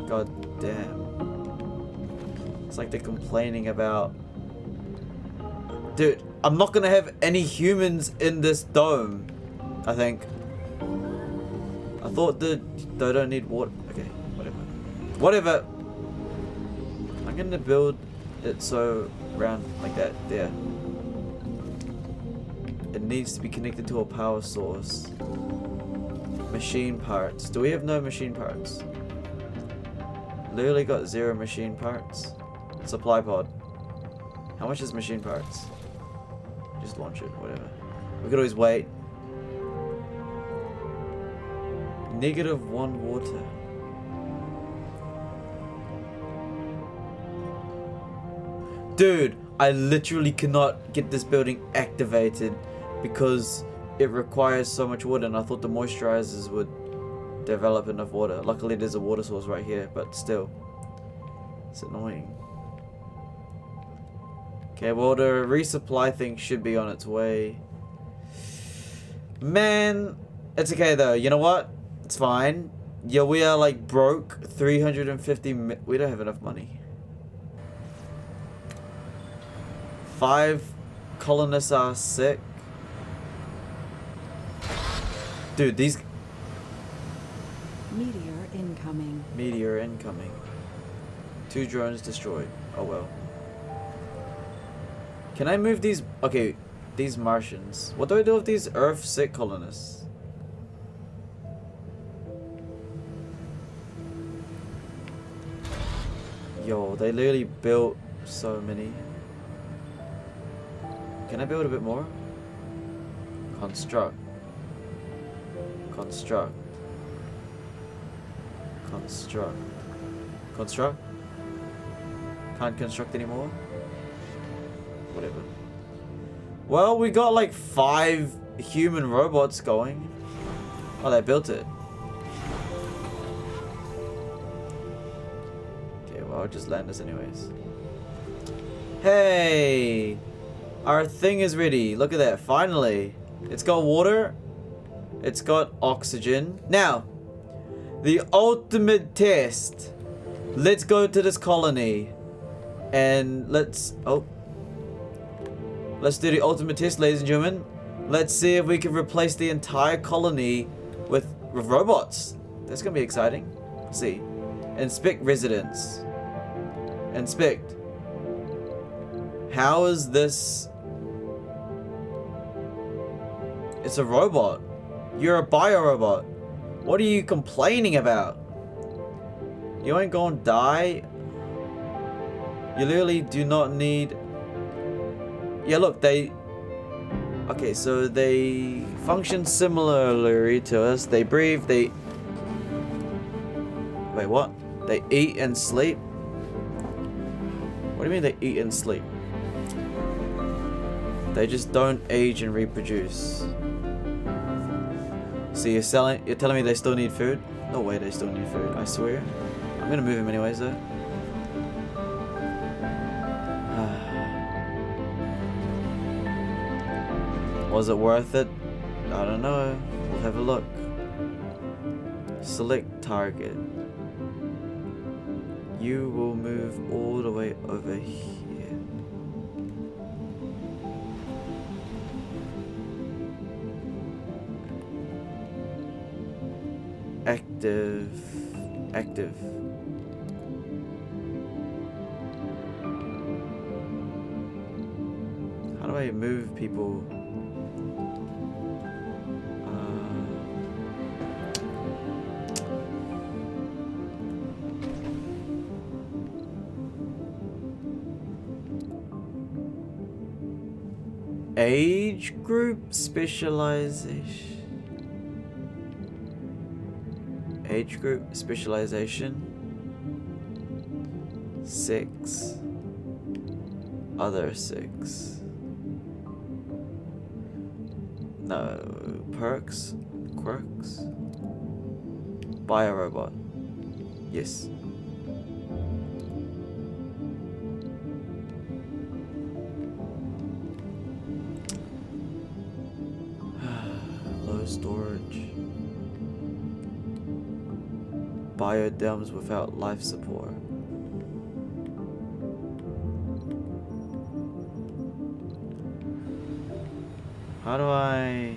God damn. It's like they're complaining about. Dude, I'm not gonna have any humans in this dome. I think. I thought that they don't need water. Okay, whatever. Whatever. I'm gonna build it so round like that. There. It needs to be connected to a power source. Machine parts. Do we have no machine parts? Literally got 0 machine parts. Supply pod. How much is machine parts? Just launch it, whatever. We could always wait. -1 water. Dude, I literally cannot get this building activated because it requires so much water, and I thought the moisturizers would develop enough water. Luckily there's a water source right here, but still. It's annoying. Okay, well the resupply thing should be on its way. Man, it's okay though. You know what? It's fine. Yeah, we are like broke. 350 we don't have enough money. 5 colonists are sick. Dude, these... Meteor incoming. Meteor incoming. 2 drones destroyed. Oh well. Can I move these... Okay, these Martians. What do I do with these Earth sick colonists? Yo, they literally built so many. Can I build a bit more? Construct. Construct. Construct. Construct? Can't construct anymore? Whatever. Well, we got like 5 human robots going. Oh, they built it. Okay, well, I'll just land this anyways. Hey! Our thing is ready. Look at that. Finally. It's got water. It's got oxygen. Now, the ultimate test. Let's go to this colony. And let's... Oh. Let's do the ultimate test, ladies and gentlemen. Let's see if we can replace the entire colony with robots. That's going to be exciting. Let's see. Inspect residence. Inspect. How is this... It's a robot. You're a biorobot. What are you complaining about? You ain't gonna die. You literally do not need... Yeah, look, they... Okay, so they function similarly to us. They breathe, they... Wait, what? They eat and sleep? What do you mean they eat and sleep? They just don't age and reproduce. So you're telling me they still need food? No way they still need food, I swear. I'm gonna move him anyways though. Was it worth it? I don't know. We'll have a look. Select target. You will move all the way over here. Active. Active. How do I move people? Age group specialization. Age group specialization. 6. Other 6. No. Perks? Quirks? Biorobot. Yes. Low storage. Biodems without life support. How do I...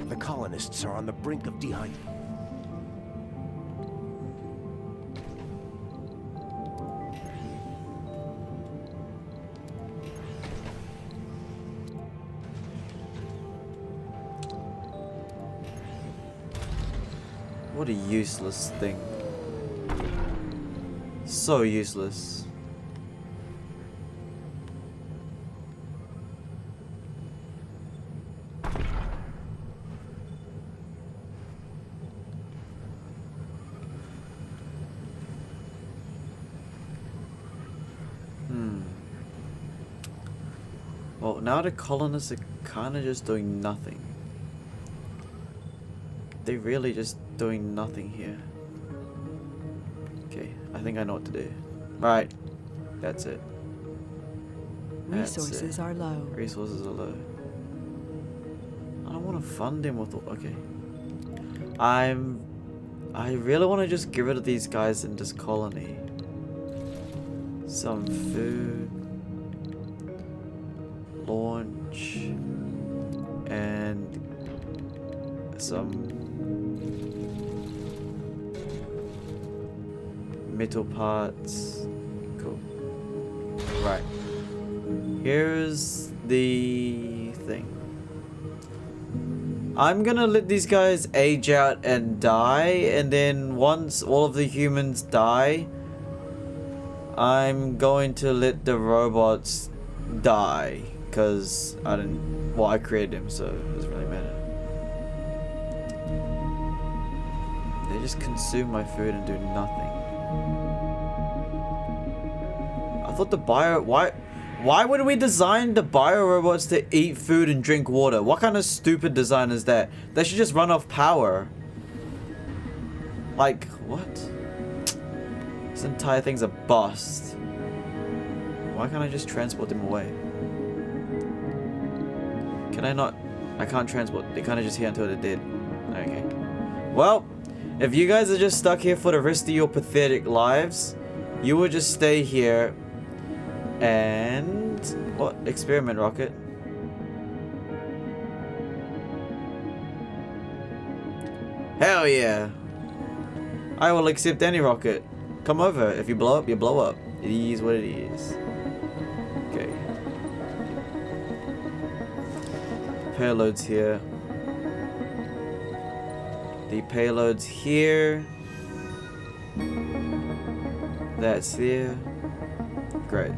The colonists are on the brink of dehydration. What a useless thing. So useless. Well, now the colonists are kind of just doing nothing. They're really just doing nothing here. Okay, I think I know what to do. Right, that's it. Resources are low. Resources are low. I don't want to fund him with... Okay. I really want to just get rid of these guys in this colony. Some food. Launch. And some metal parts. Cool. Right. Here's the thing. I'm gonna let these guys age out and die, and then once all of the humans die, I'm going to let the robots die. Because I created them, so it doesn't really matter. They just consume my food and do nothing. I thought the why would we design the bio robots to eat food and drink water? What kind of stupid design is that? They should just run off power. Like, what? This entire thing's a bust. Why can't I just transport them away? Can I not? I can't transport. They kind of just here until they're dead. Okay. Well, if you guys are just stuck here for the rest of your pathetic lives, you will just stay here and... What? Experiment rocket. Hell yeah. I will accept any rocket. Come over. If you blow up, you blow up. It is what it is. Okay. Payloads here. The payloads here. That's there. Great.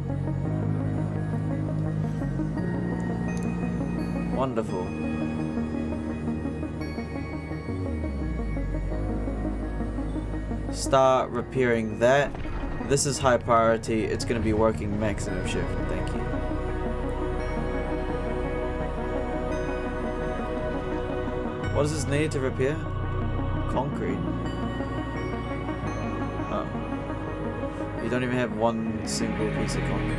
Wonderful. Start repairing that. This is high priority. It's going to be working maximum shift. Thank you. What does this need to repair? Concrete. Oh. You don't even have one single piece of concrete.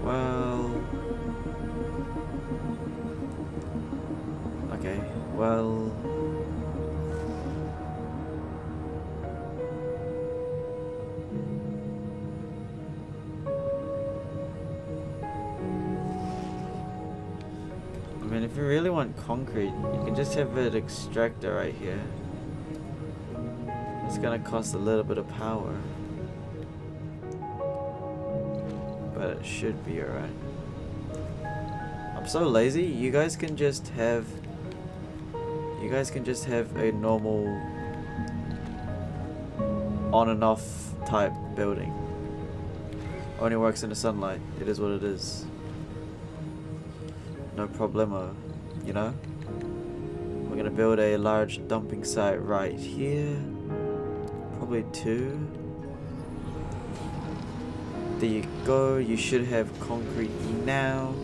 Well... Okay, well... I mean, if you really want concrete, you can just have an extractor right here. It's gonna cost a little bit of power. But it should be alright. I'm so lazy, you guys can just have a normal on and off type building. Only works in the sunlight. It is what it is. No problemo, you know? We're gonna build a large dumping site right here. Probably 2. There you go. You should have concrete now.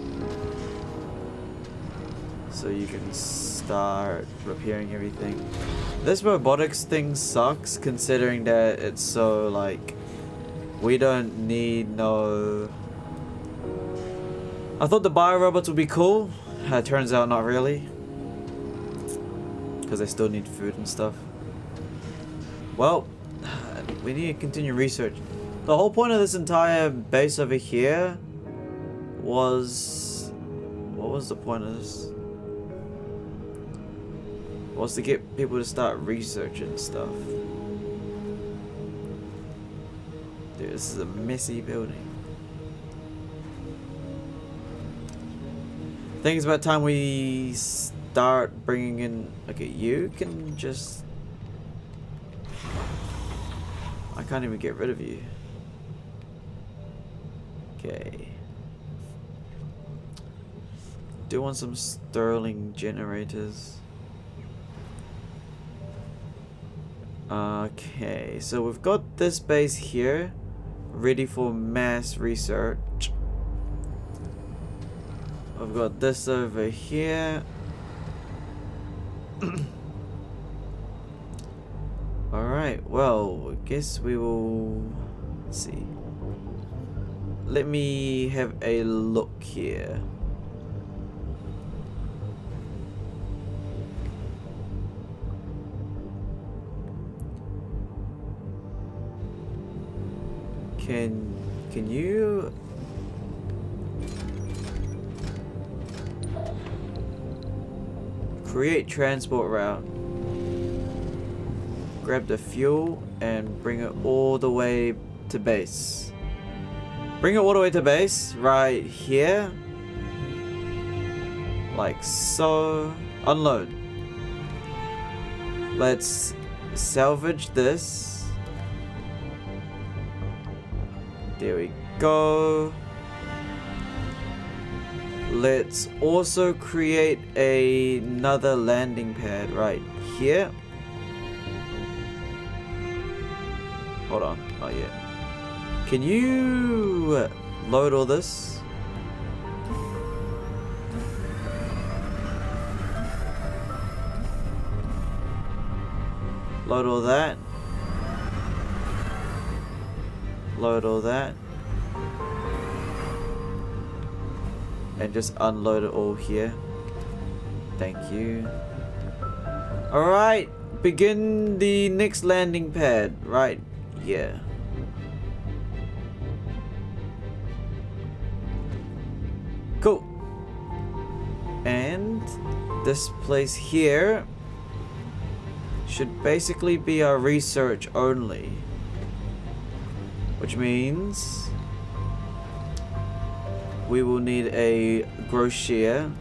So you can start repairing everything. This robotics thing sucks considering that it's so like... We don't need no... I thought the bio-robots would be cool. Turns out not really. Because they still need food and stuff. Well, we need to continue research. The whole point of this entire base over here was... What was the point of this? Was to get people to start researching stuff. Dude, this is a messy building. I think it's about time we start bringing in... Okay, you can just... I can't even get rid of you. Okay. Do want some Stirling generators. Okay, so we've got this base here ready for mass research. I've got this over here. Alright, well, I guess we will... Let's see. Let me have a look here. Can you... Create transport route. Grab the fuel and bring it all the way to base. Bring it all the way to base right here. Like so. Unload. Let's salvage this. There we go. Let's also create another landing pad right here. Hold on, not yet. Can you load all this? Load all that. Load all that. And just unload it all here. Thank you. Alright, begin the next landing pad right here. Cool. And this place here should basically be our research only. Which means we will need a grocer.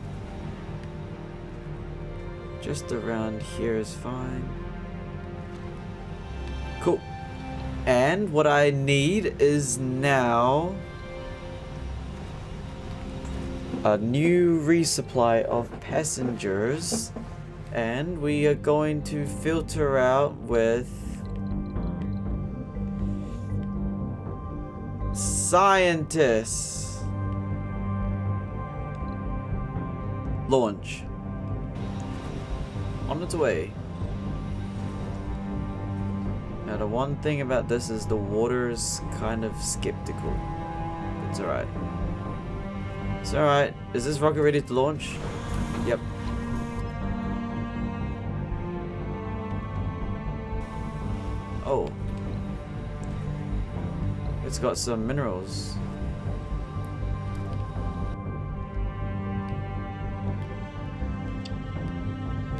Just around here is fine. Cool. And what I need is now a new resupply of passengers. And we are going to filter out with scientists. Launch. On its way. Now the one thing about this is the water's kind of skeptical. It's alright. It's alright. Is this rocket ready to launch? Yep. Oh. It's got some minerals.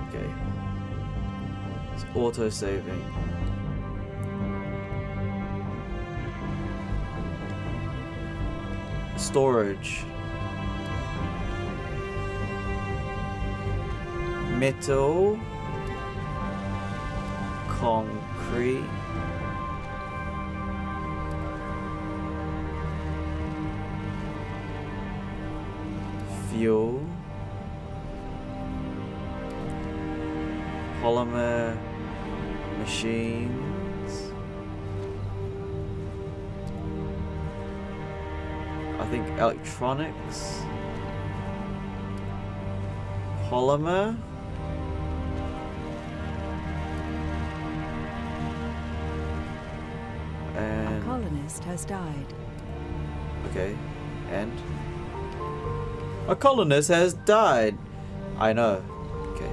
Okay. It's auto-saving. Storage. Metal. Concrete. Fuel. Polymer machines. I think electronics. Polymer. And A colonist has died. okay, and a colonist has died. I know. Okay.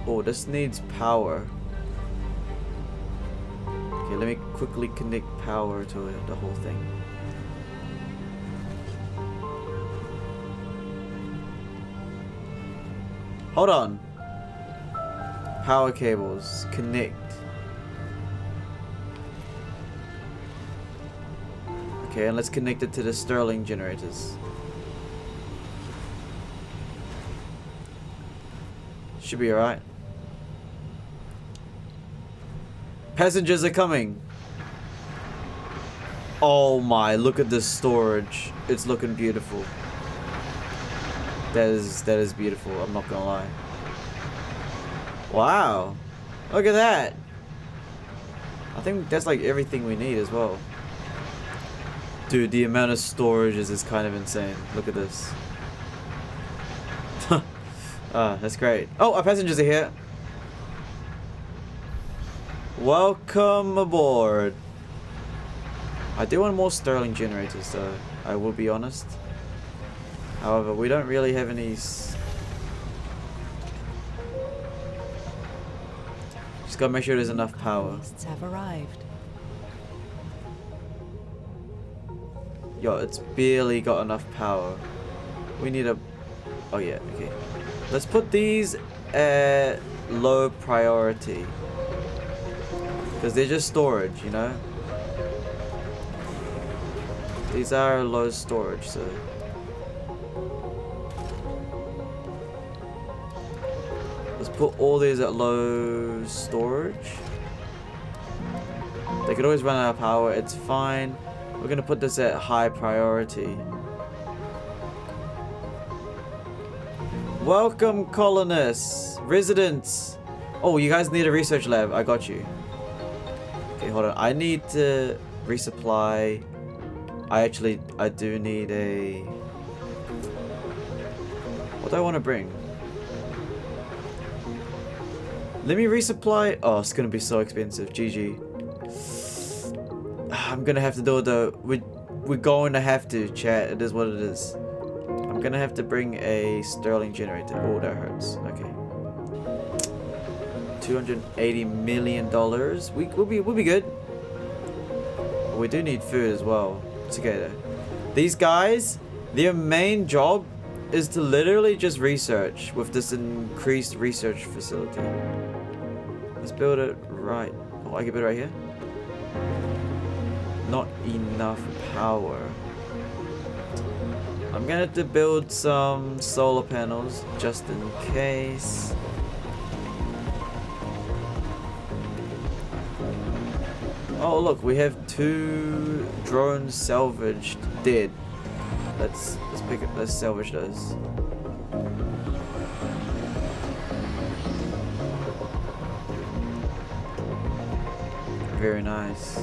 Oh, this needs power. Okay, let me quickly connect power to it, the whole thing. Hold on. Power cables, connect. Okay, and let's connect it to the Stirling generators. Should be alright. Passengers are coming. Oh my, look at this storage. It's looking beautiful. That is beautiful, I'm not gonna lie. Wow. Look at that. I think that's like everything we need as well. Dude, the amount of storage is kind of insane. Look at this. That's great. Oh, our passengers are here. Welcome aboard. I do want more Stirling generators though, I will be honest. However, we don't really have any... Just gotta make sure there's enough power. Colonists have arrived. Yo, it's barely got enough power. We need a... Oh yeah, okay. Let's put these at low priority. Because they're just storage, you know? These are low storage, so... Let's put all these at low storage. They could always run out of power, it's fine. We're gonna put this at high priority. Welcome, colonists, residents. Oh, you guys need a research lab. I got you. Okay, hold on. I need to resupply. I do need a... What do I want to bring? Let me resupply. Oh, it's gonna be so expensive. GG. I'm gonna have to do it though. We're going to have to, chat. It is what it is. I'm gonna have to bring a Stirling generator. Oh, that hurts. Okay. $280 million. We'll be good. We do need food as well. It's okay though. These guys, Their main job is to literally just research with this increased research facility. Let's build it right. Oh, I can build it right here? Not enough power. I'm gonna have to build some solar panels just in case. Oh look, we have 2 drones salvaged dead. Let's pick it. Let's salvage those. Very nice.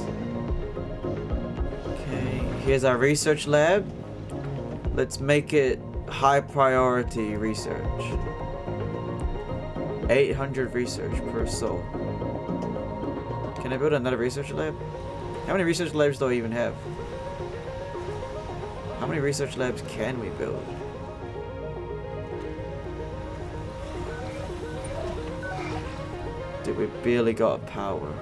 Okay, here's our research lab. Let's make it high priority research. 800 research per soul. Can I build another research lab? How many research labs do I even have? How many research labs can we build? Dude, we barely got power.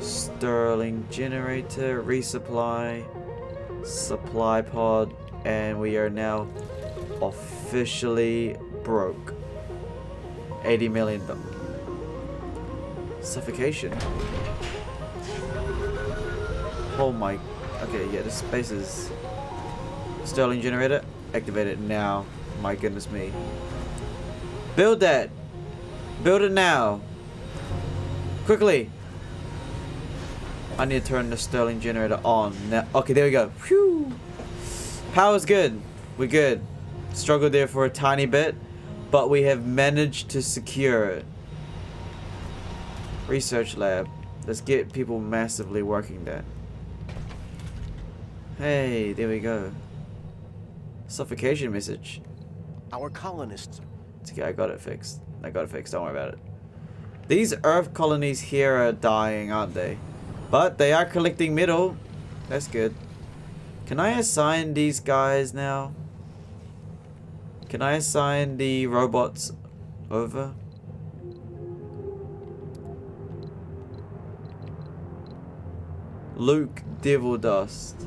Sterling generator, resupply, supply pod, and we are now officially broke. 80 million. Suffocation. Oh my. Okay, yeah, the space is. Sterling generator, activate it now. My goodness me. Build that. Build it now. Quickly. I need to turn the Sterling generator on now. Okay, there we go. Phew. Power's good. We're good. Struggled there for a tiny bit, but we have managed to secure it. Research lab. Let's get people massively working there. Hey, there we go. Suffocation message. Our colonists. It's okay, I got it fixed. Don't worry about it. These Earth colonies here are dying, aren't they? But they are collecting metal. That's good. Can I assign these guys now? Can I assign the robots over? Luke Devil Dust.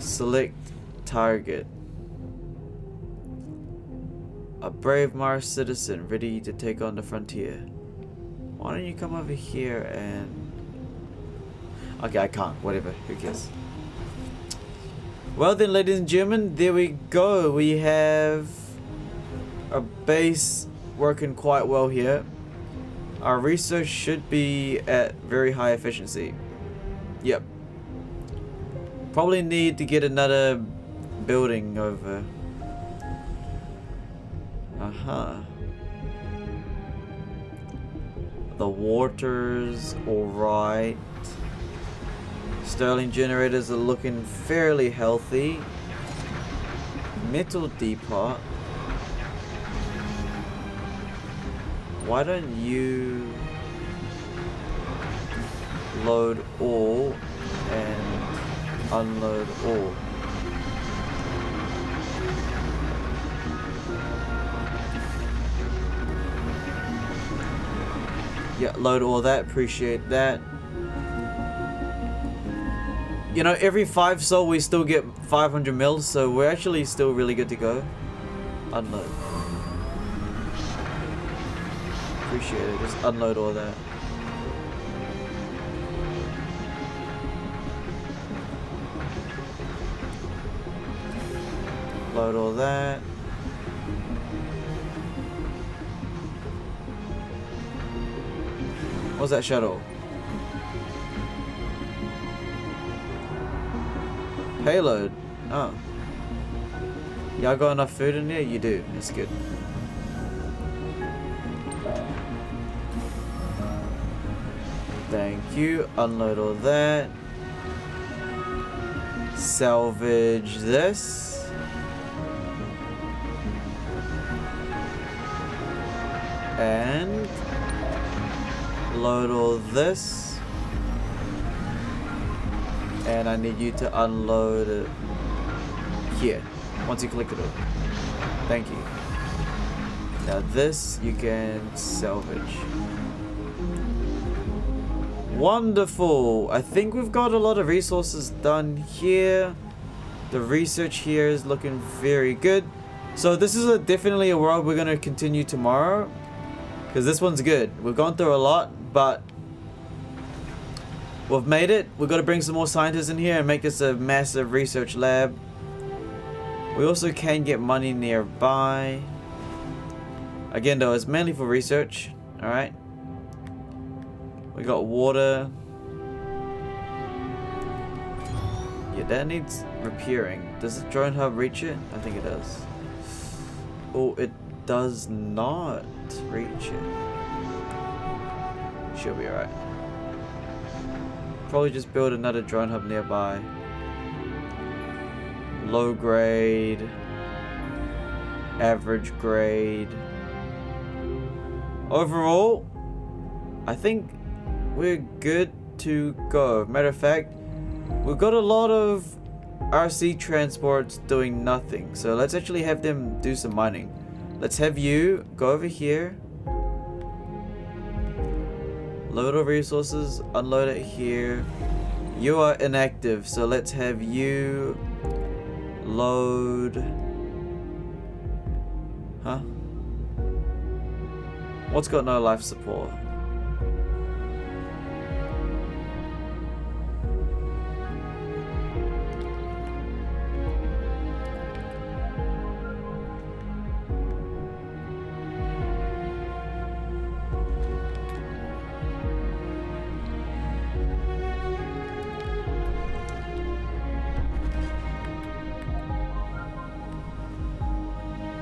Select target. A brave Mars citizen ready to take on the frontier. Why don't you come over here and... Okay, I can't. Whatever. Who cares? Well then, ladies and gentlemen, there we go. We have a base working quite well here. Our research should be at very high efficiency. Yep. Probably need to get another building over. The water's alright. Sterling generators are looking fairly healthy. Metal depot. Why don't you load all and unload all? Yeah, load all that, appreciate that. You know, every 5 soul we still get 500 mils, so we're actually still really good to go. Unload. Appreciate it, just unload all that. Load all that. What's that shuttle? Payload. Oh. Y'all got enough food in there? You do. That's good. Thank you. Unload all that. Salvage this. And load all this. And I need you to unload it here. Once you collect it all. Thank you. Now this you can salvage. Wonderful. I think we've got a lot of resources done here. The research here is looking very good. So this is definitely a world we're going to continue tomorrow. Because this one's good. We've gone through a lot, but we've made it. We've got to bring some more scientists in here and make this a massive research lab. We also can get money nearby. Again though, it's mainly for research. Alright. We got water. Yeah, that needs repairing. Does the drone hub reach it? I think it does. Oh, it does not reach it. She'll be alright. Probably just build another drone hub nearby. Low grade. Average grade. Overall, I think we're good to go. Matter of fact, we've got a lot of RC transports doing nothing. So let's actually have them do some mining. Let's have you go over here. Load our resources, unload it here. You are inactive, so let's have you load. Huh? What's got no life support?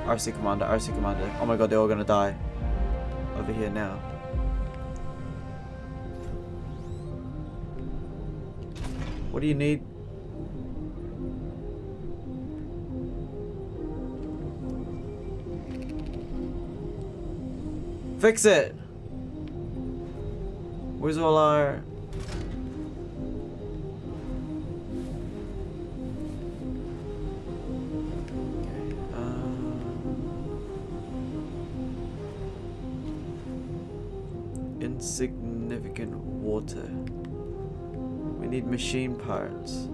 RC commander, RC commander. Oh my god, they're all gonna die. Over here now. What do you need? Fix it! Where's all our... insignificant water. We need machine parts.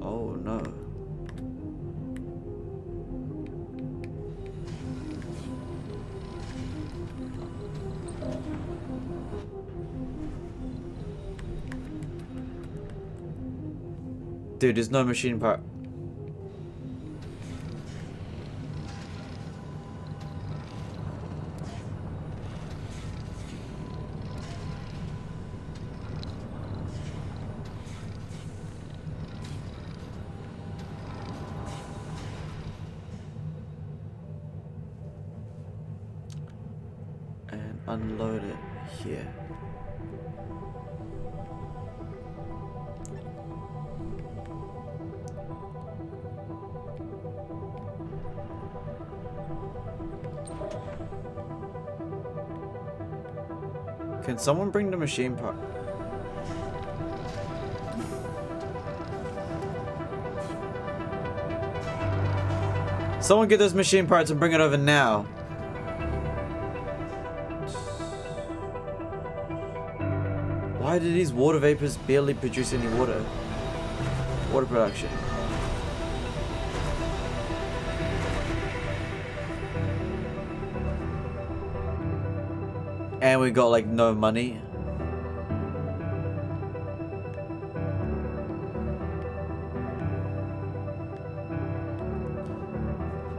Oh no. Dude, there's no machine part. Unload it here. Can someone bring the machine part? Someone get those machine parts and bring it over now. Why do these water vapors barely produce any water? Water production. And we got like no money.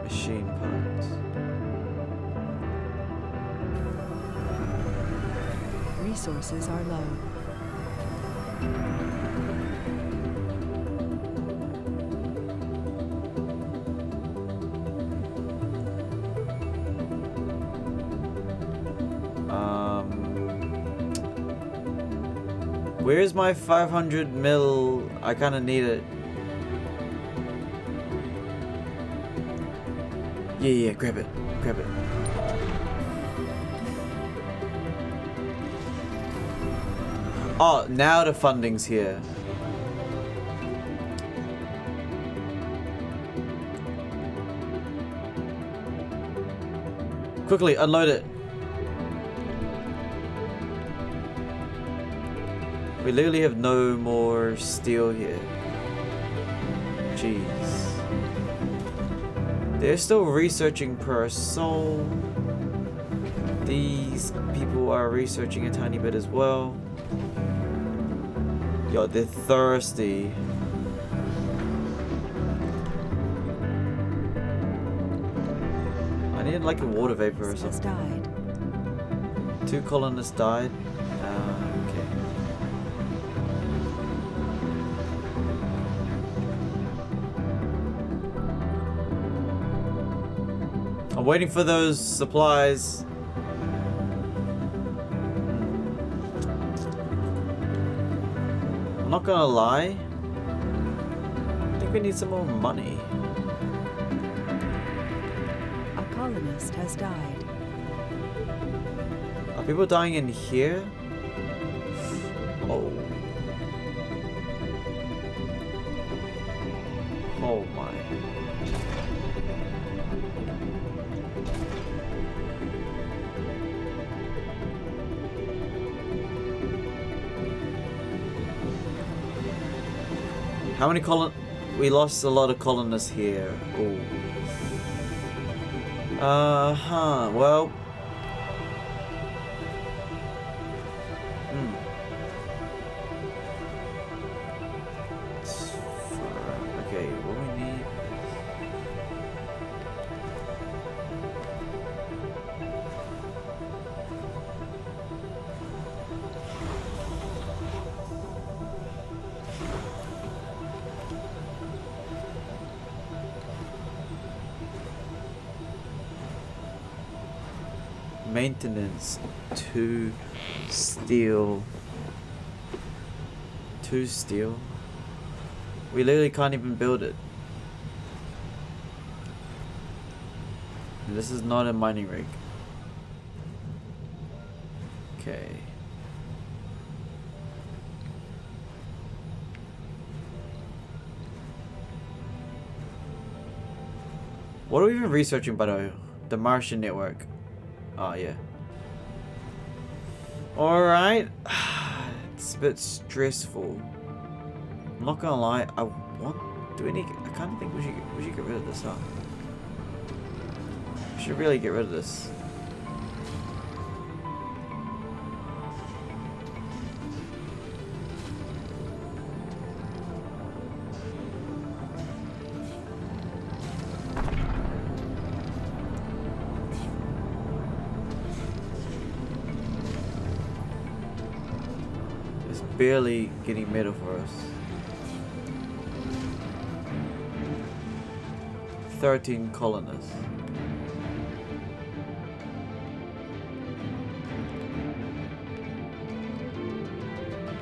Machine parts. Resources are low. Where's my 500 mil? I kind of need it. Yeah, grab it. Grab it. Oh, now the funding's here. Quickly, unload it. We literally have no more steel here. Jeez. They're still researching per soul. These people are researching a tiny bit as well. Yo, they're thirsty. I need like a water vapor or Has something. died. 2 colonists died. Okay. I'm waiting for those supplies. I'm not gonna lie. I think we need some more money. A colonist has died. Are people dying in here? Oh. Oh my. How many we lost a lot of colonists here. Oh. Well. Okay, what we need. Maintenance, 2 steel. 2 steel. We literally can't even build it. And this is not a mining rig. Okay. What are we even researching, by the way? The Martian network. Oh, yeah. Alright. It's a bit stressful. I'm not gonna lie, I kinda think we should get rid of this, huh? We should really get rid of this. It's barely getting metal for us. 13 colonists.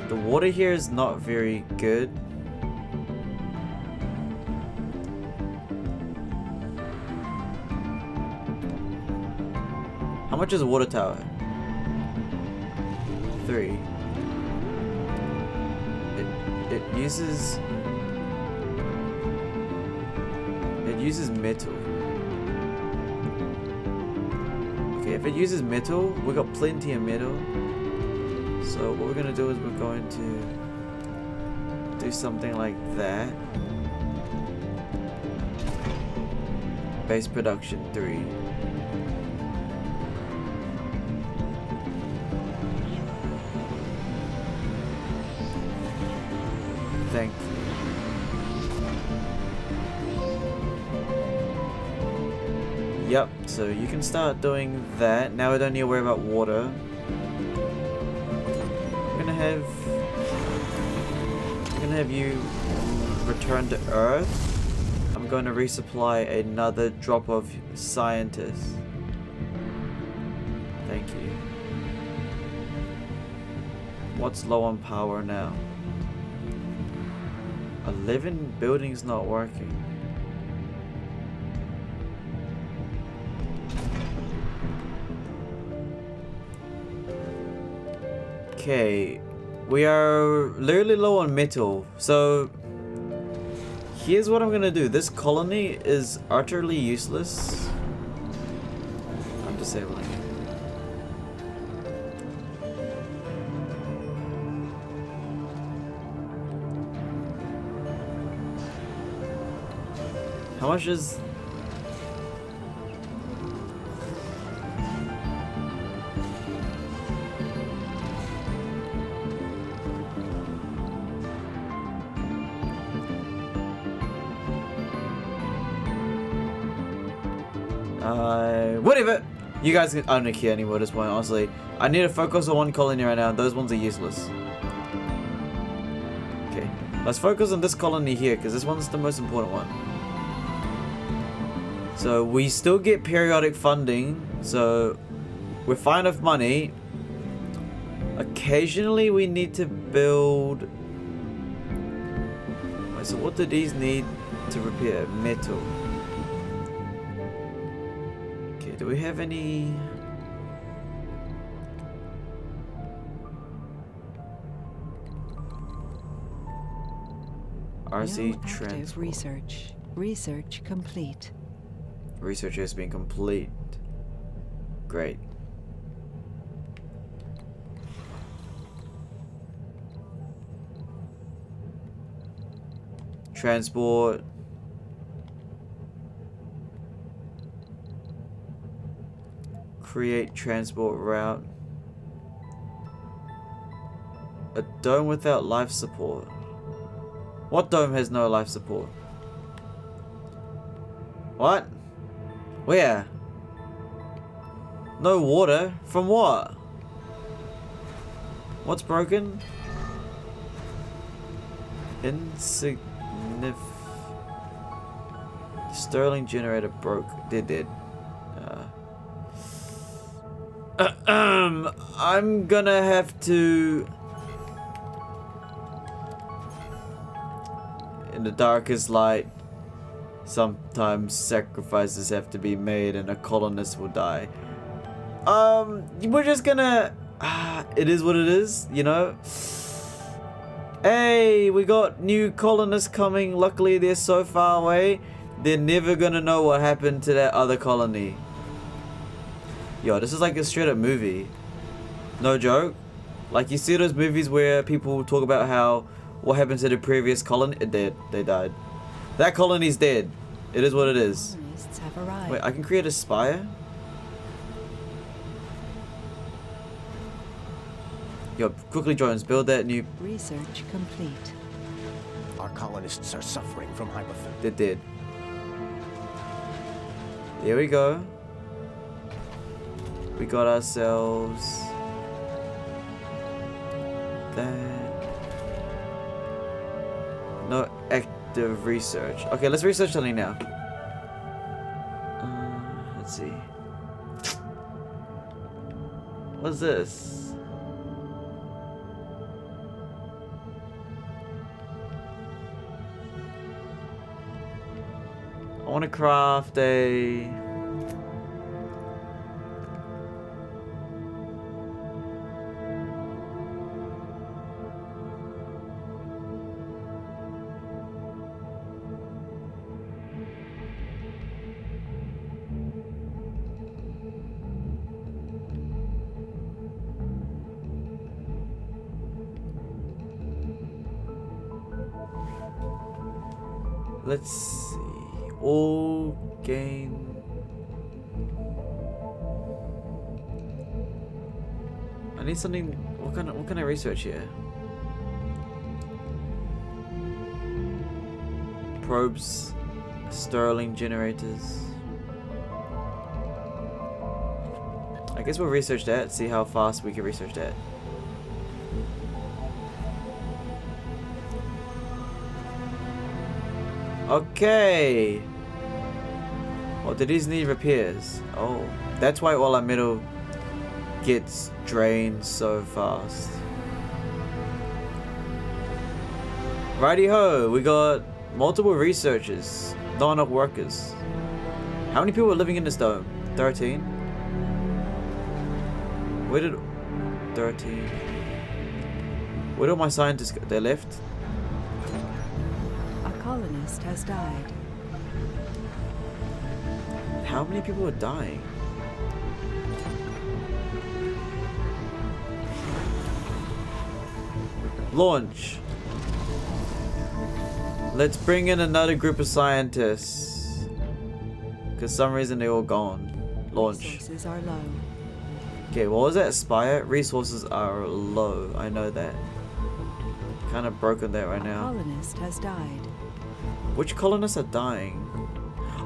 The water here is not very good. How much is a water tower? 3. It uses metal. Okay, if it uses metal, we got plenty of metal. So what we're gonna do is we're going to do something like that. Base production 3. Thank you. Yep, so you can start doing that. Now we don't need to worry about water. I'm gonna have you return to Earth. I'm going to resupply another drop of scientists. Thank you. What's low on power now? 11 buildings not working. Okay, we are literally low on metal, so here's what I'm gonna do. This colony is utterly useless. I'm disabling it. How much is... whatever! You guys can... I don't care anymore at this point, honestly. I need to focus on one colony right now. Those ones are useless. Okay. Let's focus on this colony here, because this one's the most important one. So, we still get periodic funding. So, we're fine with money. Occasionally, we need to build... Wait, so what do these need to repair? Metal. Do we have any... RC No active transport. research. Research complete. Research has been complete. Great. Transport. Create transport route. A dome without life support. What dome has no life support? What? Where? No water? From what? What's broken? Insignificant. Sterling generator broke. They're dead. I'm gonna have to... In the darkest light, sometimes sacrifices have to be made and a colonist will die. We're just gonna... it is what it is, you know? Hey, we got new colonists coming. Luckily, they're so far away. They're never gonna know what happened to that other colony. Yo, this is like a straight up movie. No joke. Like, you see those movies where people talk about how what happened to the previous colony? They died. That colony's dead. It is what it is. Colonists have arrived. Wait, I can create a spire? Yo, quickly, Jones, build that new... Research complete. Our colonists are suffering from hypothermia. They're dead. There we go. We got ourselves... that. No active research. Okay, let's research something now. Let's see. What's this? I want to craft a... Let's see. All game. I need something. What can I research here? Probes, Sterling generators. I guess we'll research that. See how fast we can research that. Okay. Well, do these need repairs? Oh, that's why all our metal gets drained so fast. Righty ho, we got multiple researchers, not enough workers. How many people are living in this dome? 13. Where did 13? Where did my scientists go? They left. Colonist has died. How many people are dying? Launch. Let's bring in another group of scientists. Because some reason they're all gone. Launch. Resources are low. Okay, what was that? Aspire? Resources are low. I know that. Kind of broken that right A now. colonist has died. Which colonists are dying?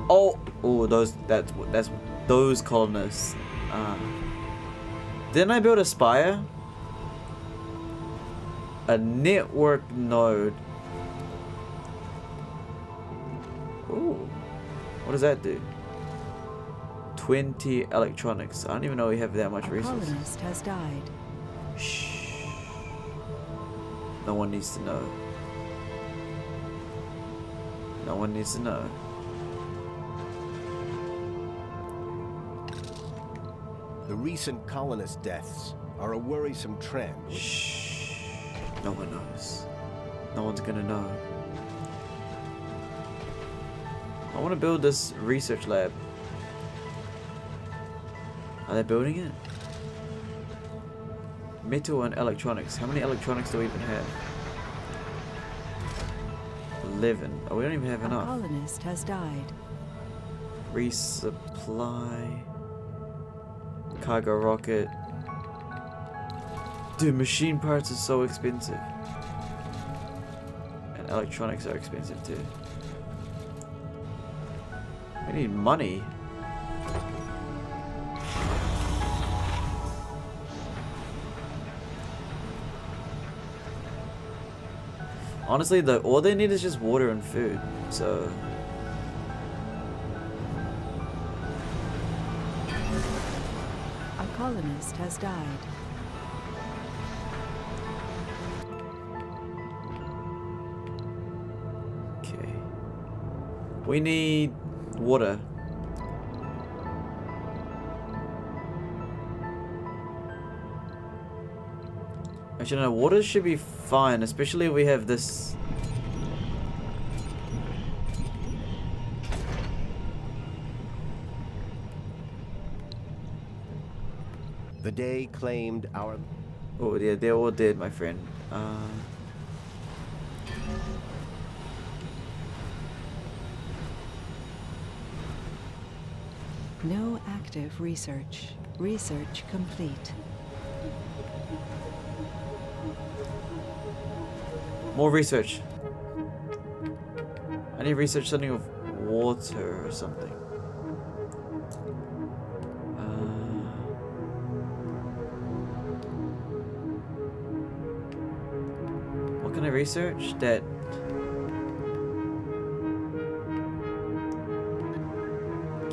Oh, that's those colonists. Didn't I build a spire? A network node. Ooh, what does that do? 20 electronics. I don't even know we have that much A resources. colonist has died. Shh. No one needs to know. No one needs to know. The recent colonist deaths are a worrisome trend. Shh. No one knows. No one's gonna know. I want to build this research lab. Are they building it? Metal and electronics. How many electronics do we even have? 11. Oh, we don't even have A enough. colonist has died. Resupply. Cargo rocket. Dude, machine parts are so expensive. And electronics are expensive too. We need money. Honestly, though, all they need is just water and food. So A colonist has died. okay. We need water. Actually, no, water should be fine, especially if we have this. The day claimed our... Oh, yeah, they're all dead, my friend. No active research. Research complete. More research. I need research something with water or something. What can I research? That.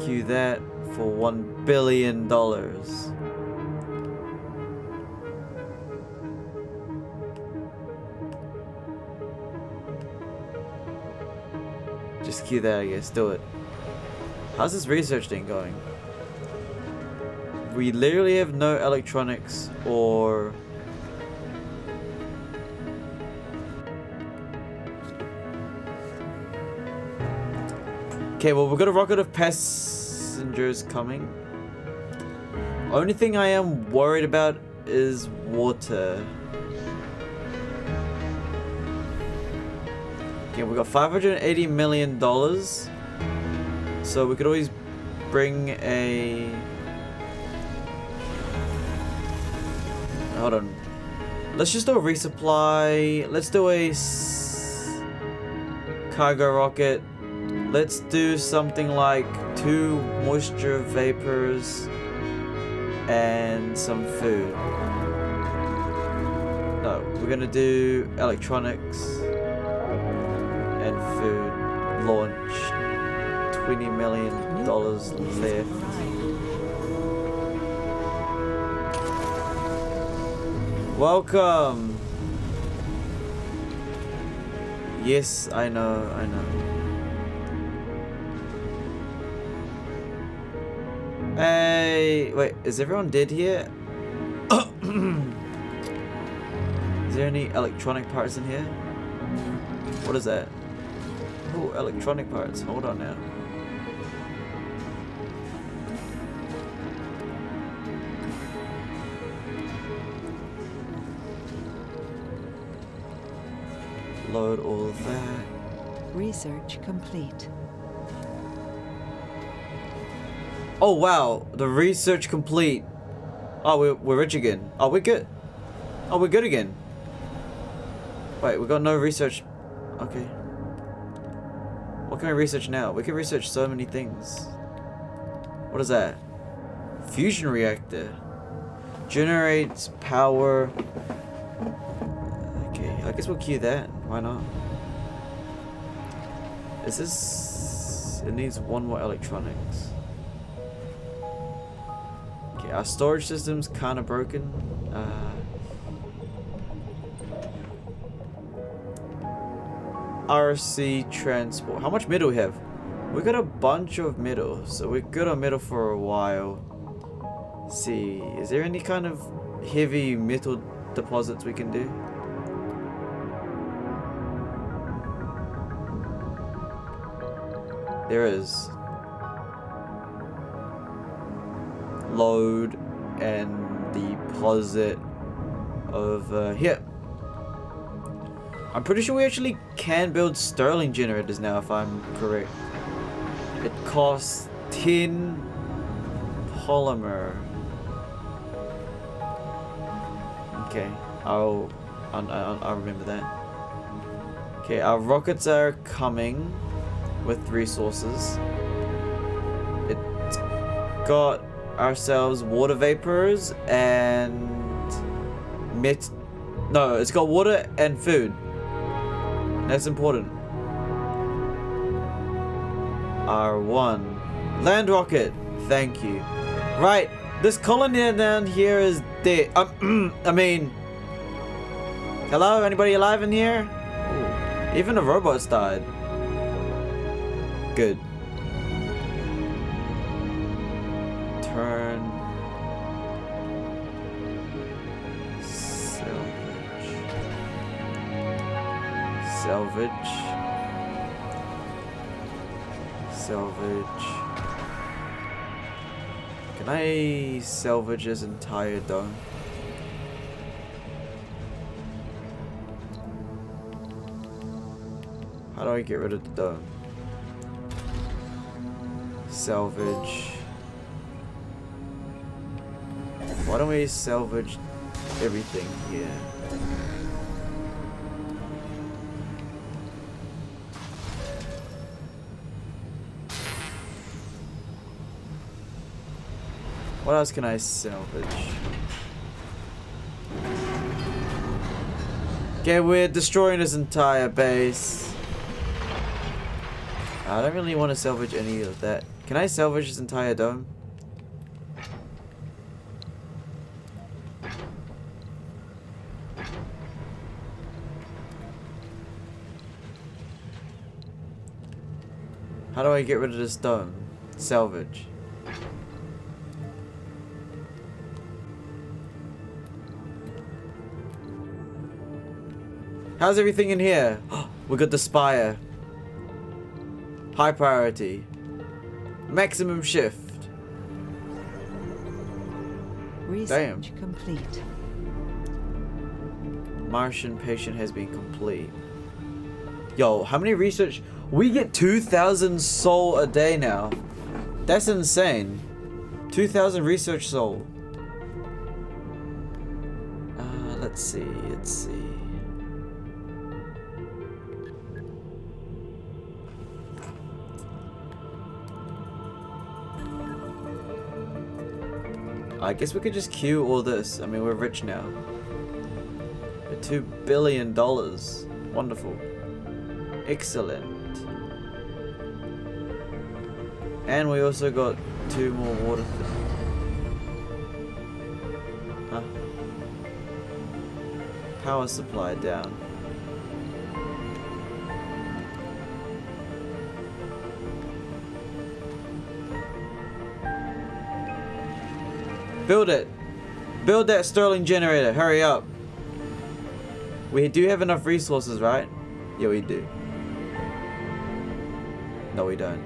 Cue that for $1 billion. Just cue that, I guess. Do it. How's this research thing going? We literally have no electronics or... Okay, well, we've got a rocket of passengers coming. Only thing I am worried about is water. Okay, we got $580 million. So we could always bring a... Hold on. Let's just do a resupply. Let's do a cargo rocket. Let's do something like 2 moisture vapors and some food. No, we're gonna do electronics and food. Launch. $20 million left. Welcome. Yes, I know, I know. Hey, wait, is everyone dead here? Is there any electronic parts in here? What is that? Oh, electronic parts. Hold on now. Load all of that. Research complete. Oh wow, the research complete. Oh, we're rich again. Oh, we're good. Oh, we're good again. Wait, we got no research. Okay. What can we research now? We can research so many things. What is that? Fusion reactor. Generates power. Okay, I guess we'll queue that. Why not? Is this... It needs one more electronics. Okay, our storage system's kind of broken. RC transport. How much metal we have? We got a bunch of metal, so we're good on metal for a while. Let's see, is there any kind of heavy metal deposits we can do? There is. Load and deposit over here. I'm pretty sure we actually can build Stirling generators now, if I'm correct. It costs 10 polymer. Okay, I'll remember that. Okay, our rockets are coming with resources. It's got ourselves water vapors and no, it's got water and food. That's important. R1. Land rocket. Thank you. Right. This colony down here is dead. I mean... Hello? Anybody alive in here? Ooh. Even the robots died. Good. Turn. Salvage. Can I salvage his entire dome? How do I get rid of the dome? Salvage. Why don't we salvage everything here? What else can I salvage? Okay, we're destroying his entire base. I don't really want to salvage any of that. Can I salvage his entire dome? How do I get rid of this dome? Salvage. How's everything in here? We got the spire. High priority. Maximum shift. Research complete. Martian patient has been complete. Yo, how many research? We get 2,000 soul a day now. That's insane. 2,000 research soul. Let's see. I guess we could just queue all this. I mean, we're rich now. We're $2 billion. Wonderful. Excellent. And we also got 2 more water. Huh? Power supply down. Build it. Build that Stirling generator. Hurry up. We do have enough resources, right? Yeah, we do. No, we don't.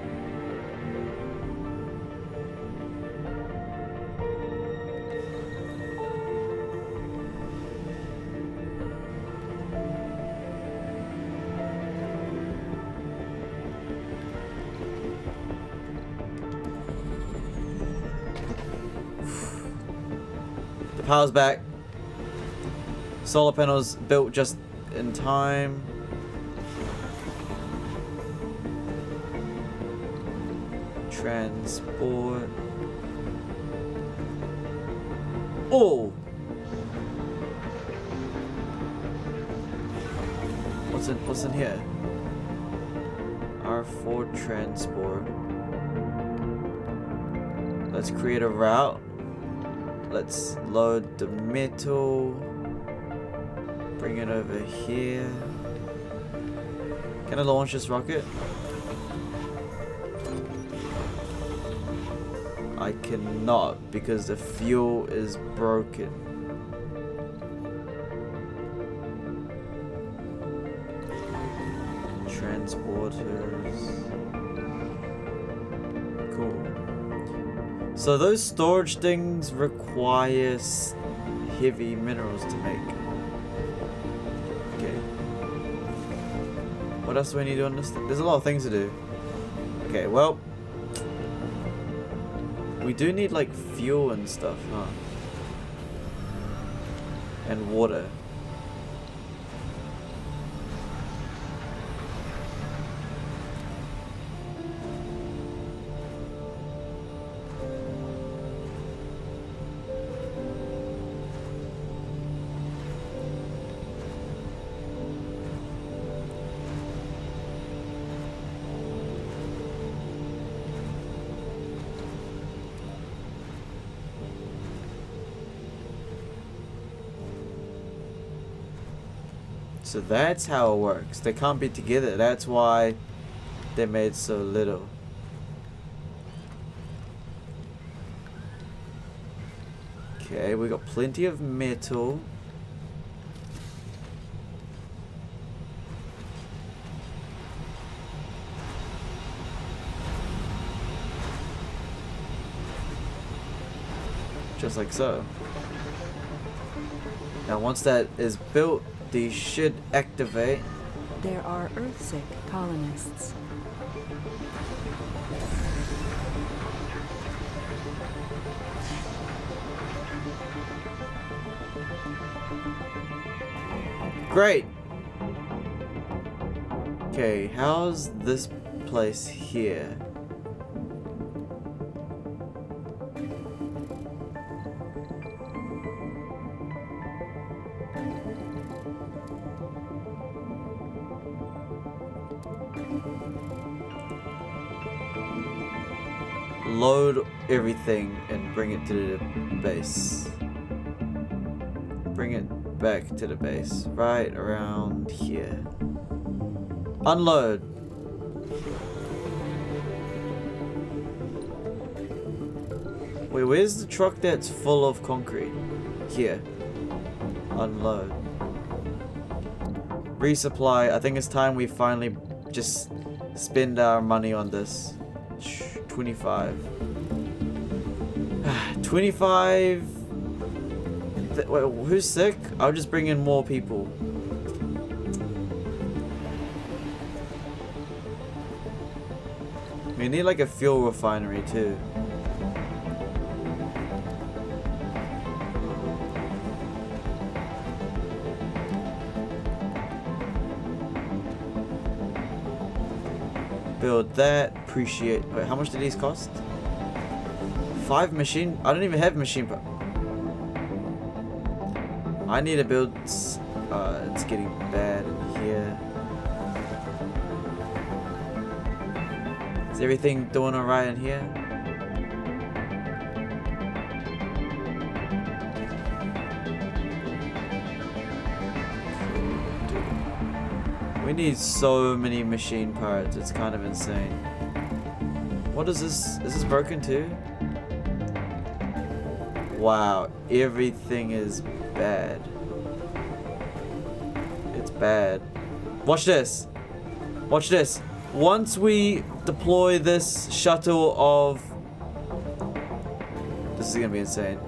The power's back. Solar panels built just in time. Transport. Oh! What's in here? R4 transport. Let's create a route. Let's load the metal. Bring it over here. Can I launch this rocket? I cannot because the fuel is broken. Transporters. Cool. So those storage things require heavy minerals to make. Okay. What else do we need to do on this? There's a lot of things to do. Okay, well. We do need like fuel and stuff, huh? And water. So that's how it works. They can't be together. That's why they made so little. Okay, we got plenty of metal. Just like so. Now once that is built, these should activate. There are Earthsick colonists. Great. Okay, how's this place here? Load everything and bring it to the base. Bring it back to the base. Right around here. Unload. Wait, where's the truck that's full of concrete? Here. Unload. Resupply. I think it's time we finally just spend our money on this. 25. 25. Wait, who's sick? I'll just bring in more people. We need like a fuel refinery too. Build that. Appreciate. Wait, how much do these cost? 5 machine. I don't even have machine. I need to build. It's getting bad in here. Is everything doing alright in here? We need so many machine parts, it's kind of insane. What is this? Is this broken too? Wow, everything is bad. It's bad. Watch this. Watch this. Once we deploy this shuttle of... This is gonna be insane.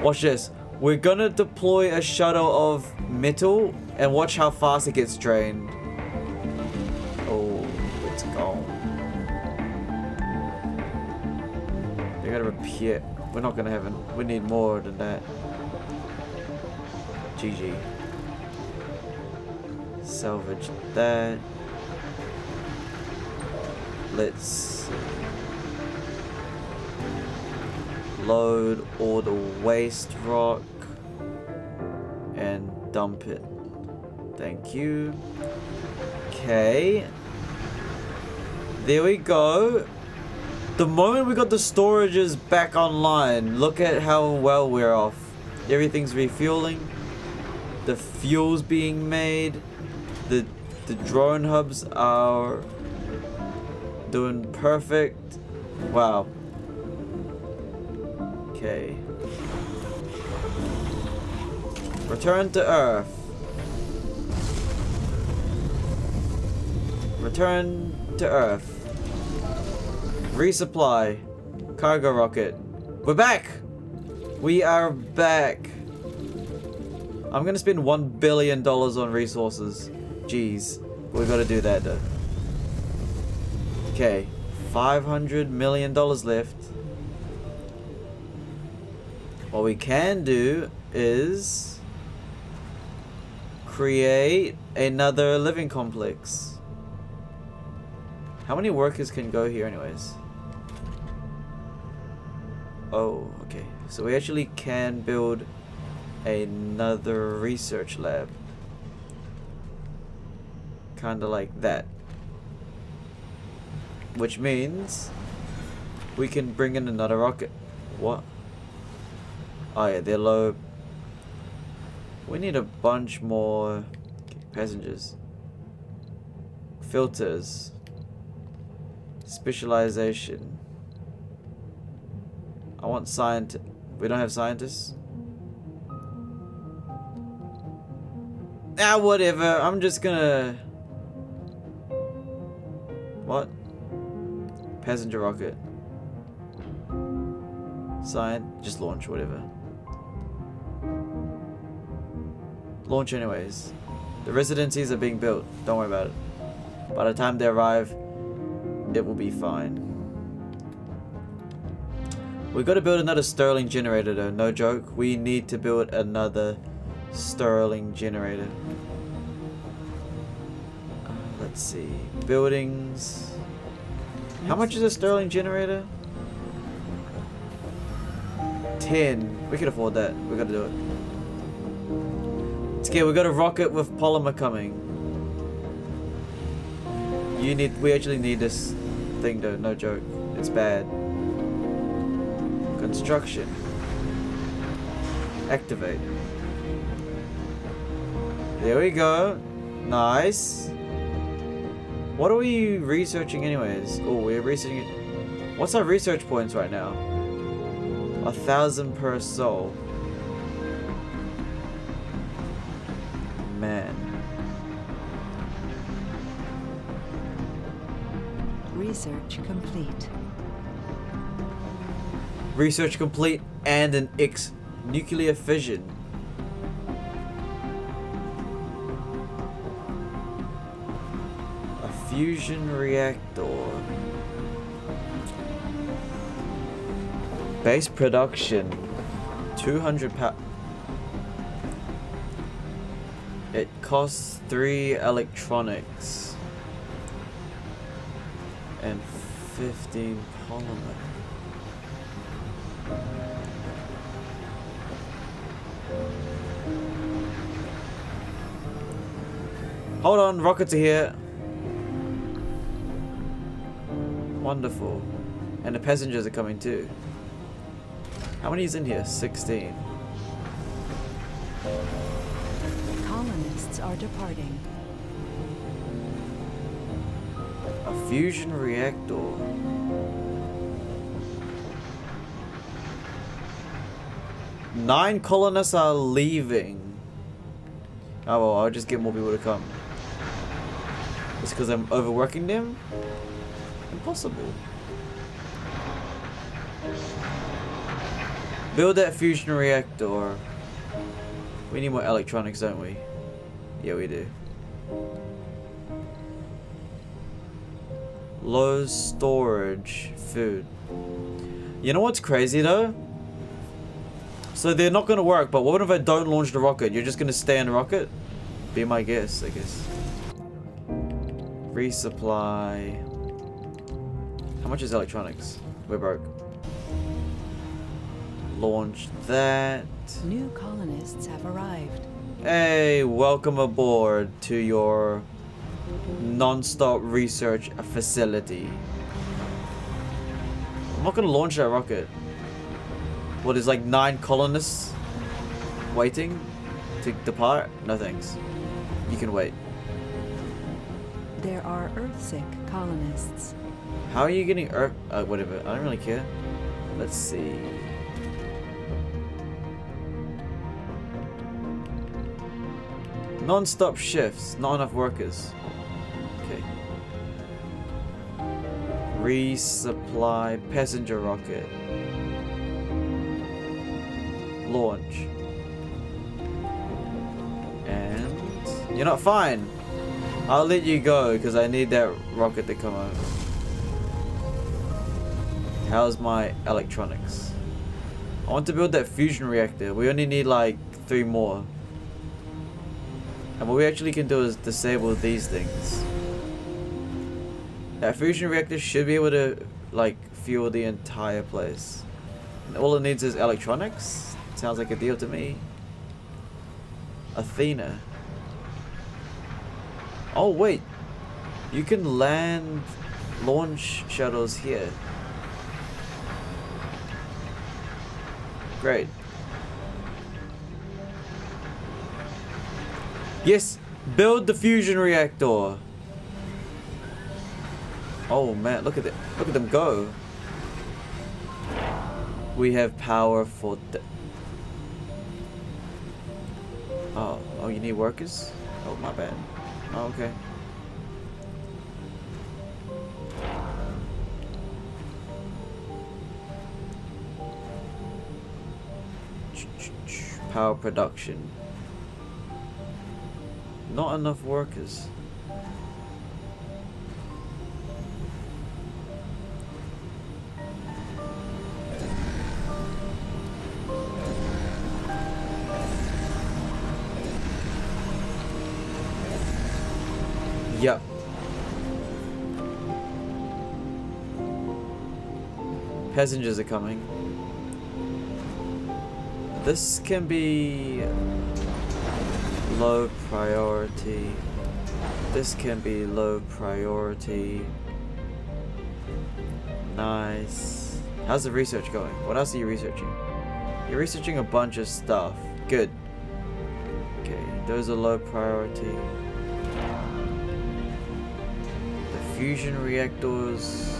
Watch this. We're gonna deploy a shuttle of metal and watch how fast it gets drained. It's gone. They gotta repair. We're not gonna have it. We need more than that. GG. Salvage that. Let's load all the waste rock and dump it. Thank you. Okay. There we go. The moment we got the storages back online, look at how well we're off. Everything's refueling. The fuel's being made. The drone hubs are doing perfect. Wow. Okay. Return to Earth. Return to Earth. Resupply. Cargo rocket. We're back! We are back. I'm gonna spend $1 billion on resources. Jeez. We gotta do that though. Okay. $500 million left. What we can do is create another living complex. How many workers can go here anyways? Oh, okay. So we actually can build another research lab. Kinda like that. Which means we can bring in another rocket. What? Oh yeah, they're low. We need a bunch more passengers. Filters. Specialization. I want scientists. We don't have scientists? Ah, whatever. I'm just gonna... What? Passenger rocket. Just launch, whatever. Launch anyways. The residencies are being built. Don't worry about it. By the time they arrive, it will be fine. We've got to build another Stirling generator though, no joke. We need to build another Stirling generator. Let's see. Buildings. How much is a Stirling generator? 10. We can afford that. We gotta do it. It's okay, we got a rocket with polymer coming. We actually need this thing though, no joke. It's bad. Construction. Activate. There we go. Nice. What are we researching anyways? Oh, we're researching it. What's our research points right now? 1,000 per soul. Man. Research complete. Research complete and an X nuclear fission. A fusion reactor. Base production. 200 pounds. It costs 3 electronics. And 15 polymer. Hold on, rockets are here. Wonderful. And the passengers are coming too. How many is in here? 16. Colonists are departing. A fusion reactor. Nine colonists are leaving. Oh well, I'll just get more people to come. It's because I'm overworking them? Impossible. Build that fusion reactor. We need more electronics, don't we? Yeah, we do. Low storage food. You know what's crazy though? So they're not gonna work, but what if I don't launch the rocket? You're just gonna stay in the rocket? Be my guess, I guess. Resupply. How much is electronics? We're broke. Launch that. New colonists have arrived. Hey, welcome aboard to your non-stop research facility. I'm not gonna launch that rocket. What, there's like 9 colonists waiting to depart? No thanks. You can wait. There are Earthsick colonists. How are you getting Earth? Whatever. I don't really care. Let's see. Non-stop shifts. Not enough workers. Okay. Resupply passenger rocket. Launch. And you're not fine. I'll let you go because I need that rocket to come out. How's my electronics? I want to build that fusion reactor. We only need like 3 more. And what we actually can do is disable these things. That fusion reactor should be able to like fuel the entire place. And all it needs is electronics. Sounds like a deal to me. Athena. Oh wait, you can land launch shuttles here. Great. Yes, build the fusion reactor. Oh man, look at it. Look at them go. We have power for oh, you need workers? Oh, my bad. Oh, okay. Power production. Not enough workers. Yep. Passengers are coming. This can be low priority. This can be low priority. Nice. How's the research going? What else are you researching? You're researching a bunch of stuff. Good. Okay, those are low priority. Fusion reactors.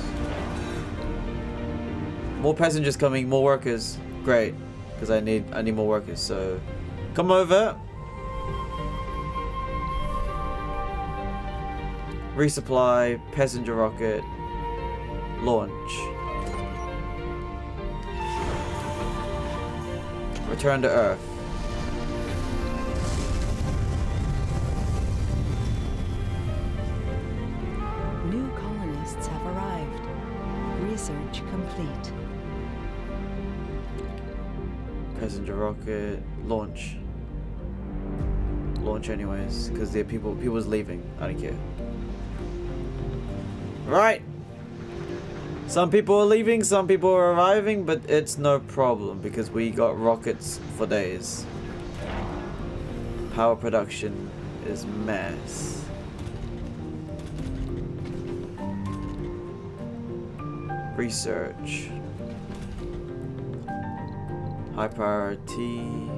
More passengers coming, more workers. Great, because I need more workers. So, come over. Resupply, passenger rocket, launch. Return to Earth. New colonists have arrived. Research complete. Passenger rocket, launch. Launch anyways, because there are people's leaving. I don't care. Right. Some people are leaving, some people are arriving, but it's no problem because we got rockets for days. Power production is mass. Research. High priority.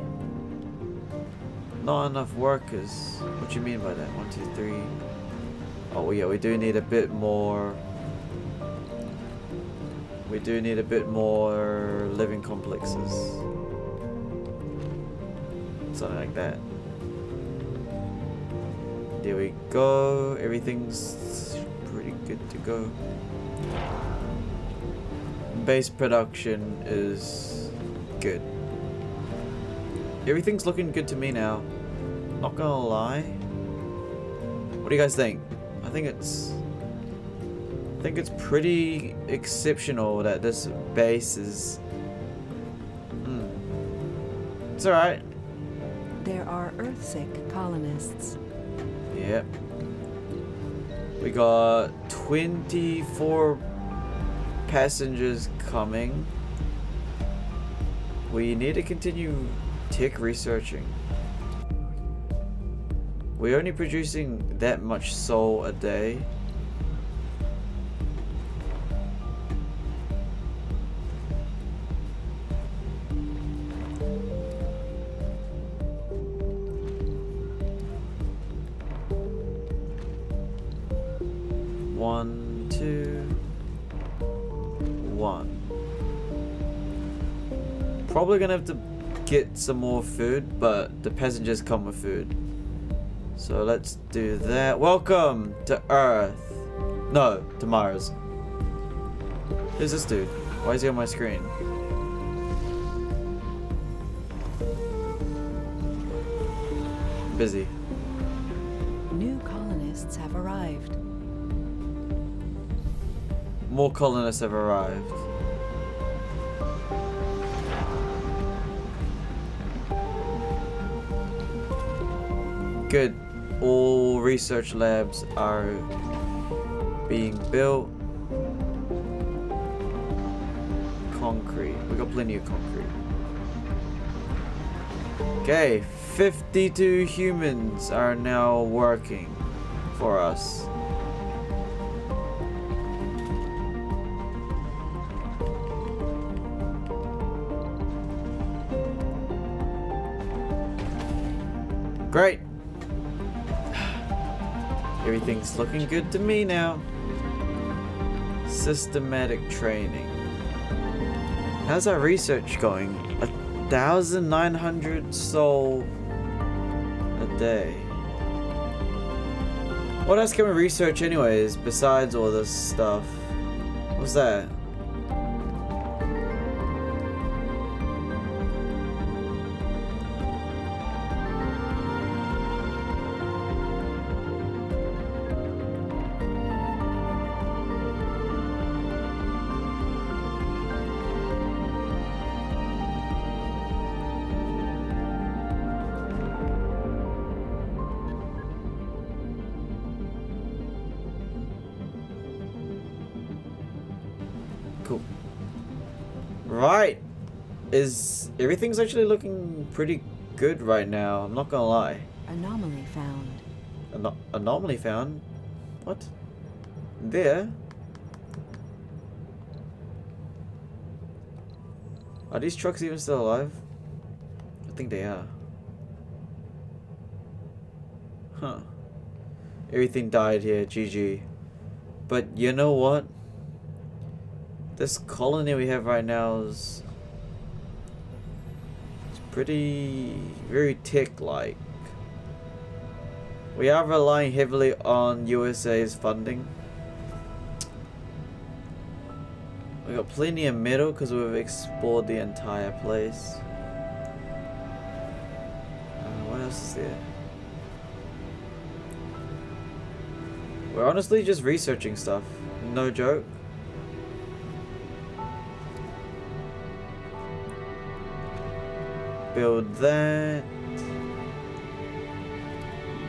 Not enough workers. What do you mean by that? 1, 2, 3. Oh yeah, we do need a bit more. We do need a bit more living complexes. Something like that. There we go. Everything's pretty good to go. Base production is good. Everything's looking good to me now. Not gonna lie. What do you guys think? I think it's pretty exceptional that this base is It's alright. There are Earthsick colonists. Yep. We got 24 passengers coming. We need to continue tech researching. We're only producing that much soul a day. One, two, one. Probably gonna have to get some more food, but the passengers come with food. So let's do that. Welcome to Earth. No, to Mars. Who's this dude? Why is he on my screen? Busy. New colonists have arrived. More colonists have arrived. Good. All research labs are being built. Concrete. We got plenty of concrete. Okay, 52 humans are now working for us. Great. Everything's looking good to me now. Systematic training. How's our research going? 1,900 soul a day. What else can we research anyways besides all this stuff? What's that? Cool. Right. Everything's actually looking pretty good right now. I'm not gonna lie. Anomaly found. Anomaly found? What? There? Are these trucks even still alive? I think they are. Huh. Everything died here, GG. But you know what? This colony we have right now is very tech-like. We are relying heavily on USA's funding. We got plenty of metal because we've explored the entire place. What else is there? We're honestly just researching stuff. No joke. Build that.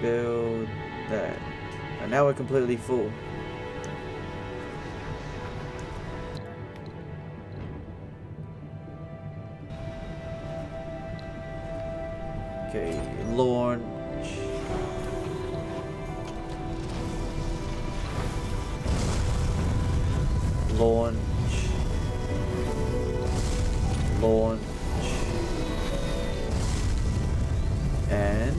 Build that. And now we're completely full. Okay, launch. Launch. Launch. And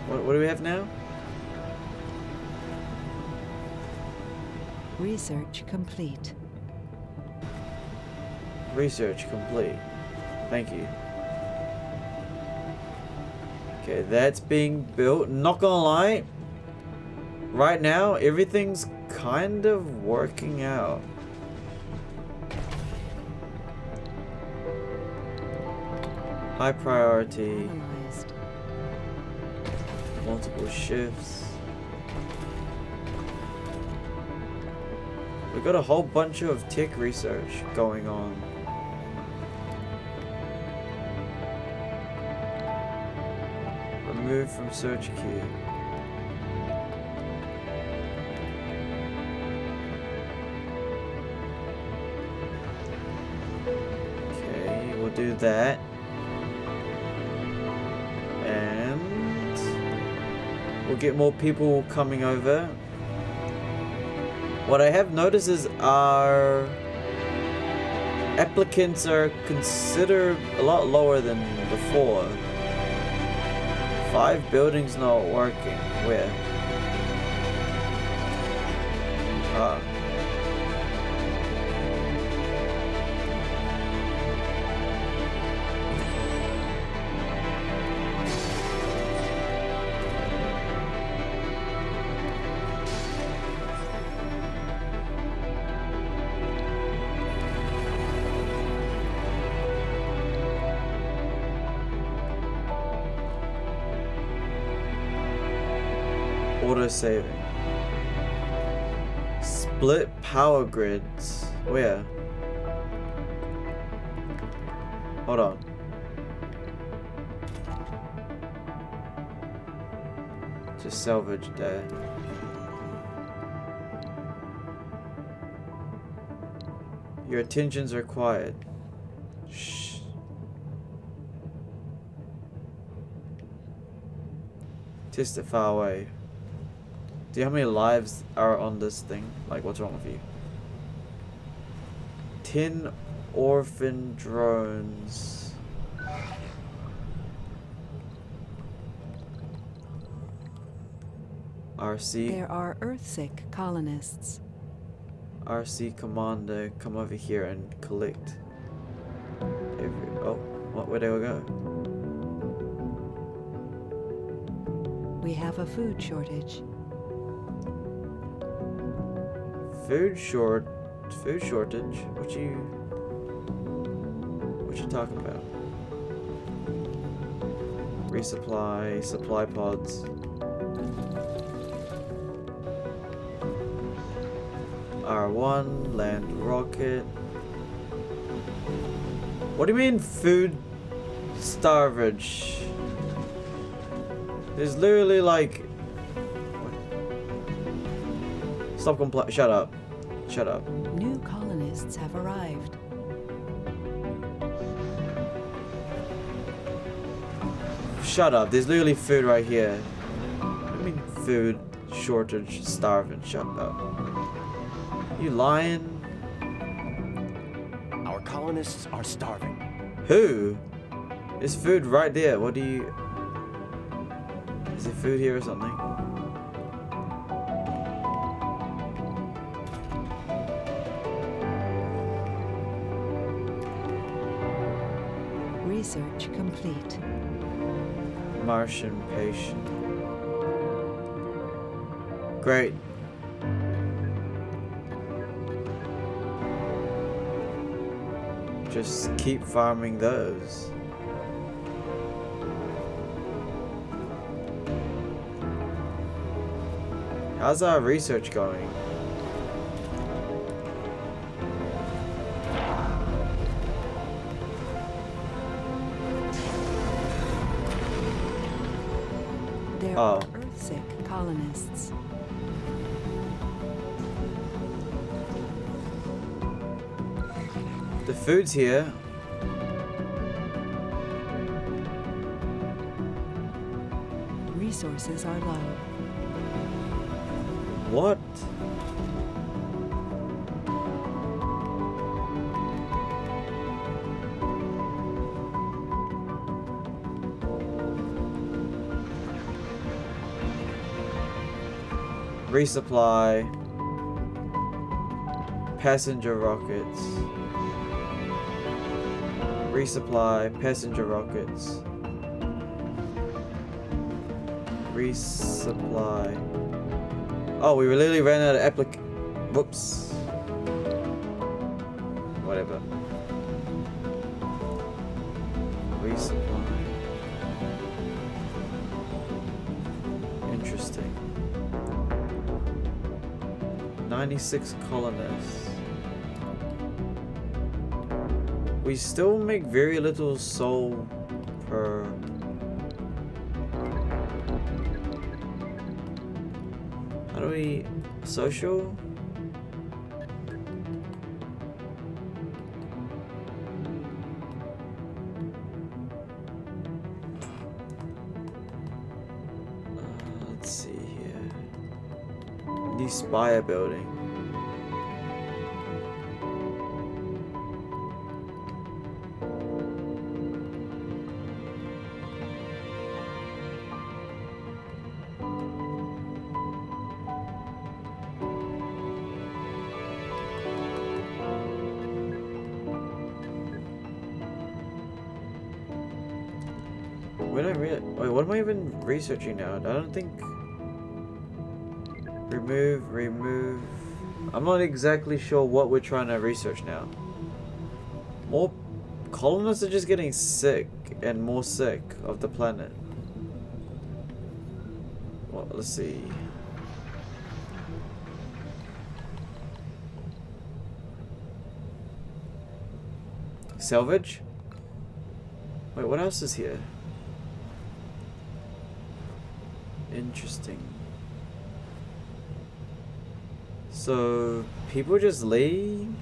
what do we have now? Research complete. Research complete. Thank you. Okay, that's being built. Not gonna lie, right now everything's kind of working out. High priority. Analyzed. Multiple shifts. We We got a whole bunch of tech research going on. Remove from search queue. Okay, we'll do that. And we'll get more people coming over. What I have noticed is our applicants are considered a lot lower than before. 5 buildings not working. Where? Ah. Auto saving. Split power grids. Where? Hold on. Just salvage there. Your attention's required. Shh. Test it far away. Do you know how many lives are on this thing? Like, what's wrong with you? 10 orphan drones. RC. There are Earthsick colonists. RC commander, come over here and collect. Oh, where do we go? We have a food shortage. Food shortage? What you talking about? Resupply, supply pods. R1, land rocket. What do you mean food starvage? There's literally like... Stop complying. Shut up. Shut up. New colonists have arrived. Shut up. There's literally food right here. I mean food shortage, starving. Shut up. You lying? Our colonists are starving. Who? There's food right there. What do you... Is there food here or something? Research complete. Martian patient. Great. Just keep farming those. How's our research going? There are Earthsick colonists. The food's here. Resources are low. What? Resupply. Passenger rockets. Resupply. Passenger rockets. Resupply. Oh, we literally ran out of whoops. Whatever. Resupply. Interesting. 96 colonists. We still make very little soul per... How do we... social? Let's see here. The Spire building. Wait, what am I even researching now? I don't think... Remove... I'm not exactly sure what we're trying to research now. More colonists are just getting sick and more sick of the planet. Well, let's see. Salvage? Wait, what else is here? Interesting. So, people just leave?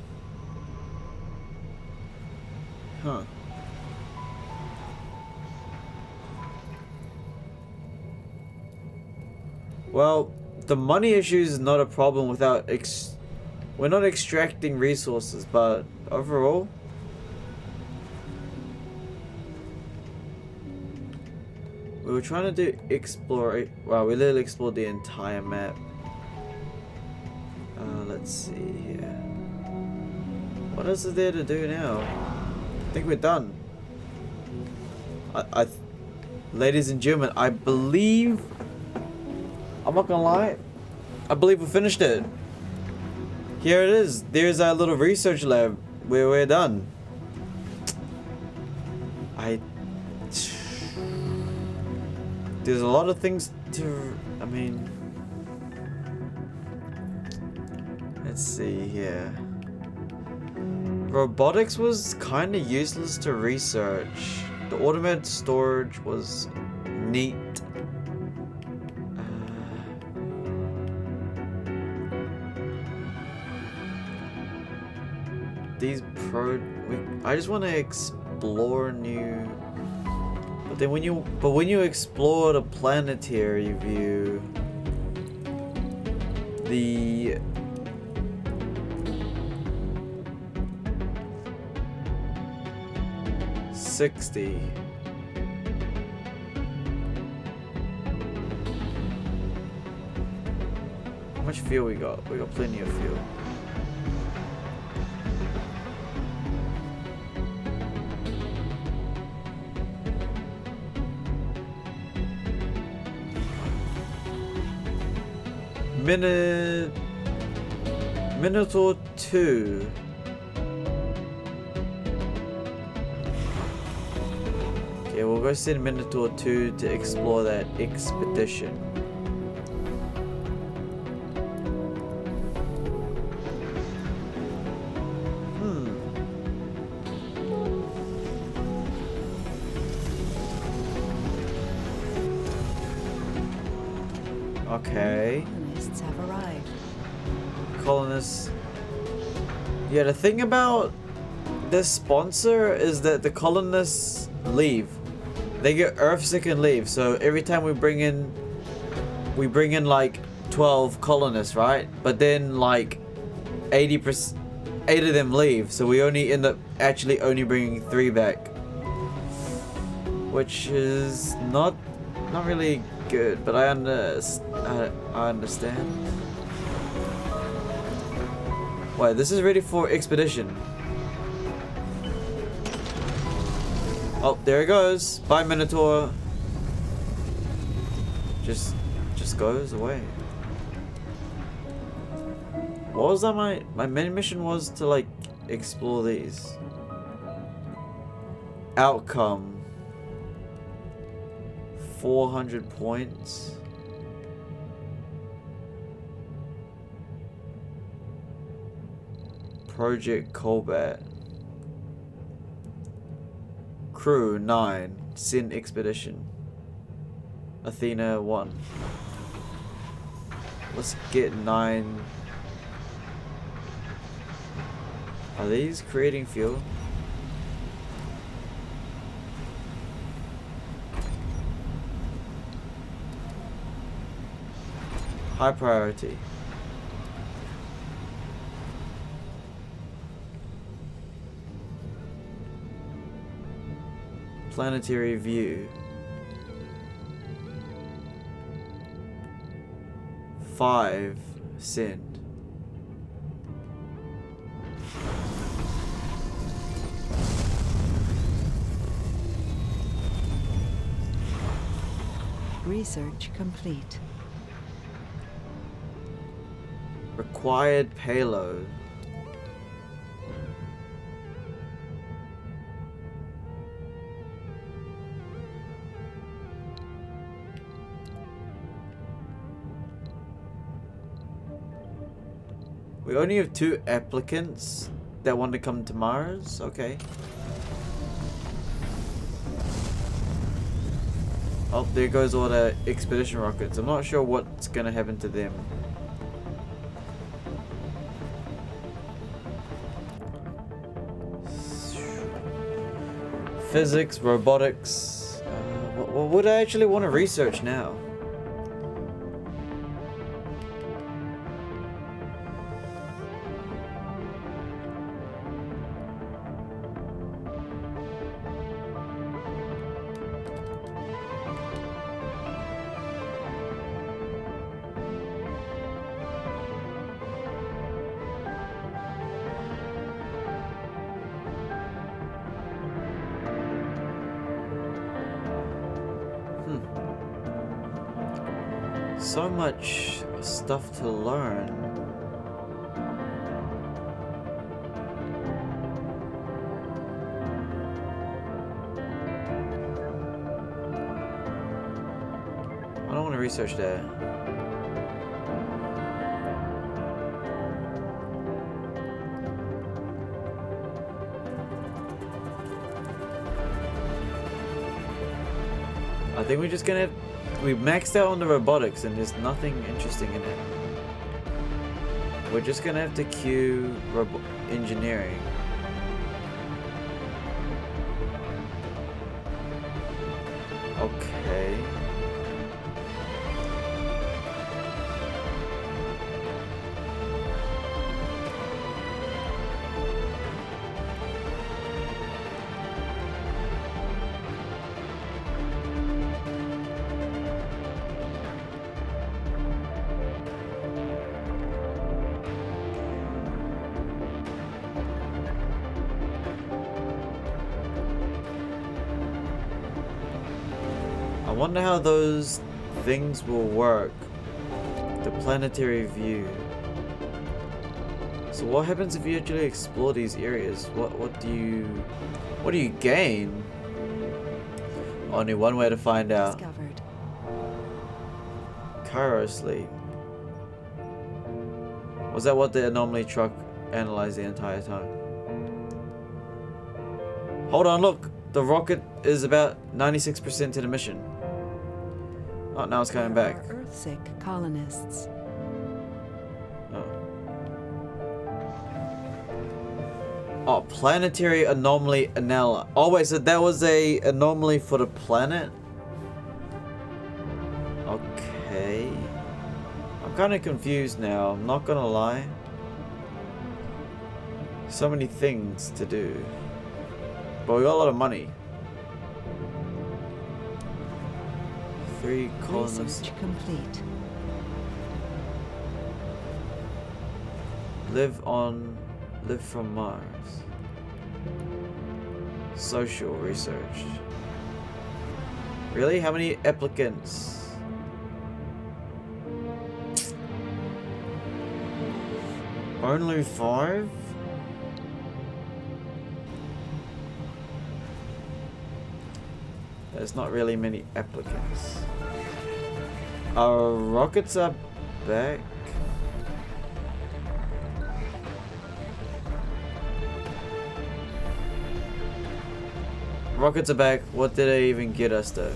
Huh. Well, the money issue is not a problem without we're not extracting resources, but overall... We were trying to do explore. Wow, we literally explored the entire map. Let's see here. What else is there to do now? I think we're done. Ladies and gentlemen, I believe. I'm not gonna lie. I believe we finished it. Here it is. There's our little research lab where we're done. There's a lot of things to... I mean... Let's see here. Robotics was kind of useless to research. The automated storage was neat. I just want to explore new... But then when you explore the planetary view, the $60. How much fuel we got? We got plenty of fuel. Minotaur 2. Okay, we'll go send Minotaur 2 to explore that expedition. Okay. Colonists have arrived. Colonists. Yeah, the thing about this sponsor is that the colonists leave. They get earthsick and leave. So every time we bring in like 12 colonists, right? But then like 8 of them leave. So we only end up actually only bringing 3 back, which is not really good. But I understand. Wait, this is ready for expedition. Oh, there it goes. Bye, Minotaur. Just goes away. What was that? My main mission was to like explore these. Outcome. 400 points. Project Colbat. Crew 9. Sin Expedition. Athena 1. Let's get 9. Are these creating fuel? High priority. Planetary view. 5. Send. Research complete. Required payload. We only have 2 applicants that want to come to Mars. Okay. Oh, there goes all the expedition rockets. I'm not sure what's gonna happen to them. Physics, robotics. What would I actually want to research now? So much stuff to learn. I don't want to research that. I think we're just gonna have, we maxed out on the robotics and there's nothing interesting in it. We're just gonna have to queue engineering. Okay. I wonder how those things will work. The planetary view. So what happens if you actually explore these areas? What do you gain? Only one way to find out. Discovered. Kairos Leak. Was that what the anomaly truck analyzed the entire time? Hold on, look! The rocket is about 96% to the mission. Oh, now it's coming back. There are Earth-sick colonists. Oh, planetary anomaly analysis. Oh wait, so that was a anomaly for the planet? Okay. I'm kind of confused now, I'm not gonna lie. So many things to do. But we got a lot of money. 3 colonists. Research complete. Live from Mars. Social research. Really? How many applicants? Only 5? There's not really many applicants. Our rockets are back. rockets are back. What did they even get us though?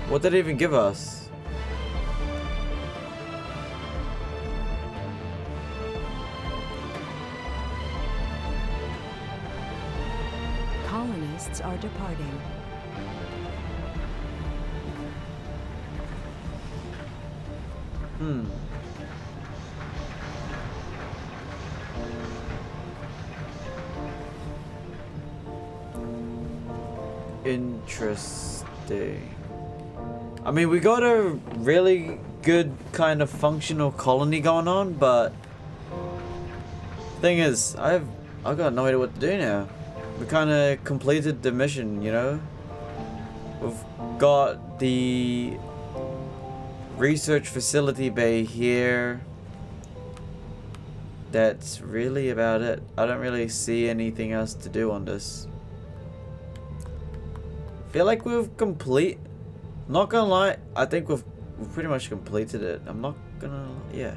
What did it even give us? Colonists are departing. Interesting. I mean, we got a really good kind of functional colony going on, but thing is, I've got no idea what to do now. We kind of completed the mission, you know. We've got the research facility bay here. That's really about it. I don't really see anything else to do on this. Feel like we've not gonna lie, I think we've pretty much completed it. I'm not gonna, yeah.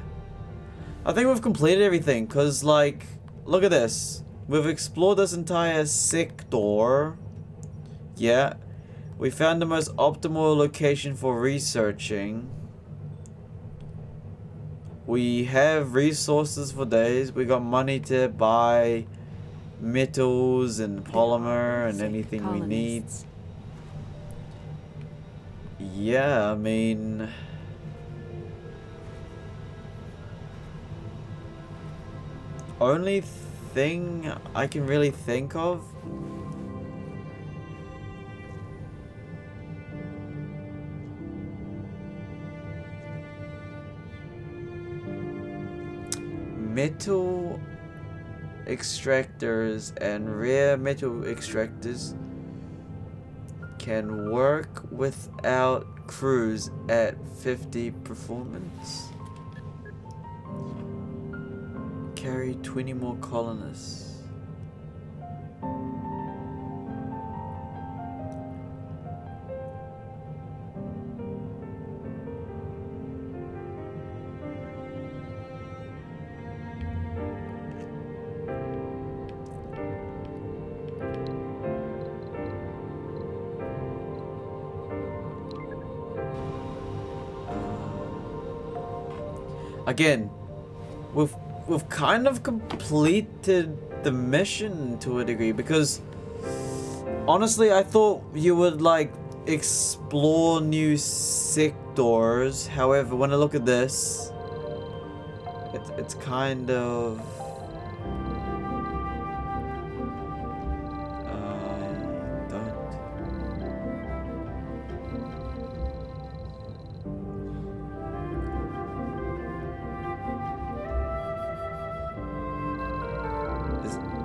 I think we've completed everything, cause like, look at this. We've explored this entire sector. Yeah. We found the most optimal location for researching. We have resources for days. We got money to buy metals and polymer and anything we need. Yeah, I mean, only thing I can really think of metal extractors and rare metal extractors can work without crews at 50 performance. Carry 20 more colonists. Again, we've kind of completed the mission to a degree, because honestly I thought you would like explore new sectors. However, when I look at this, it's kind of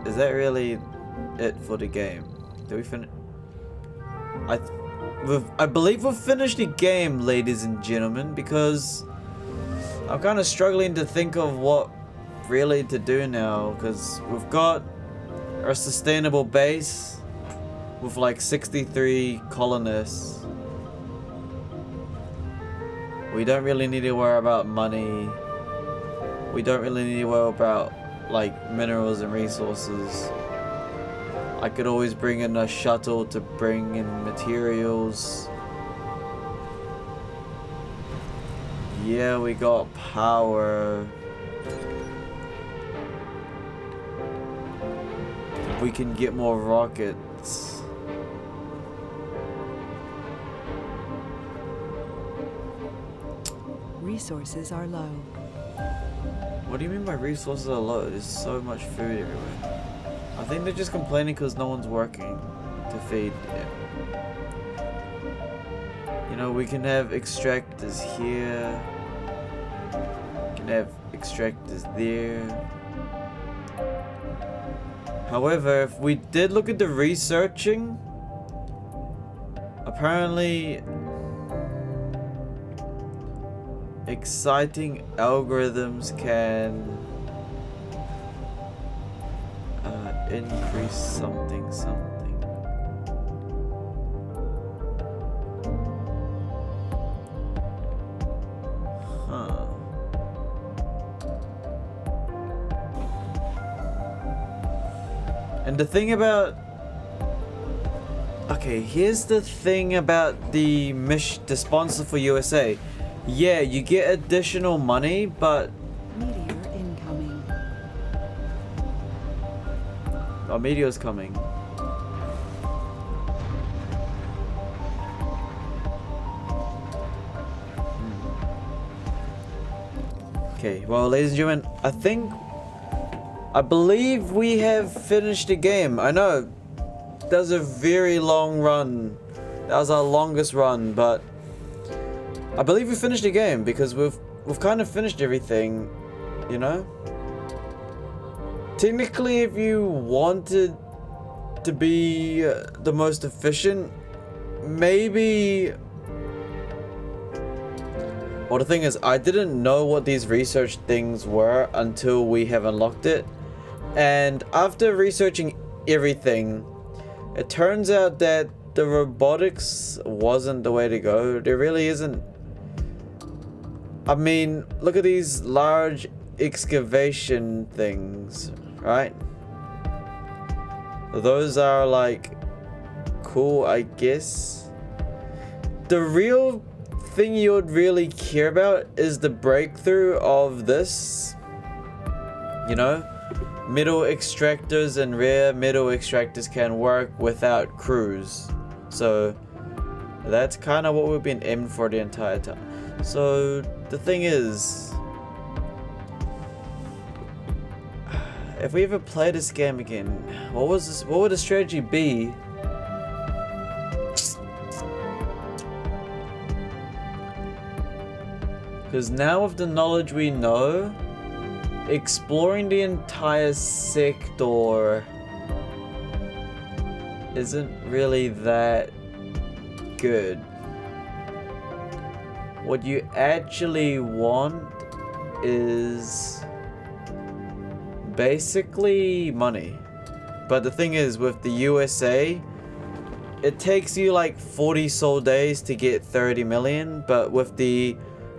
Is that really it for the game? Did we finish? I believe we've finished the game, ladies and gentlemen, because I'm kind of struggling to think of what really to do now, because we've got our sustainable base with like 63 colonists. We don't really need to worry about money. We don't really need to worry about like minerals and resources. I could always bring in a shuttle to bring in materials. Yeah, we got power. We can get more rockets. Resources are low. What do you mean by resources are low? There's so much food everywhere. I think they're just complaining because no one's working to feed it. You know, we can have extractors here. We can have extractors there. However, if we did look at the researching, apparently exciting algorithms can Increase something something. Huh. And the thing about... Okay, here's the thing about the sponsor for USA. Yeah, you get additional money, but... Meteor incoming. A meteor's coming. Okay, well, ladies and gentlemen, I believe we have finished the game. I know that was a very long run. That was our longest run, but I believe we finished the game because we've kind of finished everything, you know? Technically, if you wanted to be the most efficient, maybe... Well, the thing is, I didn't know what these research things were until we have unlocked it. And after researching everything, it turns out that the robotics wasn't the way to go. There really isn't. I mean, look at these large excavation things, right? Those are like cool, I guess. The real thing you would really care about is the breakthrough of this, you know, metal extractors and rare metal extractors can work without crews. So that's kind of what we've been aiming for the entire time. So the thing is, if we ever play this game again, what would the strategy be? Because now with the knowledge we know, exploring the entire sector isn't really that good. What you actually want is basically money. But the thing is, with the USA, it takes you like 40 sol days to get 30 million, but with the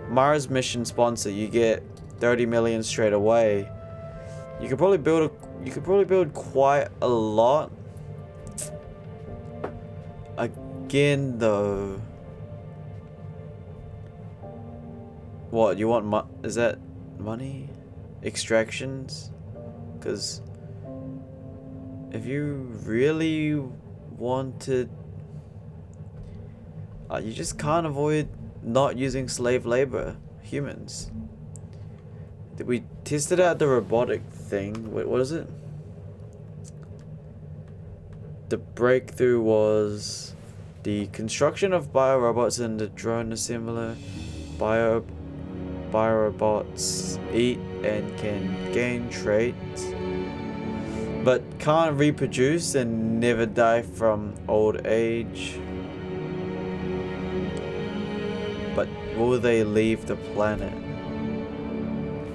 Mars mission sponsor, you get 30 million straight away. You could probably build quite a lot. Again, though, what you want? Is that money? Extractions? Because if you really wanted, you just can't avoid not using slave labor, humans. We tested out the robotic thing. Wait, what is it? The breakthrough was the construction of biorobots and the drone assembler. Biorobots eat and can gain traits, but can't reproduce and never die from old age. But will they leave the planet?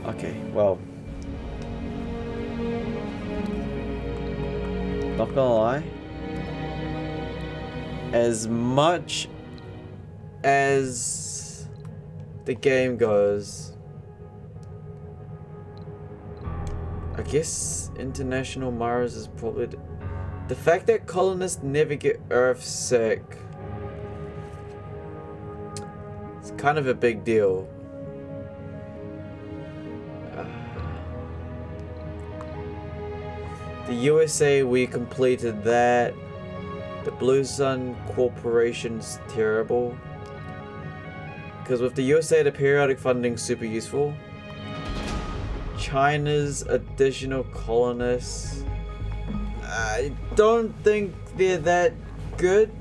Okay, well, not gonna lie, as much as the game goes, I guess International Mars is probably the fact that colonists never get Earth sick. It's kind of a big deal. The USA, we completed that. The Blue Sun Corporation's terrible. Because with the USA, the periodic funding's super useful. China's additional colonists, I don't think they're that good.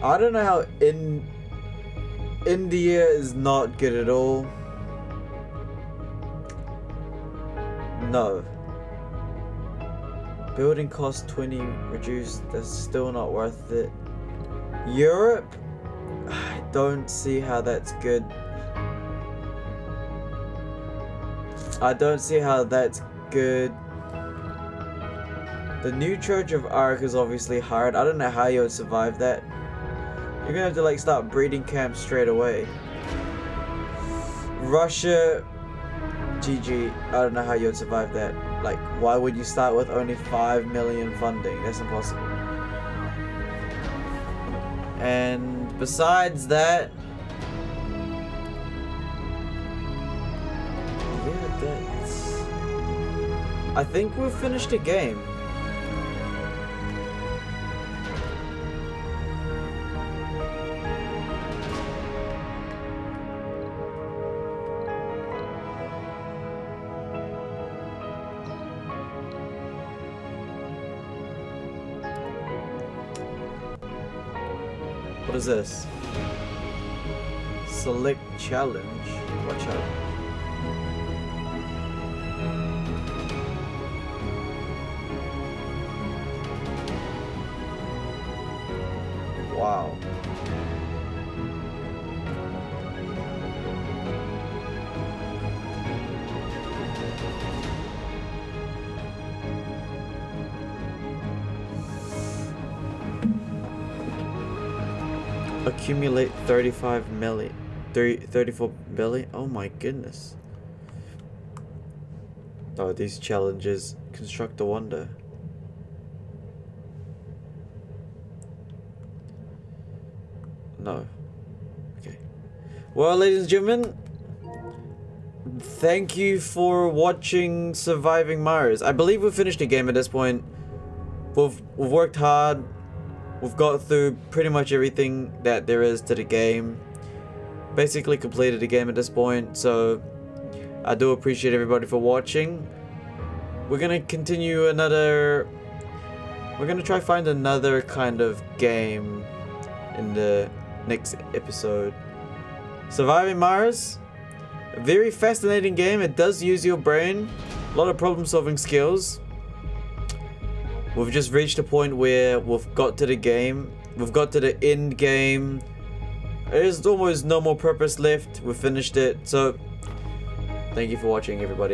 I don't know how India is not good at all. No. Building cost 20 reduced, that's still not worth it. Europe, I don't see how that's good. I don't see how that's good. The new Church of Ark is obviously hard. I don't know how you would survive that. You're gonna have to like start breeding camps straight away. Russia, GG. I don't know how you would survive that. Like, why would you start with only 5 million funding? That's impossible. And besides that, yeah, that's... I think we've finished the game. What is this? Select challenge. What challenge? Wow. Accumulate 34 billion. Oh my goodness. Oh, these challenges. Construct a wonder. No. Okay. Well, ladies and gentlemen, thank you for watching Surviving Mars. I believe we've finished the game at this point. We've worked hard. We've got through pretty much everything that there is to the game. Basically completed the game at this point, so I do appreciate everybody for watching. We're gonna continue another... We're gonna try find another kind of game in the next episode. Surviving Mars, a very fascinating game. It does use your brain, a lot of problem solving skills. We've just reached a point where we've got to the game. We've got to the end game. There's almost no more purpose left. We've finished it. So, thank you for watching, everybody.